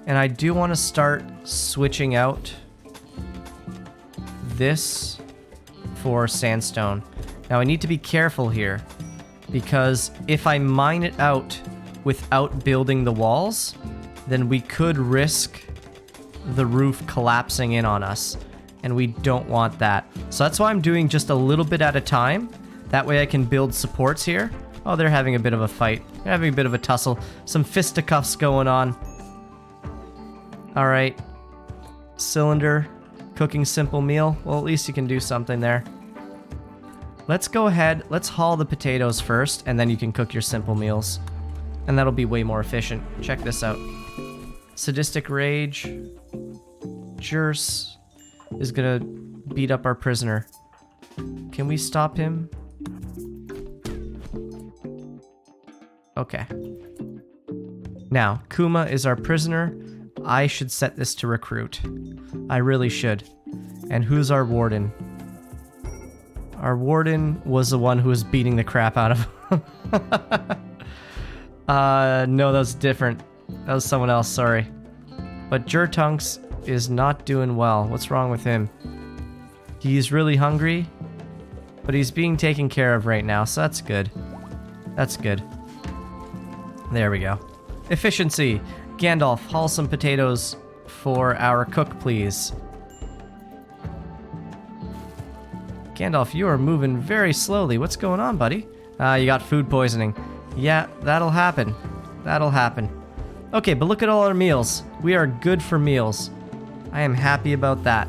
And I do want to start switching out this for sandstone. Now I need to be careful here, because if I mine it out without building the walls, then we could risk the roof collapsing in on us, and we don't want that. So that's why I'm doing just a little bit at a time. That way I can build supports here. Oh, they're having a bit of a fight. They're having a bit of a tussle. Some fisticuffs going on. Alright. Cylinder. Cooking simple meal. Well, at least you can do something there. Let's go ahead, let's haul the potatoes first, and then you can cook your simple meals. And that'll be way more efficient. Check this out. Sadistic Rage. Jers is gonna beat up our prisoner. Can we stop him? Okay. Now, Kuma is our prisoner. I should set this to recruit. I really should. And who's our warden? Our warden was the one who was beating the crap out of him. No, that was different. That was someone else, sorry. But Jertunks is not doing well. What's wrong with him? He's really hungry, but he's being taken care of right now, so that's good. That's good. There we go. Efficiency. Gandalf, haul some potatoes for our cook, please. Gandalf, you are moving very slowly. What's going on, buddy? You got food poisoning. Yeah, that'll happen. That'll happen. Okay, but look at all our meals. We are good for meals. I am happy about that.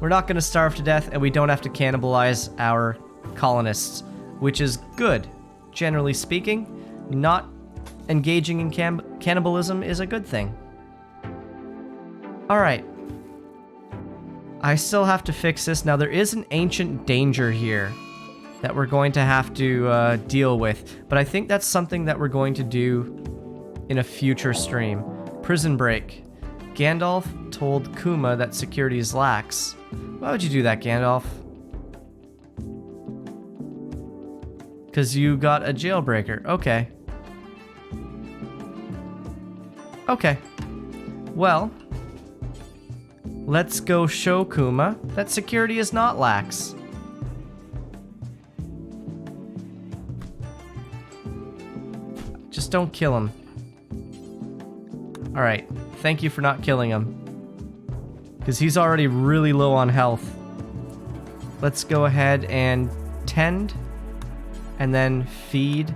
We're not going to starve to death, and we don't have to cannibalize our colonists, which is good. Generally speaking, not engaging in cannibalism is a good thing. Alright. I still have to fix this. Now, there is an ancient danger here that we're going to have to deal with, but I think that's something that we're going to do in a future stream. Prison break. Gandalf told Kuma that security is lax. Why would you do that, Gandalf? Because you got a jailbreaker. Okay. Okay. Well, let's go show Kuma that security is not lax. Just don't kill him. Alright, thank you for not killing him. Because he's already really low on health. Let's go ahead and tend, and then feed,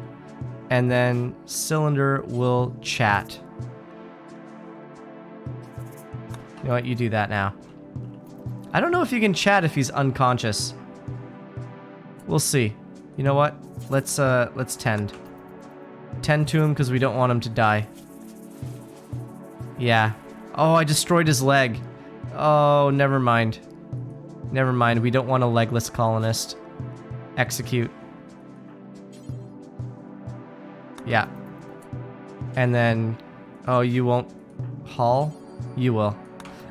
and then Cylinder will chat. You know what, you do that now. I don't know if you can chat if he's unconscious. We'll see. You know what? Let's tend. Tend to him because we don't want him to die. Yeah. Oh, I destroyed his leg. Oh, never mind. Never mind, we don't want a legless colonist. Execute. Yeah. And then... Oh, you won't haul? You will.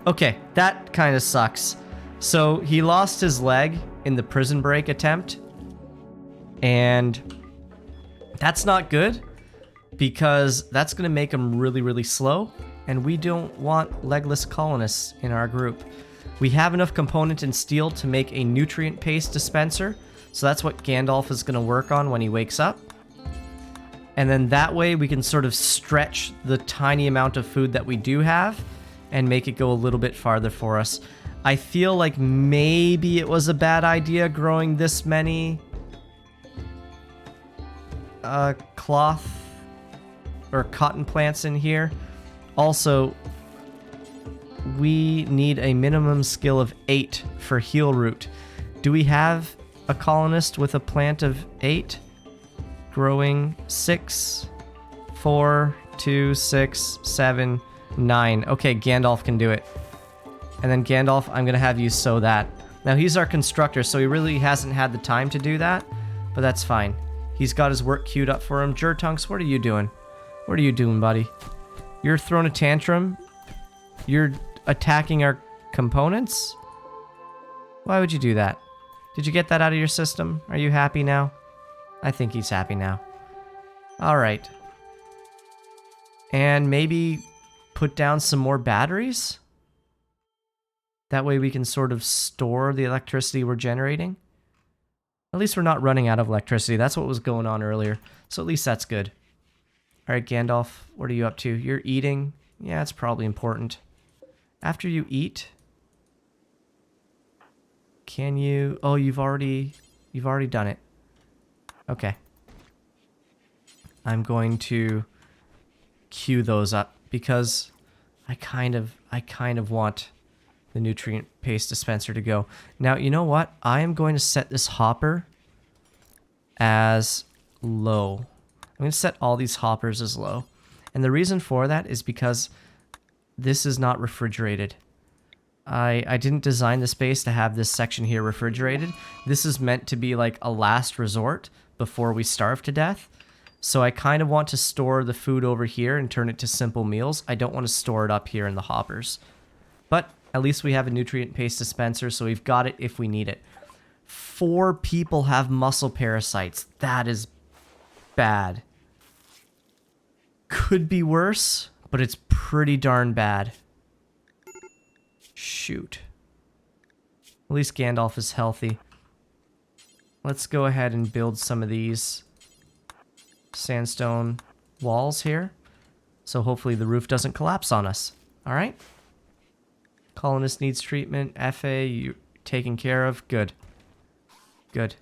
Okay, that kind of sucks. So, he lost his leg in the prison break attempt. And... that's not good. Because that's going to make him really, really slow. And we don't want legless colonists in our group. We have enough component in steel to make a nutrient paste dispenser. So that's what Gandalf is going to work on when he wakes up. And then that way we can sort of stretch the tiny amount of food that we do have and make it go a little bit farther for us. I feel like maybe it was a bad idea growing this many cloth or cotton plants in here. Also, we need a minimum skill of 8 for heal root. Do we have a colonist with a plant of 8? Growing 6, 4, 2, 6, 7, 9. Okay, Gandalf can do it. And then Gandalf, I'm going to have you sow that. Now, he's our constructor, so he really hasn't had the time to do that, but that's fine. He's got his work queued up for him. Jertunks, what are you doing? What are you doing, buddy? You're throwing a tantrum? You're attacking our components? Why would you do that? Did you get that out of your system? Are you happy now? I think he's happy now. Alright. And maybe put down some more batteries? That way we can sort of store the electricity we're generating. At least we're not running out of electricity. That's what was going on earlier. So at least that's good. Alright, Gandalf, what are you up to? You're eating? Yeah, it's probably important. After you eat, can you... Oh, you've already done it. Okay. I'm going to queue those up because I kind of want the nutrient paste dispenser to go. Now, you know what? I am going to set this hopper as low. I'm going to set all these hoppers as low. And the reason for that is because this is not refrigerated. I didn't design the space to have this section here refrigerated. This is meant to be like a last resort before we starve to death. So I kind of want to store the food over here and turn it to simple meals. I don't want to store it up here in the hoppers. But at least we have a nutrient paste dispenser, so we've got it if we need it. 4 people have muscle parasites. That is bad. Could be worse, but it's pretty darn bad. Shoot. At least Gandalf is healthy. Let's go ahead and build some of these sandstone walls here. So hopefully the roof doesn't collapse on us. Alright? Colonist needs treatment. FA, you taken care of. Good. Good.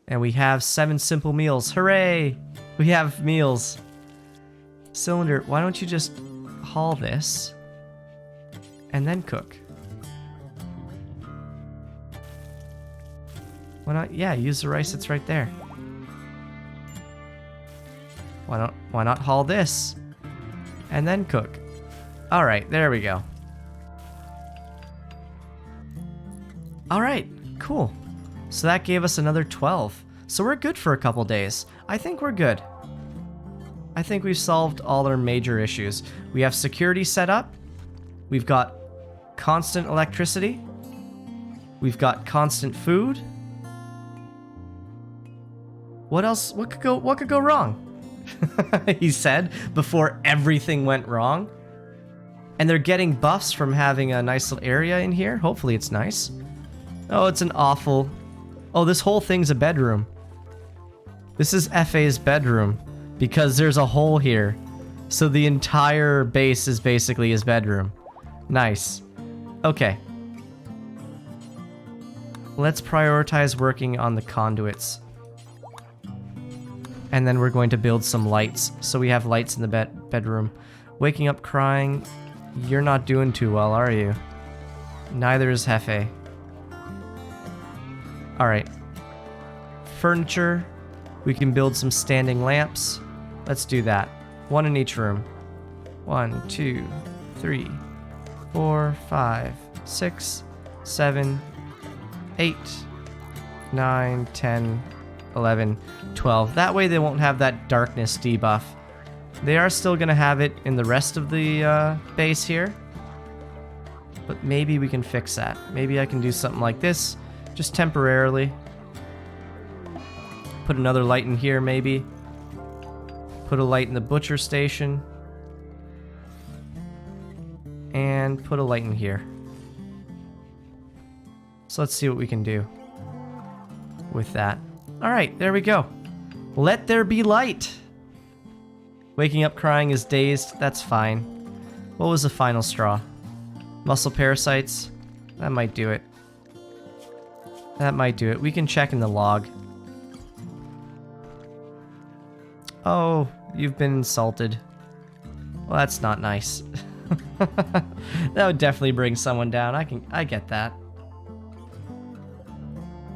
And we have 7 simple meals. Hooray! We have meals. Cylinder, why don't you just haul this and then cook? Why not? Yeah, use the rice that's right there. Why not haul this and then cook? All right, there we go. All right, cool. So that gave us another 12. So we're good for a couple days. I think we're good. I think we've solved all our major issues. We have security set up. We've got constant electricity. We've got constant food. What else? What could go wrong? He said before everything went wrong. And they're getting buffs from having a nice little area in here. Hopefully it's nice. Oh, it's an awful... Oh, this whole thing's a bedroom. This is FA's bedroom because there's a hole here. So the entire base is basically his bedroom. Nice. Okay. Let's prioritize working on the conduits. And then we're going to build some lights. So we have lights in the bedroom. Waking up crying. You're not doing too well, are you? Neither is Hefe. Alright. Furniture. We can build some standing lamps. Let's do that. 1 in each room. 1, 2, 3, 4, 5, 6, 7, 8, 9, 10, 11, 12. That way they won't have that darkness debuff. They are still going to have it in the rest of the base here. But maybe we can fix that. Maybe I can do something like this, just temporarily. Put another light in here, maybe. Put a light in the butcher station. And put a light in here. So let's see what we can do with that. Alright, there we go. Let there be light! Waking up crying is dazed. That's fine. What was the final straw? Muscle parasites? That might do it. That might do it. We can check in the log. Oh, you've been insulted. Well, that's not nice. That would definitely bring someone down. I get that.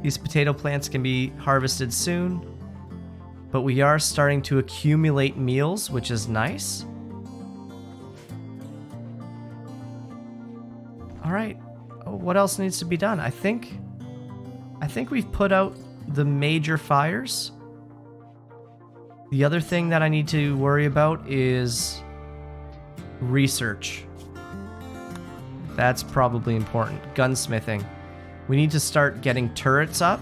These potato plants can be harvested soon. But we are starting to accumulate meals, which is nice. Alright. What else needs to be done? I think we've put out the major fires. The other thing that I need to worry about is research. That's probably important. Gunsmithing. We need to start getting turrets up.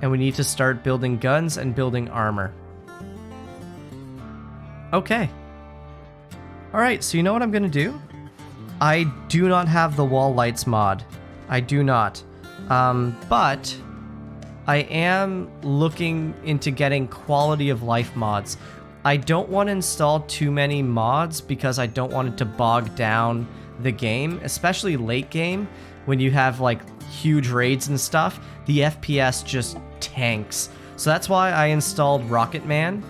And we need to start building guns and building armor. Okay. Alright, so you know what I'm gonna do? I do not have the wall lights mod. I do not. But I am looking into getting quality of life mods. I don't want to install too many mods because I don't want it to bog down the game, especially late game when you have like huge raids and stuff. The FPS just tanks. So that's why I installed Rocket Man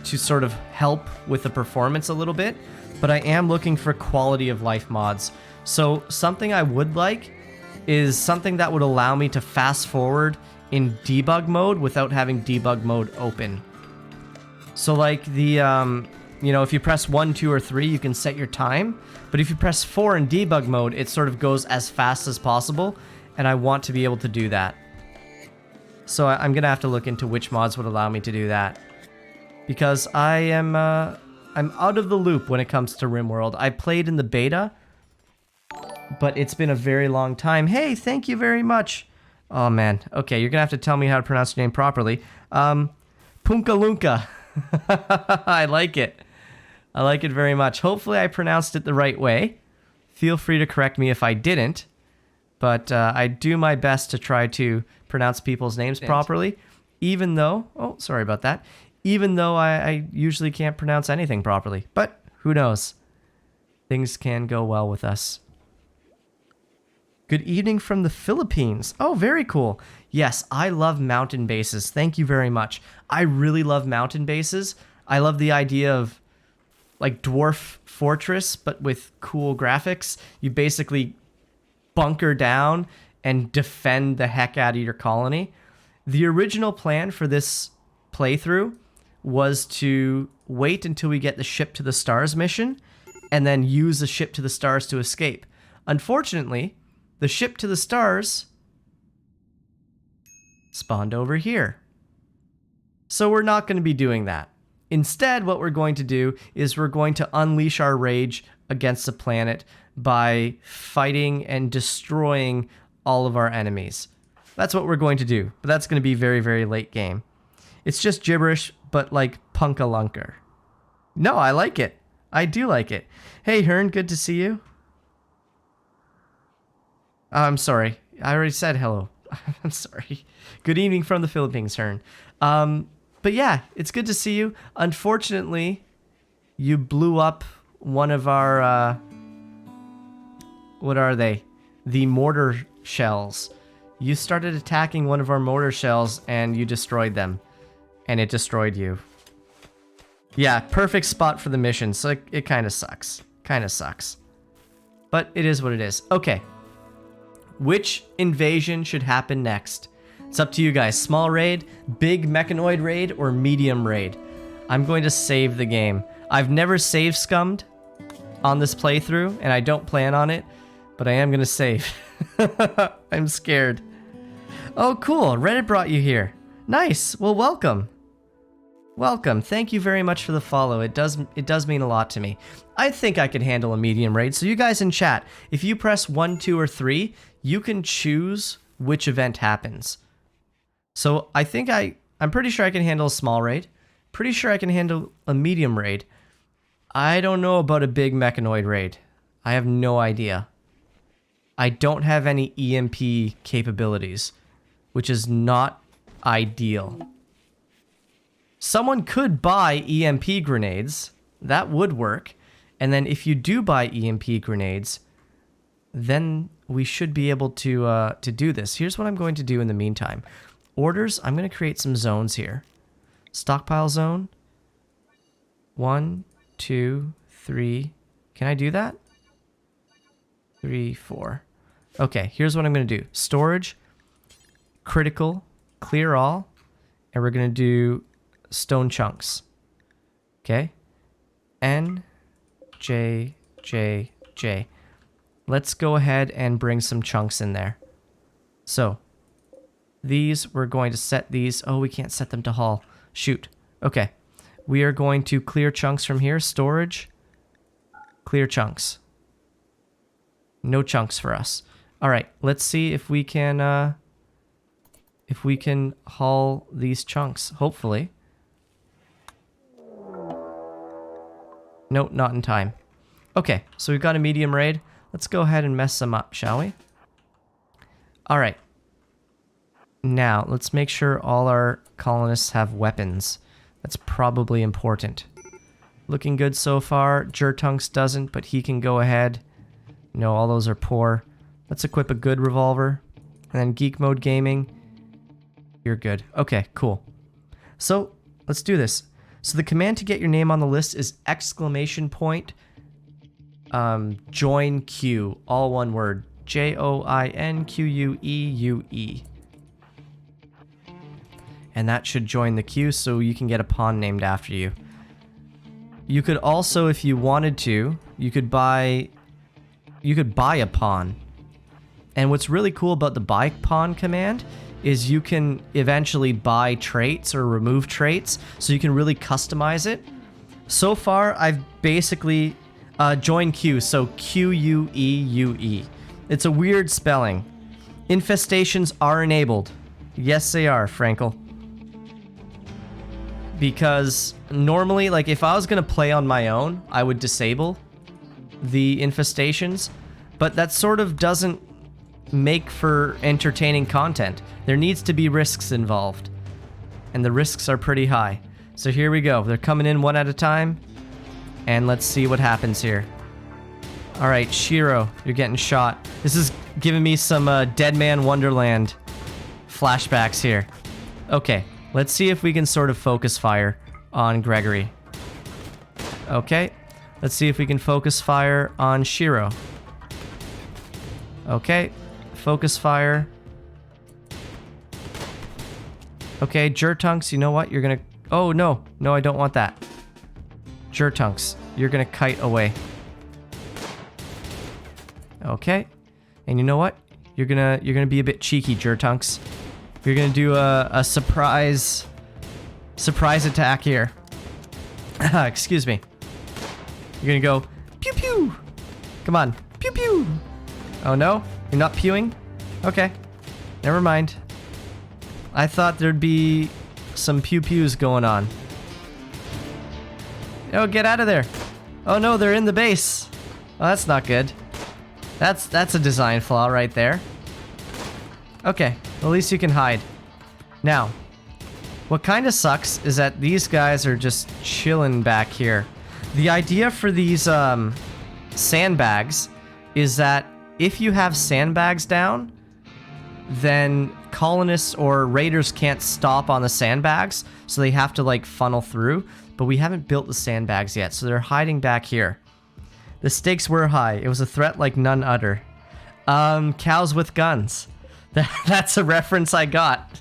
to sort of help with the performance a little bit. But I am looking for quality of life mods. So something I would like is something that would allow me to fast forward in debug mode without having debug mode open. So like the, you know, if you press 1, 2, or 3, you can set your time. But if you press 4 in debug mode, it sort of goes as fast as possible. And I want to be able to do that. So I'm going to have to look into which mods would allow me to do that. Because I'm out of the loop when it comes to Rimworld. I played in the beta, but it's been a very long time. Hey, thank you very much. Oh, man. Okay, you're going to have to tell me how to pronounce your name properly. Punkalunka. I like it. I like it very much. Hopefully I pronounced it the right way. Feel free to correct me if I didn't. But I do my best to try to pronounce people's names properly. Even though... Oh, sorry about that. Even though I usually can't pronounce anything properly. But who knows? Things can go well with us. Good evening from the Philippines. Oh, very cool. Yes, I love mountain bases. Thank you very much. I really love mountain bases. I love the idea of like dwarf fortress, but with cool graphics. You basically bunker down and defend the heck out of your colony. The original plan for this playthrough was to wait until we get the ship to the stars mission and then use the ship to the stars to escape. Unfortunately, the ship to the stars spawned over here. So we're not going to be doing that. Instead, what we're going to do is we're going to unleash our rage against the planet by fighting and destroying all of our enemies. That's what we're going to do, but that's going to be very, very late game. It's just gibberish, but like punkalunker. No, I like it. I do like it. Hey, Hearn, good to see you. I'm sorry. I already said hello. I'm sorry. Good evening from the Philippines, Hearn. But yeah, it's good to see you. Unfortunately, you blew up one of our... what are they? The mortar shells. You started attacking one of our mortar shells and you destroyed them. And it destroyed you. Yeah, perfect spot for the mission, so it kind of sucks. Kind of sucks. But it is what it is. Okay. Which invasion should happen next? It's up to you guys. Small raid, big mechanoid raid, or medium raid? I'm going to save the game. I've never save scummed on this playthrough, and I don't plan on it, but I am going to save. I'm scared. Oh, cool. Reddit brought you here. Nice. Well, welcome. Welcome. Thank you very much for the follow. It does mean a lot to me. I think I could handle a medium raid. So you guys in chat, if you press 1, 2, or 3, you can choose which event happens. So I think I'm pretty sure I can handle a small raid. Pretty sure I can handle a medium raid. I don't know about a big mechanoid raid. I have no idea. I don't have any EMP capabilities, which is not ideal. Someone could buy EMP grenades. That would work. And then if you do buy EMP grenades, then we should be able to do this. Here's what I'm going to do in the meantime. Orders, I'm going to create some zones here. Stockpile zone. 1, 2, 3. Can I do that? 3, 4. Okay, here's what I'm going to do. Storage, critical, clear all, and we're going to do stone chunks. Okay? N, J, J, J. Let's go ahead and bring some chunks in there. So, these, we're going to set these. Oh, we can't set them to haul. Shoot. Okay. We are going to clear chunks from here. Storage. Clear chunks. No chunks for us. All right. Let's see if we can haul these chunks. Hopefully. Nope, not in time. Okay. So we've got a medium raid. Let's go ahead and mess them up, shall we? All right. Now, let's make sure all our colonists have weapons. That's probably important. Looking good so far. Jertunks doesn't, but he can go ahead. No, all those are poor. Let's equip a good revolver. And then Geek Mode Gaming. You're good. Okay, cool. So, let's do this. So the command to get your name on the list is join queue, all one word. JOINQUEUE. And that should join the queue so you can get a pawn named after you. You could also, if you wanted to, you could buy a pawn. And what's really cool about the buy pawn command is you can eventually buy traits or remove traits, so you can really customize it. So far, I've basically join queue, so QUEUE. It's a weird spelling. Infestations are enabled. Yes, they are, Frankel. Because normally, like if I was gonna play on my own, I would disable the infestations, but that sort of doesn't make for entertaining content. There needs to be risks involved, and the risks are pretty high. So here we go. They're coming in one at a time, and let's see what happens here. All right, Shiro, you're getting shot. This is giving me some Dead Man Wonderland flashbacks here. Okay, let's see if we can sort of focus fire on Gregory. Okay, let's see if we can focus fire on Shiro. Okay, focus fire. Okay, Jertunks, you know what? You're gonna... Oh, no. No, I don't want that. Jertunks, you're gonna kite away. Okay. And you know what? You're gonna be a bit cheeky, Jertunks. You're gonna do a surprise attack here. Excuse me. You're gonna go pew pew. Come on, pew pew. Oh no, you're not pewing? Okay, never mind. I thought there'd be some pew pews going on. Oh, get out of there. Oh no, they're in the base. Oh, that's not good. That's a design flaw right there. Okay, at least you can hide. Now, what kind of sucks is that these guys are just chilling back here. The idea for these sandbags is that if you have sandbags down, then colonists or raiders can't stop on the sandbags, so they have to like funnel through. But we haven't built the sandbags yet, so they're hiding back here. The stakes were high. It was a threat like none other. Cows with guns. That's a reference I got.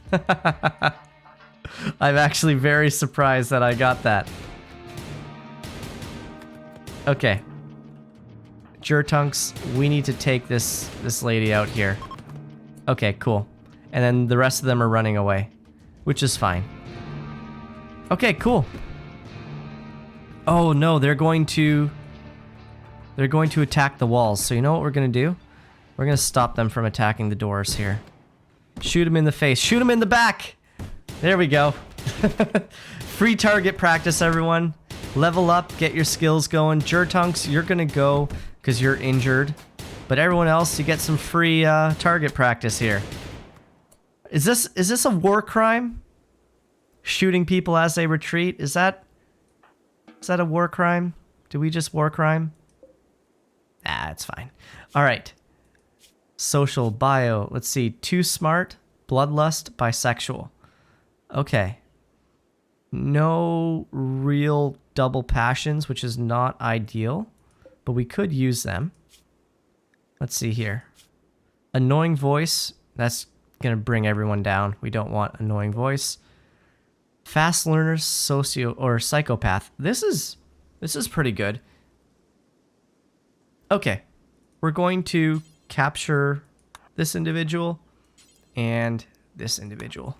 I'm actually very surprised that I got that. Okay. Jertunks, we need to take this lady out here. Okay, cool. And then the rest of them are running away, which is fine. Okay, cool. Oh no, they're going to attack the walls. So you know what we're gonna do? We're gonna stop them from attacking the doors here. Shoot them in the face. Shoot them in the back. There we go. Free target practice, everyone. Level up, get your skills going. Jertunks, you're gonna go because you're injured. But everyone else, you get some free target practice here. Is this a war crime? Shooting people as they retreat? Is that a war crime? Did we just war crime? Ah, it's fine. All right. Social, bio. Let's see. Too smart, bloodlust, bisexual. Okay. No real double passions, which is not ideal, but we could use them. Let's see here. Annoying voice. That's going to bring everyone down. We don't want annoying voice. Fast learners, socio or psychopath. This is pretty good. Okay. We're going to capture this individual and this individual.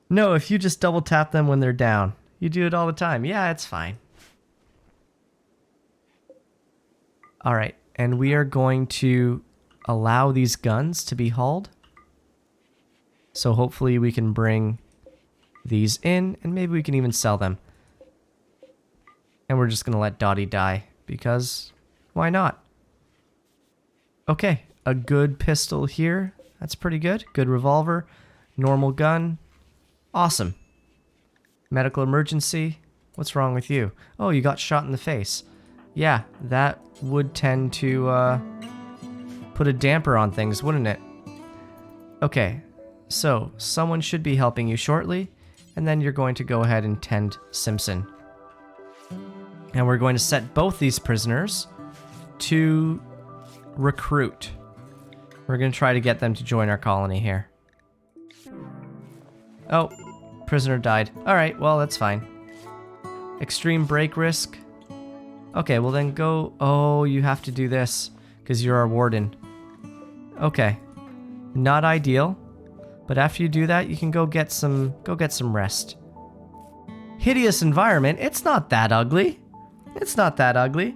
No, if you just double tap them when they're down. You do it all the time. Yeah, it's fine. All right, and we are going to allow these guns to be hauled. So hopefully we can bring these in, and maybe we can even sell them. And we're just going to let Dottie die, because why not? Okay, a good pistol here. That's pretty good. Good revolver. Normal gun. Awesome. Medical emergency. What's wrong with you? Oh, you got shot in the face. Yeah, that would tend to put a damper on things, wouldn't it? Okay, so someone should be helping you shortly, and then you're going to go ahead and tend Simpson. And we're going to set both these prisoners to recruit. We're going to try to get them to join our colony here. Oh, prisoner died. Alright, well, that's fine. Extreme break risk. Okay, well then go... Oh, you have to do this because you're our warden. Okay. Not ideal. But after you do that, you can go get some rest. Hideous environment. It's not that ugly. It's not that ugly.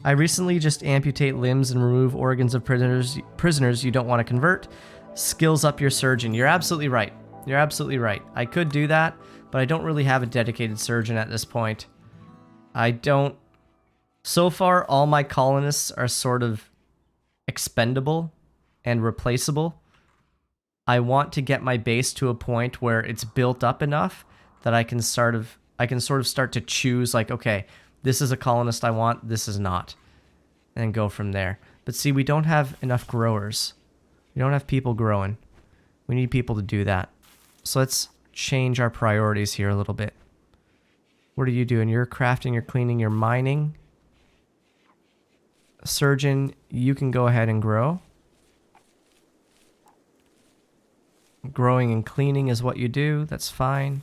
I recently just amputate limbs and remove organs of prisoners you don't want to convert. Skills up your surgeon. You're absolutely right. You're absolutely right. I could do that, but I don't really have a dedicated surgeon at this point. I don't... So far, all my colonists are sort of expendable and replaceable. I want to get my base to a point where it's built up enough that I can sort of start to choose, like, okay, this is a colonist I want, this is not, and go from there. But see, we don't have enough growers. We don't have people growing. We need people to do that. So let's change our priorities here a little bit. What are you doing? You're crafting, you're cleaning, you're mining. Surgeon, you can go ahead and grow. Growing and cleaning is what you do. That's fine.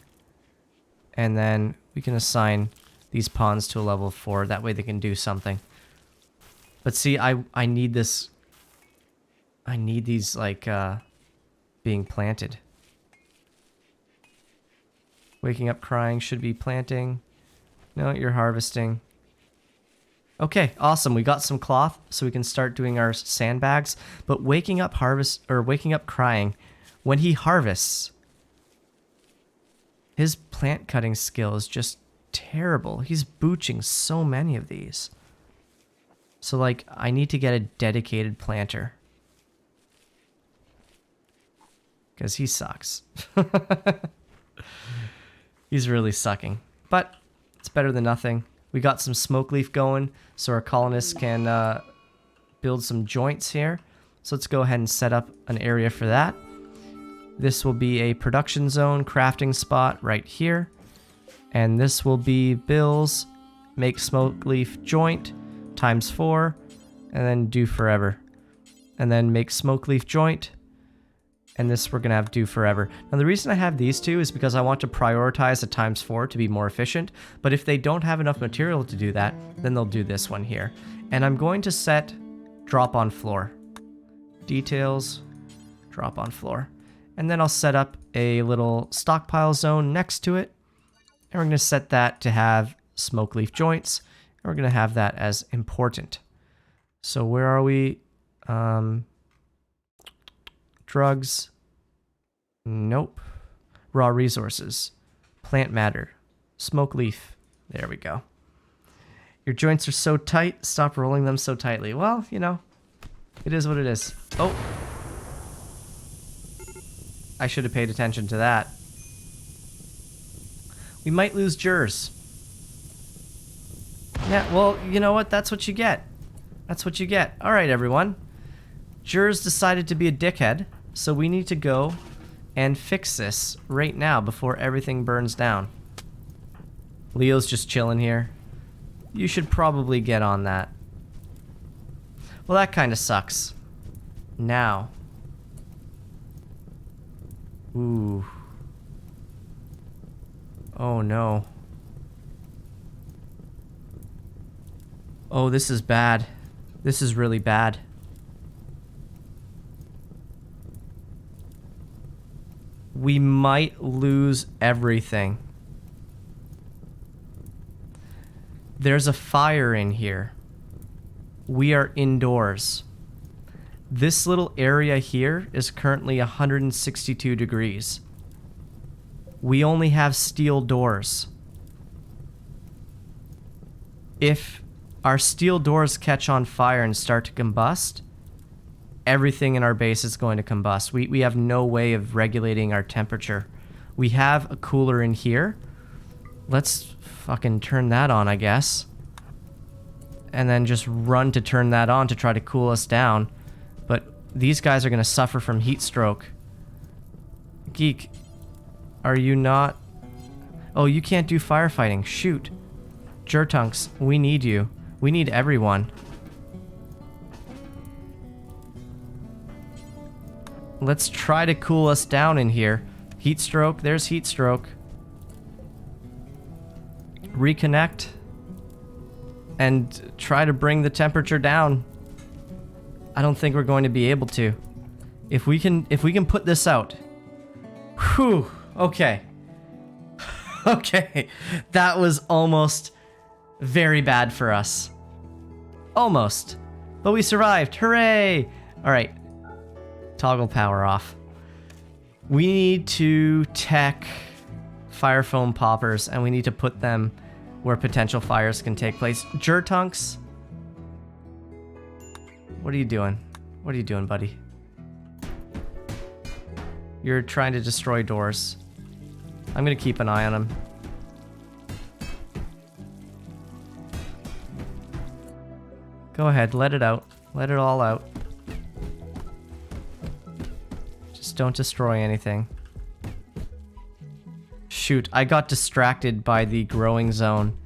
And then we can assign these pawns to a level 4. That way they can do something. But see, I need this... I need these, like, being planted. Waking up crying should be planting. No, you're harvesting. Okay, awesome. We got some cloth, so we can start doing our sandbags. But waking up crying, when he harvests, his plant cutting skill is just terrible. He's booching so many of these. So, like, I need to get a dedicated planter. Because he sucks. He's really sucking. But it's better than nothing. We got some smoke leaf going, so our colonists can build some joints here. So let's go ahead and set up an area for that. This will be a production zone, crafting spot right here. And this will be Bill's make smoke leaf joint ×4, and then do forever. And then make smoke leaf joint, and this we're gonna have do forever. Now the reason I have these two is because I want to prioritize the ×4 to be more efficient, but if they don't have enough material to do that, then they'll do this one here. And I'm going to set drop on floor. Details, drop on floor. And then I'll set up a little stockpile zone next to it. And we're gonna set that to have smoke leaf joints. And we're gonna have that as important. So where are we? Drugs. Nope. Raw resources. Plant matter. Smoke leaf. There we go. Your joints are so tight, stop rolling them so tightly. Well, you know, it is what it is. Oh. I should have paid attention to that. We might lose jurors. Yeah, well, you know what? That's what you get. That's what you get. All right, everyone. Jurors decided to be a dickhead, so we need to go and fix this right now before everything burns down. Leo's just chilling here. You should probably get on that. Well, that kind of sucks. Now. Ooh. Oh no. Oh, this is bad. This is really bad. We might lose everything. There's a fire in here. We are indoors. This little area here is currently 162 degrees. We only have steel doors. If our steel doors catch on fire and start to combust, everything in our base is going to combust. We have no way of regulating our temperature. We have a cooler in here. Let's fucking turn that on, I guess. And then just run to turn that on to try to cool us down. But these guys are going to suffer from heat stroke. Geek, are you not... Oh, you can't do firefighting. Shoot. Jertunks, we need you. We need everyone. Let's try to cool us down in here. Heat stroke, there's heat stroke. Reconnect. And try to bring the temperature down. I don't think we're going to be able to. If we can put this out. Whew, okay. Okay, that was almost very bad for us. Almost. But we survived, hooray! Alright, toggle power off. We need to tech fire foam poppers, and we need to put them where potential fires can take place. Jertunks, what are you doing? What are you doing, buddy? You're trying to destroy doors. I'm gonna keep an eye on him. Go ahead, let it out. Let it all out. Just don't destroy anything. Shoot, I got distracted by the growing zone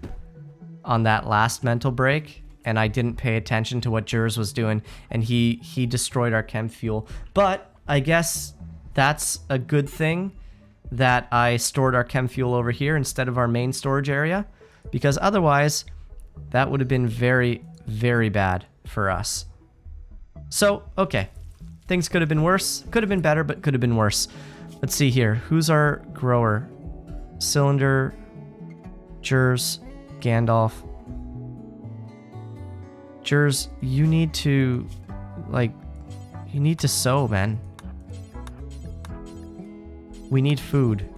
on that last mental break, and I didn't pay attention to what Jers was doing, and he destroyed our chem fuel. But I guess that's a good thing that I stored our chem fuel over here instead of our main storage area, because otherwise that would have been very, very bad for us. So, okay. Things could have been worse. Could have been better, but could have been worse. Let's see here. Who's our grower? Cylinder, Jers, Gandalf. Jers, you need to, like, you need to sow, man. We need food.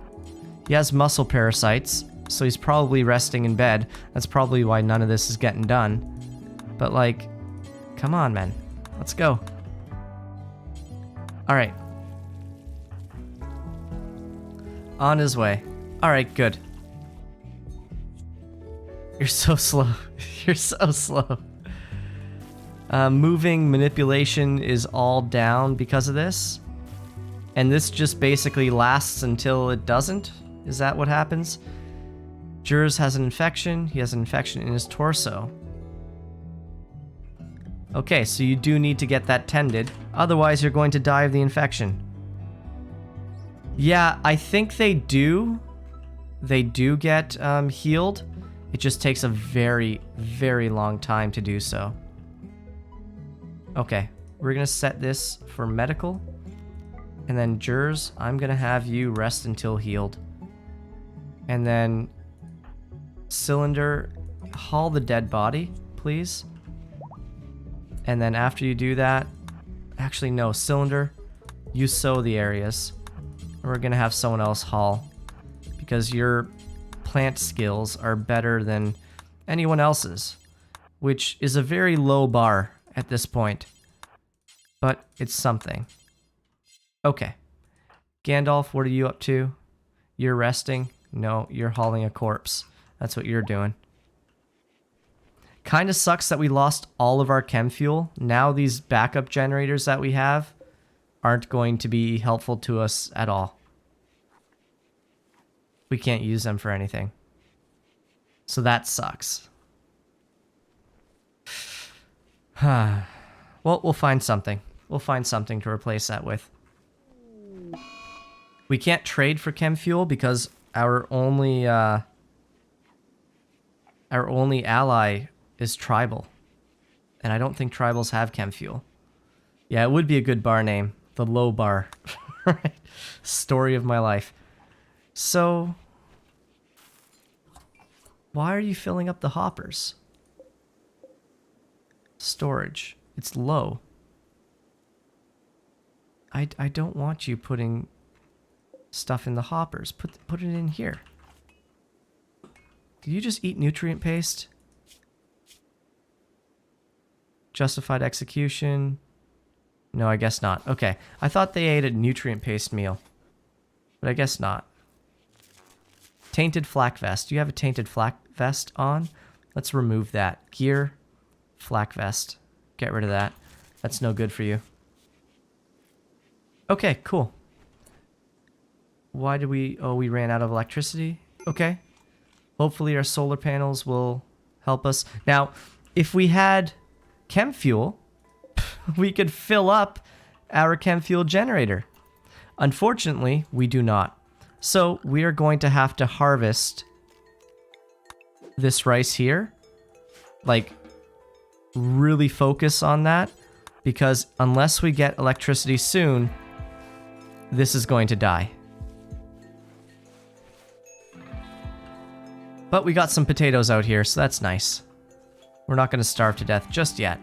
He has muscle parasites, so he's probably resting in bed. That's probably why none of this is getting done. But, like, come on, man. Let's go. Alright. On his way. Alright, good. You're so slow. You're so slow. Moving manipulation is all down because of this. And this just basically lasts until it doesn't? Is that what happens? Jers has an infection. He has an infection in his torso. Okay, so you do need to get that tended. Otherwise, you're going to die of the infection. Yeah, I think they do. They do get healed. It just takes a very, very long time to do so. Okay, we're going to set this for medical. And then Jers, I'm going to have you rest until healed. And then Cylinder, haul the dead body, please. And then after you do that, actually no, Cylinder, you sow the areas. We're going to have someone else haul. Because your plant skills are better than anyone else's. Which is a very low bar at this point. But it's something. Okay. Gandalf, what are you up to? You're resting? No, you're hauling a corpse. That's what you're doing. Kinda sucks that we lost all of our chem fuel. Now these backup generators that we have aren't going to be helpful to us at all. We can't use them for anything. So that sucks. Well, we'll find something. We'll find something to replace that with. We can't trade for chem fuel because our only ally is tribal. And I don't think tribals have chem fuel. Yeah, it would be a good bar name. The low bar. Right? Story of my life. So, why are you filling up the hoppers? Storage. It's low. I don't want you putting stuff in the hoppers. Put it in here. Did you just eat nutrient paste? Justified execution. No, I guess not. Okay. I thought they ate a nutrient paste meal. But I guess not. Tainted flak vest. Do you have a tainted flak vest on? Let's remove that. Gear. Flak vest. Get rid of that. That's no good for you. Okay, cool. Why did we... Oh, we ran out of electricity? Okay. Hopefully our solar panels will help us. Now, if we had chem fuel, we could fill up our chem fuel generator. Unfortunately, we do not. So we are going to have to harvest this rice here. Like, really focus on that, because unless we get electricity soon, this is going to die. But we got some potatoes out here, so that's nice. We're not going to starve to death just yet.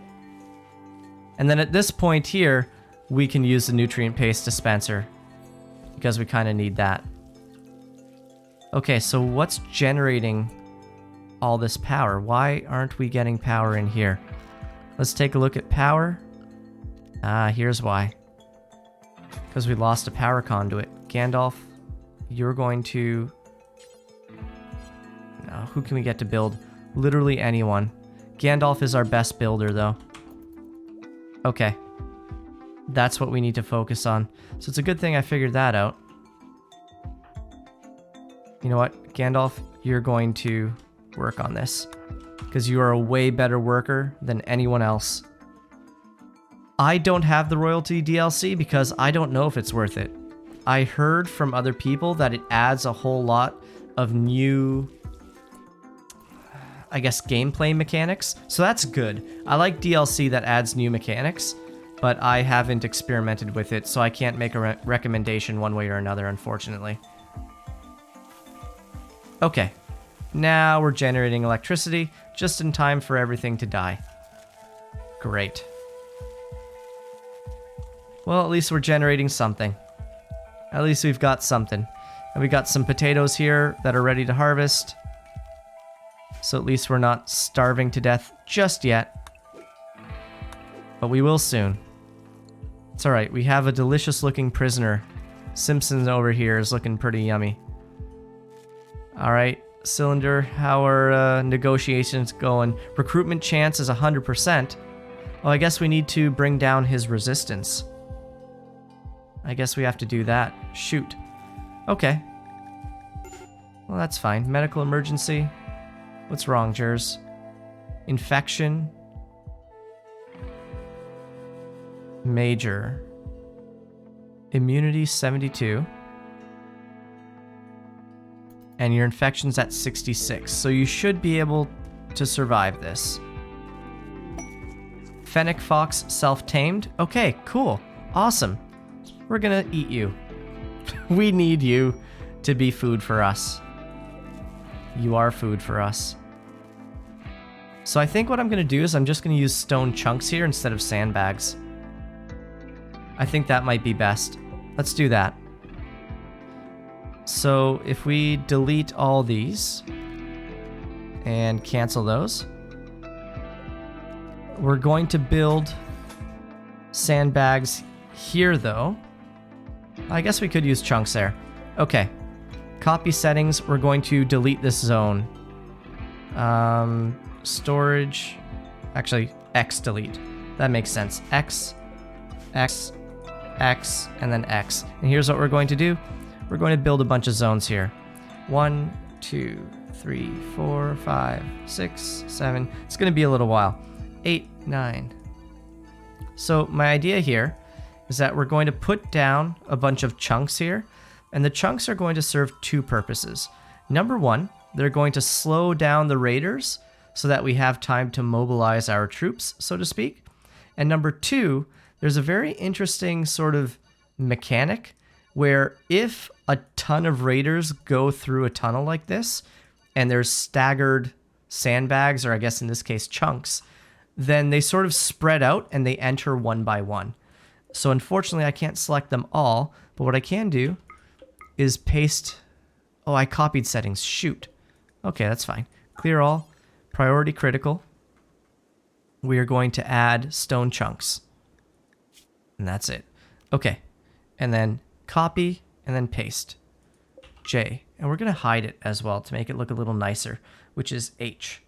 And then at this point here, we can use the nutrient paste dispenser, because we kind of need that. Okay, so what's generating all this power? Why aren't we getting power in here? Let's take a look at power. Here's why. Because we lost a power conduit. Gandalf, you're going to... No, who can we get to build? Literally anyone. Gandalf is our best builder, though. Okay. That's what we need to focus on. So it's a good thing I figured that out. You know what? Gandalf, you're going to work on this, because you are a way better worker than anyone else. I don't have the royalty DLC because I don't know if it's worth it. I heard from other people that it adds a whole lot of new, I guess, gameplay mechanics. So that's good. I like DLC that adds new mechanics, but I haven't experimented with it, so I can't make a recommendation one way or another, unfortunately. Okay. Now we're generating electricity just in time for everything to die. Great. Well, at least we're generating something. At least we've got something. And we got some potatoes here that are ready to harvest. So at least we're not starving to death just yet. But we will soon. It's alright, we have a delicious looking prisoner. Simpson over here is looking pretty yummy. Alright. Cylinder, how are negotiations going? Recruitment chance is 100%. Oh, I guess we need to bring down his resistance. I guess we have to do that. Shoot. Okay. Well, that's fine. Medical emergency. What's wrong, Jers? Infection. Major. Immunity 72. And your infection's at 66, so you should be able to survive this. Fennec Fox self-tamed. Okay, cool. Awesome. We're gonna eat you. We need you to be food for us. You are food for us. So I think what I'm gonna do is I'm just gonna use stone chunks here instead of sandbags. I think that might be best. Let's do that. So if we delete all these and cancel those, we're going to build sandbags here though. I guess we could use chunks there. Okay. Copy settings, we're going to delete this zone. Storage, actually X delete. That makes sense. X, X, X, and then X. And here's what we're going to do. We're going to build a bunch of zones here. 1, 2, 3, 4, 5, 6, 7. It's going to be a little while. 8, 9. So my idea here is that we're going to put down a bunch of chunks here, and the chunks are going to serve two purposes. Number one, they're going to slow down the raiders so that we have time to mobilize our troops, so to speak. And number two, there's a very interesting sort of mechanic where if a ton of raiders go through a tunnel like this, and there's staggered sandbags, or I guess in this case chunks, then they sort of spread out and they enter one by one. So unfortunately I can't select them all, but what I can do is paste... Oh, I copied settings. Shoot. Okay, that's fine. Clear all. Priority critical. We are going to add stone chunks. And that's it. Okay. And then copy and then paste. J. And we're going to hide it as well to make it look a little nicer, which is H.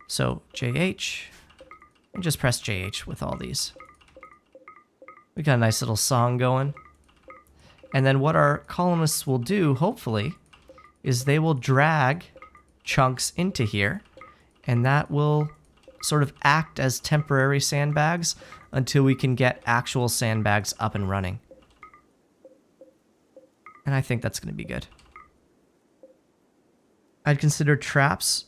So JH, and just press JH with all these. We got a nice little song going. And then what our columnists will do, hopefully, is they will drag chunks into here, And that will sort of act as temporary sandbags until we can get actual sandbags up and running. And I think that's going to be good. I'd consider traps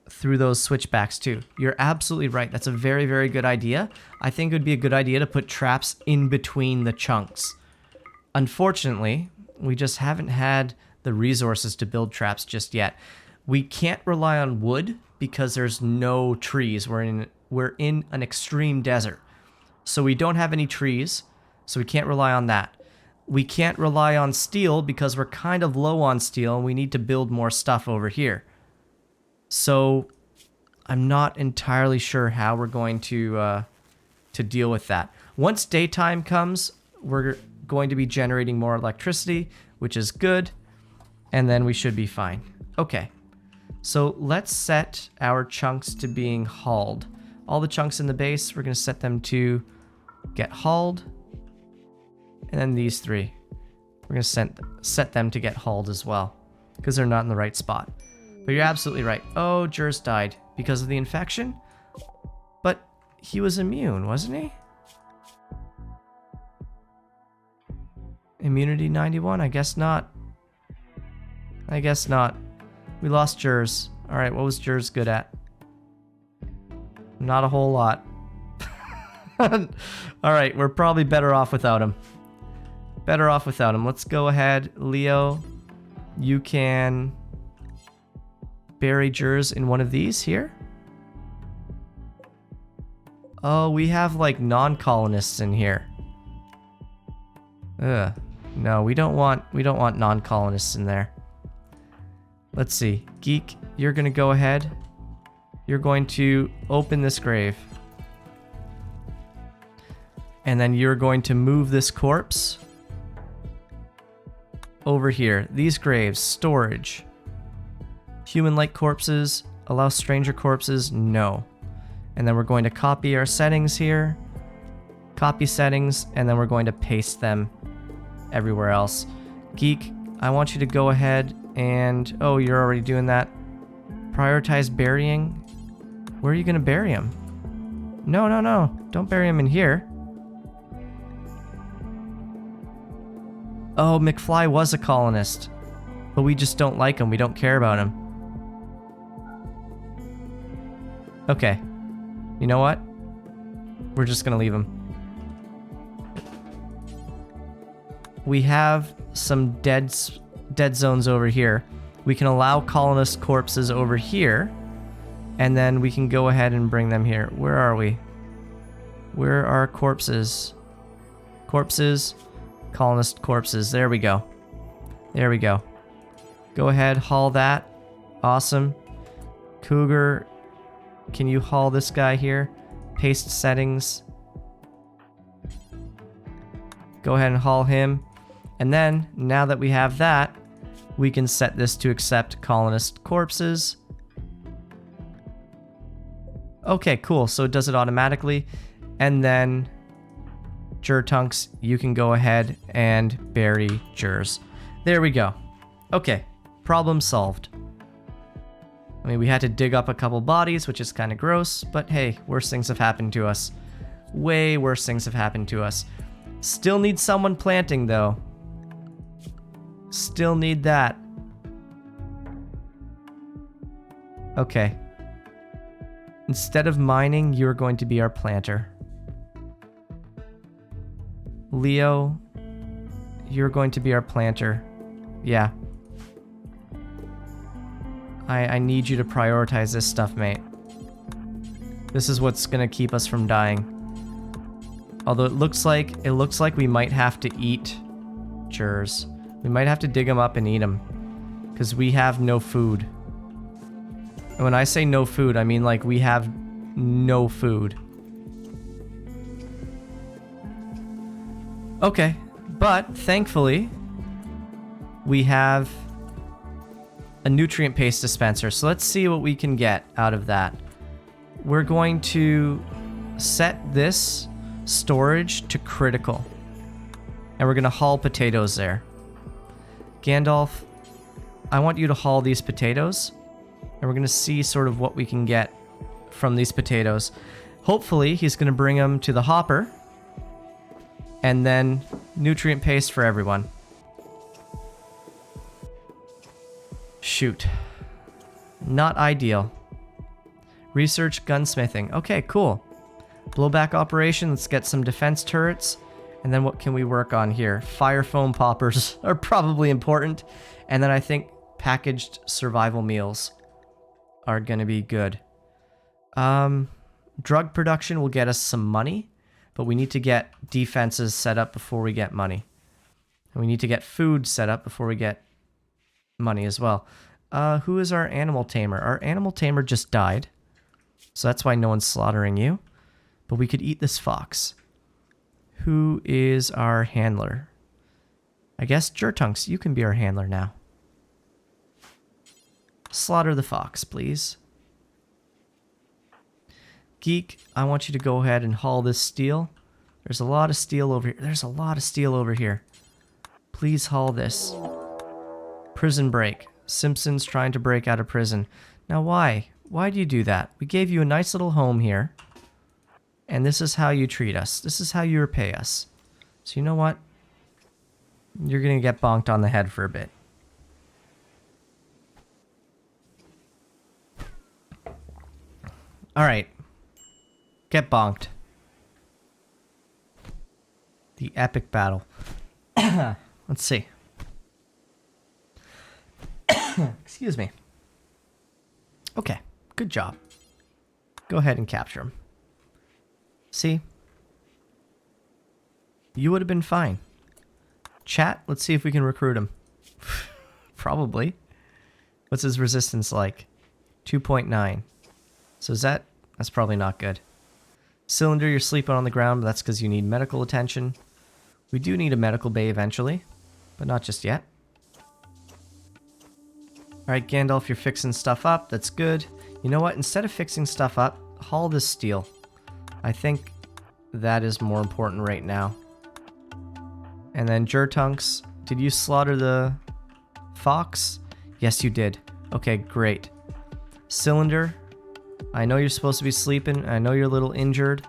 through those switchbacks too. You're absolutely right. That's a very, very good idea. I think it would be a good idea to put traps in between the chunks. Unfortunately, we just haven't had the resources to build traps just yet. We can't rely on wood because there's no trees. We're in an extreme desert. So we don't have any trees, so we can't rely on that. We can't rely on steel because we're kind of low on steel and we need to build more stuff over here. So I'm not entirely sure how we're going to deal with that. Once daytime comes, we're going to be generating more electricity, which is good, and then we should be fine. Okay, so let's set our chunks to being hauled. All the chunks in the base, we're going to set them to get hauled. And then these three, we're going to set them to get hauled as well, because they're not in the right spot. But you're absolutely right. Oh, Jers died because of the infection? But he was immune, wasn't he? Immunity 91? I guess not. I guess not. We lost Jers. Alright, what was Jers good at? Not a whole lot. Alright, we're probably better off without him. Better off without him. Let's go ahead. Leo, you can bury Jers in one of these here. Oh, we have like non-colonists in here. Ugh. No, we don't want non-colonists in there. Let's see. Geek, you're gonna go ahead. You're going to open this grave. And then you're going to move this corpse over here. These graves, storage. Human-like corpses, allow stranger corpses, no. And then we're going to copy our settings here. Copy settings, and then we're going to paste them everywhere else. Geek, I want you to go ahead and... Oh, you're already doing that. Prioritize burying. Where are you going to bury him? No, no, no. Don't bury him in here. Oh, McFly was a colonist. But we just don't like him. We don't care about him. Okay. You know what? We're just going to leave him. We have some dead zones over here. We can allow colonist corpses over here. And then we can go ahead and bring them here. Where are we? Where are corpses? Corpses. Colonist corpses. There we go. There we go. Go ahead, haul that. Awesome. Cougar, can you haul this guy here? Paste settings. Go ahead and haul him. And then, now that we have that, we can set this to accept colonist corpses. Okay, cool. So it does it automatically. And then, Jertunks, you can go ahead and bury Jers. There we go. Okay, problem solved. I mean, we had to dig up a couple bodies, which is kind of gross, but hey, worse things have happened to us. Way worse things have happened to us. Still need someone planting, though. Still need that. Okay. Instead of mining, you're going to be our planter. Leo, you're going to be our planter. Yeah. I need you to prioritize this stuff, mate. This is what's gonna keep us from dying. Although it looks like we might have to eat Jers. We might have to dig them up and eat them, because we have no food. And when I say no food, I mean like we have no food. Okay, but thankfully we have a nutrient paste dispenser. So let's see what we can get out of that. We're going to set this storage to critical. And we're going to haul potatoes there. Gandalf, I want you to haul these potatoes. And we're going to see sort of what we can get from these potatoes. Hopefully, he's going to bring them to the hopper. And then nutrient paste for everyone. Shoot. Not ideal. Research gunsmithing. Okay, cool. Blowback operation. Let's get some defense turrets. And then what can we work on here? Fire foam poppers are probably important. And then I think packaged survival meals are going to be good. Drug production will get us some money. But we need to get defenses set up before we get money. And we need to get food set up before we get money as well. Who is our animal tamer? Our animal tamer just died. So that's why no one's slaughtering you. But we could eat this fox. Who is our handler? I guess Jertunks, you can be our handler now. Slaughter the fox, please. Geek, I want you to go ahead and haul this steel. There's a lot of steel over here. There's a lot of steel over here. Please haul this. Prison break. Simpson's trying to break out of prison. Now why? Why do you do that? We gave you a nice little home here. And this is how you treat us. This is how you repay us. So you know what? You're going to get bonked on the head for a bit. Alright. Get bonked. The epic battle. Let's see. Excuse me. Okay, good job. Go ahead and capture him. See? You would have been fine. Chat, let's see if we can recruit him. Probably. What's his resistance like? 2.9. So is that's probably not good. Cylinder, you're sleeping on the ground, but that's because you need medical attention. We do need a medical bay eventually, but not just yet. Alright, Gandalf, you're fixing stuff up. That's good. You know what? Instead of fixing stuff up, haul this steel. I think that is more important right now. And then Jertunks, did you slaughter the fox? Yes, you did. Okay, great. Cylinder, I know you're supposed to be sleeping. I know you're a little injured.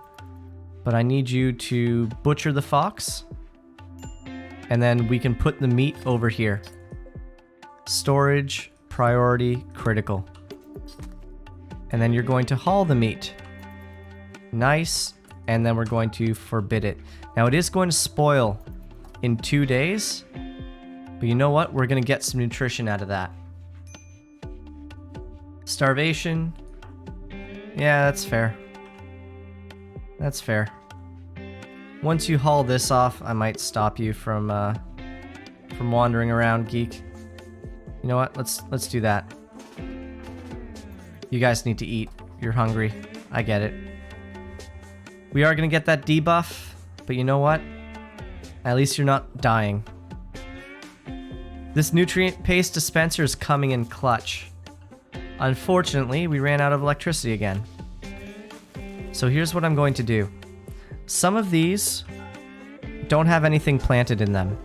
But I need you to butcher the fox. And then we can put the meat over here. Storage, priority, critical. And then you're going to haul the meat. Nice. And then we're going to forbid it. Now it is going to spoil in 2 days. But you know what? We're going to get some nutrition out of that. Starvation. Yeah, that's fair. That's fair. Once you haul this off, I might stop you from wandering around, Geek. You know what? Let's do that. You guys need to eat. You're hungry. I get it. We are gonna get that debuff, but you know what? At least you're not dying. This nutrient paste dispenser is coming in clutch. Unfortunately, we ran out of electricity again. So here's what I'm going to do. Some of these don't have anything planted in them.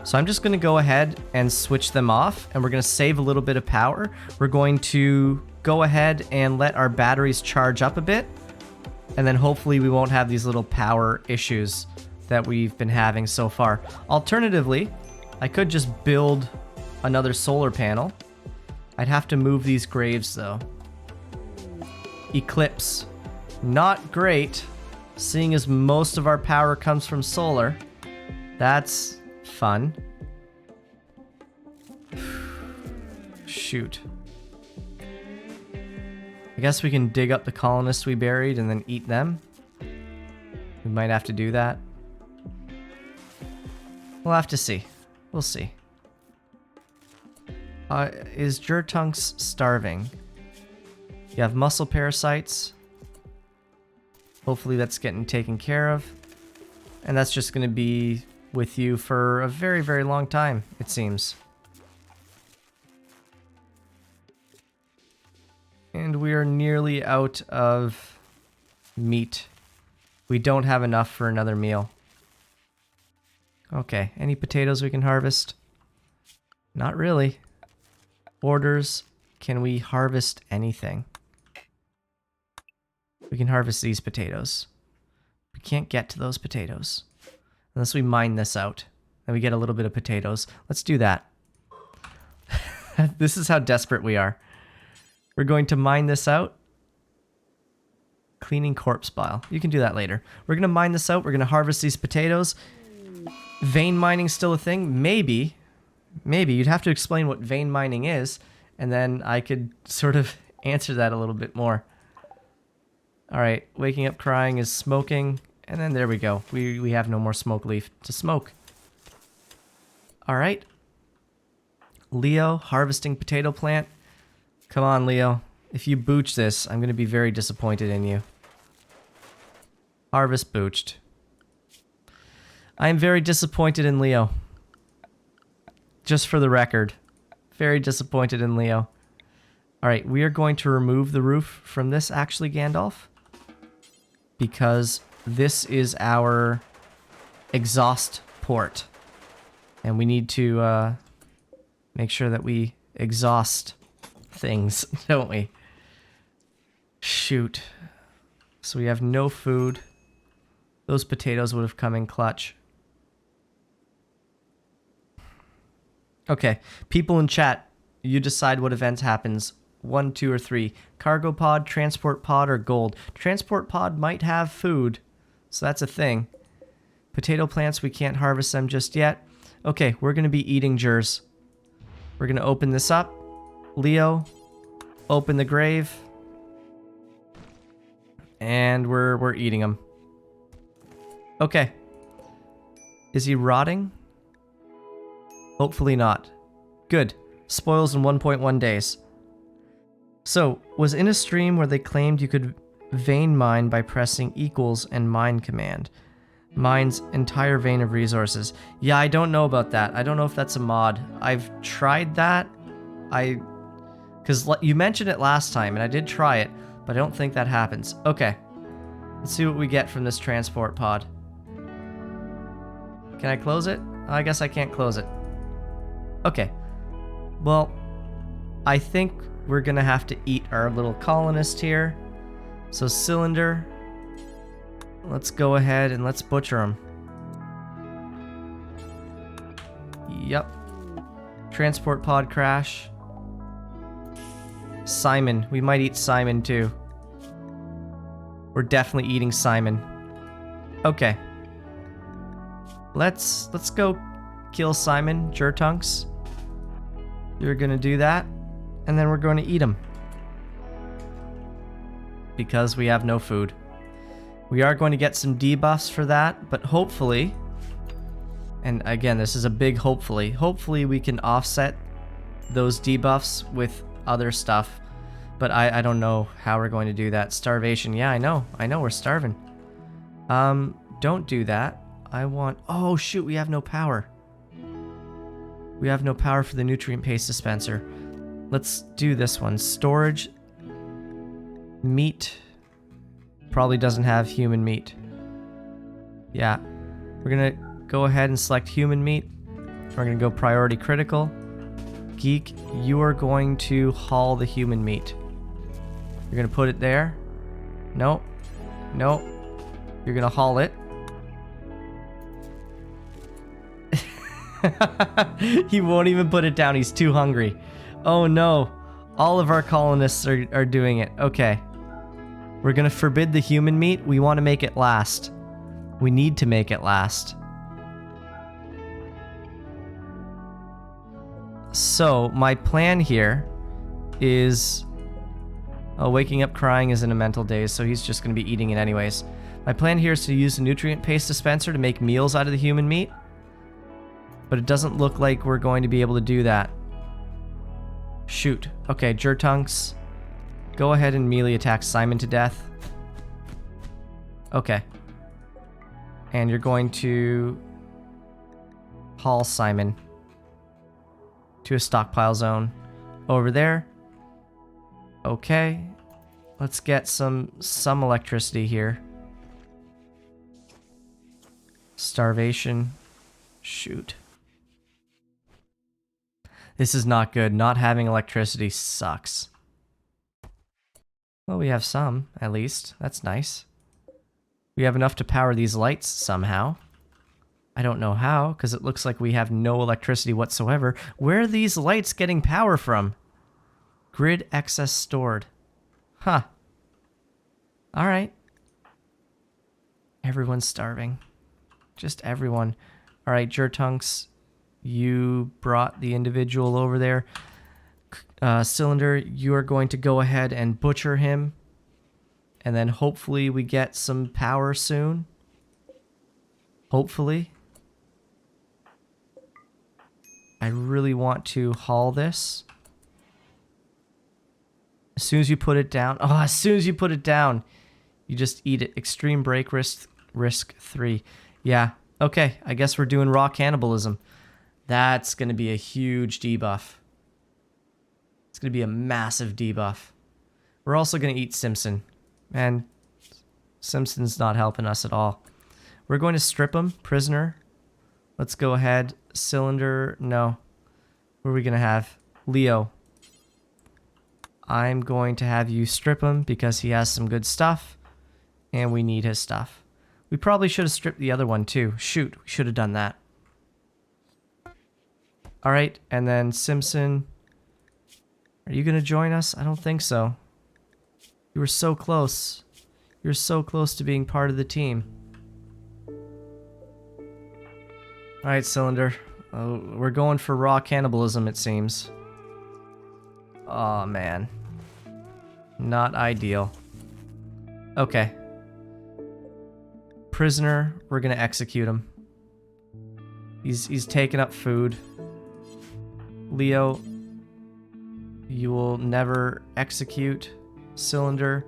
So I'm just going to go ahead and switch them off, and we're going to save a little bit of power. We're going to go ahead and let our batteries charge up a bit, and then hopefully we won't have these little power issues that we've been having so far. Alternatively, I could just build another solar panel. I'd have to move these graves though. Eclipse. Not great, seeing as most of our power comes from solar. That's fun. Shoot. I guess we can dig up the colonists we buried and then eat them. We might have to do that. We'll have to see. We'll see. Is Jertunks starving? You have muscle parasites. Hopefully that's getting taken care of. And that's just going to be with you for a very, very long time, it seems. And we are nearly out of meat. We don't have enough for another meal. Okay, any potatoes we can harvest? Not really. Orders, can we harvest anything? We can harvest these potatoes. We can't get to those potatoes unless we mine this out. And we get a little bit of potatoes. Let's do that. This is how desperate we are. We're going to mine this out. Cleaning corpse bile. You can do that later. We're going to mine this out. We're going to harvest these potatoes. Vein mining still a thing? Maybe. Maybe. You'd have to explain what vein mining is, and then I could sort of answer that a little bit more. Alright, waking up crying is smoking, and then there we go. We have no more smoke leaf to smoke. Alright. Leo, harvesting potato plant. Come on, Leo. If you booch this, I'm going to be very disappointed in you. Harvest booched. I am very disappointed in Leo. Just for the record. Very disappointed in Leo. Alright, we are going to remove the roof from this, actually, Gandalf. Because this is our exhaust port. And we need to make sure that we exhaust things, don't we? Shoot. So we have no food. Those potatoes would have come in clutch. Okay, people in chat, you decide what event happens. 1, 2, or 3. Cargo pod, transport pod, or gold. Transport pod might have food, so that's a thing. Potato plants, we can't harvest them just yet. Okay, we're going to be eating jers. We're going to open this up. Leo, open the grave. And we're eating them. Okay. Is he rotting? Hopefully not. Good. Spoils in 1.1 days. So, was in a stream where they claimed you could vein mine by pressing equals and mine command. Mines entire vein of resources. Yeah, I don't know about that. I don't know if that's a mod. I've tried that. Because you mentioned it last time, and I did try it, but I don't think that happens. Okay. Let's see what we get from this transport pod. Can I close it? I guess I can't close it. Okay. Well, I think we're gonna have to eat our little colonist here. So cylinder. Let's go ahead and let's butcher him. Yep. Transport pod crash. Simon. We might eat Simon too. We're definitely eating Simon. Okay. Let's go kill Simon, Jertunks. You're gonna do that, and then we're going to eat him. Because we have no food. We are going to get some debuffs for that, but hopefully, and again, this is a big hopefully, hopefully we can offset those debuffs with other stuff. But I don't know how we're going to do that. Starvation, yeah, I know we're starving. Don't do that. I want, oh shoot, we have no power. We have no power for the nutrient paste dispenser. Let's do this one. Storage. Meat. Probably doesn't have human meat. Yeah. We're gonna go ahead and select human meat. We're gonna go priority critical. Geek, you are going to haul the human meat. You're gonna put it there. Nope. Nope. You're gonna haul it. He won't even put it down. He's too hungry. Oh no. All of our colonists are doing it. Okay. We're gonna forbid the human meat. We want to make it last. We need to make it last. So, my plan here is... Oh, waking up crying is in a mental daze, so he's just gonna be eating it anyways. My plan here is to use the nutrient paste dispenser to make meals out of the human meat. But it doesn't look like we're going to be able to do that. Shoot. Okay, Jertunks. Go ahead and melee attack Simon to death. Okay. And you're going to haul Simon to a stockpile zone over there. Okay. Let's get some electricity here. Starvation. Shoot. This is not good. Not having electricity sucks. Well, we have some, at least. That's nice. We have enough to power these lights somehow. I don't know how, because it looks like we have no electricity whatsoever. Where are these lights getting power from? Grid excess stored. Huh. Alright. Everyone's starving. Just everyone. Alright, Jertunks, you brought the individual over there. Cylinder, you are going to go ahead and butcher him. And then hopefully we get some power soon. Hopefully. I really want to haul this. As soon as you put it down. Oh, as soon as you put it down, you just eat it. Extreme break risk 3. Yeah. Okay. I guess we're doing raw cannibalism. That's going to be a huge debuff. It's going to be a massive debuff. We're also going to eat Simpson. And Simpson's not helping us at all. We're going to strip him. Prisoner. Let's go ahead. Cylinder. No. What are we going to have? Leo. I'm going to have you strip him because he has some good stuff. And we need his stuff. We probably should have stripped the other one too. Shoot. We should have done that. Alright. And then Simpson. Are you going to join us? I don't think so. You were so close. You're so close to being part of the team. Alright, Cylinder. We're going for raw cannibalism, it seems. Oh man. Not ideal. Okay. Prisoner, we're gonna execute him. He's taking up food. Leo, you will never execute. Cylinder,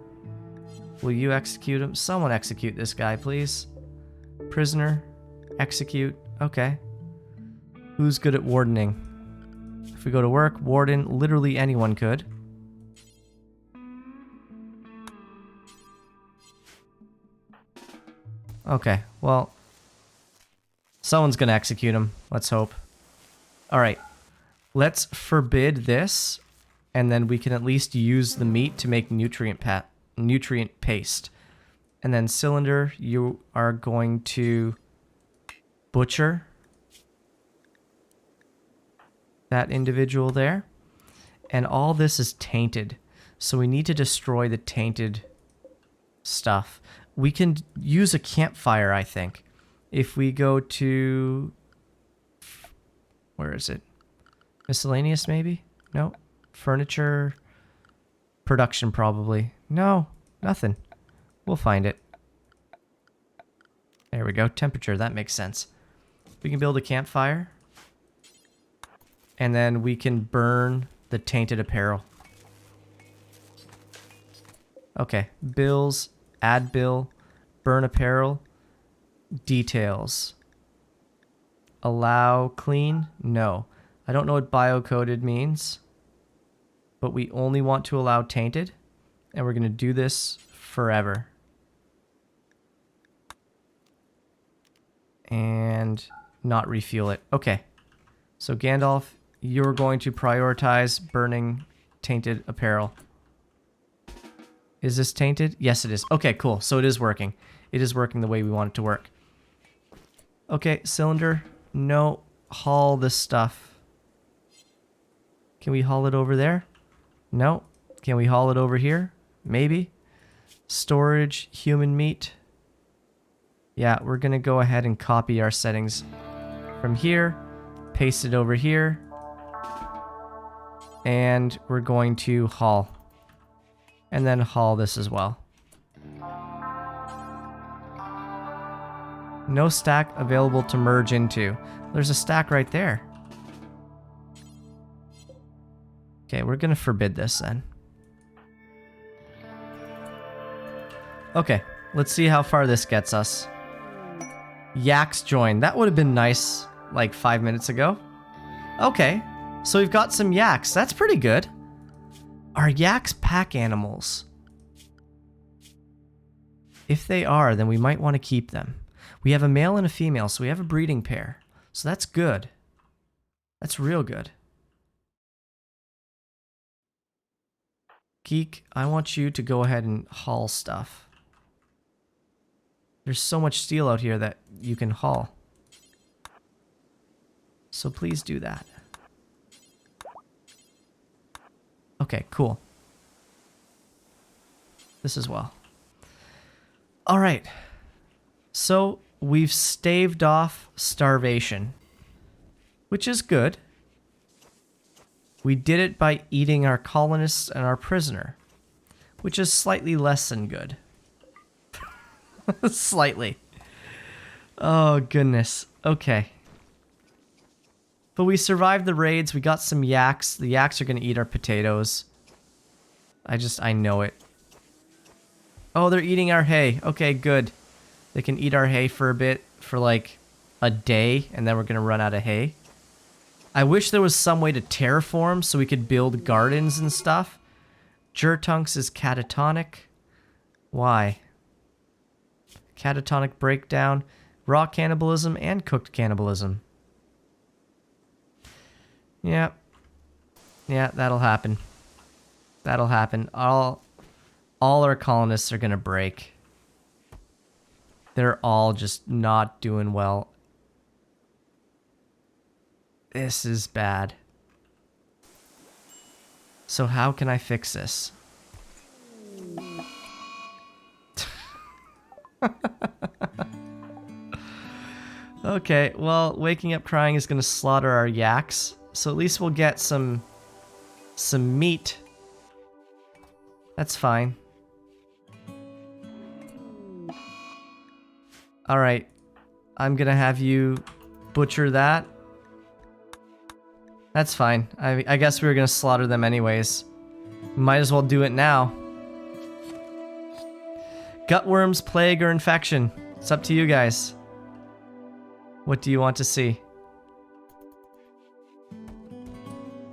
will you execute him? Someone execute this guy, please. Prisoner, execute. Okay. Who's good at wardening? If we go to work, warden, literally anyone could. Okay, well, someone's gonna execute him. Let's hope. Alright, let's forbid this, and then we can at least use the meat to make nutrient paste. And then Cylinder, you are going to butcher that individual there. And all this is tainted. So we need to destroy the tainted stuff. We can use a campfire, I think. If we go to... Where is it? Miscellaneous, maybe? No. Furniture. Production, probably. No. Nothing. We'll find it. There we go. Temperature. That makes sense. We can build a campfire. And then we can burn the tainted apparel. Okay. Bills. Add bill. Burn apparel. Details. Allow clean? No. I don't know what biocoded means. But we only want to allow tainted. And we're going to do this forever. And not refuel it. Okay. So Gandalf, you're going to prioritize burning tainted apparel. Is this tainted? Yes, it is. Okay, cool. So it is working. It is working the way we want it to work. Okay, Cylinder. No. Haul this stuff. Can we haul it over there? No. Can we haul it over here? Maybe. Storage, human meat. Yeah, we're going to go ahead and copy our settings from here. Paste it over here. And we're going to haul. And then haul this as well. No stack available to merge into. There's a stack right there. Okay, we're going to forbid this then. Okay, let's see how far this gets us. Yaks join. That would have been nice like 5 minutes ago. Okay, so we've got some yaks. That's pretty good. Are yaks pack animals? If they are, then we might want to keep them. We have a male and a female, so we have a breeding pair. So that's good. That's real good. Geek, I want you to go ahead and haul stuff. There's so much steel out here that you can haul. So please do that. Okay, cool. This as well. All right. So we've staved off starvation, which is good. We did it by eating our colonists and our prisoner, which is slightly less than good. Slightly. Oh, goodness. Okay. But we survived the raids. We got some yaks. The yaks are going to eat our potatoes. I know it. Oh, they're eating our hay. Okay, good. They can eat our hay for a bit, for like a day, and then we're going to run out of hay. I wish there was some way to terraform so we could build gardens and stuff. Jertunks is catatonic. Why? Catatonic breakdown, raw cannibalism, and cooked cannibalism. Yeah. Yeah, that'll happen. That'll happen. All our colonists are gonna break. They're all just not doing well. This is bad. So how can I fix this? Okay, well, waking up crying is gonna slaughter our yaks. So at least we'll get some meat. That's fine. Alright. I'm gonna have you butcher that. That's fine. I guess we were gonna slaughter them anyways. Might as well do it now. Gutworms, plague, or infection. It's up to you guys. What do you want to see?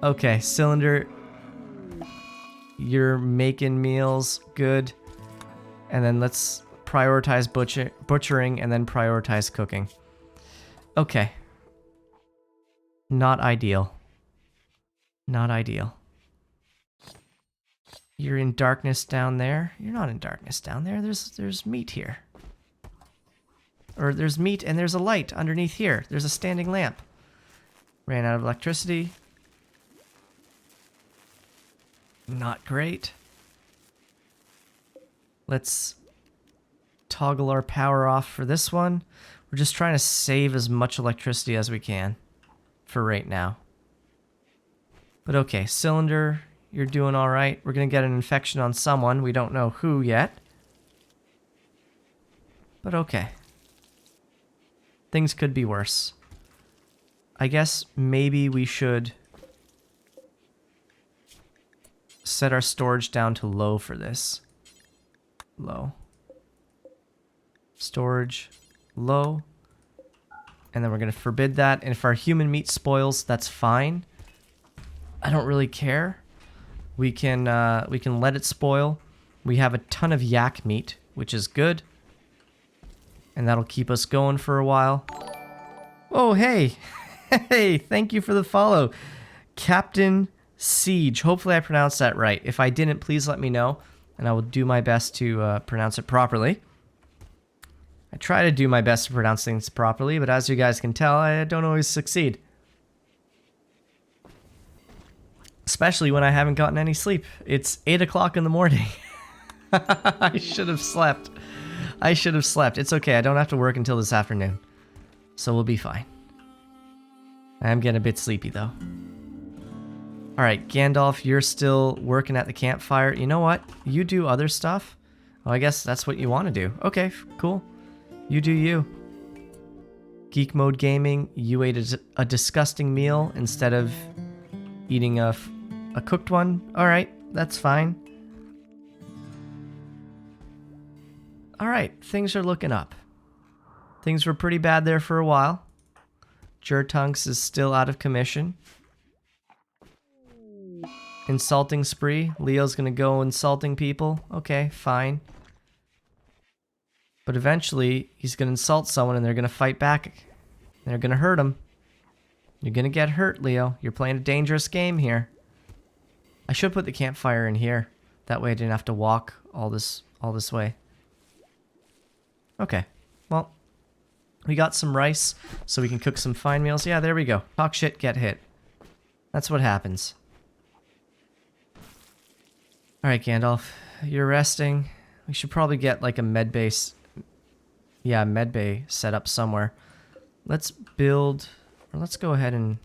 Okay, cylinder. You're making meals. Good. And then let's prioritize butchering and then prioritize cooking. Okay. Not ideal. Not ideal. You're in darkness down there. You're not in darkness down there. There's meat here. Or there's meat and there's a light underneath here. There's a standing lamp. Ran out of electricity. Not great. Let's toggle our power off for this one. We're just trying to save as much electricity as we can for right now. But okay, cylinder, you're doing all right. We're going to get an infection on someone. We don't know who yet. But okay. Things could be worse. I guess maybe we should set our storage down to low for this. Low. Storage. Low. And then we're going to forbid that. And if our human meat spoils, that's fine. I don't really care. We can let it spoil. We have a ton of yak meat, which is good. And that'll keep us going for a while. Oh, hey. Hey, thank you for the follow. Captain Siege. Hopefully I pronounced that right. If I didn't, please let me know, and I will do my best to pronounce it properly. I try to do my best to pronounce things properly, but as you guys can tell, I don't always succeed. Especially when I haven't gotten any sleep. It's 8 o'clock in the morning. I should have slept. I should have slept. It's okay. I don't have to work until this afternoon. So we'll be fine. I'm getting a bit sleepy, though. Alright, Gandalf, you're still working at the campfire. You know what? You do other stuff. Oh, I guess that's what you want to do. Okay, cool. You do you. Geek Mode Gaming, you ate a disgusting meal instead of eating a cooked one. Alright, that's fine. Alright, things are looking up. Things were pretty bad there for a while. Jertunks is still out of commission. Insulting spree. Leo's gonna go insulting people. Okay, fine. But eventually, he's gonna insult someone and they're gonna fight back. They're gonna hurt him. You're gonna get hurt, Leo. You're playing a dangerous game here. I should put the campfire in here. That way I didn't have to walk all this way. Okay, well, we got some rice, so we can cook some fine meals. Yeah, there we go. Talk shit, get hit. That's what happens. Alright, Gandalf, you're resting. We should probably get like a med base. Yeah, med bay set up somewhere. Let's build, or let's go ahead and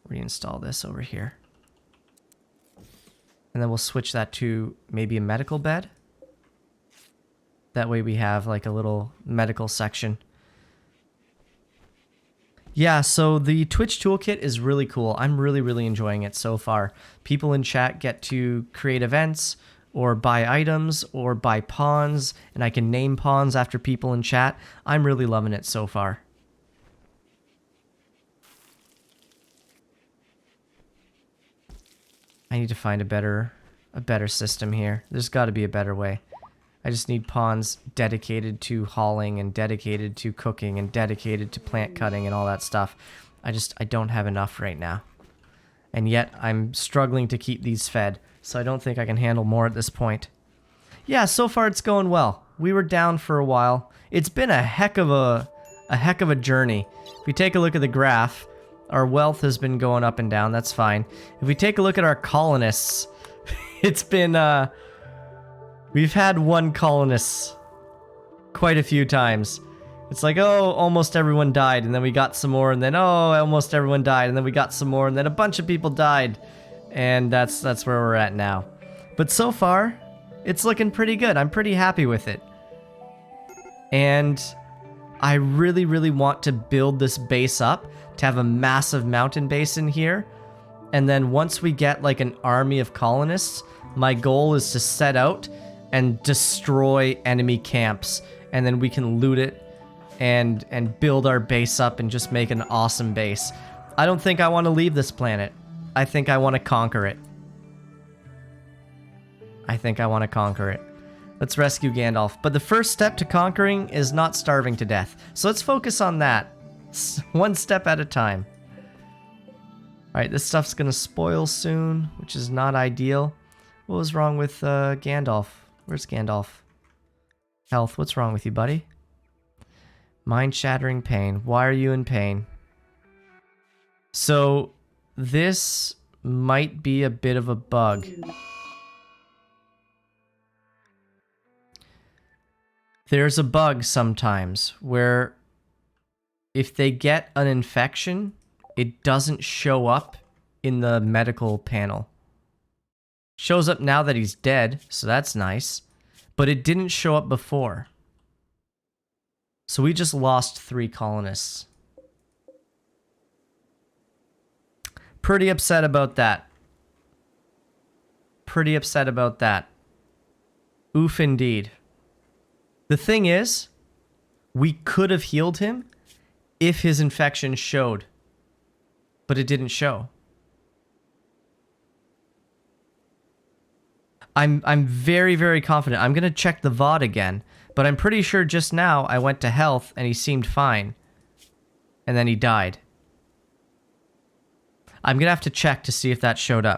reinstall this over here. And then we'll switch that to maybe a medical bed. That way we have like a little medical section. Yeah, so the Twitch Toolkit is really cool. I'm really enjoying it so far. People in chat get to create events, or buy items, or buy pawns, and I can name pawns after people in chat. I'm really loving it so far. I need to find a better system here. There's got to be a better way. I just need pawns dedicated to hauling and dedicated to cooking and dedicated to plant cutting and all that stuff. I don't have enough right now. And yet I'm struggling to keep these fed, so I don't think I can handle more at this point. Yeah, so far it's going well. We were down for a while. It's been a heck of a journey. If we take a look at the graph, our wealth has been going up and down. That's fine. If we take a look at our colonists, it's been we've had one colonist quite a few times. It's like, oh, almost everyone died, and then we got some more, and then, oh, almost everyone died, and then we got some more, and then a bunch of people died. And that's where we're at now. But so far, it's looking pretty good. I'm pretty happy with it. And I really want to build this base up to have a massive mountain base in here. And then once we get like an army of colonists, my goal is to set out and destroy enemy camps. And then we can loot it and build our base up and just make an awesome base. I don't think I want to leave this planet. I think I want to conquer it. Let's rescue Gandalf. But the first step to conquering is not starving to death. So let's focus on that. One step at a time. Alright, this stuff's gonna spoil soon, which is not ideal. What was wrong with Gandalf? Where's Gandalf? Health, what's wrong with you, buddy? Mind-shattering pain. Why are you in pain? So this might be a bit of a bug. There's a bug sometimes where if they get an infection, it doesn't show up in the medical panel. Shows up now that he's dead, so that's nice. But it didn't show up before. So we just lost 3 colonists. Pretty upset about that. Oof indeed. The thing is, we could have healed him if his infection showed. But it didn't show. I'm very confident. I'm going to check the VOD again. But I'm pretty sure just now I went to health and he seemed fine. And then he died. I'm going to have to check to see if that showed up.